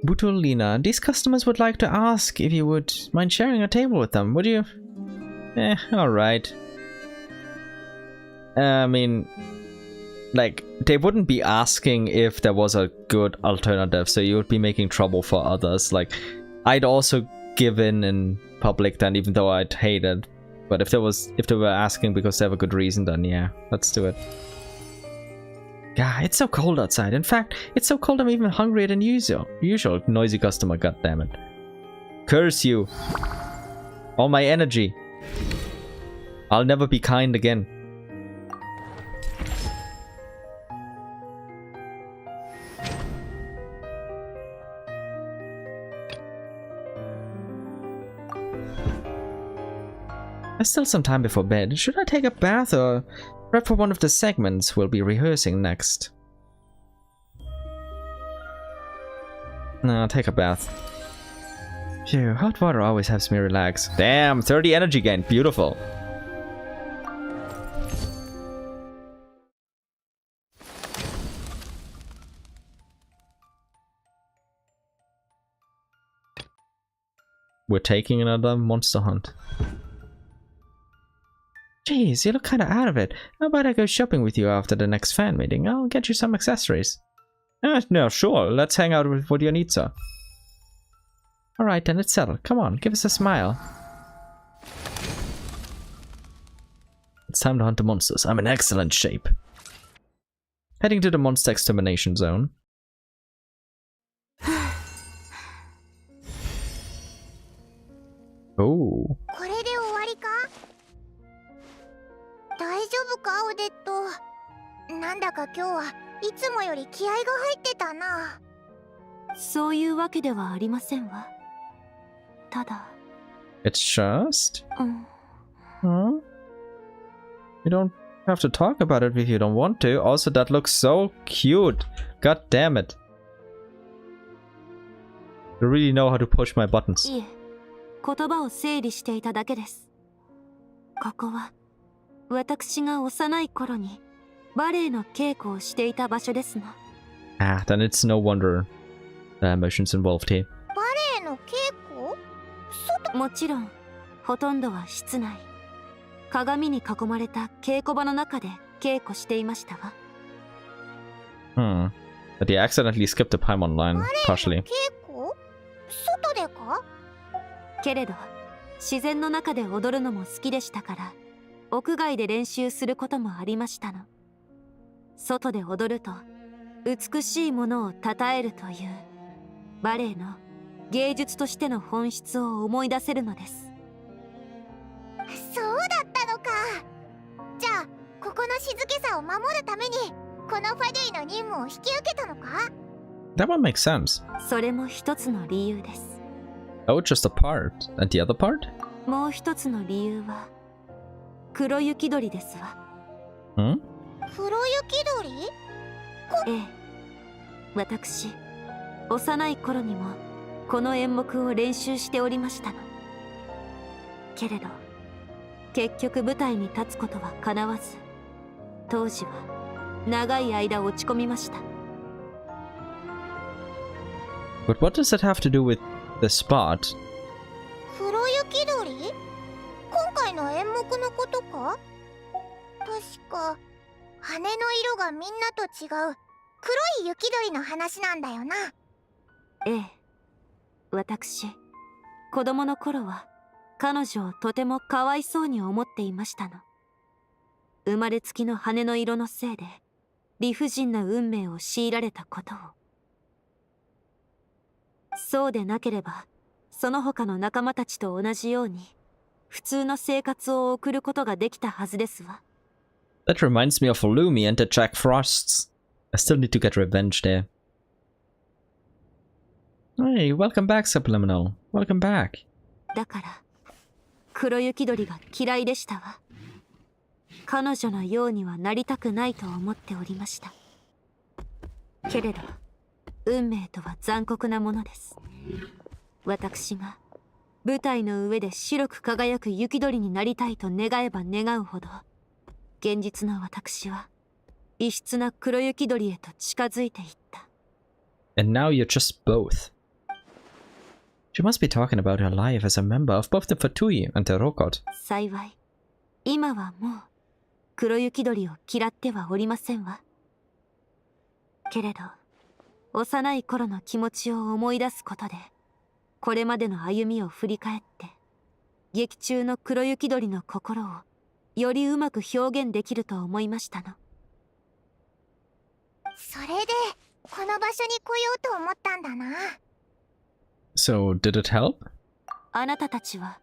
Butulina, these customers would like to ask if you would mind sharing a table with them, would you? Alright. I mean, like, they wouldn't be asking if there was a good alternative, so you would be making trouble for others. Like, I'd also give in public then, even though I'd hate it. But if they were asking because they have a good reason, then yeah, let's do it. Yeah, it's so cold outside. In fact, it's so cold I'm even hungrier than usual. Noisy customer, goddammit. Curse you. All my energy. I'll never be kind again. There's still some time before bed. Should I take a bath or prep for one of the segments we'll be rehearsing next? No, take a bath. Phew, hot water always helps me relax. Damn, 30 energy gain. Beautiful. We're taking another monster hunt. Jeez, you look kinda out of it. How about I go shopping with you after the next fan meeting? I'll get you some accessories. No, sure. Let's hang out with what your needs are. Alright, then it's settled. Come on, give us a smile. It's time to hunt the monsters. I'm in excellent shape. Heading to the monster extermination zone. Oh. これで終わりか？大丈夫か、オデット。なんだか今日はいつもより気合が入ってたな。そういうわけではありませんわ。ただ。It's just? うん。Huh? You don't have to talk about it if you don't want to. Also, that looks so cute. God damn it. You really know how to push my buttons. いえ、言葉を整理していただけです。ここは私が幼い頃にバレエの稽古をしていた場所ですの。Ah, then it's no wonder the emotions involved here. バレエの稽古？外？もちろん、ほとんどは室内。鏡に囲まれた稽古場の中で稽古していましたわ。But he accidentally skipped the Paimon line, partially. 稽古？外でか？けれど、自然の中で踊るのも好きでしたから、屋外で練習することもありましたの。外で踊ると、美しいものを称えるという、バレエの芸術としての本質を思い出せるのです。そうだったのか。じゃあ、ここの静けさを守るために、このファディの任務を引き受けたのか？ That one makes sense. それも一つの理由です。Oh, just a part. And the other part? もう一つの理由は、黒雪鳥ですわ。黒雪鳥？ええ。私、幼い頃にも、この演目を練習しておりましたの。けれど、結局舞台に立つことは叶わず、当時は長い間落ち込みました。But what does that have to do with the spot? 黒雪鳥？今回の演目のことか？確か羽の色がみんなと違う黒い雪鳥の話なんだよな。ええ。私、子供の頃は彼女をとてもかわいそうに思っていましたの。生まれつきの羽の色のせいで理不尽な運命を強いられたことを。そうでなければ、その他の仲間たちと同じように普通の生活を送ることができたはずですわ。That reminds me of Lumi and the Jack Frosts. I still need to get revenge there. Hey, welcome back, Subliminal. Welcome back. だから、黒雪鳥が嫌いでしたわ。彼女のようにはなりたくないと思っておりました。けれど運命とは残酷なものです。私が舞台の上で白く輝く雪鳥になりたいと願えば願うほど、現実の私は異質な黒雪鳥へと近づいていった。 And now you're just both. She must be talking about her life as a member of both the Fatui and the Rokot. 幸い今はもう黒雪鳥を嫌ってはおりませんわ。けれど幼い頃の気持ちを思い出すことで、これまでの歩みを振り返って劇中の黒雪鳥の心をよりうまく表現できると思いましたの。それでこの場所に来ようと思ったんだな。 So, did it help? あなたたちは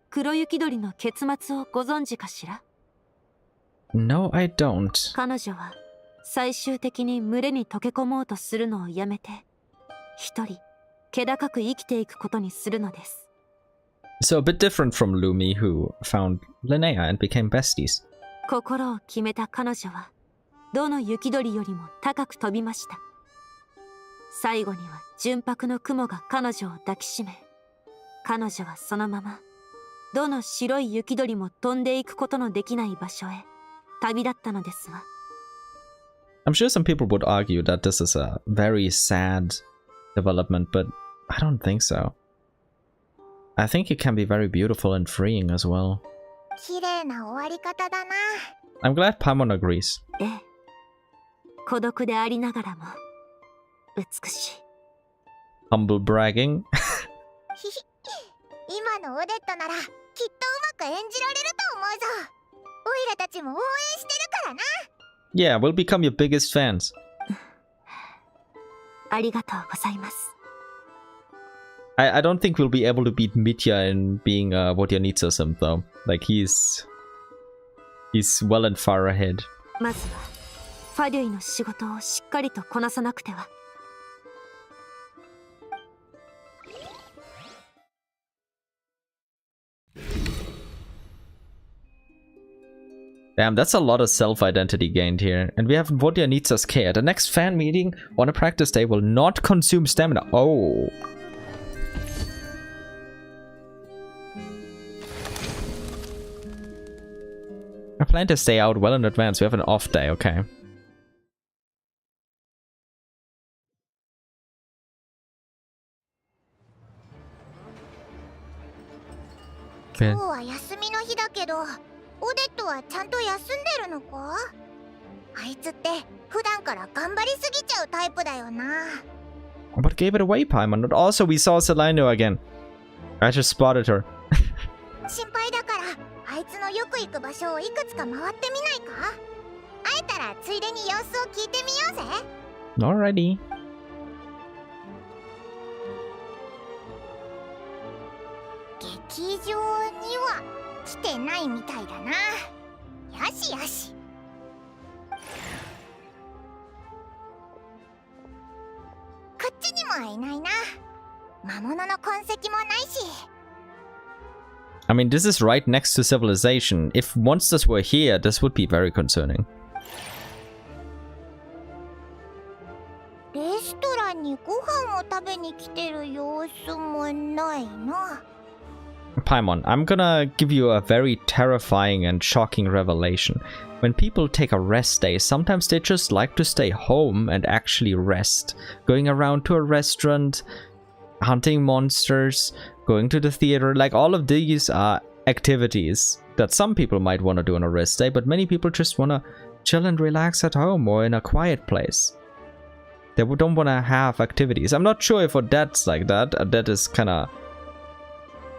黒雪鳥の結末をご存知かしら？ No, I don't. 彼女は最終的に群れに溶け込もうとするのをやめて、一人気高く生きていくことにするのです。 So a bit different from Lumi, who found Linnea and became besties. 心を決めた彼女はどの雪鳥よりも高く飛びました。最後には純白の雲が彼女を抱きしめ、彼女はそのままどの白い雪鳥も飛んでいくことのできない場所へ旅立ったのですわ。 I'm sure some people would argue that this is a very sad development, but I don't think so. I think it can be very beautiful and freeing as well. 綺麗な終わり方だな。 I'm glad Paimon agrees. ええ、孤独でありながらも美しい。 Humble bragging. ひひ、今のオデットならきっとうまく演じられると思うぞ。オイラたちも応援してるからな。 Yeah, we'll become your biggest fans. ありがとうございます。 I don't think we'll be able to beat Mitya in being a Vodyanitsa sim though. Like he's well and far ahead. まずはファデュイの仕事をしっかりとこなさなくては。 Damn, that's a lot of self-identity gained here. And we have Vodyanitsa's care. The next fan meeting on a practice day will not consume stamina. Oh. I plan to stay out well in advance. We have an off day, okay. Okay. 今日は休みの日だけど、オデットはちゃんと休んでるのか？あいつって普段から頑張りすぎちゃうタイプだよな。 What gave it away, Paimon? And also, we saw Selino again. I just spotted her. 心配だから、あいつのよく行く場所をいくつか回ってみないか？会えたらついでに様子を聞いてみようぜ。 Alrighty. 劇場には来てないみたいだな。よしよし。こっちにもいないな。魔物の痕跡もないし。 I mean, this is right next to civilization. If monsters were here, this would be very concerning. レストランにご飯を食べに来てる様子もないな。 Paimon, I'm gonna give you a very terrifying and shocking revelation. When people take a rest day, sometimes they just like to stay home and actually rest. Going around to a restaurant, hunting monsters, going to the theater, like all of these are activities that some people might want to do on a rest day, but many people just want to chill and relax at home or in a quiet place. They don't want to have activities. I'm not sure if Odette's like that. Odette is kind of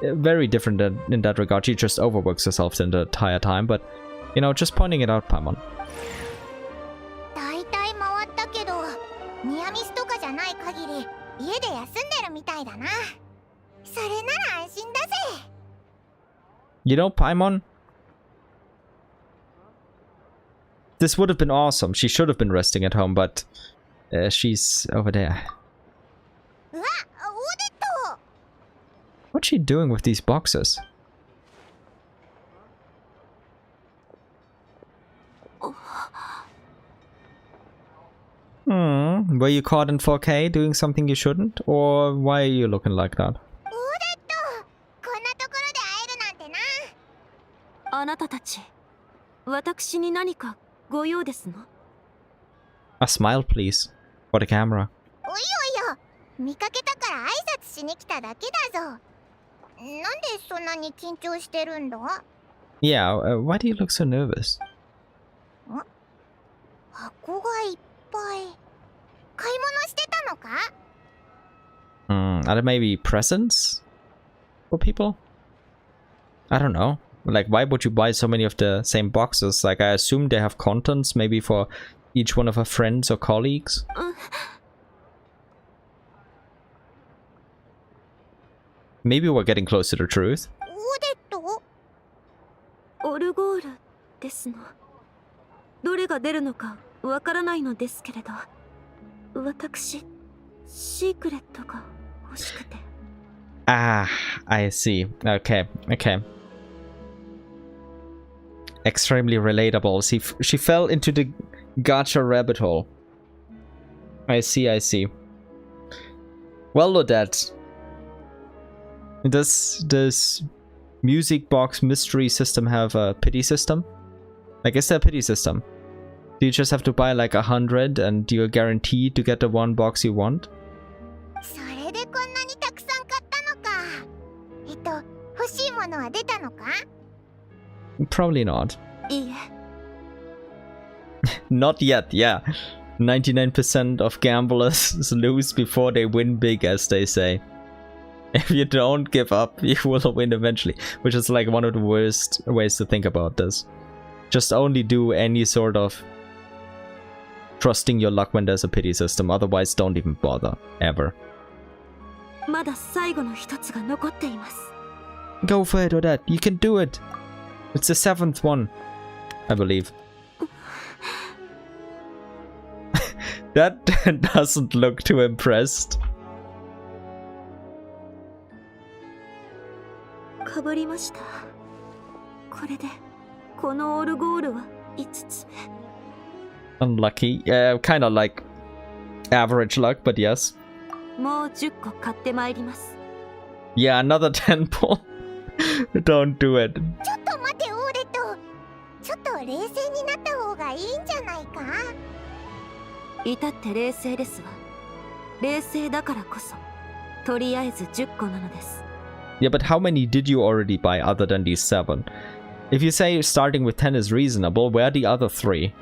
very different in that regard. She just overworks herself the entire time, but you know, just pointing it out, Paimon. だいたい回ったけど、ニアミスとかじゃない限り家で休んでるみたいだな。それなら安心だぜ。 You know, Paimon, this would have been awesome. She should have been resting at home, but she's over there. うわ、オデット。 What's she doing with these boxes? Were you caught in 4K doing something you shouldn't? Or why are you looking like that? こんなところで会えるなんてな。あなたたち、私に何かご用ですの？ A smile, please. For the camera. おいおいよ、見かけたから挨拶しに来ただけだぞ。なんでそんなに緊張してるんだ？ Yeah, why do you look so nervous? 箱がいっぱい。買い物してたのか？ Are there maybe presents for people? I don't know. Like, why would you buy so many of the same boxes? Like, I assume they have contents, maybe for each one of her friends or colleagues. Maybe we're getting close to the truth. オデット？オルゴールですの。どれが出るのかわからないのですけれど、私、シークレットが欲しくて。Ah, I see. Okay, okay. Extremely relatable. She fell into the gacha rabbit hole. I see, I see. Well, Odette. Does Music Box Mystery System have a pity system? Like, is there a pity system? Do you just have to buy like 100 and you're guaranteed to get the one box you want? それでこんなにたくさん買ったのか。欲しいものは出たのか？ Probably not. いいえ。Not yet, yeah. 99% of gamblers lose before they win big, as they say. If you don't give up, you will win eventually. Which is like one of the worst ways to think about this. Just only do any sort of trusting your luck when there's a pity system. Otherwise, don't even bother. Ever. まだ最後の一つが残っています。 Go for it, Odette. You can do it. It's the 7th one, I believe. That doesn't look too impressed. かぶりました。これでこのオルゴールは5つ目。 Unlucky. Kind of like average luck, but yes. もう10個買ってまいります。 Yeah, another 10 pull. Don't do it. ちょっと待てオーデット。ちょっと冷静になった方がいいんじゃないか？至って冷静ですわ。冷静だからこそ、とりあえず10個なのです。 Yeah, but how many did you already buy other than these 7? If you say starting with 10 is reasonable, where are the other 3?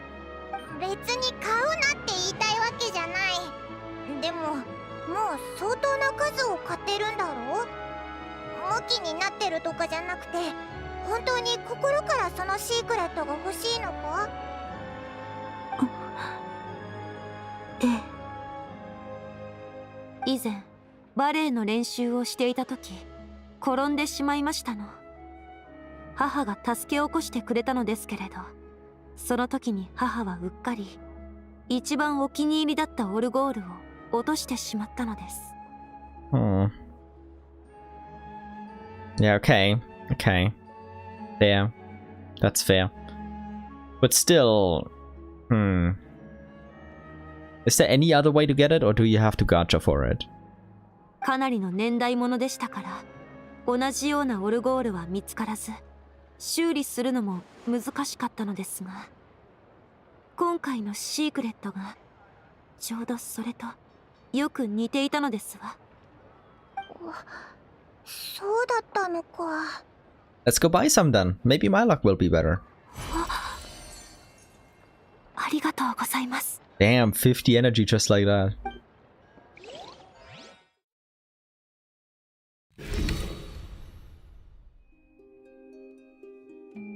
別に買うなって言いたいわけじゃない。でも、もう相当な数を買ってるんだろう？ムキになってるとかじゃなくて、本当に心からそのシークレットが欲しいのか？ええ。以前、バレエの練習をしていた時、転んでしまいましたの。母が助け起こしてくれたのですけれど、その時に母はうっかり一番お気に入りだったオルゴールを落としてしまったのです。Yeah, okay. Okay. There. That's fair. But still... Is there any other way to get it, or do you have to gacha for it? かなりの年代物でしたから、同じようなオルゴールは見つからず、修理するのも難しかったのですが、今回のシークレットがちょうどそれとよく似ていたのですわ。そうだったのか。Let's go buy some then. Maybe my luck will be better. ありがとうございます。 Damn, 50 energy just like that.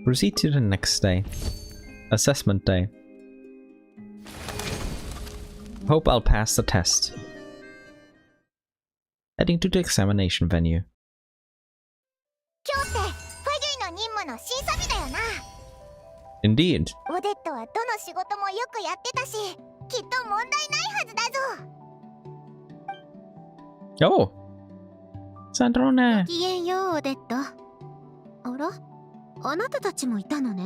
Proceed to the next day. Assessment day. Hope I'll pass the test. Heading to the examination venue. 今日ってファギュイの任務の審査日だよな。 Indeed. オデットはどの仕事もよくやってたし、きっと問題ないはずだぞ。Oh! Sandrone! ごきげんよう、オデット。あら？あなたたちもいたのね。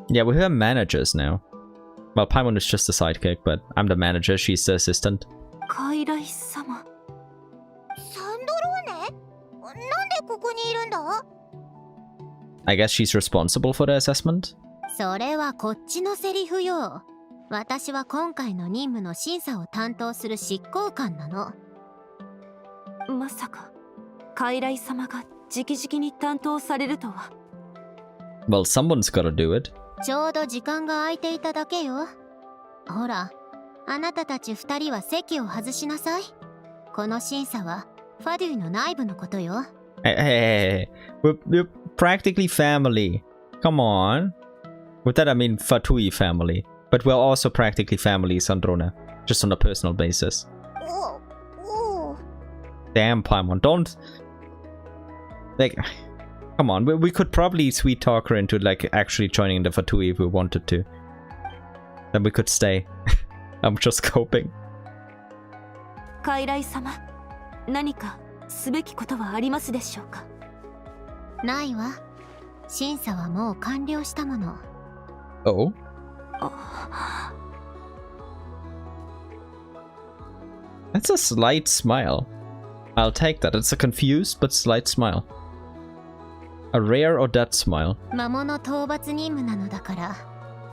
Yeah, we're her managers now. Well, Paimon is just a sidekick, but I'm the manager, she's the assistant. カイライ様。サンドローネ、なんでここにいるんだ？ I guess she's responsible for the assessment? それはこっちのセリフよ。私は今回の任務の審査を担当する執行官なの。まさかカイライ様が直々に担当されるとは。 Well, someone's gotta do it. ちょうど時間が空いていただけよ。ほら、あなたたち2人は席を外しなさい。この審査はファデュイの内部のことよ。Hey. We're practically family. Come on. With that I mean Fatui family. But we're also practically family, Sandrona. Just on a personal basis. Damn, Paimon, don't... Like... Come on, we could probably sweet talk her into, like, actually joining the Fatui if we wanted to. Then we could stay. I'm just coping. カイライ様、何かすべきことはありますでしょうか？ないわ。審査はもう完了したもの。Oh? That's a slight smile. I'll take that. It's a confused but slight smile. A rare or dead smile. 魔物討伐任務なのだから、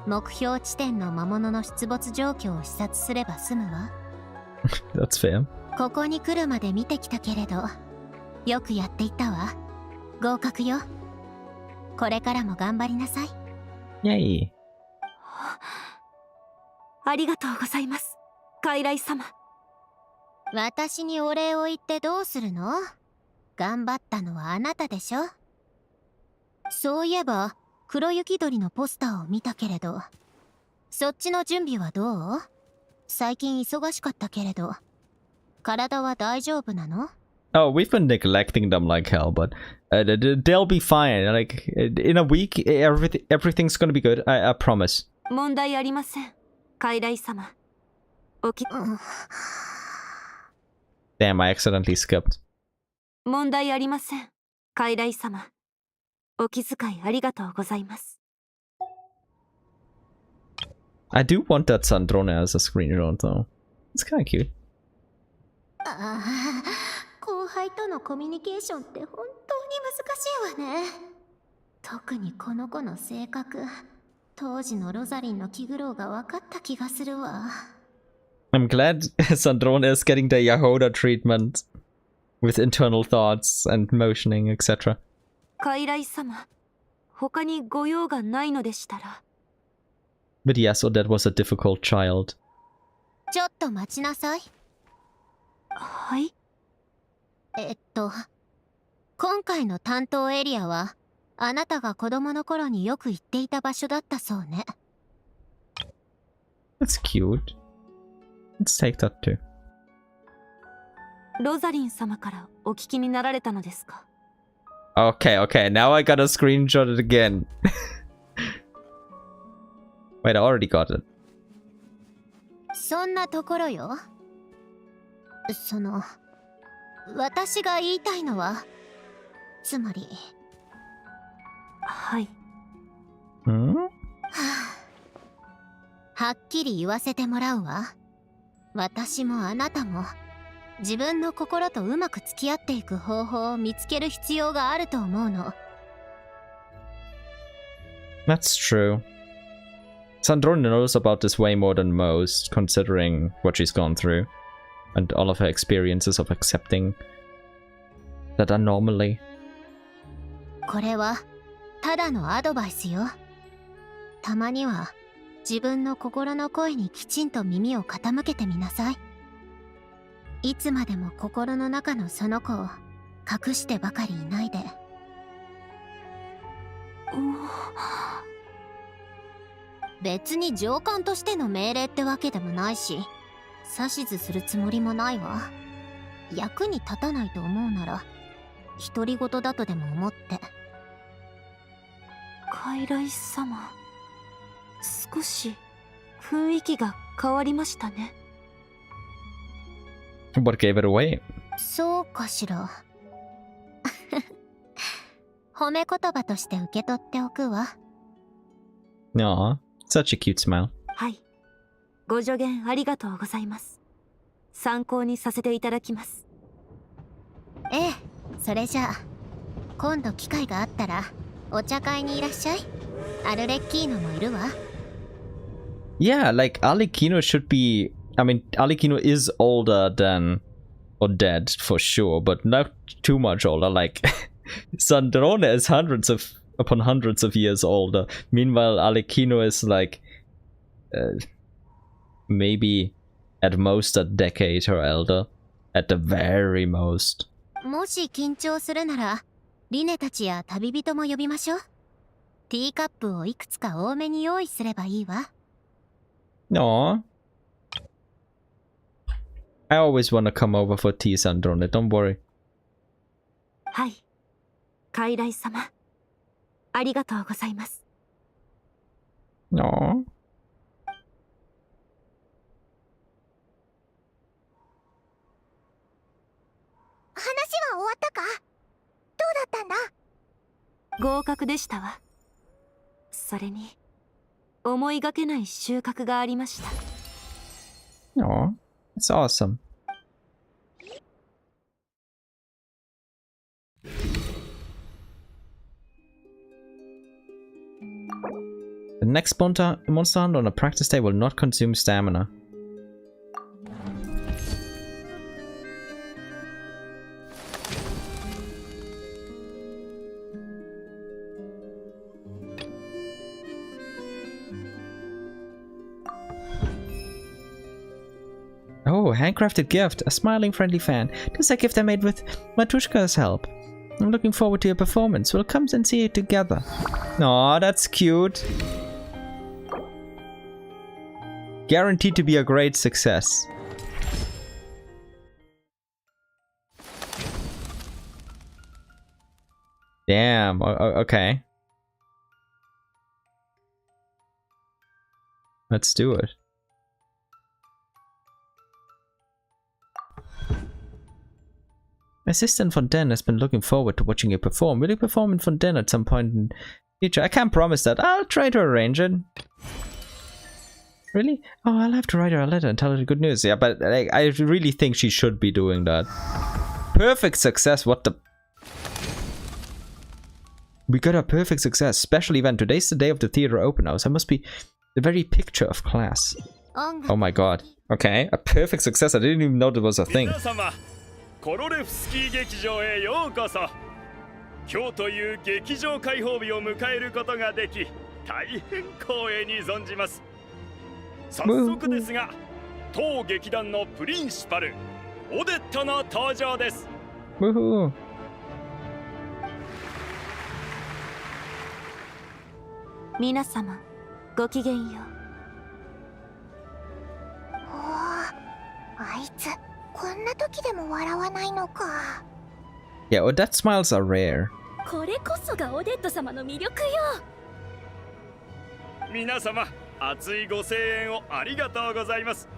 目標地点の魔物の出没状況を視察すれば済むわ。That's fair. ここに来るまで見てきたけれど、よくやっていたわ。合格よ。これからも頑張りなさい。Yay. ありがとうございます、カイライ様。私にお礼を言ってどうするの？頑張ったのはあなたでしょ。そういえば黒雪鳥のポスターを見たけれど、そっちの準備はどう？最近忙しかったけれど、体は大丈夫なの？ Oh, we've been neglecting them like hell, but they'll be fine. Like, in a week, everything's gonna be good. I promise. 問題ありません、カイライ様。Damn, I accidentally skipped. 問題ありません、カイライ様。お気遣いありがとうございます。I do want that Sandrona as a screenshot, though. It's kind of cute. 後輩とのコミュニケーションって本当に難しいわね。特にこの子の性格、当時のロザリンの気苦労が分かった気がするわ。I'm glad Sandrona is getting the Yahoda treatment with internal thoughts and motioning, etc. カイライ様、他にご用がないのでしたら。But yes, or that was a difficult child. ちょっと待ちなさい。はい。今回の担当エリアはあなたが子供の頃によく行っていた場所だったそうね。That's cute. Let's take that too. ロザリン様からお聞きになられたのですか？ Okay, now I gotta screenshot it again. Wait, I already got it. そんなところよ。私が言いたいのは、つまり。はい。はっきり言わせてもらうわ。私もあなたも自分の心とうまく付き合っていく方法を見つける必要があると思うの。That's true. Sandrona knows about this way more than most, considering what she's gone through. And all of her experiences of accepting that anomaly. これはただのアドバイスよ。たまには自分の心の声にきちんと耳を傾けてみなさい。いつまでも心の中のその子を隠してばかりいないで。別に上官としての命令ってわけでもないし、指図するつもりもないわ。役に立たないと思うなら独り言だとでも思って。カイライ様、少し雰囲気が変わりましたね。What gave it away? そうかしら。褒め言葉として受け取っておくわ。Aw, such a cute smile. はい、ご助言ありがとうございます。参考にさせていただきます。ええ、それじゃあ今度機会があったらお茶会にいらっしゃい。アルレッキーノもいるわ。Yeah, like Alikino should be. I mean, Alikino is older than or dead for sure, but not too much older. Like Sandrone is hundreds of years older. Meanwhile, Alikino is like maybe at most a decade or elder, at the very most. もし緊張するならリネたちや旅人も呼びましょう。ティーカップをいくつか多めに用意すればいいわ。Aww. I always want to come over for tea, Sandrone. Don't worry. はい。傀儡様、ありがとうございます。Aww. 話は終わったか？どうだったんだ？合格でしたわ。それに思いがけない収穫がありました。Aww. That's awesome. The next monster hunt on a practice day will not consume stamina. Oh, handcrafted gift. A smiling, friendly fan. This is a gift I made with Matushka's help. I'm looking forward to your performance. We'll come and see it together. Aw, that's cute. Guaranteed to be a great success. Damn, okay. Let's do it. My assistant Fontaine has been looking forward to watching you perform. Will you perform in Fontaine at some point in the future? I can't promise that. I'll try to arrange it. Really? Oh, I'll have to write her a letter and tell her the good news. Yeah, but like, I really think she should be doing that. Perfect success. What the... We got a perfect success. Special event. Today's the day of the theater open house. I must be the very picture of class. Oh my god. Okay, a perfect success. I didn't even know there was a thing. コロレフスキー劇場へようこそ。今日という劇場開放日を迎えることができ、大変光栄に存じます。早速ですが、当劇団のプリンシパル、オデットの登場です。皆様、ごきげんよう。おお、あいつ。こんな時でも笑わないのか。Yeah, Odette smiles are rare. これこそがオデット様の魅力よ。皆様、熱いご声援をありがとうございます。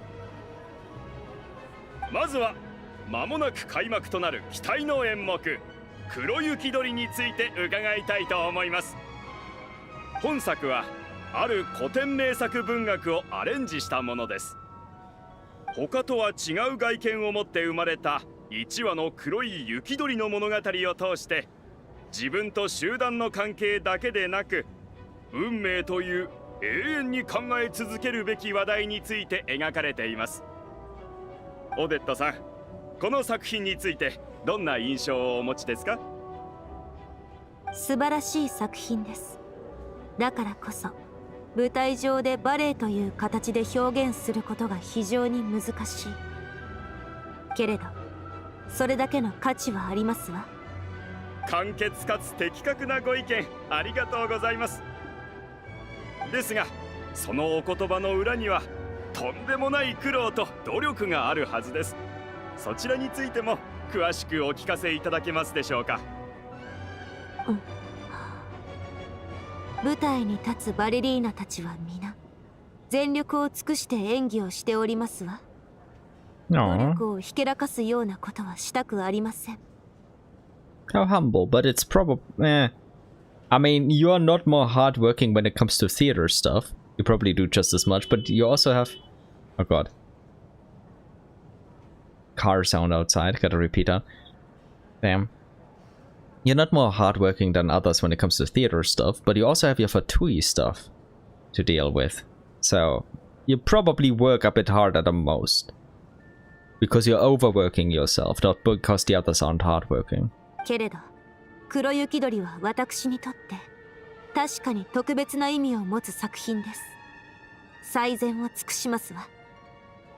まずは間もなく開幕となる期待の演目黒雪鳥について伺いたいと思います。本作はある古典名作文学をアレンジしたものです。他とは違う外見を持って生まれた1羽の黒い雪鳥の物語を通して自分と集団の関係だけでなく運命という永遠に考え続けるべき話題について描かれています。オデットさん、この作品についてどんな印象をお持ちですか？素晴らしい作品です。だからこそ舞台上でバレエという形で表現することが非常に難しい。けれどそれだけの価値はありますわ。簡潔かつ的確なご意見ありがとうございます。ですがそのお言葉の裏にはとんでもない苦労と努力があるはずです。そちらについても詳しくお聞かせいただけますでしょうか？舞台に立つバレリーナたちは皆全力を尽くして演技をしておりますわ。努力をひけらかすようなことはしたくありません。How humble, but it's probably... I mean, you are not more hardworking when it comes to theater stuff. You probably do just as much, but you also have Oh god. Car sound outside, gotta repeat that. Damn. You're not more hardworking than others when it comes to theater stuff, but you also have your fatui stuff to deal with. So, you probably work a bit harder than most. Because you're overworking yourself, not because the others aren't hardworking. けれど、黒雪鳥は私にとって確かに特別な意味を持つ作品です。最善を尽くしますわ。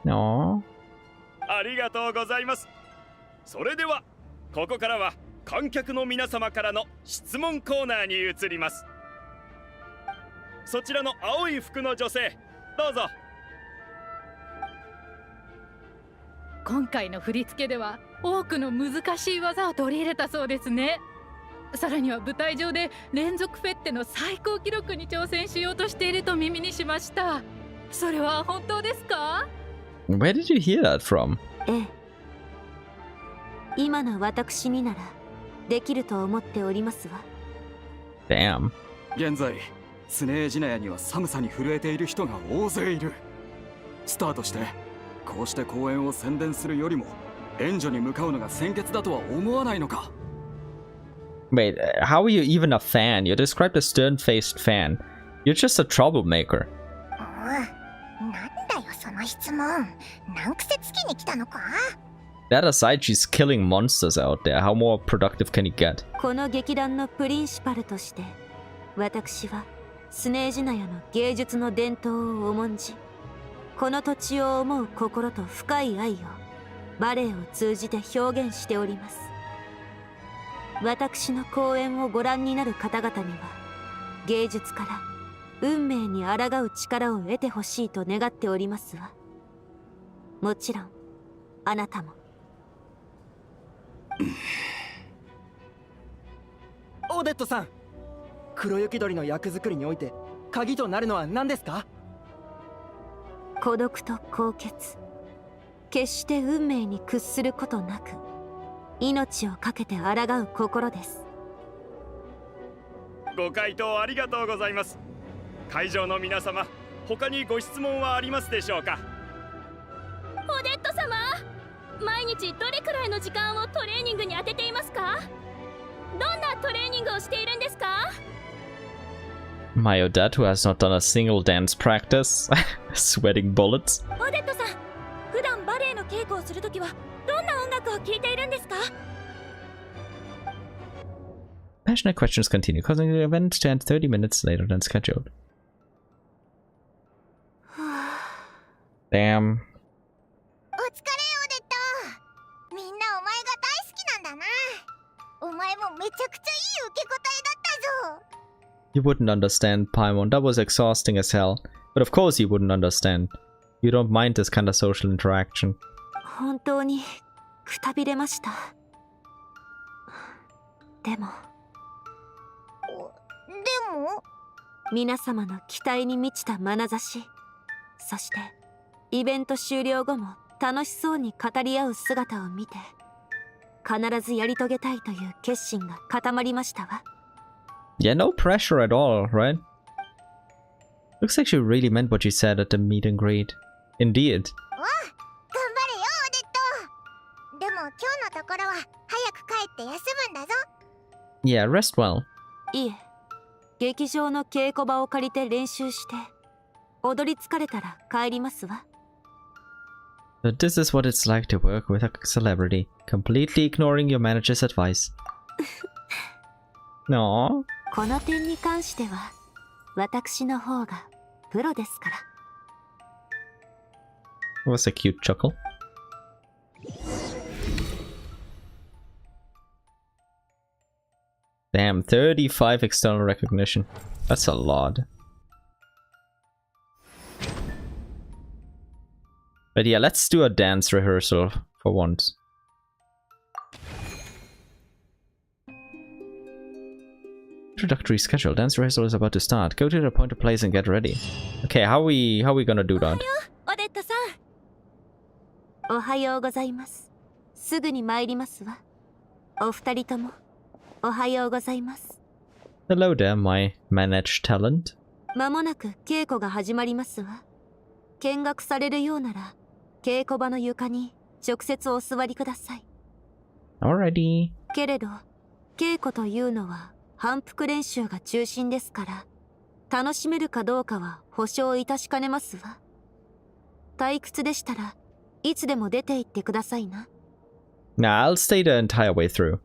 No. ありがとうございます。それではここからは観客の皆様からの質問コーナーに移ります。そちらの青い服の女性、どうぞ。今回の振り付けでは多くの難しい技を取り入れたそうですね。さらには舞台上で連続フェッテの最高記録に挑戦しようとしていると耳にしました。それは本当ですか？ Where did you hear that from? ええ。今の私にならできると思っておりますわ。Damn. 現在、スネージナヤには寒さに震えている人が大勢いる。スタートして、こうして公演を宣伝するよりも、援助に向かうのが先決だとは思わないのか。Wait, how are you even a fan? You're described as stern-faced fan. You're just a troublemaker. なんだよその質問。難癖つきに来たのか？ That aside, she's killing monsters out there. How more productive can you get? この劇団のプリンシパルとして、私はスネージナヤの芸術の伝統を重んじ、この土地を思う心と深い愛をバレエを通じて表現しております。私の公演をご覧になる方々には、芸術から運命に抗う力を得てほしいと願っておりますわ。もちろん、あなたも。オーデットさん、黒雪鳥の役作りにおいて鍵となるのは何ですか？孤独と高潔、決して運命に屈することなく、命を懸けて抗う心です。ご回答ありがとうございます。会場の皆様、他にご質問はありますでしょうか？オデット様、毎日どれくらいの時間をトレーニングに当てていますか？どんなトレーニングをしているんですか？ My Odette, who has not done a single dance practice, sweating bullets. オデットさん、普段バレエの稽古をするときはどんな音楽を聴いているんですか？ Passionate questions continue, causing the event to end 30 minutes later than scheduled. Damn. お疲れオデット。みんなお前が大好きなんだな。お前もめちゃくちゃいい受け答えだったぞ。 You wouldn't understand, Paimon. That was exhausting as hell. But of course you wouldn't understand. You don't mind this kind of social interaction. 本当にくたびれました。でも皆様の期待に満ちた眼差し、そしてイベント終了後も楽しそうに語り合う姿を見て、必ずやり遂げたいという決心が固まりましたわ。Yeah, no pressure at all, right? Looks like she really meant what she said at the meet and greet. Indeed. 頑張れよオデット。でも今日のところは早く帰って休むんだぞ。 Yeah, rest well. いえ、劇場の稽古場を借りて練習して、踊り疲れたら帰りますわ。But this is what it's like to work with a celebrity, completely ignoring your manager's advice. No. この点に関しては、私の方がプロですから。It was a cute chuckle. Damn, 35 external recognition. That's a lot. But yeah, let's do a dance rehearsal for once. Introductory schedule. Dance rehearsal is about to start. Go to the appointed place and get ready. Okay, how we gonna do that? オデットさん、おはようございます。すぐに参りますわ。お二人とも、おはようございます。 Hello there, my managed talent. まもなく稽古が始まりますわ。見学されるようなら稽古場の床に直接お座りください。 Alrighty. けれど稽古というのは反復練習が中心ですから、楽しめるかどうかは保証いたしかねますわ。退屈でしたらいつでも出て行ってくださいな。 Nah, I'll stay the entire way through.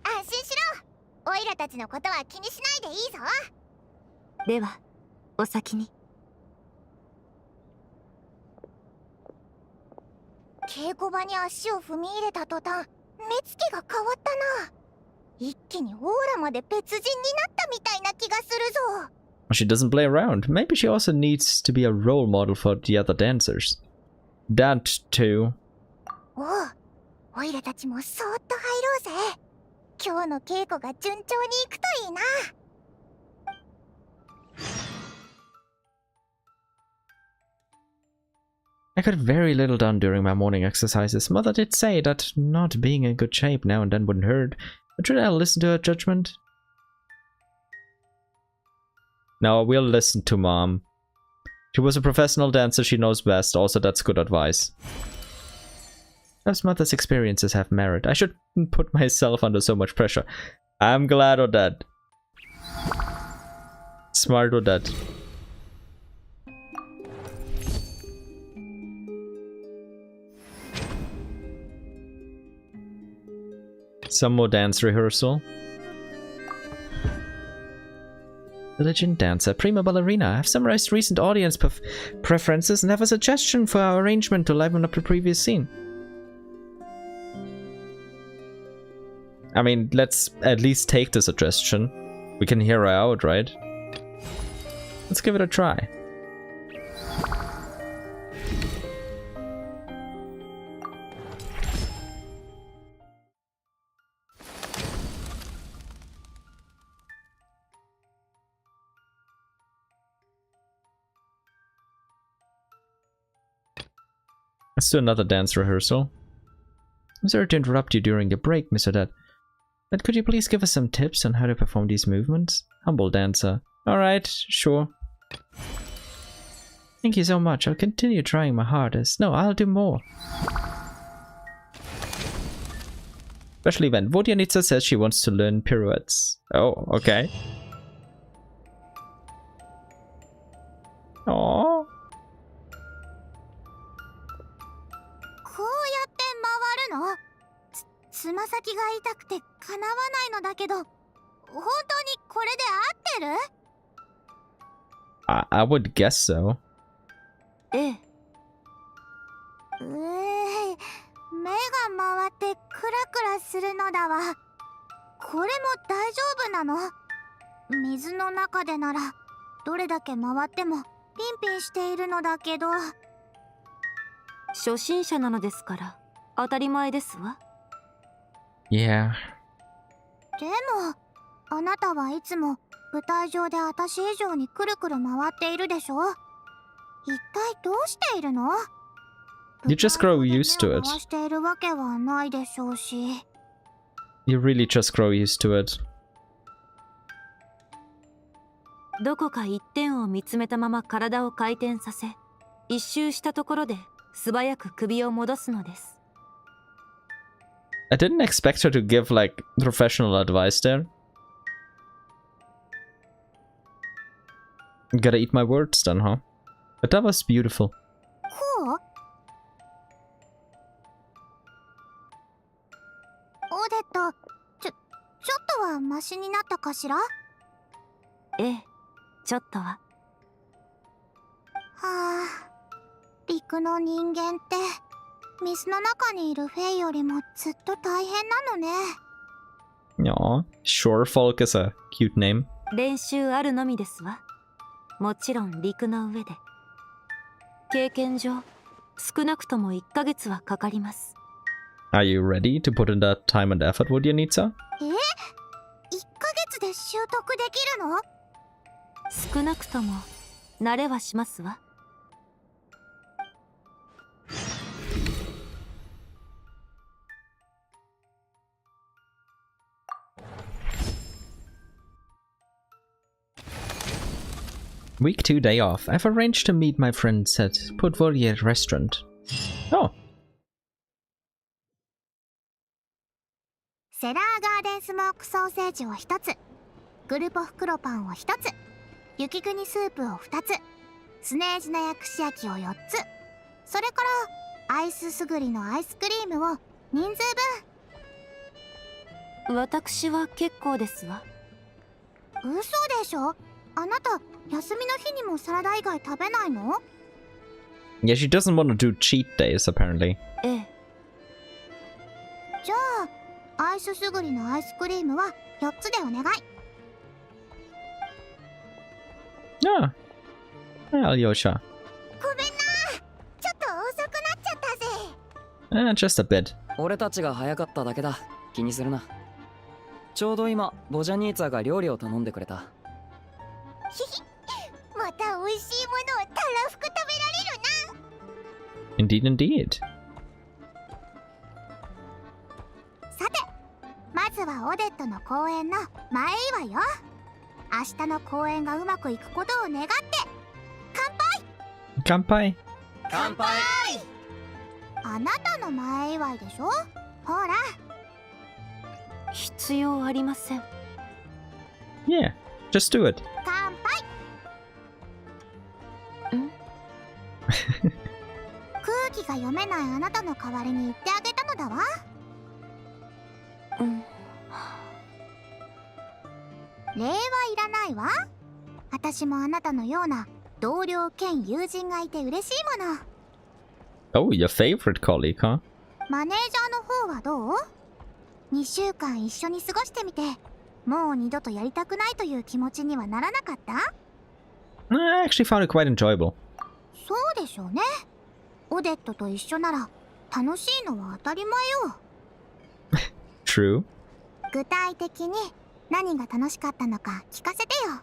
安心しろ。オイラたちのことは気にしないでいいぞ。ではお先に。稽古場に足を踏み入れた途端、目つきが変わったな。一気にオーラまで別人になったみたいな気がするぞ。She doesn't play around. Maybe she also needs to be a role model for the other dancers. That too. おう、オイラたちもそーっと入ろうぜ。今日の稽古が順調にいくといいな。I got very little done during my morning exercises. Mother did say that not being in good shape now and then wouldn't hurt. But should I listen to her judgment? No, we'll listen to Mom. She was a professional dancer, she knows best. Also, that's good advice. Perhaps Mother's experiences have merit. I shouldn't put myself under so much pressure. I'm glad of that. Smart with that. Some more dance rehearsal. Diligent dancer, prima ballerina. I've summarized recent audience preferences and have a suggestion for our arrangement to liven up the previous scene. I mean, let's at least take the suggestion. We can hear her out, right? Let's give it a try. Let's do another dance rehearsal. I'm sorry to interrupt you during your break, Mr. Dad. But could you please give us some tips on how to perform these movements? Humble dancer. Alright, sure. Thank you so much. I'll continue trying my hardest. No, I'll do more. Special event. Vodyanitsa says she wants to learn pirouettes. Oh, okay. Aww. こうやって回るの？つま先が痛くてかなわないのだけど、本当にこれで合ってる？ I would guess so. ええ。目が回ってクラクラするのだわ。これも大丈夫なの？水の中でならどれだけ回ってもピンピンしているのだけど。初心者なのですから当たり前ですわ。Yeah. でもあなたはいつも舞台上で私以上にくるくる回っているでしょ？一体どうしているの？ You just grow used to it. 回しているわけはないでしょうし。You really just grow used to it. どこか一点を見つめたまま体を回転させ、一周したところで素早く首を戻すのです。I didn't expect her to give like professional advice there. Gotta eat my words then, huh? But that was beautiful. こう？オーデット、ちょっとはマシになったかしら？ええ、ちょっとは。はあ、陸の人間って水の中にいるフェイよりもずっと大変なのね。Aw, Shorefolk is a cute name. 練習あるのみですわ。もちろん陸の上で。経験上、少なくとも1ヶ月はかかります。Are you ready to put in that time and effort, Vodyanitsa? 1ヶ月で習得できるの？少なくとも慣れはしますわ。Week 2 day off. I've arranged to meet my friends at Portfolio Restaurant. Oh. セラーガーデンスモークソーセージを1つ、グルポフクロパンを1つ、雪国スープを2つ、スネージナヤ串焼きを4つ、それからアイスすぐりのアイスクリームを人数私は結構ですわ。分。嘘でしょ？あなた休みの日にもサラダ以外食べないの？ Yeah, she doesn't want to do cheat days, apparently. ええ。じゃあアイスすぐりのアイスクリームは4つでお願い。Ah. Alyosha. ごめんな、ちょっと遅くなっちゃったぜ。Just a bit. 俺たちが早かっただけだ。気にするな。ちょうど今ボジャニーツァが料理を頼んでくれた。ひひ、また美味しいものをたらふく食べられるな。 Indeed, indeed. さて、まずはオデットの公演の前祝いよ。明日の公演がうまくいくことを願って乾杯。乾杯。乾杯。あなたの前祝いでしょ。ほら。必要ありません。Yeah, just do it. 乾杯。空気が読めないあなたの代わりに言ってあげたのだわ。うん。礼はいらないわ。私もあなたのような同僚兼友人がいて嬉しいもの。 Oh, your favorite colleague, huh? マネージャーの方はどう？ 2週間一緒に過ごしてみて、もう二度とやりたくないという気持ちにはならなかった？ I actually found it quite enjoyable. そうでしょうね。オデットと一緒なら楽しいのは当たり前よ。True. 具体的に何が楽しかったのか聞かせてよ。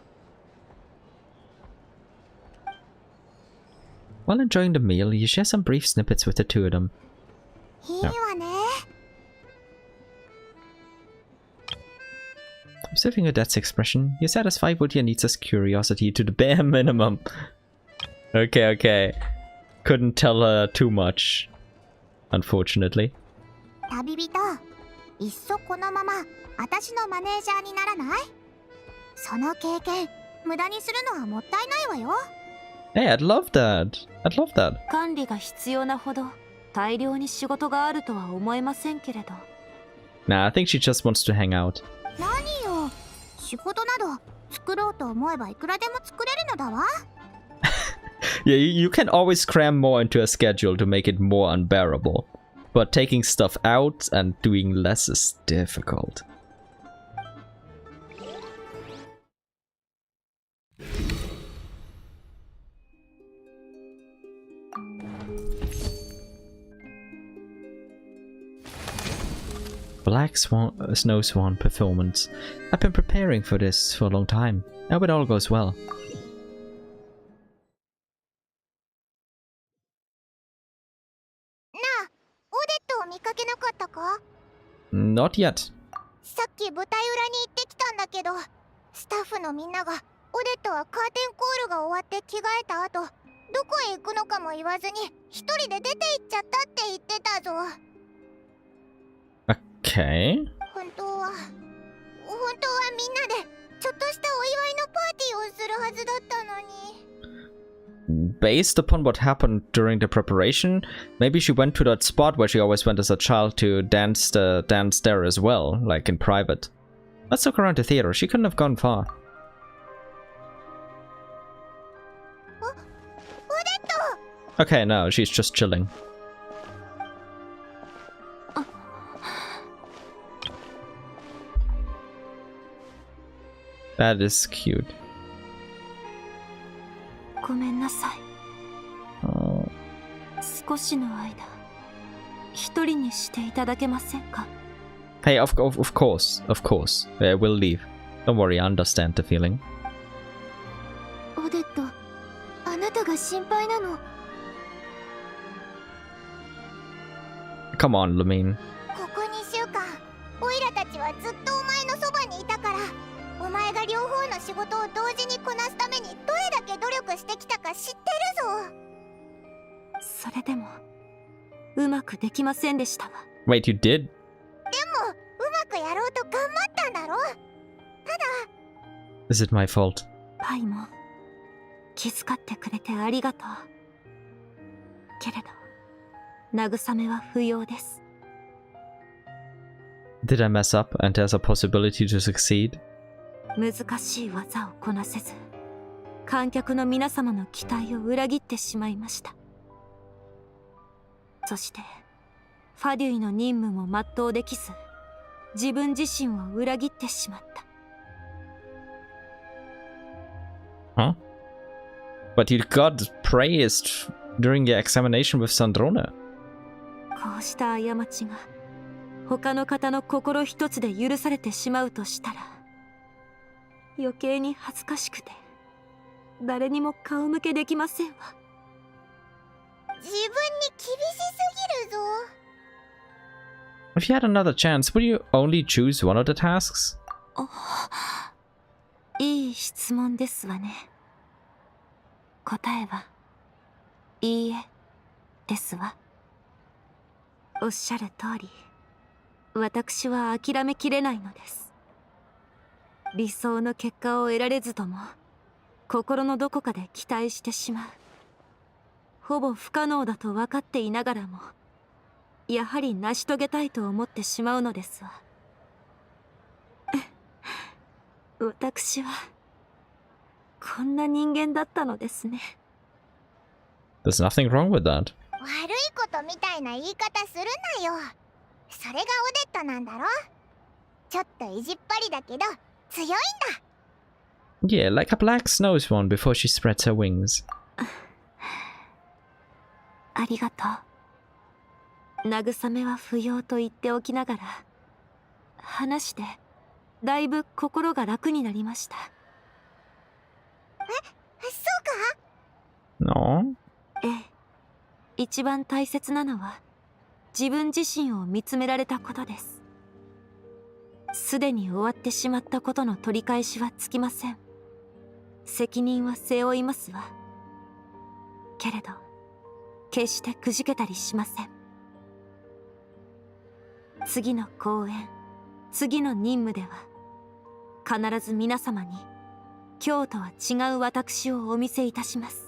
While enjoying the meal, you share some brief snippets with the two of them. いいわね。 Observing your dad's expression, you satisfy Woody and Nitsa's curiosity to the bare minimum. Okay, okay. Couldn't tell her too much, unfortunately. 旅人、いっそこのまま私のマネージャーにならない？その経験無駄にするのはもったいないわよ。 Hey, I'd love that. I'd love that. 管理が必要なほど大量に仕事があるとは思えませんけれど。Nah, I think she just wants to hang out. 何よ、仕事など作ろうと思えばいくらでも作れるのだわ。 Yeah, you can always cram more into a schedule to make it more unbearable. But taking stuff out and doing less is difficult. Black Swan, Snow Swan performance. I've been preparing for this for a long time. I hope it all goes well. なあ、オデットを見かけなかったか？ Not yet. さっき舞台裏に行ってきたんだけど、スタッフのみんながオデットはカーテンコールが終わって着替えた後、どこへ行くのかも言わずに一人で出て行っちゃったって言ってたぞ。 Okay. 本当はみんなでちょっとしたお祝いのパーティーをするはずだったのに。 Based upon what happened during the preparation, maybe she went to that spot where she always went as a child to dance there as well, like in private. Let's look around the theater. She couldn't have gone far. オデット！ Okay, no, she's just chilling. That is cute. ごめんなさい。 Oh. 少しの間、一人にしていただけませんか？ Hey, of course. We'll leave. Don't worry, I understand the feeling. オデット、あなたが心配なの。 Come on, Lumine. ここ2週間、オイラたちはずっとお前のそばにいたから、お前が両方の仕事を同時にこなすためにどれだけ努力力してきたか知ってるぞ。それでもうまくできませんでしたわ。 Wait, you did? でもうまくやろうと頑張ったんだろ。 Is it my fault? パイも気遣ってくれてありがとう。けれど慰めは不要です。 Did I mess up and there's a possibility to succeed? 難しい技をこなせず観客の皆様の期待を裏切ってしまいました。そしてファデュイの任務も全うできず自分自身を裏切ってしまった。 Huh? But you got praised during your examination with Sandrone. こうした過ちが他の方の心一つで許されてしまうとしたら余計に恥ずかしくて誰にも顔向けできませんわ。自分に厳しすぎるぞ。 If you had another chance, would you only choose one of the tasks? いい質問ですわね。答えはいいえですわ。おっしゃる通り私は諦めきれないのです。理想の結果を得られずとも心のどこかで期待してしまう。ほぼ不可能だと分かっていながらもやはり成し遂げたいと思ってしまうのですわ。私はこんな人間だったのですね。 There's nothing wrong with that. 悪いことみたいな言い方するなよ。それがオデットなんだろ。ちょっと意地っ張りだけど強いんだ。 Yeah, like a black snowswan before she spreads her wings. ありがとう。慰めは不要と言っておきながら話してだいぶ心が楽になりました。そうか？ No? ええ、一番大切なのは自分自身を見つめられたことです。すでに終わってしまったことの取り返しはつきません。責任は背負いますわ。けれど決してくじけたりしません。次の公演、次の任務では必ず皆様に今日とは違う私をお見せいたします。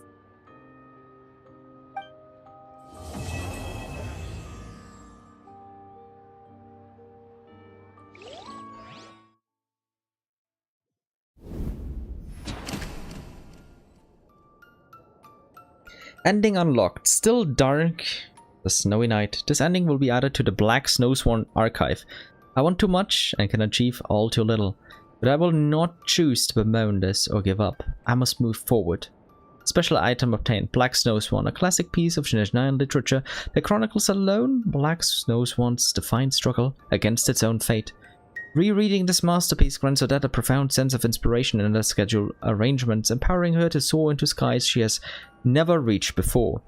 Ending unlocked. Still dark. The snowy night. This ending will be added to the Black Snowswan archive. I want too much and can achieve all too little. But I will not choose to bemoan this or give up. I must move forward. Special item obtained. Black Snowswan. A classic piece of Snezhnaya literature that chronicles a lone Black Snowswan's defiant struggle against its own fate. Rereading this masterpiece grants Odette a profound sense of inspiration in her schedule arrangements, empowering her to soar into skies she has never reached before.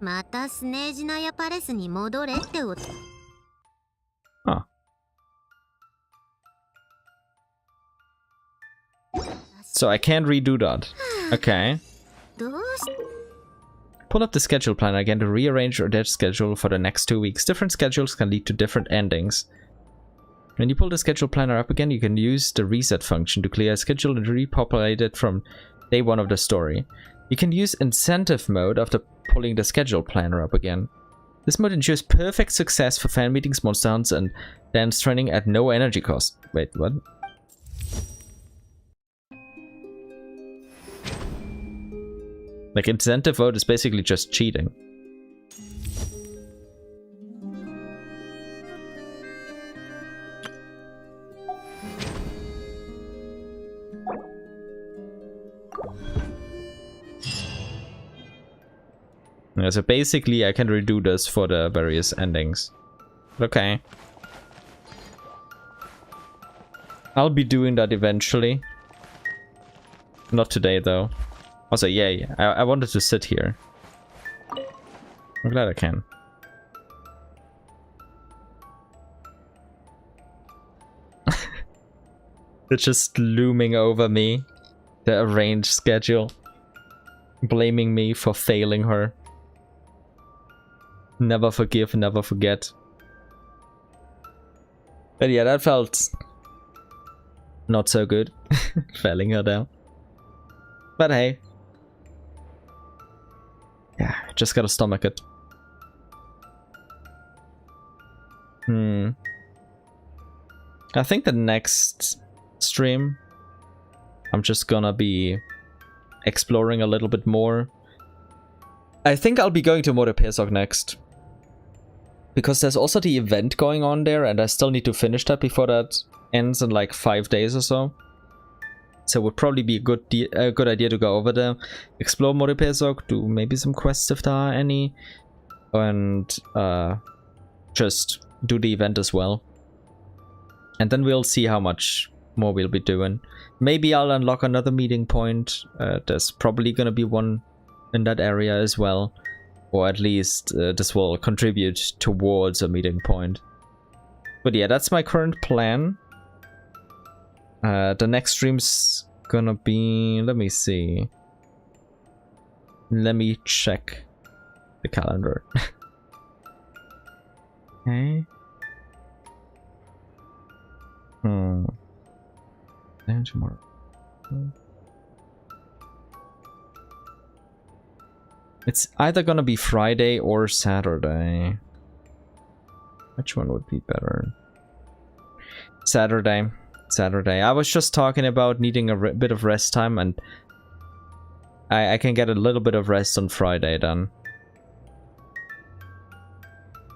またスネージナヤパレスに戻れってこと。 Huh. So I can't redo that. Okay. どうし Pull up the schedule planner again to rearrange Odette's schedule for the next 2 weeks. Different schedules can lead to different endings. When you pull the schedule planner up again, you can use the reset function to clear a schedule and repopulate it from day 1 of the story. You can use incentive mode after pulling the schedule planner up again. This mode ensures perfect success for fan meetings, monster hunts, and dance training at no energy cost. Wait, what? Like, incentive mode is basically just cheating. Yeah, so basically I can redo this for the various endings. Okay. I'll be doing that eventually. Not today though. Also, yay, I wanted to sit here. I'm glad I can. It's just looming over me. The arranged schedule. Blaming me for failing her. Never forgive, never forget. But yeah, that felt not so good. Failing her down. But hey. Yeah, just gotta stomach it. I think the next stream, I'm just gonna be exploring a little bit more. I think I'll be going to Morepesok next. Because there's also the event going on there, and I still need to finish that before that ends in like 5 days or so. So it would probably be a good idea to go over there, explore Morepesok, do maybe some quests if there are any, and just do the event as well. And then we'll see how much more we'll be doing. Maybe I'll unlock another meeting point. There's probably gonna be one in that area as well. Or at least this will contribute towards a meeting point. But yeah, that's my current plan. The next stream's gonna be... let me see. Let me check the calendar. Okay. Then tomorrow. It's either gonna be Friday or Saturday. Which one would be better? Saturday. Saturday. I was just talking about needing a bit of rest time, and I can get a little bit of rest on Friday then.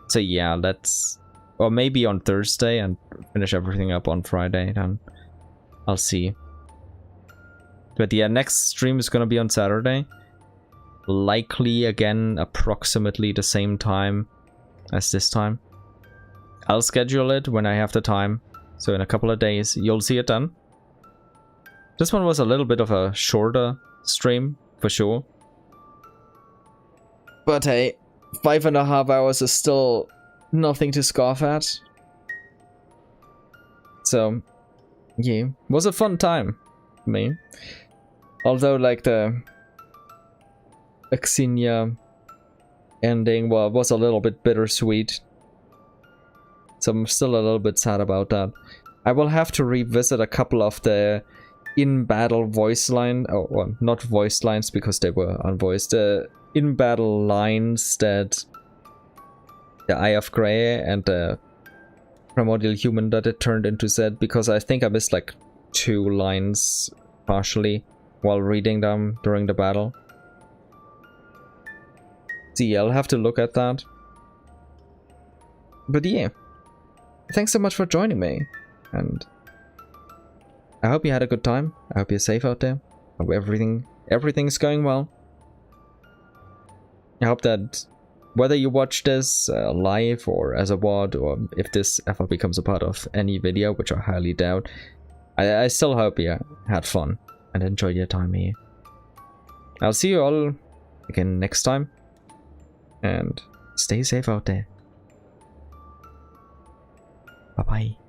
So yeah, let's... or maybe on Thursday and finish everything up on Friday then. I'll see. But yeah, next stream is gonna be on Saturday. Likely again approximately the same time as this time. I'll schedule it when I have the time. So in a couple of days you'll see it then. This one was a little bit of a shorter stream for sure. But hey, 5.5 hours is still nothing to scoff at. So yeah, was a fun time for me. Although like the Aksinya ending was a little bit bittersweet. So I'm still a little bit sad about that. I will have to revisit a couple of the in-battle voice line, or not voice lines because they were unvoiced, the in-battle lines that the Eye of Graeae and the Primordial Human that it turned into said, because I think I missed like 2 lines partially while reading them during the battle. So yeah, I'll have to look at that. But yeah, thanks so much for joining me, and I hope you had a good time. I hope you're safe out there. I hope everything's going well. I hope that whether you watch this live or as a VOD, or if this ever becomes a part of any video, which I highly doubt, I still hope you had fun and enjoyed your time here. I'll see you all again next time, and stay safe out there. Bye bye.